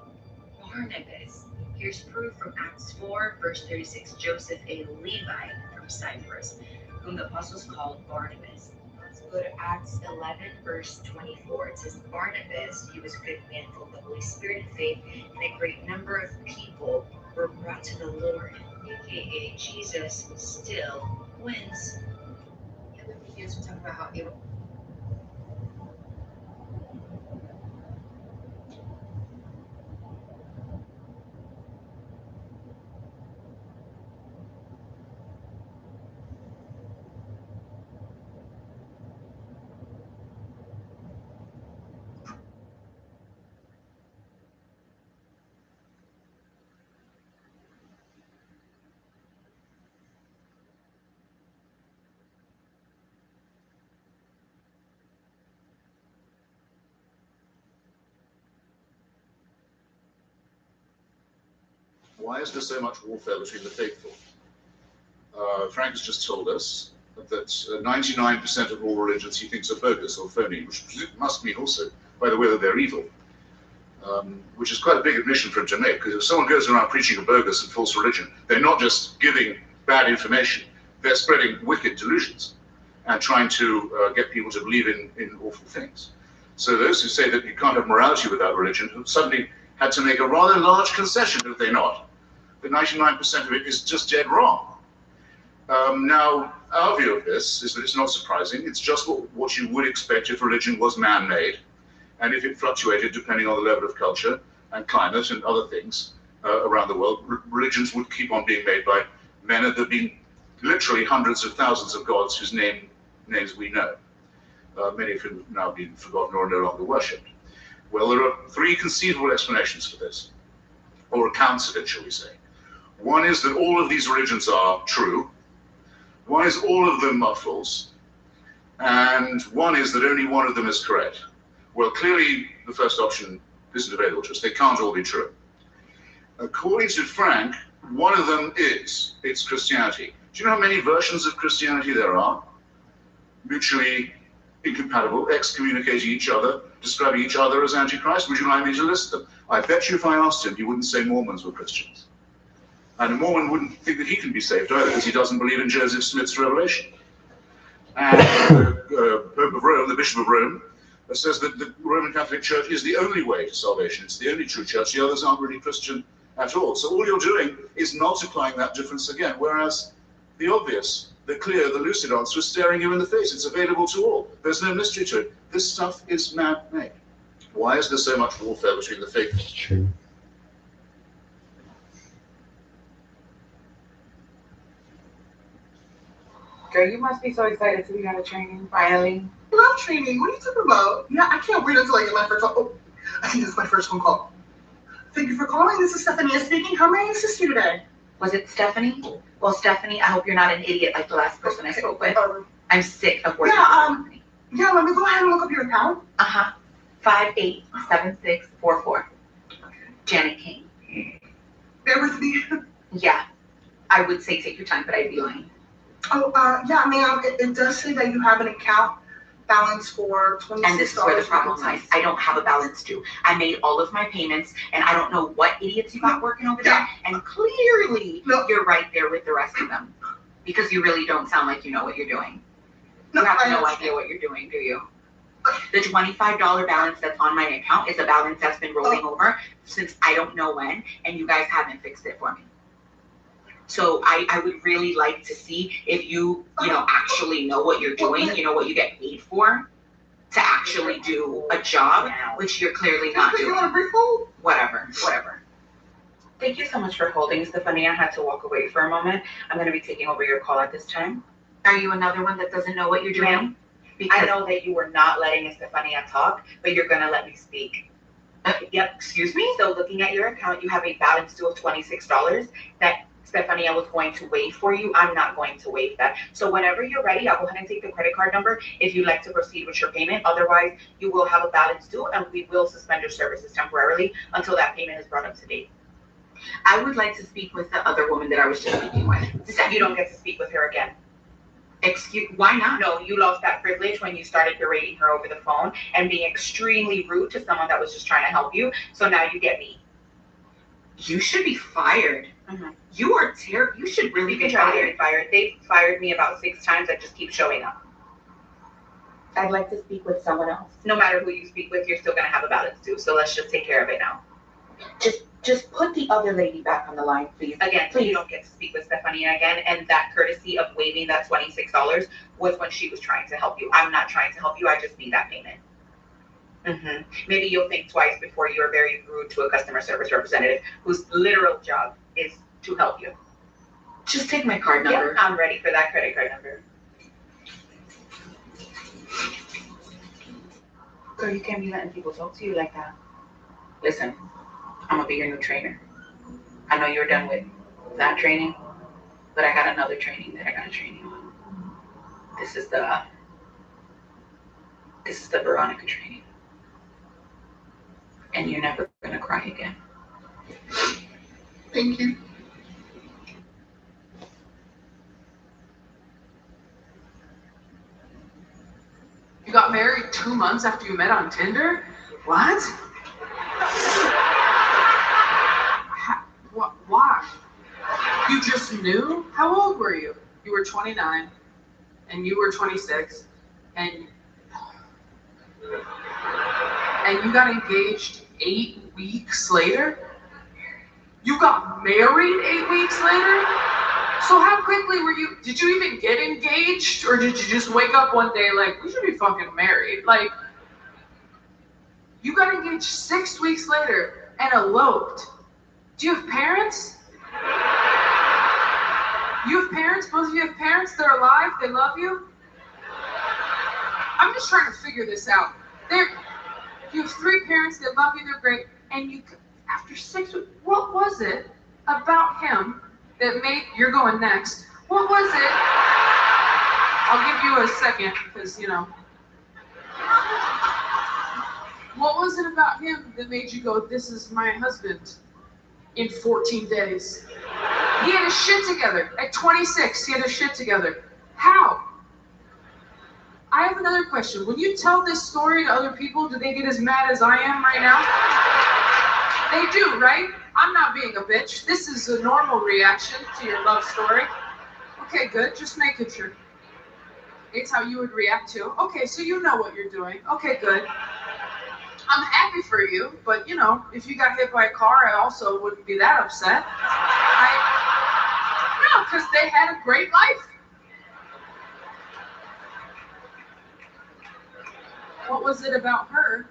Barnabas. Here's proof from Acts 4, verse 36. Joseph, a Levite from Cyprus, whom the apostles called Barnabas. Let's go to Acts 11, verse 24. It says, Barnabas, he was a good man, full of the Holy Spirit and faith, and a great number of people were brought to the Lord, aka Jesus still wins. The other videos we talk about how Abraham. Why is there so much warfare between the faithful? Frank has just told us that 99% of all religions he thinks are bogus or phony, which must mean also, by the way, that they're evil, which is quite a big admission for him to make, because if someone goes around preaching a bogus and false religion, they're not just giving bad information, they're spreading wicked delusions and trying to get people to believe in awful things. So those who say that you can't have morality without religion have suddenly had to make a rather large concession, have they not? The 99% of it is just dead wrong. Now, our view of this is that it's not surprising. It's just what you would expect if religion was man-made, and if it fluctuated depending on the level of culture and climate and other things around the world. Religions would keep on being made by men, and there've been literally hundreds of thousands of gods whose names we know, many of whom have now been forgotten or no longer worshipped. Well, there are three conceivable explanations for this, or accounts of it, shall we say. One is that all of these religions are true. One is all of them are false. And one is that only one of them is correct. Well, clearly the first option isn't available to us. They can't all be true. According to Frank, one of them is. It's Christianity. Do you know how many versions of Christianity there are? Mutually incompatible, excommunicating each other, describing each other as Antichrist. Would you like me to list them? I bet you if I asked him, he wouldn't say Mormons were Christians. And a Mormon wouldn't think that he can be saved either, because he doesn't believe in Joseph Smith's revelation. And the Pope of Rome, the Bishop of Rome, says that the Roman Catholic Church is the only way to salvation. It's the only true church. The others aren't really Christian at all. So all you're doing is multiplying that difference again, whereas the obvious, the clear, the lucid answer is staring you in the face. It's available to all. There's no mystery to it. This stuff is man-made. Why is there so much warfare between the faithful? It's true. Girl, you must be so excited to be out of training, finally. I love training. What are you talking about? Yeah, I can't wait until I get my first. Oh, I think this is my first phone call. Thank you for calling. This is Stephanie speaking. How may I assist you today? Was it Stephanie? Well, Stephanie, I hope you're not an idiot like the last person I spoke with. I'm sick of working for the company. Yeah, let me go ahead and look up your account. 587644. Janet King. Bear with me. Yeah, I would say take your time, but I'd be lying. Oh, yeah, ma'am, it does say that you have an account balance for $26. And this is where the problem lies. I don't have a balance due. I made all of my payments, and I don't know what idiots you got working over there. And clearly, you're right there with the rest of them, because you really don't sound like you know what you're doing. You have no idea what you're doing, do you? The $25 balance that's on my account is a balance that's been rolling over since I don't know when, and you guys haven't fixed it for me. So I would really like to see if you actually know what you're doing, you know what you get paid for, to actually do a job, which you're clearly not doing. Whatever. Thank you so much for holding, Stephanie. I had to walk away for a moment. I'm going to be taking over your call at this time. Are you another one that doesn't know what you're doing? Because I know that you were not letting Estefania talk, but you're going to let me speak. Yep, excuse me. So looking at your account, you have a balance due of $26 that Stefania was going to waive for you. I'm not going to waive that. So whenever you're ready, I'll go ahead and take the credit card number if you'd like to proceed with your payment. Otherwise, you will have a balance due, and we will suspend your services temporarily until that payment is brought up to date. I would like to speak with the other woman that I was just speaking with. You don't get to speak with her again. Why not? No, you lost that privilege when you started berating her over the phone and being extremely rude to someone that was just trying to help you. So now you get me. You should be fired. You are terrible. You should really be fired. They've fired me about 6 times. I just keep showing up. I'd like to speak with someone else. No matter who you speak with, you're still going to have a balance due. So let's just take care of it now. Just put the other lady back on the line, please. Again, please. You don't get to speak with Stefania again. And that courtesy of waiving that $26 was when she was trying to help you. I'm not trying to help you. I just need that payment. Maybe you'll think twice before you're very rude to a customer service representative whose literal job is to help you. Just take my card number. Yep, I'm ready for that credit card number. Girl, you can't be letting people talk to you like that. Listen, I'm gonna be your new trainer. I know you're done with that training, but I got another training that I gotta train you on. This is the Veronica training. And you're never gonna cry again. Thank you. You got married 2 months after you met on Tinder? What? Why? You just knew? How old were you? You were 29, and you were 26, and you got engaged 8 weeks later? You got married 8 weeks later? So how quickly did you even get engaged? Or did you just wake up one day like, we should be fucking married? Like, you got engaged 6 weeks later and eloped. Do you have parents? You have parents? Both of you have parents? They're alive? They love you? I'm just trying to figure this out. You have 3 parents, they love you, they're great, and you, after 6 weeks, what was it about him that made, you're going next, what was it, I'll give you a second, because, what was it about him that made you go, this is my husband, in 14 days? He had his shit together. At 26, he had his shit together. How? I have another question. When you tell this story to other people, do they get as mad as I am right now? They do, right? I'm not being a bitch. This is a normal reaction to your love story. Okay, good. Just making sure. It's how you would react to. Okay, so you know what you're doing. Okay, good. I'm happy for you, but if you got hit by a car, I also wouldn't be that upset. No, because they had a great life. What was it about her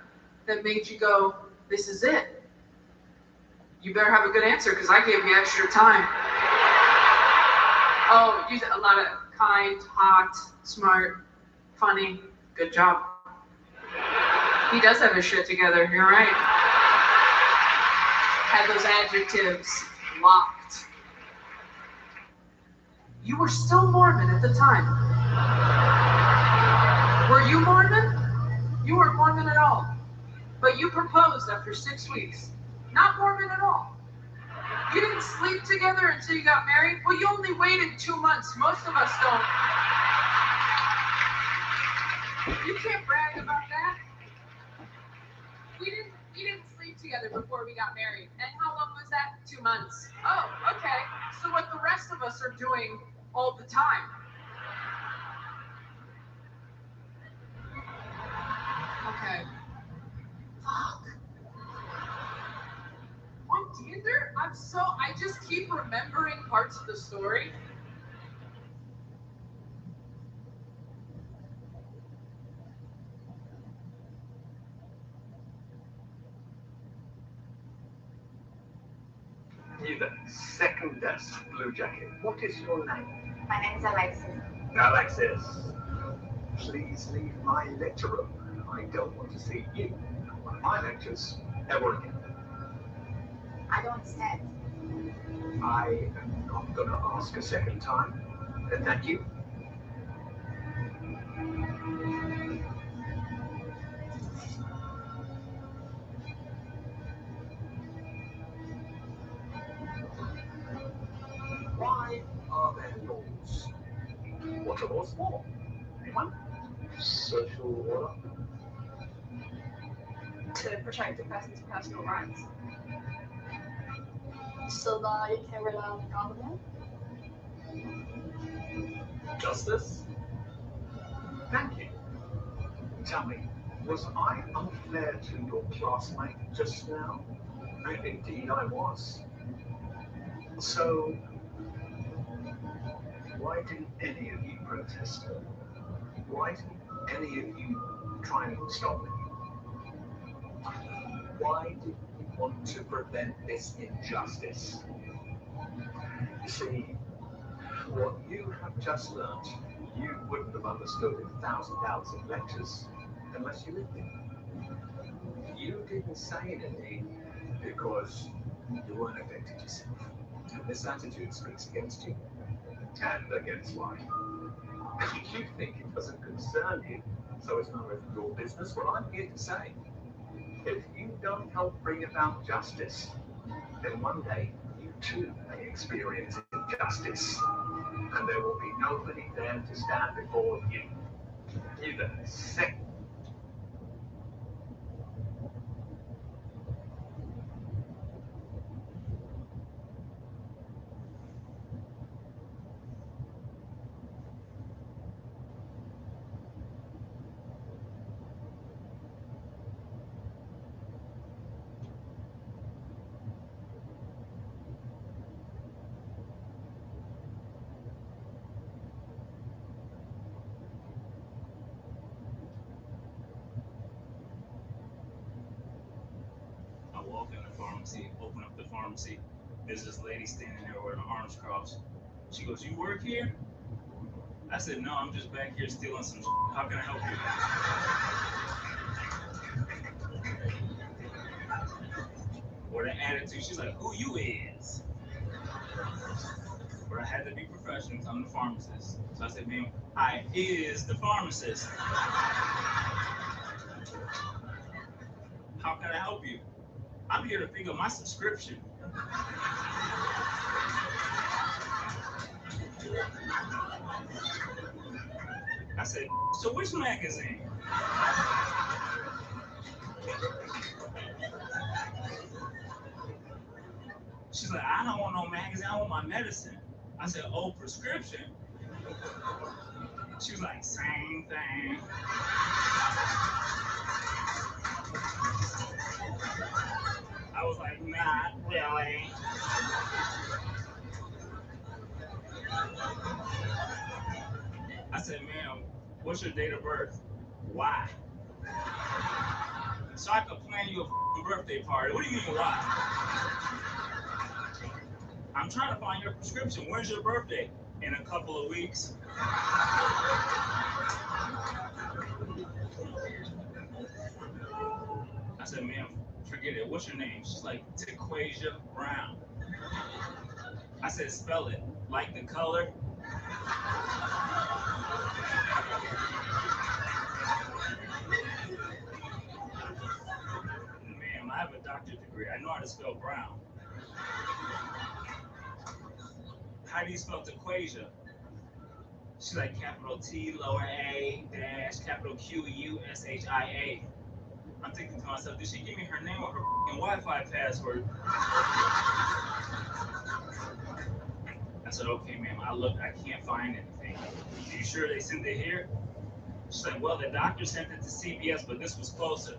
that made you go, this is it? You better have a good answer, because I gave you extra time. Oh, you did a lot of kind, hot, smart, funny. Good job. He does have his shit together, you're right. Had those adjectives locked. You were still Mormon at the time. Were you Mormon? You weren't Mormon at all. But you proposed after 6 weeks. Not Mormon at all. You didn't sleep together until you got married? Well, you only waited 2 months. Most of us don't. You can't brag about that. We didn't sleep together before we got married. And how long was that? 2 months. Oh, okay. So what the rest of us are doing all the time. Okay. Fuck. On Tinder, I just keep remembering parts of the story. You there, second desk, blue jacket. What is your name? My name is Alexis. Alexis. Please leave my lecture room. I don't want to see you at one of my lectures ever again. I don't understand. I am not going to ask a second time. Thank you. Why are there laws? What are laws for? Anyone? Social order? To protect the person's personal rights. So that you can rely on the government? Justice? Thank you. Tell me, was I unfair to your classmate just now? Indeed I was. So, why didn't any of you protest? Why didn't any of you try and stop me? Why did you want to prevent this injustice? You see, what you have just learnt, you wouldn't have understood in 1,000 hours of lectures unless you lived it. You didn't say anything because you weren't affected yourself. And this attitude speaks against you. And against life. You think it doesn't concern you, so it's none of your business. Well, I'm here to say, if you don't help bring about justice, then one day you too may experience injustice. And there will be nobody there to stand before you. You the sick. I walk in the pharmacy, open up the pharmacy. There's this lady standing there with her arms crossed. She goes, "You work here?" I said, "No, I'm just back here stealing some shit. How can I help you?" With an attitude, she's like, "Who you is?" But I had to be professional because I'm the pharmacist. So I said, "Ma'am, I is the pharmacist. How can I help you?" "I'm here to pick up my subscription." I said, "So which magazine?" She's like, "I don't want no magazine, I want my medicine." I said, "Oh, prescription?" She was like, "Same thing." I was like, "Not really." I said, "Ma'am, what's your date of birth?" "Why?" "So I could plan you a birthday party." "What do you mean, why?" "I'm trying to find your prescription. When's your birthday?" "In a couple of weeks." said, ma'am, forget it. What's your name? She's like, Tequasia Brown. I said, spell it. Like the color? Ma'am, I have a doctorate degree. I know how to spell brown. How do you spell Tequasia? She's like, capital T, lower A, dash, capital Q-U-S-H-I-A. I'm thinking to myself, did she give me her name or her Wi-Fi password? I said, okay, ma'am, I looked, I can't find anything. Are you sure they sent it here? She's like, well, the doctor sent it to CBS, but this was closer.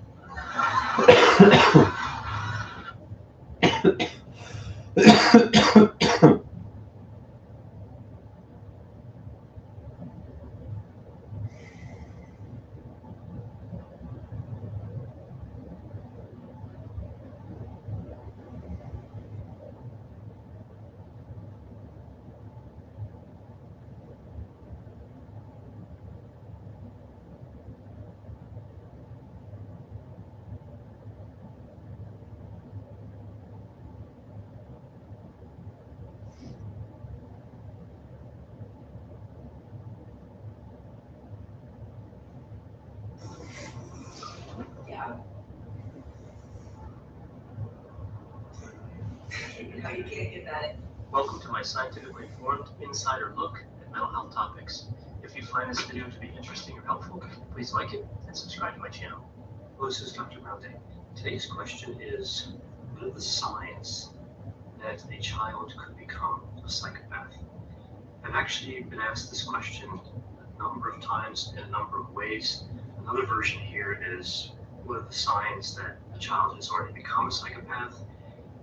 No, you can't get that. Welcome to my scientifically informed insider look at mental health topics. If you find this video to be interesting or helpful, please like it and subscribe to my channel. Hello, this is Dr. Brownday. Today's question is, what are the signs that a child could become a psychopath? I've actually been asked this question a number of times in a number of ways. Another version here is, what are the signs that a child has already become a psychopath?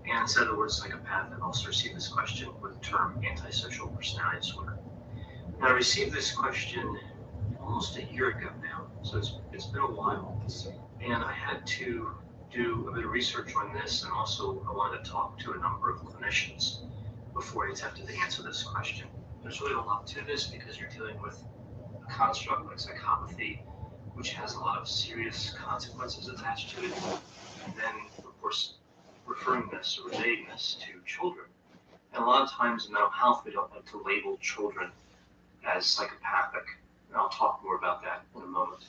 And instead of the word psychopath, I've also received this question with the term antisocial personality disorder. Now, I received this question almost a year ago now, so it's been a while. And I had to do a bit of research on this, and also I wanted to talk to a number of clinicians before I attempted to answer this question. There's really a lot to this because you're dealing with a construct like psychopathy, which has a lot of serious consequences attached to it. And then, of course, referring this or relating this to children. And a lot of times in mental health, we don't like to label children as psychopathic. And I'll talk more about that in a moment.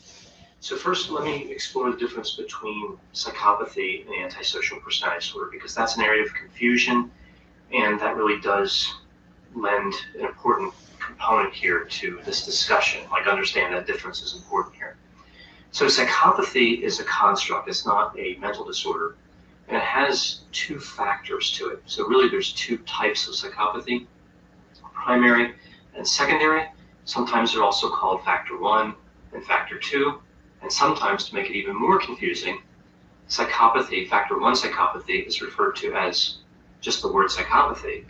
So first, let me explore the difference between psychopathy and antisocial personality disorder, because that's an area of confusion, and that really does lend an important component here to this discussion. Like, understand that difference is important here. So psychopathy is a construct. It's not a mental disorder. And it has two factors to it. So really there's two types of psychopathy, primary and secondary. Sometimes they're also called factor 1 and factor 2. And sometimes, to make it even more confusing, psychopathy, factor 1 psychopathy, is referred to as just the word psychopathy.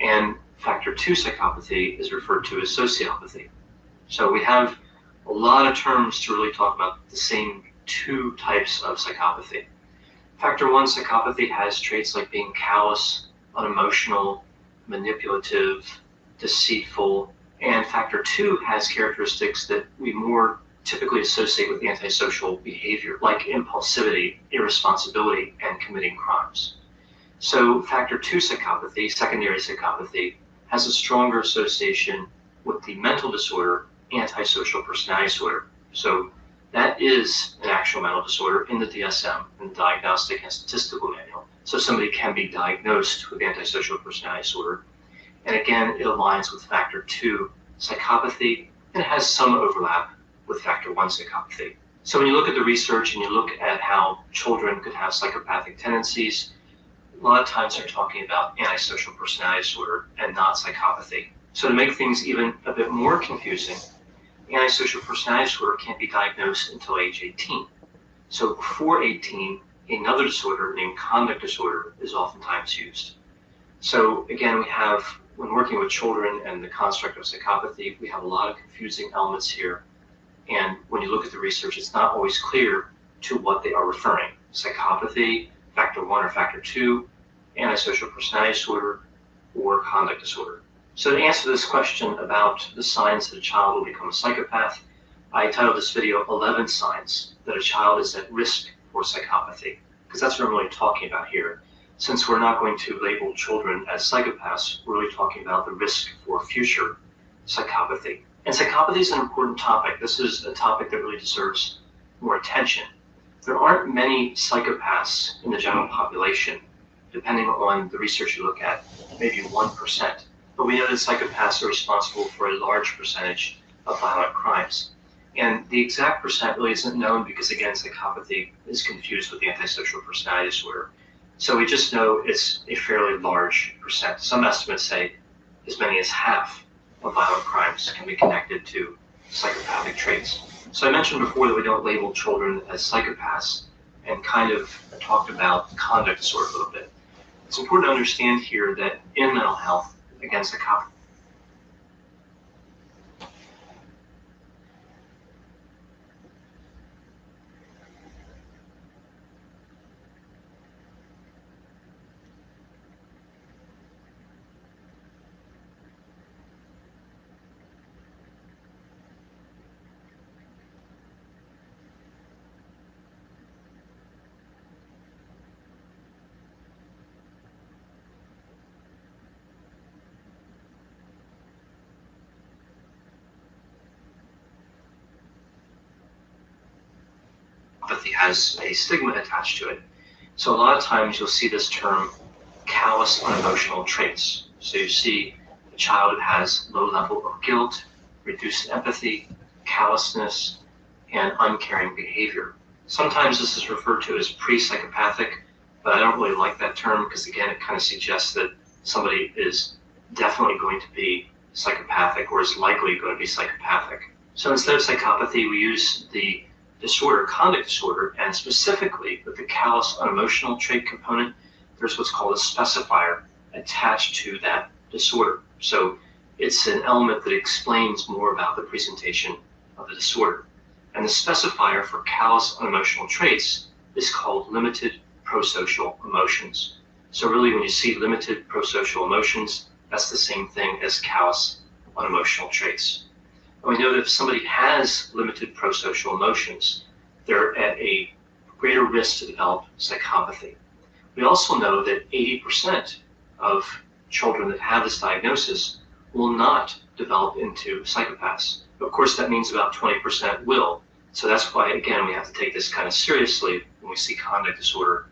And factor 2 psychopathy is referred to as sociopathy. So we have a lot of terms to really talk about the same two types of psychopathy. Factor 1 psychopathy has traits like being callous, unemotional, manipulative, deceitful, and factor 2 has characteristics that we more typically associate with antisocial behavior, like impulsivity, irresponsibility, and committing crimes. So factor 2 psychopathy, secondary psychopathy, has a stronger association with the mental disorder, antisocial personality disorder. So that is an actual mental disorder in the DSM, in the Diagnostic and Statistical Manual. So somebody can be diagnosed with antisocial personality disorder. And again, it aligns with factor 2 psychopathy, and it has some overlap with factor 1 psychopathy. So when you look at the research and you look at how children could have psychopathic tendencies, a lot of times they're talking about antisocial personality disorder and not psychopathy. So to make things even a bit more confusing, antisocial personality disorder can't be diagnosed until age 18. So before 18, another disorder named conduct disorder is oftentimes used. So again, we have, when working with children and the construct of psychopathy, we have a lot of confusing elements here. And when you look at the research, it's not always clear to what they are referring. Psychopathy, factor 1 or factor 2, antisocial personality disorder, or conduct disorder. So to answer this question about the signs that a child will become a psychopath, I titled this video 11 signs that a child is at risk for psychopathy, because that's what I'm really talking about here. Since we're not going to label children as psychopaths, we're really talking about the risk for future psychopathy. And psychopathy is an important topic. This is a topic that really deserves more attention. There aren't many psychopaths in the general population, depending on the research you look at, maybe 1%. But we know that psychopaths are responsible for a large percentage of violent crimes. And the exact percent really isn't known because, again, psychopathy is confused with the antisocial personality disorder. So we just know it's a fairly large percent. Some estimates say as many as half of violent crimes can be connected to psychopathic traits. So I mentioned before that we don't label children as psychopaths and kind of talked about conduct disorder a little bit. It's important to understand here that in mental health, again, psychopathy has a stigma attached to it. So a lot of times you'll see this term callous unemotional traits. So you see a child who has low level of guilt, reduced empathy, callousness, and uncaring behavior. Sometimes this is referred to as pre-psychopathic, but I don't really like that term because, again, it kind of suggests that somebody is definitely going to be psychopathic or is likely going to be psychopathic. So instead of psychopathy, we use the disorder, conduct disorder, and specifically with the callous unemotional trait component, there's what's called a specifier attached to that disorder. So it's an element that explains more about the presentation of the disorder. And the specifier for callous unemotional traits is called limited prosocial emotions. So really when you see limited prosocial emotions, that's the same thing as callous unemotional traits. And we know that if somebody has limited prosocial emotions, they're at a greater risk to develop psychopathy. We also know that 80% of children that have this diagnosis will not develop into psychopaths. Of course, that means about 20% will. So that's why, again, we have to take this kind of seriously when we see conduct disorder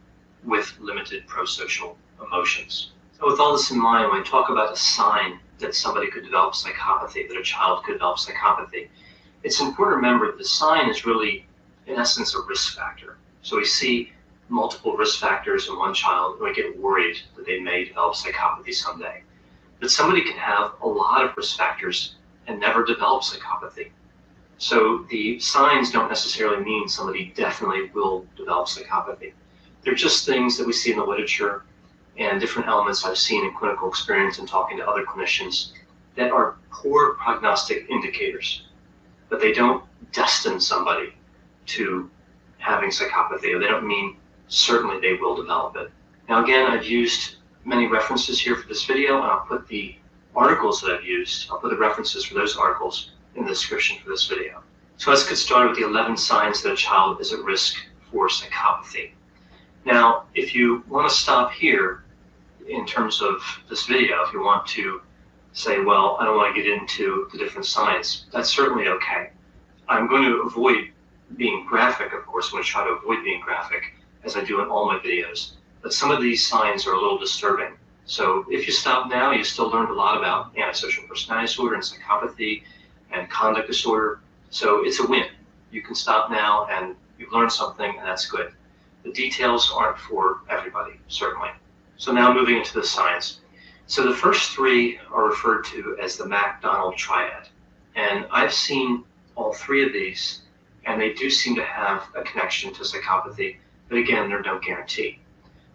with limited prosocial emotions. So with all this in mind, when I talk about a sign that somebody could develop psychopathy, that a child could develop psychopathy, it's important to remember that the sign is really, in essence, a risk factor. So we see multiple risk factors in one child, and we get worried that they may develop psychopathy someday. But somebody can have a lot of risk factors and never develop psychopathy. So the signs don't necessarily mean somebody definitely will develop psychopathy. They're just things that we see in the literature and different elements I've seen in clinical experience and talking to other clinicians that are poor prognostic indicators, but they don't destine somebody to having psychopathy, or they don't mean certainly they will develop it. Now again, I've used many references here for this video, and I'll put the articles that I've used, I'll put the references for those articles in the description for this video. So let's get started with the 11 signs that a child is at risk for psychopathy. Now, if you want to stop here in terms of this video, if you want to say, well, I don't want to get into the different signs, that's certainly okay. I'm going to avoid being graphic, of course. I'm going to try to avoid being graphic, as I do in all my videos. But some of these signs are a little disturbing. So if you stop now, you still learned a lot about antisocial personality disorder and psychopathy and conduct disorder. So it's a win. You can stop now and you've learned something, and that's good. The details aren't for everybody, certainly. So now moving into the signs. So the first three are referred to as the McDonald triad. And I've seen all three of these, and they do seem to have a connection to psychopathy, but again, they're no guarantee.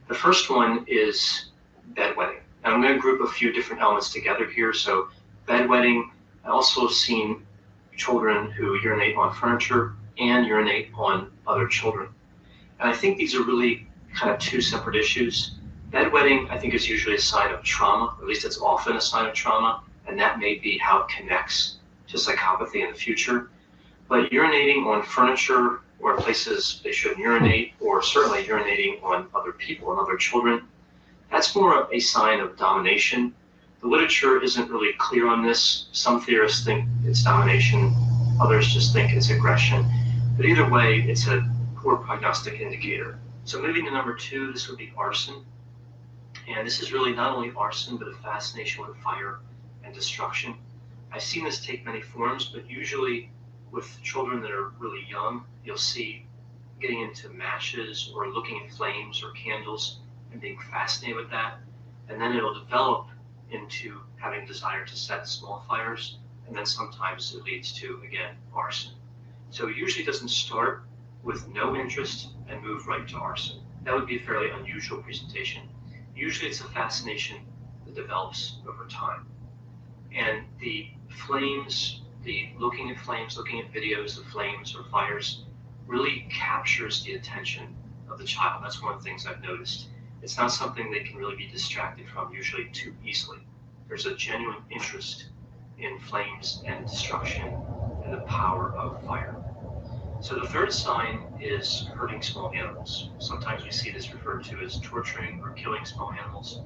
The first one is bedwetting. And I'm going to group a few different elements together here. So bedwetting, I also have seen children who urinate on furniture and urinate on other children. And I think these are really kind of two separate issues. Bedwetting, I think, is usually a sign of trauma, or at least it's often a sign of trauma, and that may be how it connects to psychopathy in the future. But urinating on furniture or in places they shouldn't urinate, or certainly urinating on other people and other children. That's more of a sign of domination. The literature isn't really clear on this. Some theorists think it's domination, others just think it's aggression. But either way, it's a poor prognostic indicator. So moving to number 2, this would be arson. And this is really not only arson, but a fascination with fire and destruction. I've seen this take many forms, but usually with children that are really young, you'll see getting into matches or looking at flames or candles and being fascinated with that. And then it'll develop into having desire to set small fires, and then sometimes it leads to, again, arson. So it usually doesn't start with no interest and move right to arson. That would be a fairly unusual presentation. Usually it's a fascination that develops over time. And the flames, the looking at flames, looking at videos of flames or fires really captures the attention of the child. That's one of the things I've noticed. It's not something they can really be distracted from usually too easily. There's a genuine interest in flames and destruction and the power of fire. So the third sign is hurting small animals. Sometimes we see this referred to as torturing or killing small animals.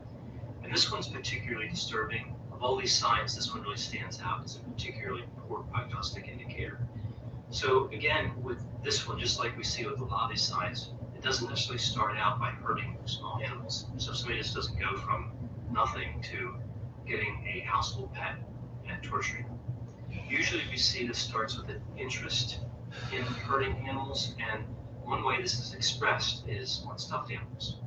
And this one's particularly disturbing. Of all these signs, this one really stands out as a particularly poor prognostic indicator. So again, with this one, just like we see with a lot of these signs, it doesn't necessarily start out by hurting small animals. So somebody just doesn't go from nothing to getting a household pet and torturing them. Usually we see this starts with an interest in hurting animals, and one way this is expressed is on stuffed animals.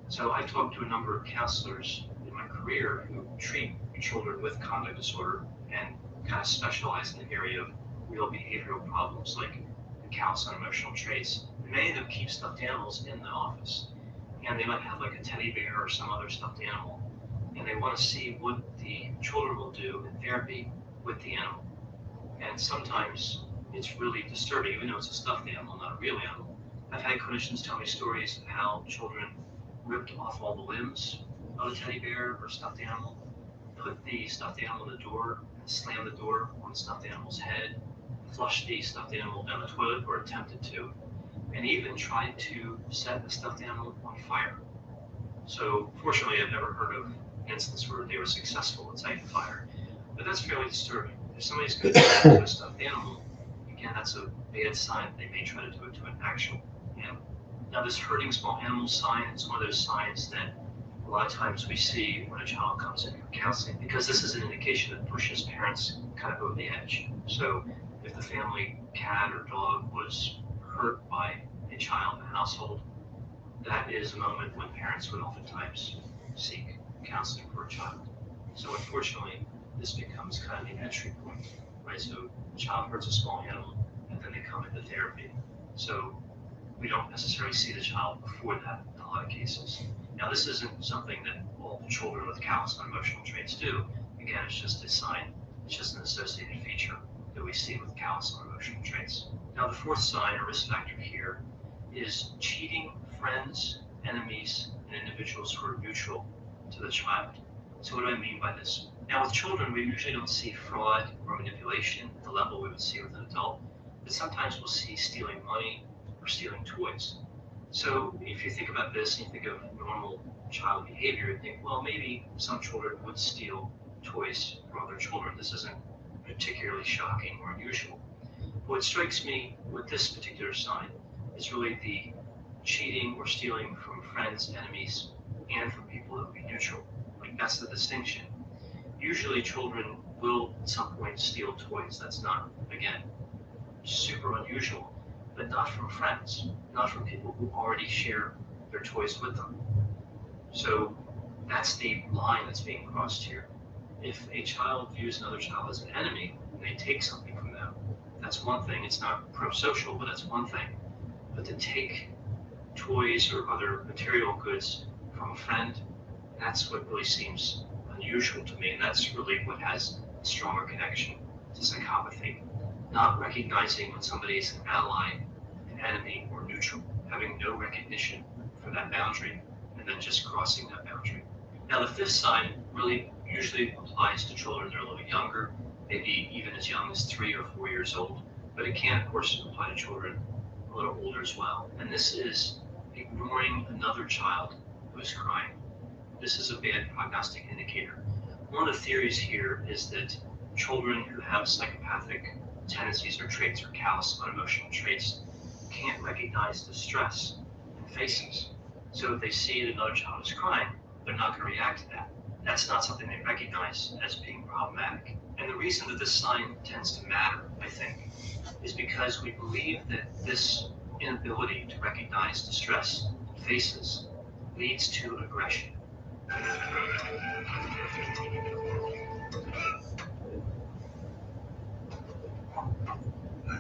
So I talked to a number of counselors in my career who treat children with conduct disorder and kind of specialize in the area of real behavioral problems like accounts on emotional traits. Many of them keep stuffed animals in the office, and they might have like a teddy bear or some other stuffed animal, and they want to see what the children will do in therapy with the animal. And sometimes it's really disturbing, even though it's a stuffed animal, not a real animal. I've had clinicians tell me stories of how children ripped off all the limbs of a teddy bear or stuffed animal, put the stuffed animal in the door, and slammed the door on the stuffed animal's head, flushed the stuffed animal down the toilet, or attempted to, and even tried to set the stuffed animal on fire. So fortunately, I've never heard of an instance where they were successful in setting fire, but that's fairly disturbing. If somebody's going to do it to a stuffed animal, again, that's a bad sign. They may try to do it to an actual animal. Now, this hurting small animal sign is one of those signs that a lot of times we see when a child comes in for counseling, because this is an indication that pushes parents kind of over the edge. So if the family cat or dog was hurt by a child in the household, that is a moment when parents would oftentimes seek counseling for a child. So unfortunately, this becomes kind of the entry point, right? So the child hurts a small animal, and then they come into therapy. So we don't necessarily see the child before that in a lot of cases. Now, this isn't something that all children with callous and emotional traits do. Again, it's just a sign. It's just an associated feature that we see with callous and emotional traits. Now, the fourth sign or risk factor here is cheating friends, enemies, and individuals who are neutral to the child. So what do I mean by this? Now, with children, we usually don't see fraud or manipulation at the level we would see with an adult, but sometimes we'll see stealing money or stealing toys. So if you think about this and you think of normal child behavior, you think, well, maybe some children would steal toys from other children. This isn't particularly shocking or unusual. What strikes me with this particular sign is really the cheating or stealing from friends, enemies, and from people that would be neutral. Like, that's the distinction. Usually children will at some point steal toys. That's not, again, super unusual, but not from friends, not from people who already share their toys with them. So that's the line that's being crossed here. If a child views another child as an enemy and they take something from them, that's one thing. It's not pro-social, but that's one thing. But to take toys or other material goods from a friend, that's what really seems unusual to me, and that's really what has a stronger connection to psychopathy. Not recognizing when somebody is an ally, an enemy, or neutral, having no recognition for that boundary, and then just crossing that boundary. Now, the fifth sign really usually applies to children that are a little younger, maybe even as young as 3 or 4 years old, but it can, of course, apply to children a little older as well. And this is ignoring another child who is crying. This is a bad prognostic indicator. One of the theories here is that children who have psychopathic tendencies or traits or callous unemotional traits can't recognize distress in faces. So if they see that another child is crying, they're not going to react to that. That's not something they recognize as being problematic. And the reason that this sign tends to matter, I think, is because we believe that this inability to recognize distress in faces leads to aggression. I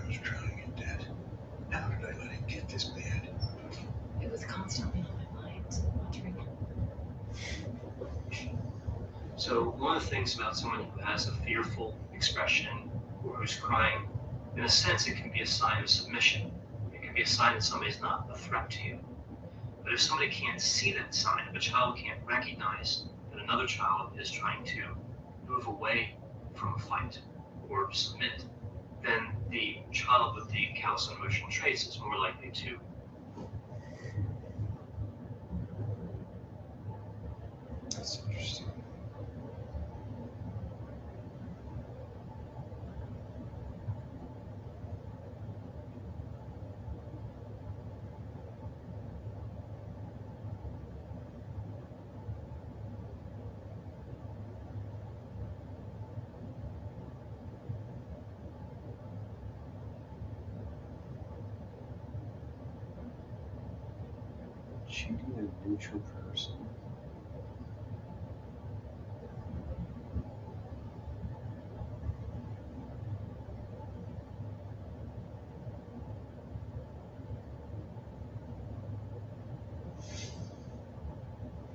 was drowning in debt. How did I let it get this bad? It was constantly on my mind, wondering. So one of the things about someone who has a fearful expression or who's crying, in a sense, it can be a sign of submission. It can be a sign that somebody's not a threat to you. But if somebody can't see that sign, if a child can't recognize that another child is trying to move away from a fight or submit, then the child with the callous unemotional traits is more likely to. That's interesting. Cheating a neutral person.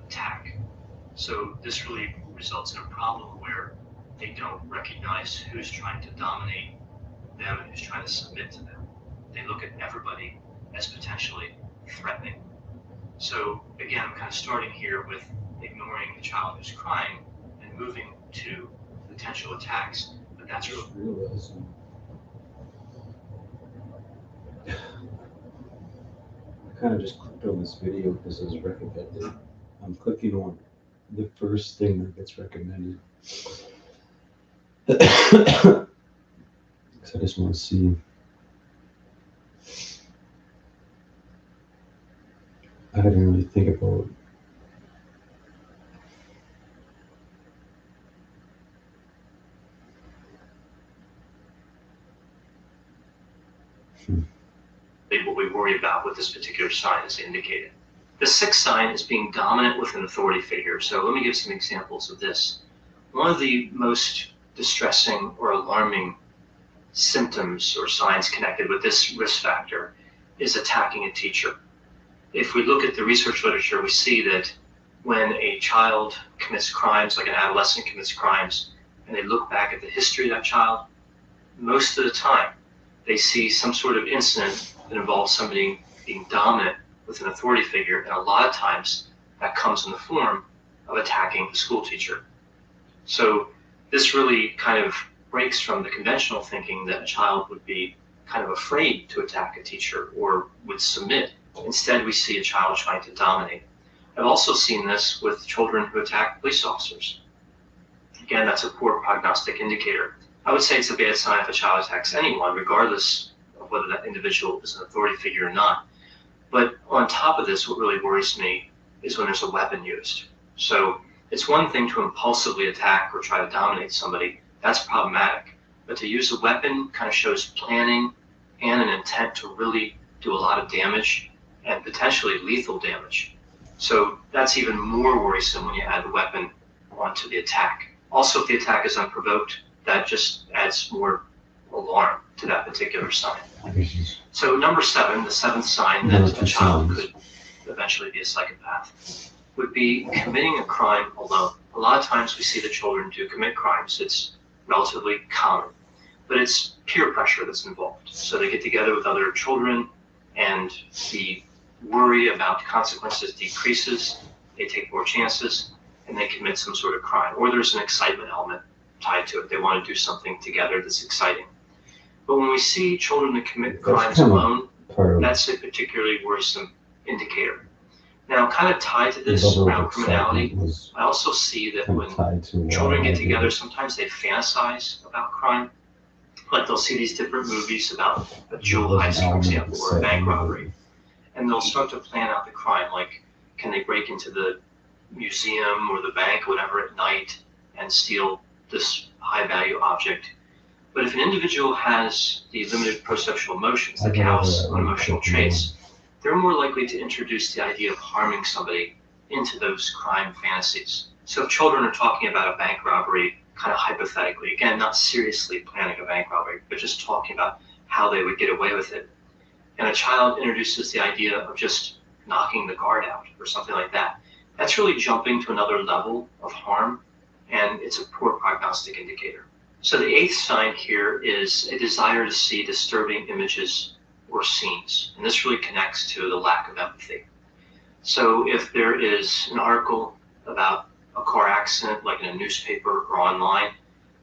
Attack. So this really results in a problem where they don't recognize who's trying to dominate them and who's trying to submit to them. They look at everybody as potentially threatening. So again, I'm kind of starting here with ignoring the child who's crying and moving to potential attacks. But that's really Realism. I kind of just clicked on this video because it was recommended. I'm clicking on the first thing that gets recommended. Because I just want to see. I didn't really think about what we worry about with this particular sign is indicated. The sixth sign is being dominant with an authority figure. So let me give some examples of this. One of the most distressing or alarming symptoms or signs connected with this risk factor is attacking a teacher. If we look at the research literature, we see that when a child commits crimes, like an adolescent commits crimes, and they look back at the history of that child, most of the time they see some sort of incident that involves somebody being dominant with an authority figure, and a lot of times that comes in the form of attacking the school teacher. So this really kind of breaks from the conventional thinking that a child would be kind of afraid to attack a teacher or would submit. Instead, we see a child trying to dominate. I've also seen this with children who attack police officers. Again, that's a poor prognostic indicator. I would say it's a bad sign if a child attacks anyone, regardless of whether that individual is an authority figure or not. But on top of this, what really worries me is when there's a weapon used. So it's one thing to impulsively attack or try to dominate somebody. That's problematic. But to use a weapon kind of shows planning and an intent to really do a lot of damage and potentially lethal damage. So that's even more worrisome when you add the weapon onto the attack. Also, if the attack is unprovoked, that just adds more alarm to that particular sign. So number 7, the 7th sign that a child could eventually be a psychopath, would be committing a crime alone. A lot of times we see that children do commit crimes. It's relatively common, but it's peer pressure that's involved. So they get together with other children and the worry about consequences decreases, they take more chances, and they commit some sort of crime. Or there's an excitement element tied to it. They want to do something together that's exciting. But when we see children that commit crimes alone, that's a particularly worrisome indicator. Now, kind of tied to this around criminality, I also see that when children get together, sometimes they fantasize about crime. Like they'll see these different movies about a jewel heist, for example, or a bank robbery. And they'll start to plan out the crime, like can they break into the museum or the bank, whatever, at night and steal this high value object. But if an individual has the limited perceptual emotions, the callous unemotional traits, they're more likely to introduce the idea of harming somebody into those crime fantasies. So if children are talking about a bank robbery, kind of hypothetically, again, not seriously planning a bank robbery, but just talking about how they would get away with it, and a child introduces the idea of just knocking the guard out or something like that, that's really jumping to another level of harm, and it's a poor prognostic indicator. So the 8th sign here is a desire to see disturbing images or scenes, and this really connects to the lack of empathy. So if there is an article about a car accident, like in a newspaper or online,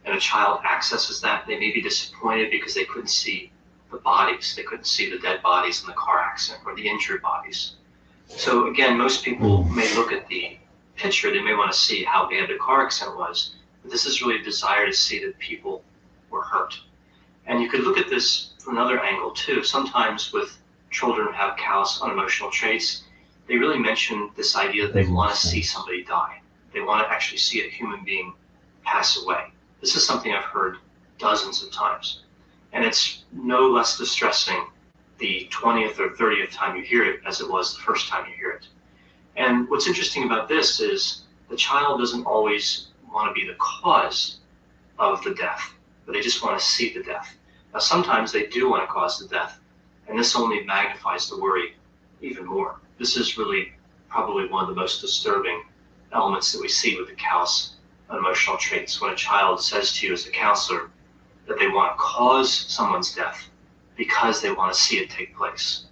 and a child accesses that, they may be disappointed because they couldn't see the bodies, they couldn't see the dead bodies in the car accident or the injured bodies. So again, most people may look at the picture, they may want to see how bad the car accident was, but this is really a desire to see that people were hurt. And you could look at this from another angle too. Sometimes with children who have callous unemotional traits, they really mention this idea that they want to see somebody die. They want to actually see a human being pass away. This is something I've heard dozens of times. And it's no less distressing the 20th or 30th time you hear it as it was the first time you hear it. And what's interesting about this is the child doesn't always want to be the cause of the death, but they just want to see the death. Now, sometimes they do want to cause the death, and this only magnifies the worry even more. This is really probably one of the most disturbing elements that we see with the callous unemotional traits. When a child says to you as a counselor that they want to cause someone's death because they want to see it take place.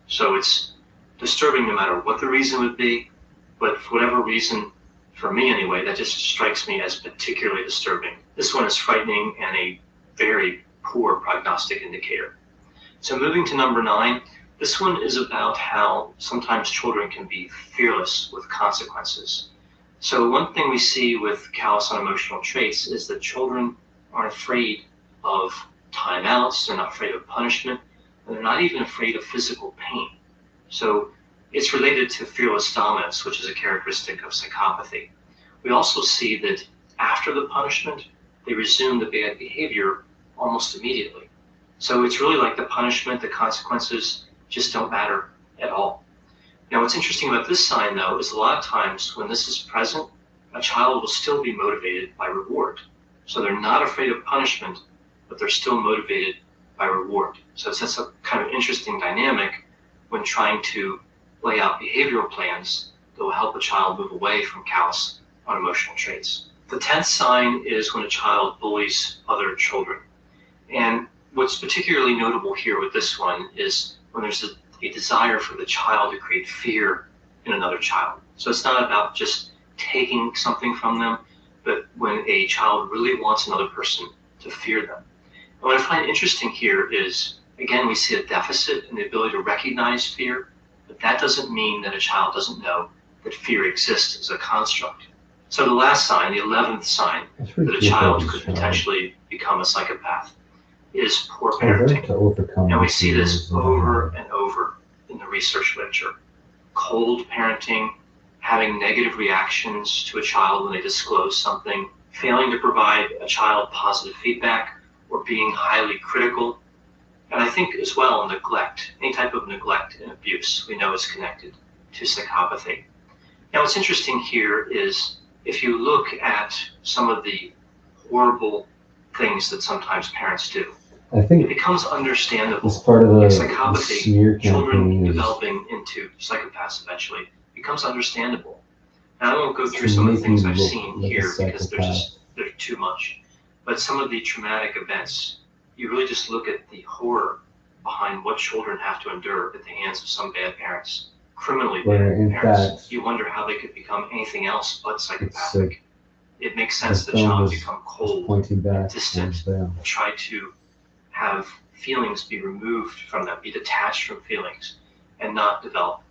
So it's disturbing no matter what the reason would be, but for whatever reason, for me anyway, that just strikes me as particularly disturbing. This one is frightening and a very poor prognostic indicator. So moving to number 9, this one is about how sometimes children can be fearless with consequences. So one thing we see with callous unemotional traits is that children aren't afraid of timeouts, they're not afraid of punishment, and they're not even afraid of physical pain. So it's related to fearless dominance, which is a characteristic of psychopathy. We also see that after the punishment, they resume the bad behavior almost immediately. So it's really like the punishment, the consequences just don't matter at all. Now, what's interesting about this sign, though, is a lot of times when this is present, a child will still be motivated by reward. So they're not afraid of punishment, but they're still motivated by reward. So it's a kind of interesting dynamic when trying to lay out behavioral plans that will help a child move away from callous unemotional traits. The 10th sign is when a child bullies other children. And what's particularly notable here with this one is when there's a desire for the child to create fear in another child. So it's not about just taking something from them, but when a child really wants another person to fear them. And what I find interesting here is, again, we see a deficit in the ability to recognize fear, but that doesn't mean that a child doesn't know that fear exists as a construct. So the last sign, the 11th sign, that a child could potentially become a psychopath is poor parenting. And we see this over and over in the research literature. Cold parenting, having negative reactions to a child when they disclose something, failing to provide a child positive feedback, or being highly critical. And I think as well, neglect, any type of neglect and abuse we know is connected to psychopathy. Now what's interesting here is if you look at some of the horrible things that sometimes parents do, I think it becomes understandable. as part of the Psychopathy, smear children campaign is developing into psychopaths eventually, becomes understandable. And I won't go through some of the things I've seen like a here because psychopath. they're too much. But some of the traumatic events, you really just look at the horror behind what children have to endure at the hands of some bad parents, criminally Where, bad in parents. fact, You wonder how they could become anything else but it's psychopathic. It makes sense the that a film child was become cold, pointing back distant, towards them. try to have feelings be removed from them, be detached from feelings, and not develop.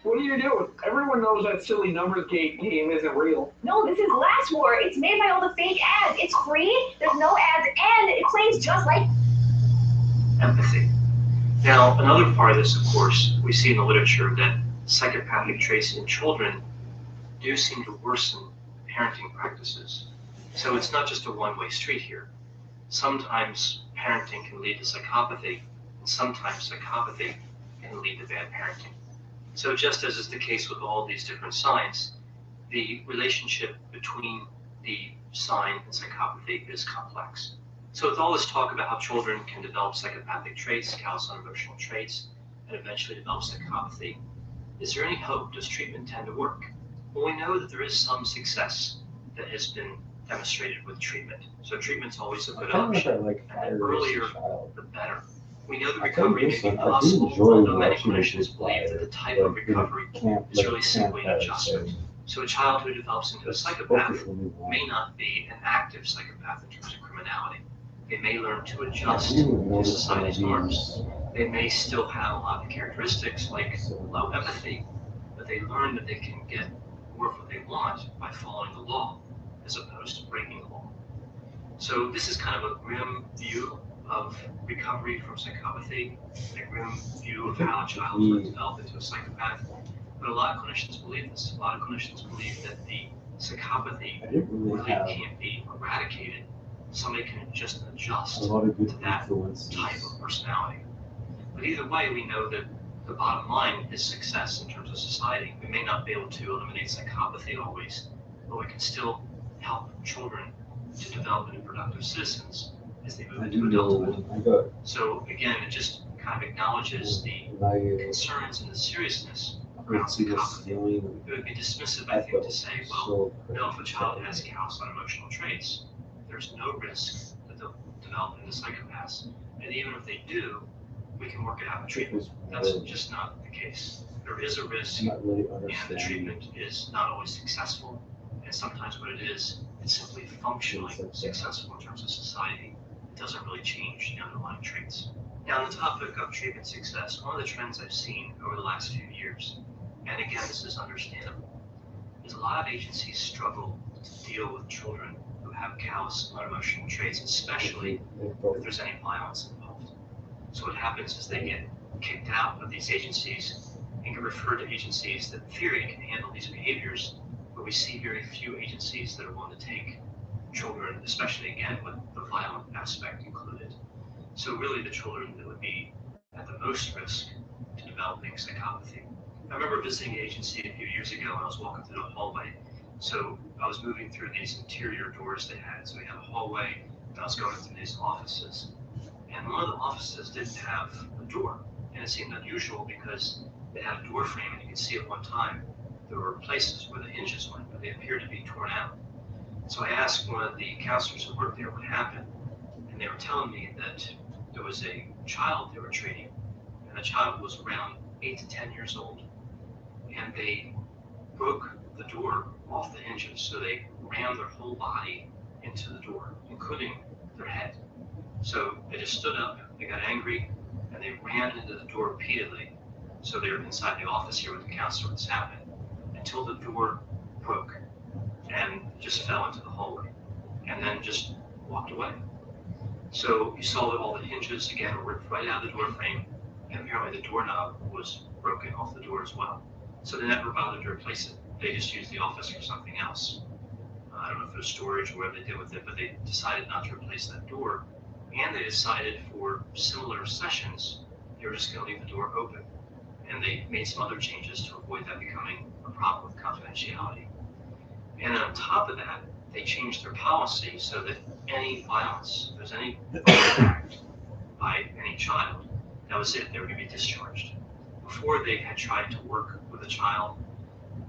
What do you do? Everyone knows that silly numbers game isn't real. No, this is Last War. It's made by all the fake ads. It's free, there's no ads, and it plays just like Empathy. Now, another part of this, of course, we see in the literature that psychopathic traits in children do seem to worsen parenting practices. So it's not just a one-way street here. Sometimes parenting can lead to psychopathy, and sometimes psychopathy can lead to bad parenting. So just as is the case with all these different signs, the relationship between the sign and psychopathy is complex. So with all this talk about how children can develop psychopathic traits, callous unemotional traits, and eventually develop psychopathy, is there any hope? Does treatment tend to work? Well, we know that there is some success that has been demonstrated with treatment. So treatment's always a good option. And the earlier, the better. We know the recovery may be possible, although many clinicians believe that the type of recovery is really simply an adjustment. So a child who develops into a psychopath may not be an active psychopath in terms of criminality. They may learn to adjust to society's norms. They may still have a lot of characteristics like low empathy, but they learn that they can get more of what they want by following the law as opposed to breaking the law. So this is kind of a grim view of recovery from psychopathy, a grim view of how a child will develop into a psychopath. But a lot of clinicians believe this. A lot of clinicians believe that the psychopathy really can't be eradicated. Somebody can just adjust to that type of personality. But either way, we know that the bottom line is success in terms of society. We may not be able to eliminate psychopathy always, but we can still help children to develop into productive citizens as they move into adulthood. So again, it just kind of acknowledges the concerns and the seriousness around psychopathy. It would be dismissive, I think, to say, well, no, if a child has callous unemotional traits, there's no risk that they'll develop into psychopaths. And even if they do, we can work it out in treatment. That's just not the case. There is a risk, and the treatment is not always successful. And sometimes what it is, it's simply functionally successful in terms of society. It doesn't really change the underlying traits. Now, on the topic of treatment success, one of the trends I've seen over the last few years, and again, this is understandable, is a lot of agencies struggle to deal with children who have callous unemotional traits, especially if there's any violence involved. So what happens is they get kicked out of these agencies and get referred to agencies that in theory can handle these behaviors, but we see very few agencies that are willing to take children, especially again with the violent aspect included. So really the children that would be at the most risk to developing psychopathy. I remember visiting an agency a few years ago and I was walking through the hallway. So I was moving through these interior doors they had. So we had a hallway and I was going into these offices. And one of the offices didn't have a door. And it seemed unusual because they had a door frame and you could see at one time there were places where the hinges went, but they appeared to be torn out. So I asked one of the counselors who worked there what happened. And they were telling me that there was a child they were treating, and the child was around 8 to 10 years old. And they broke the door off the hinges, so they rammed their whole body into the door, including their head. So they just stood up, they got angry, and they ran into the door repeatedly. So they were inside the office here with the counselor when this happened, until the door broke and just fell into the hallway, and then just walked away. So you saw that all the hinges, again, were ripped right out of the door frame, and apparently the doorknob was broken off the door as well. So they never bothered to replace it. They just used the office for something else. I don't know if it was storage or whatever they did with it, but they decided not to replace that door. And they decided for similar sessions, they were just going to leave the door open. And they made some other changes to avoid that becoming a problem with confidentiality. And on top of that, they changed their policy so that any violence, if there's any act by any child, that was it, they were going to be discharged. Before they had tried to work with a child,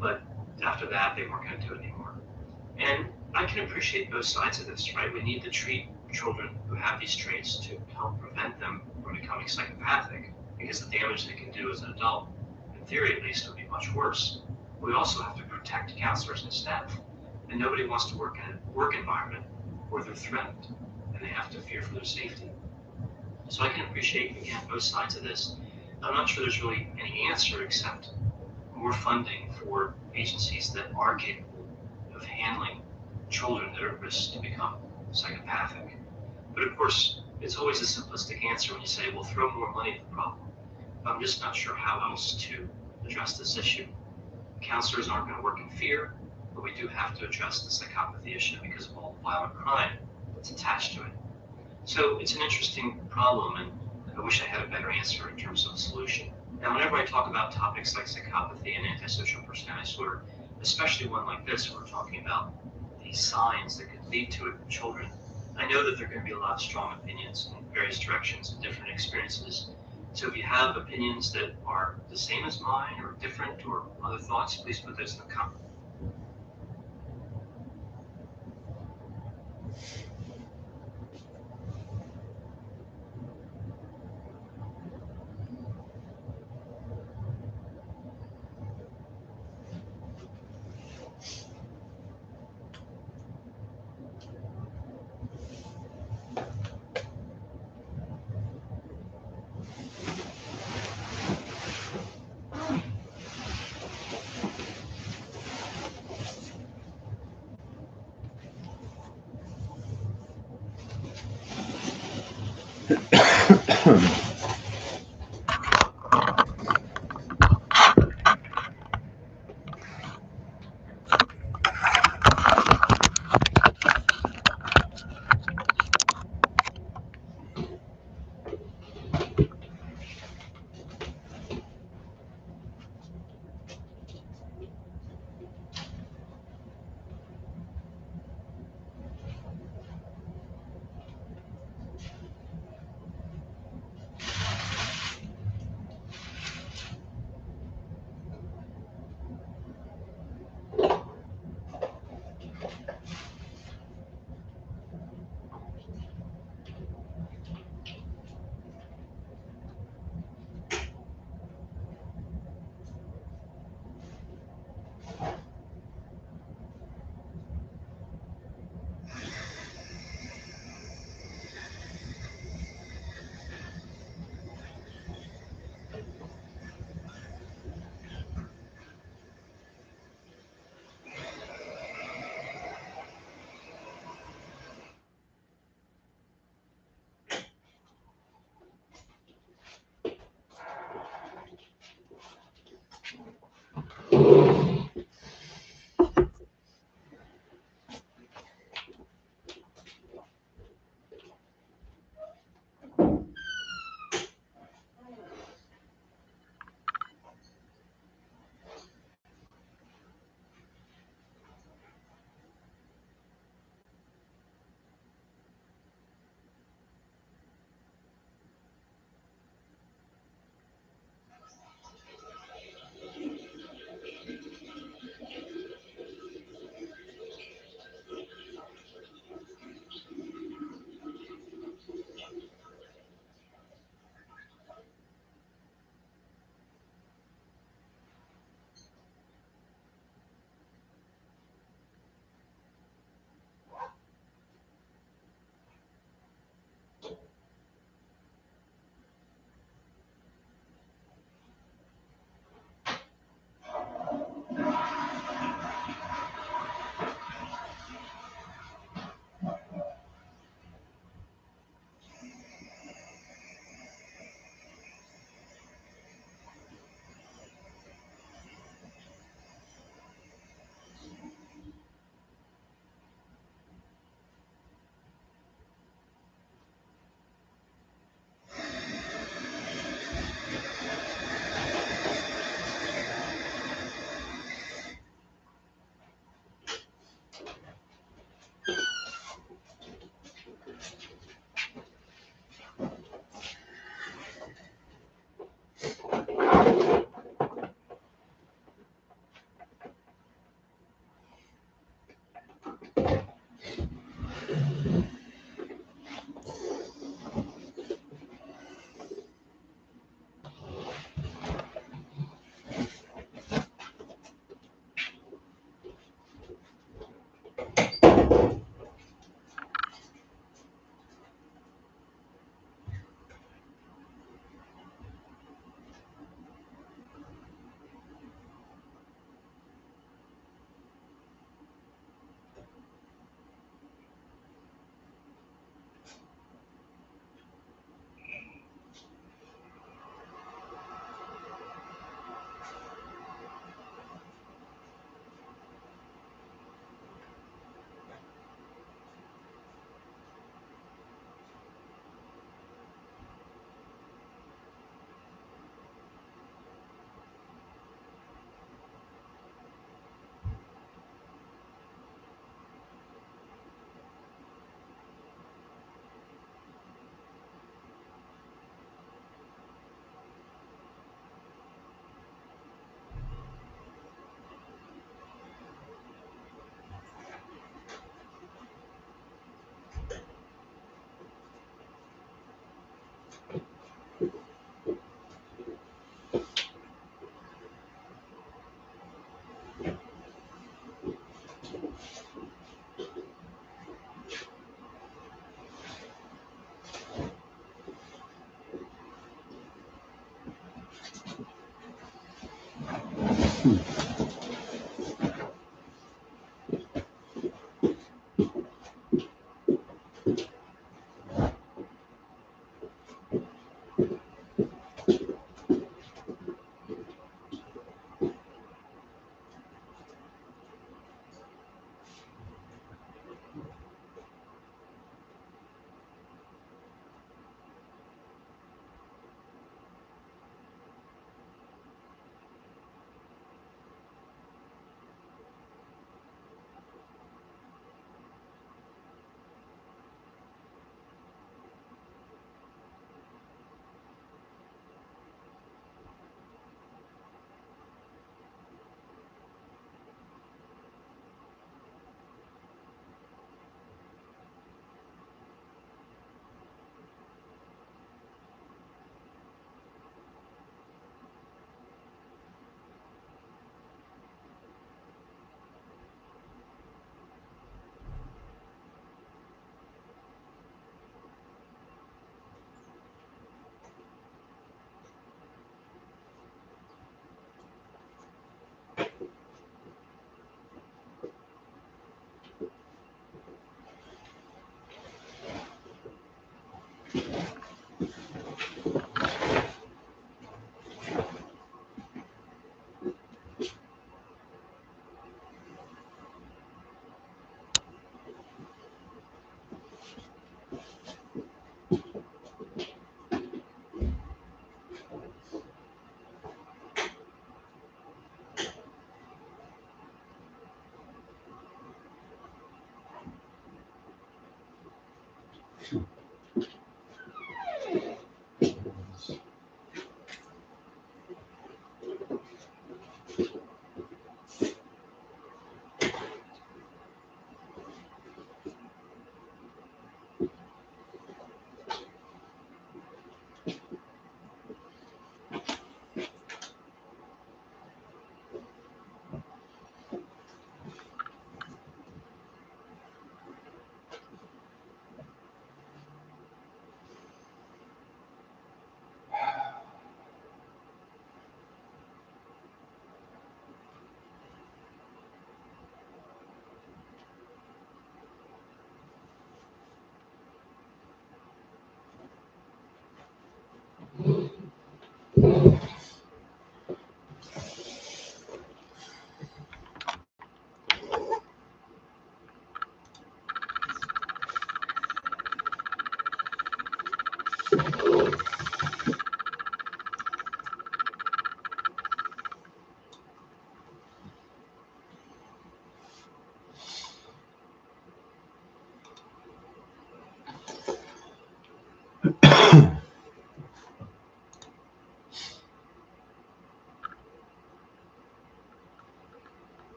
but after that they weren't going to do it anymore. And I can appreciate both sides of this, right? We need to treat children who have these traits to help prevent them from becoming psychopathic, because the damage they can do as an adult, in theory at least, would be much worse. We also have to protect counselors and staff. And nobody wants to work in a work environment where they're threatened and they have to fear for their safety. So I can appreciate, again, both sides of this. I'm not sure there's really any answer except more funding for agencies that are capable of handling children that are at risk to become psychopathic. But of course, it's always a simplistic answer when you say, well, throw more money at the problem. I'm just not sure how else to address this issue. Counselors aren't going to work in fear, but we do have to address the psychopathy issue because of all the violent crime that's attached to it. So it's an interesting problem, and I wish I had a better answer in terms of a solution. Now, whenever I talk about topics like psychopathy and antisocial personality disorder, especially one like this, where we're talking about these signs that could lead to it in children, I know that there are going to be a lot of strong opinions in various directions and different experiences. So if you have opinions that are the same as mine or different or other thoughts, please put those in the comments.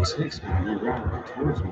Six, man, you're running towards me.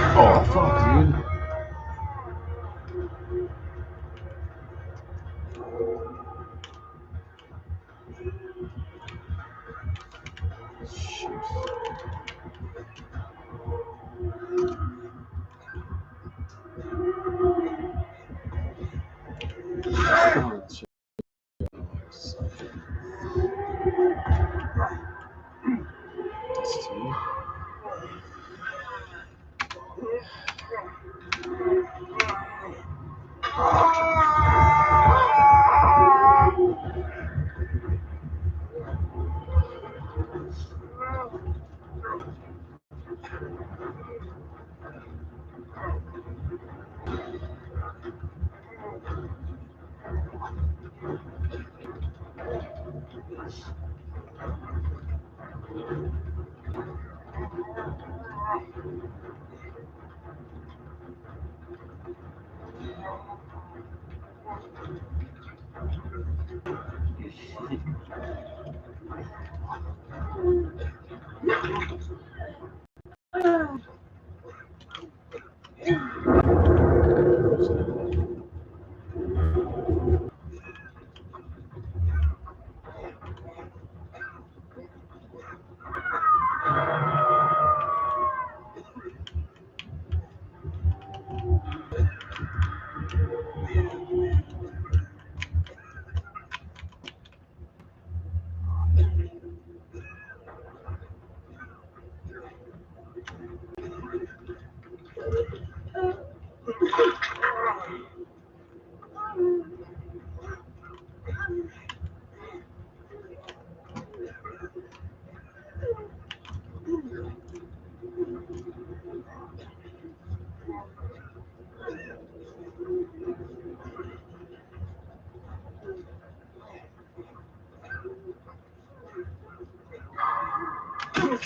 Oh, fuck, dude. Oh, shit. That's two.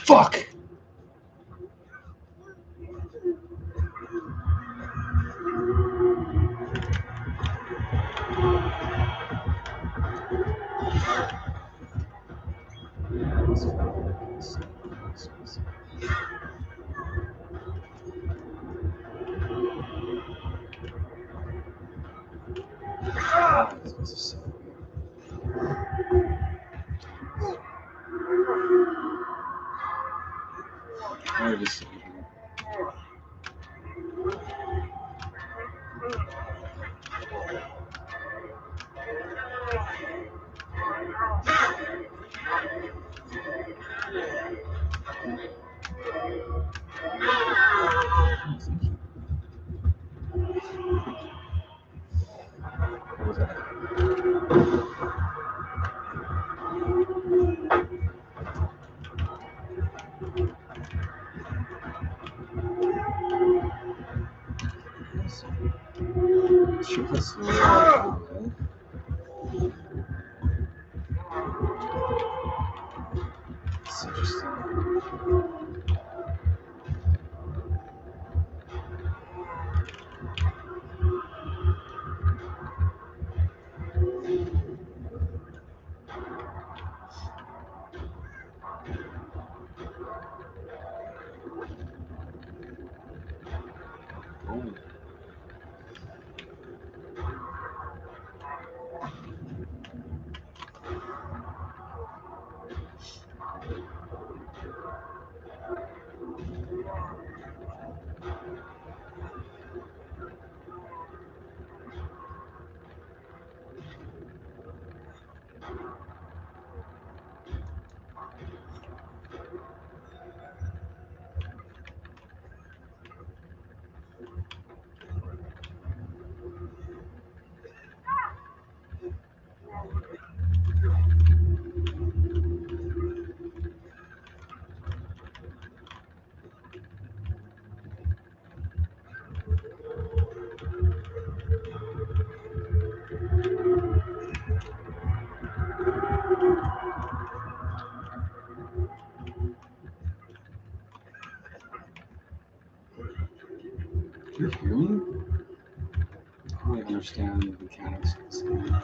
Fuck! I just shoot this. Okay. It's interesting. Oh. You're hearing? I don't understand the mechanics of this game.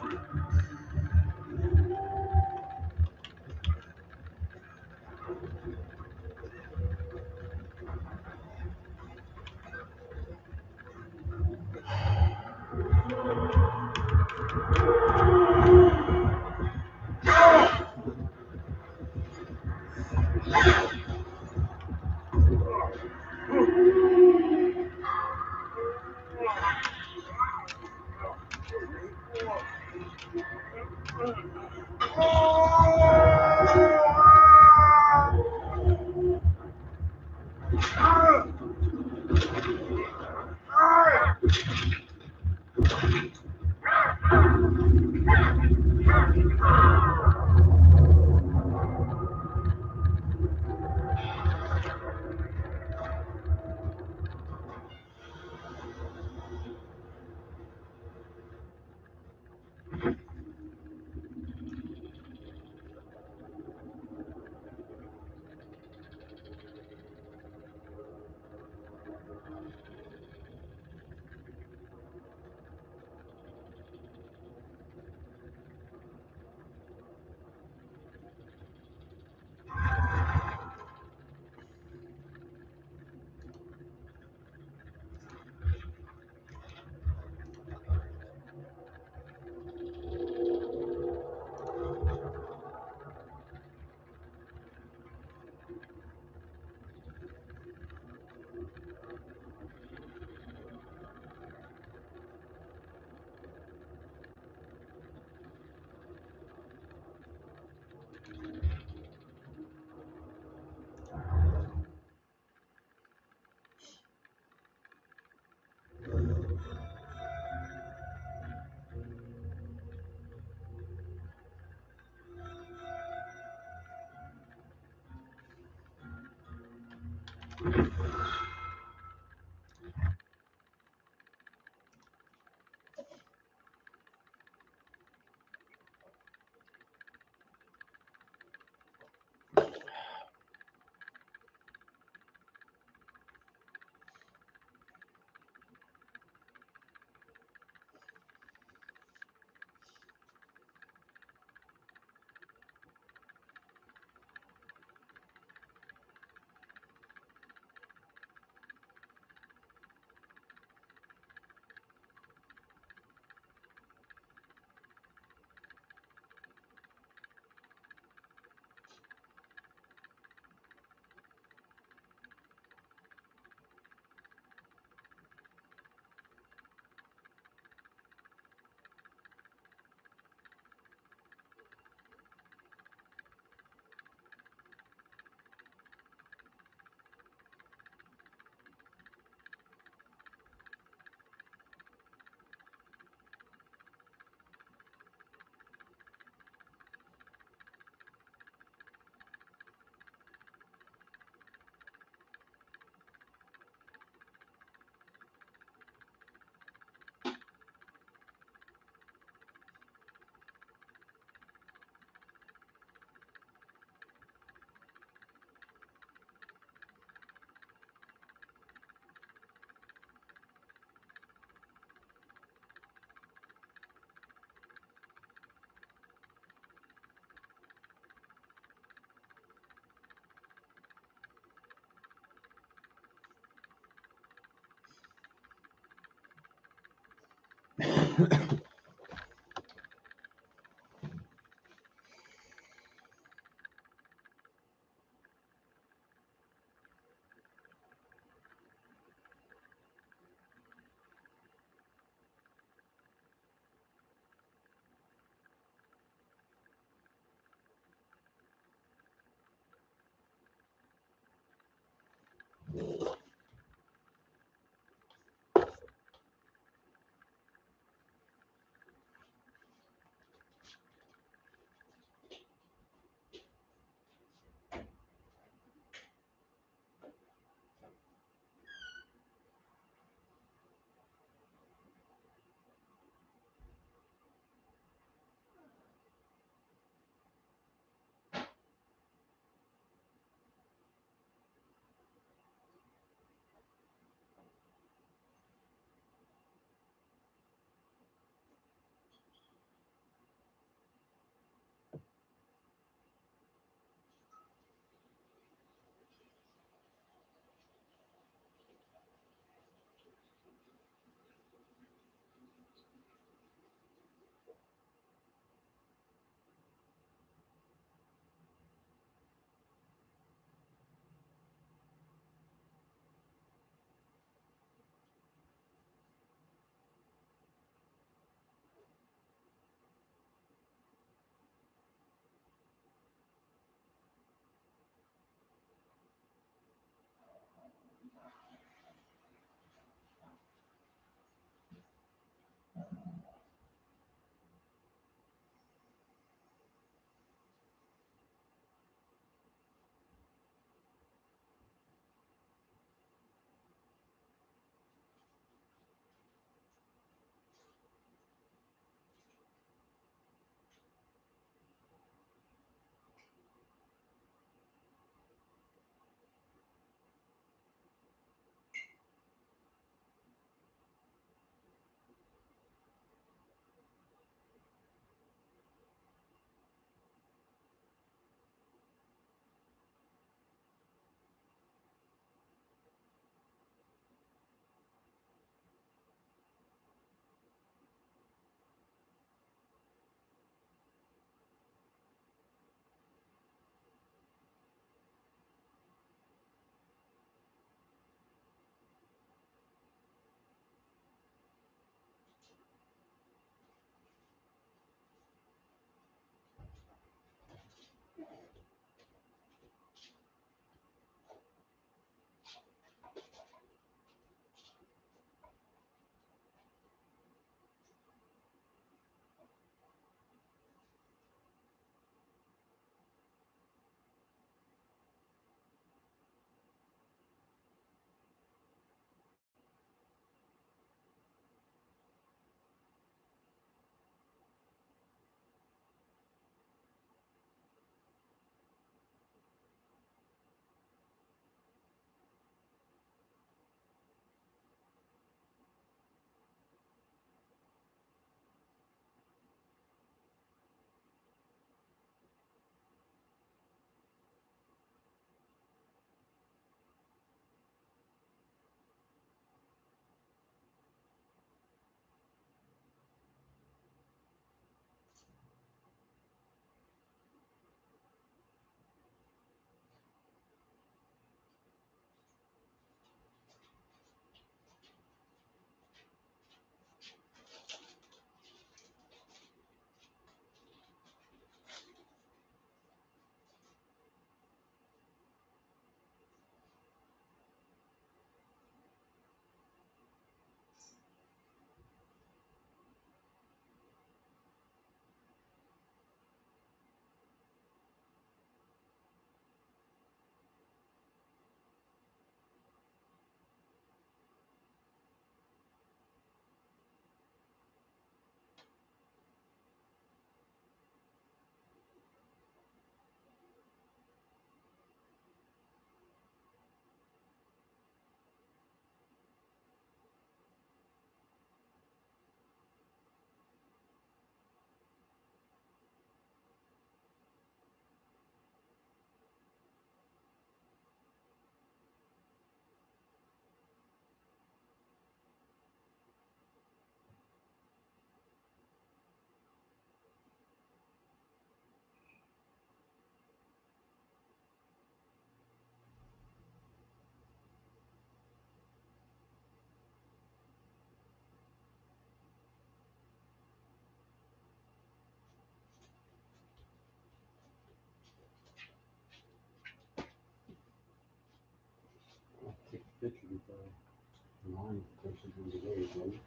fine protection from delays, right?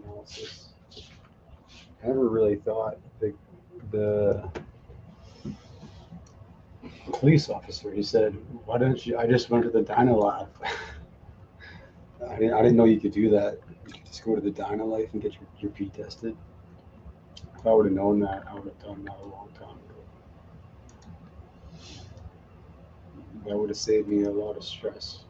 Analysis. I never really thought the police officer, he said, why don't you, I just went to the Dynalab. I didn't know you could do that. You could just go to the Dynalife and get your pee tested. If I would have known that, I would have done that a long time ago. That would have saved me a lot of stress.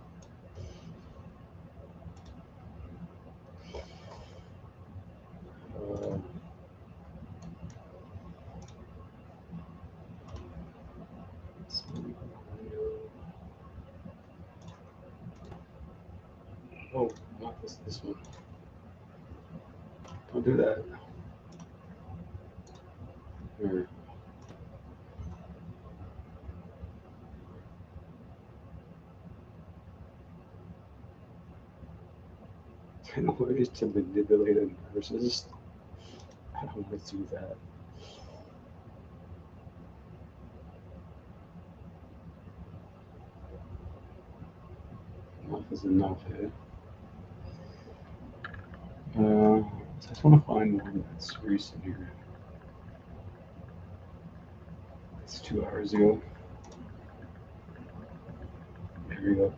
Oh, not this one. Don't do that. Here. In order to manipulate a narcissist, I don't want to do that. Enough is enough here. I just want to find one that's recent here. It's 2 hours ago. Here we go.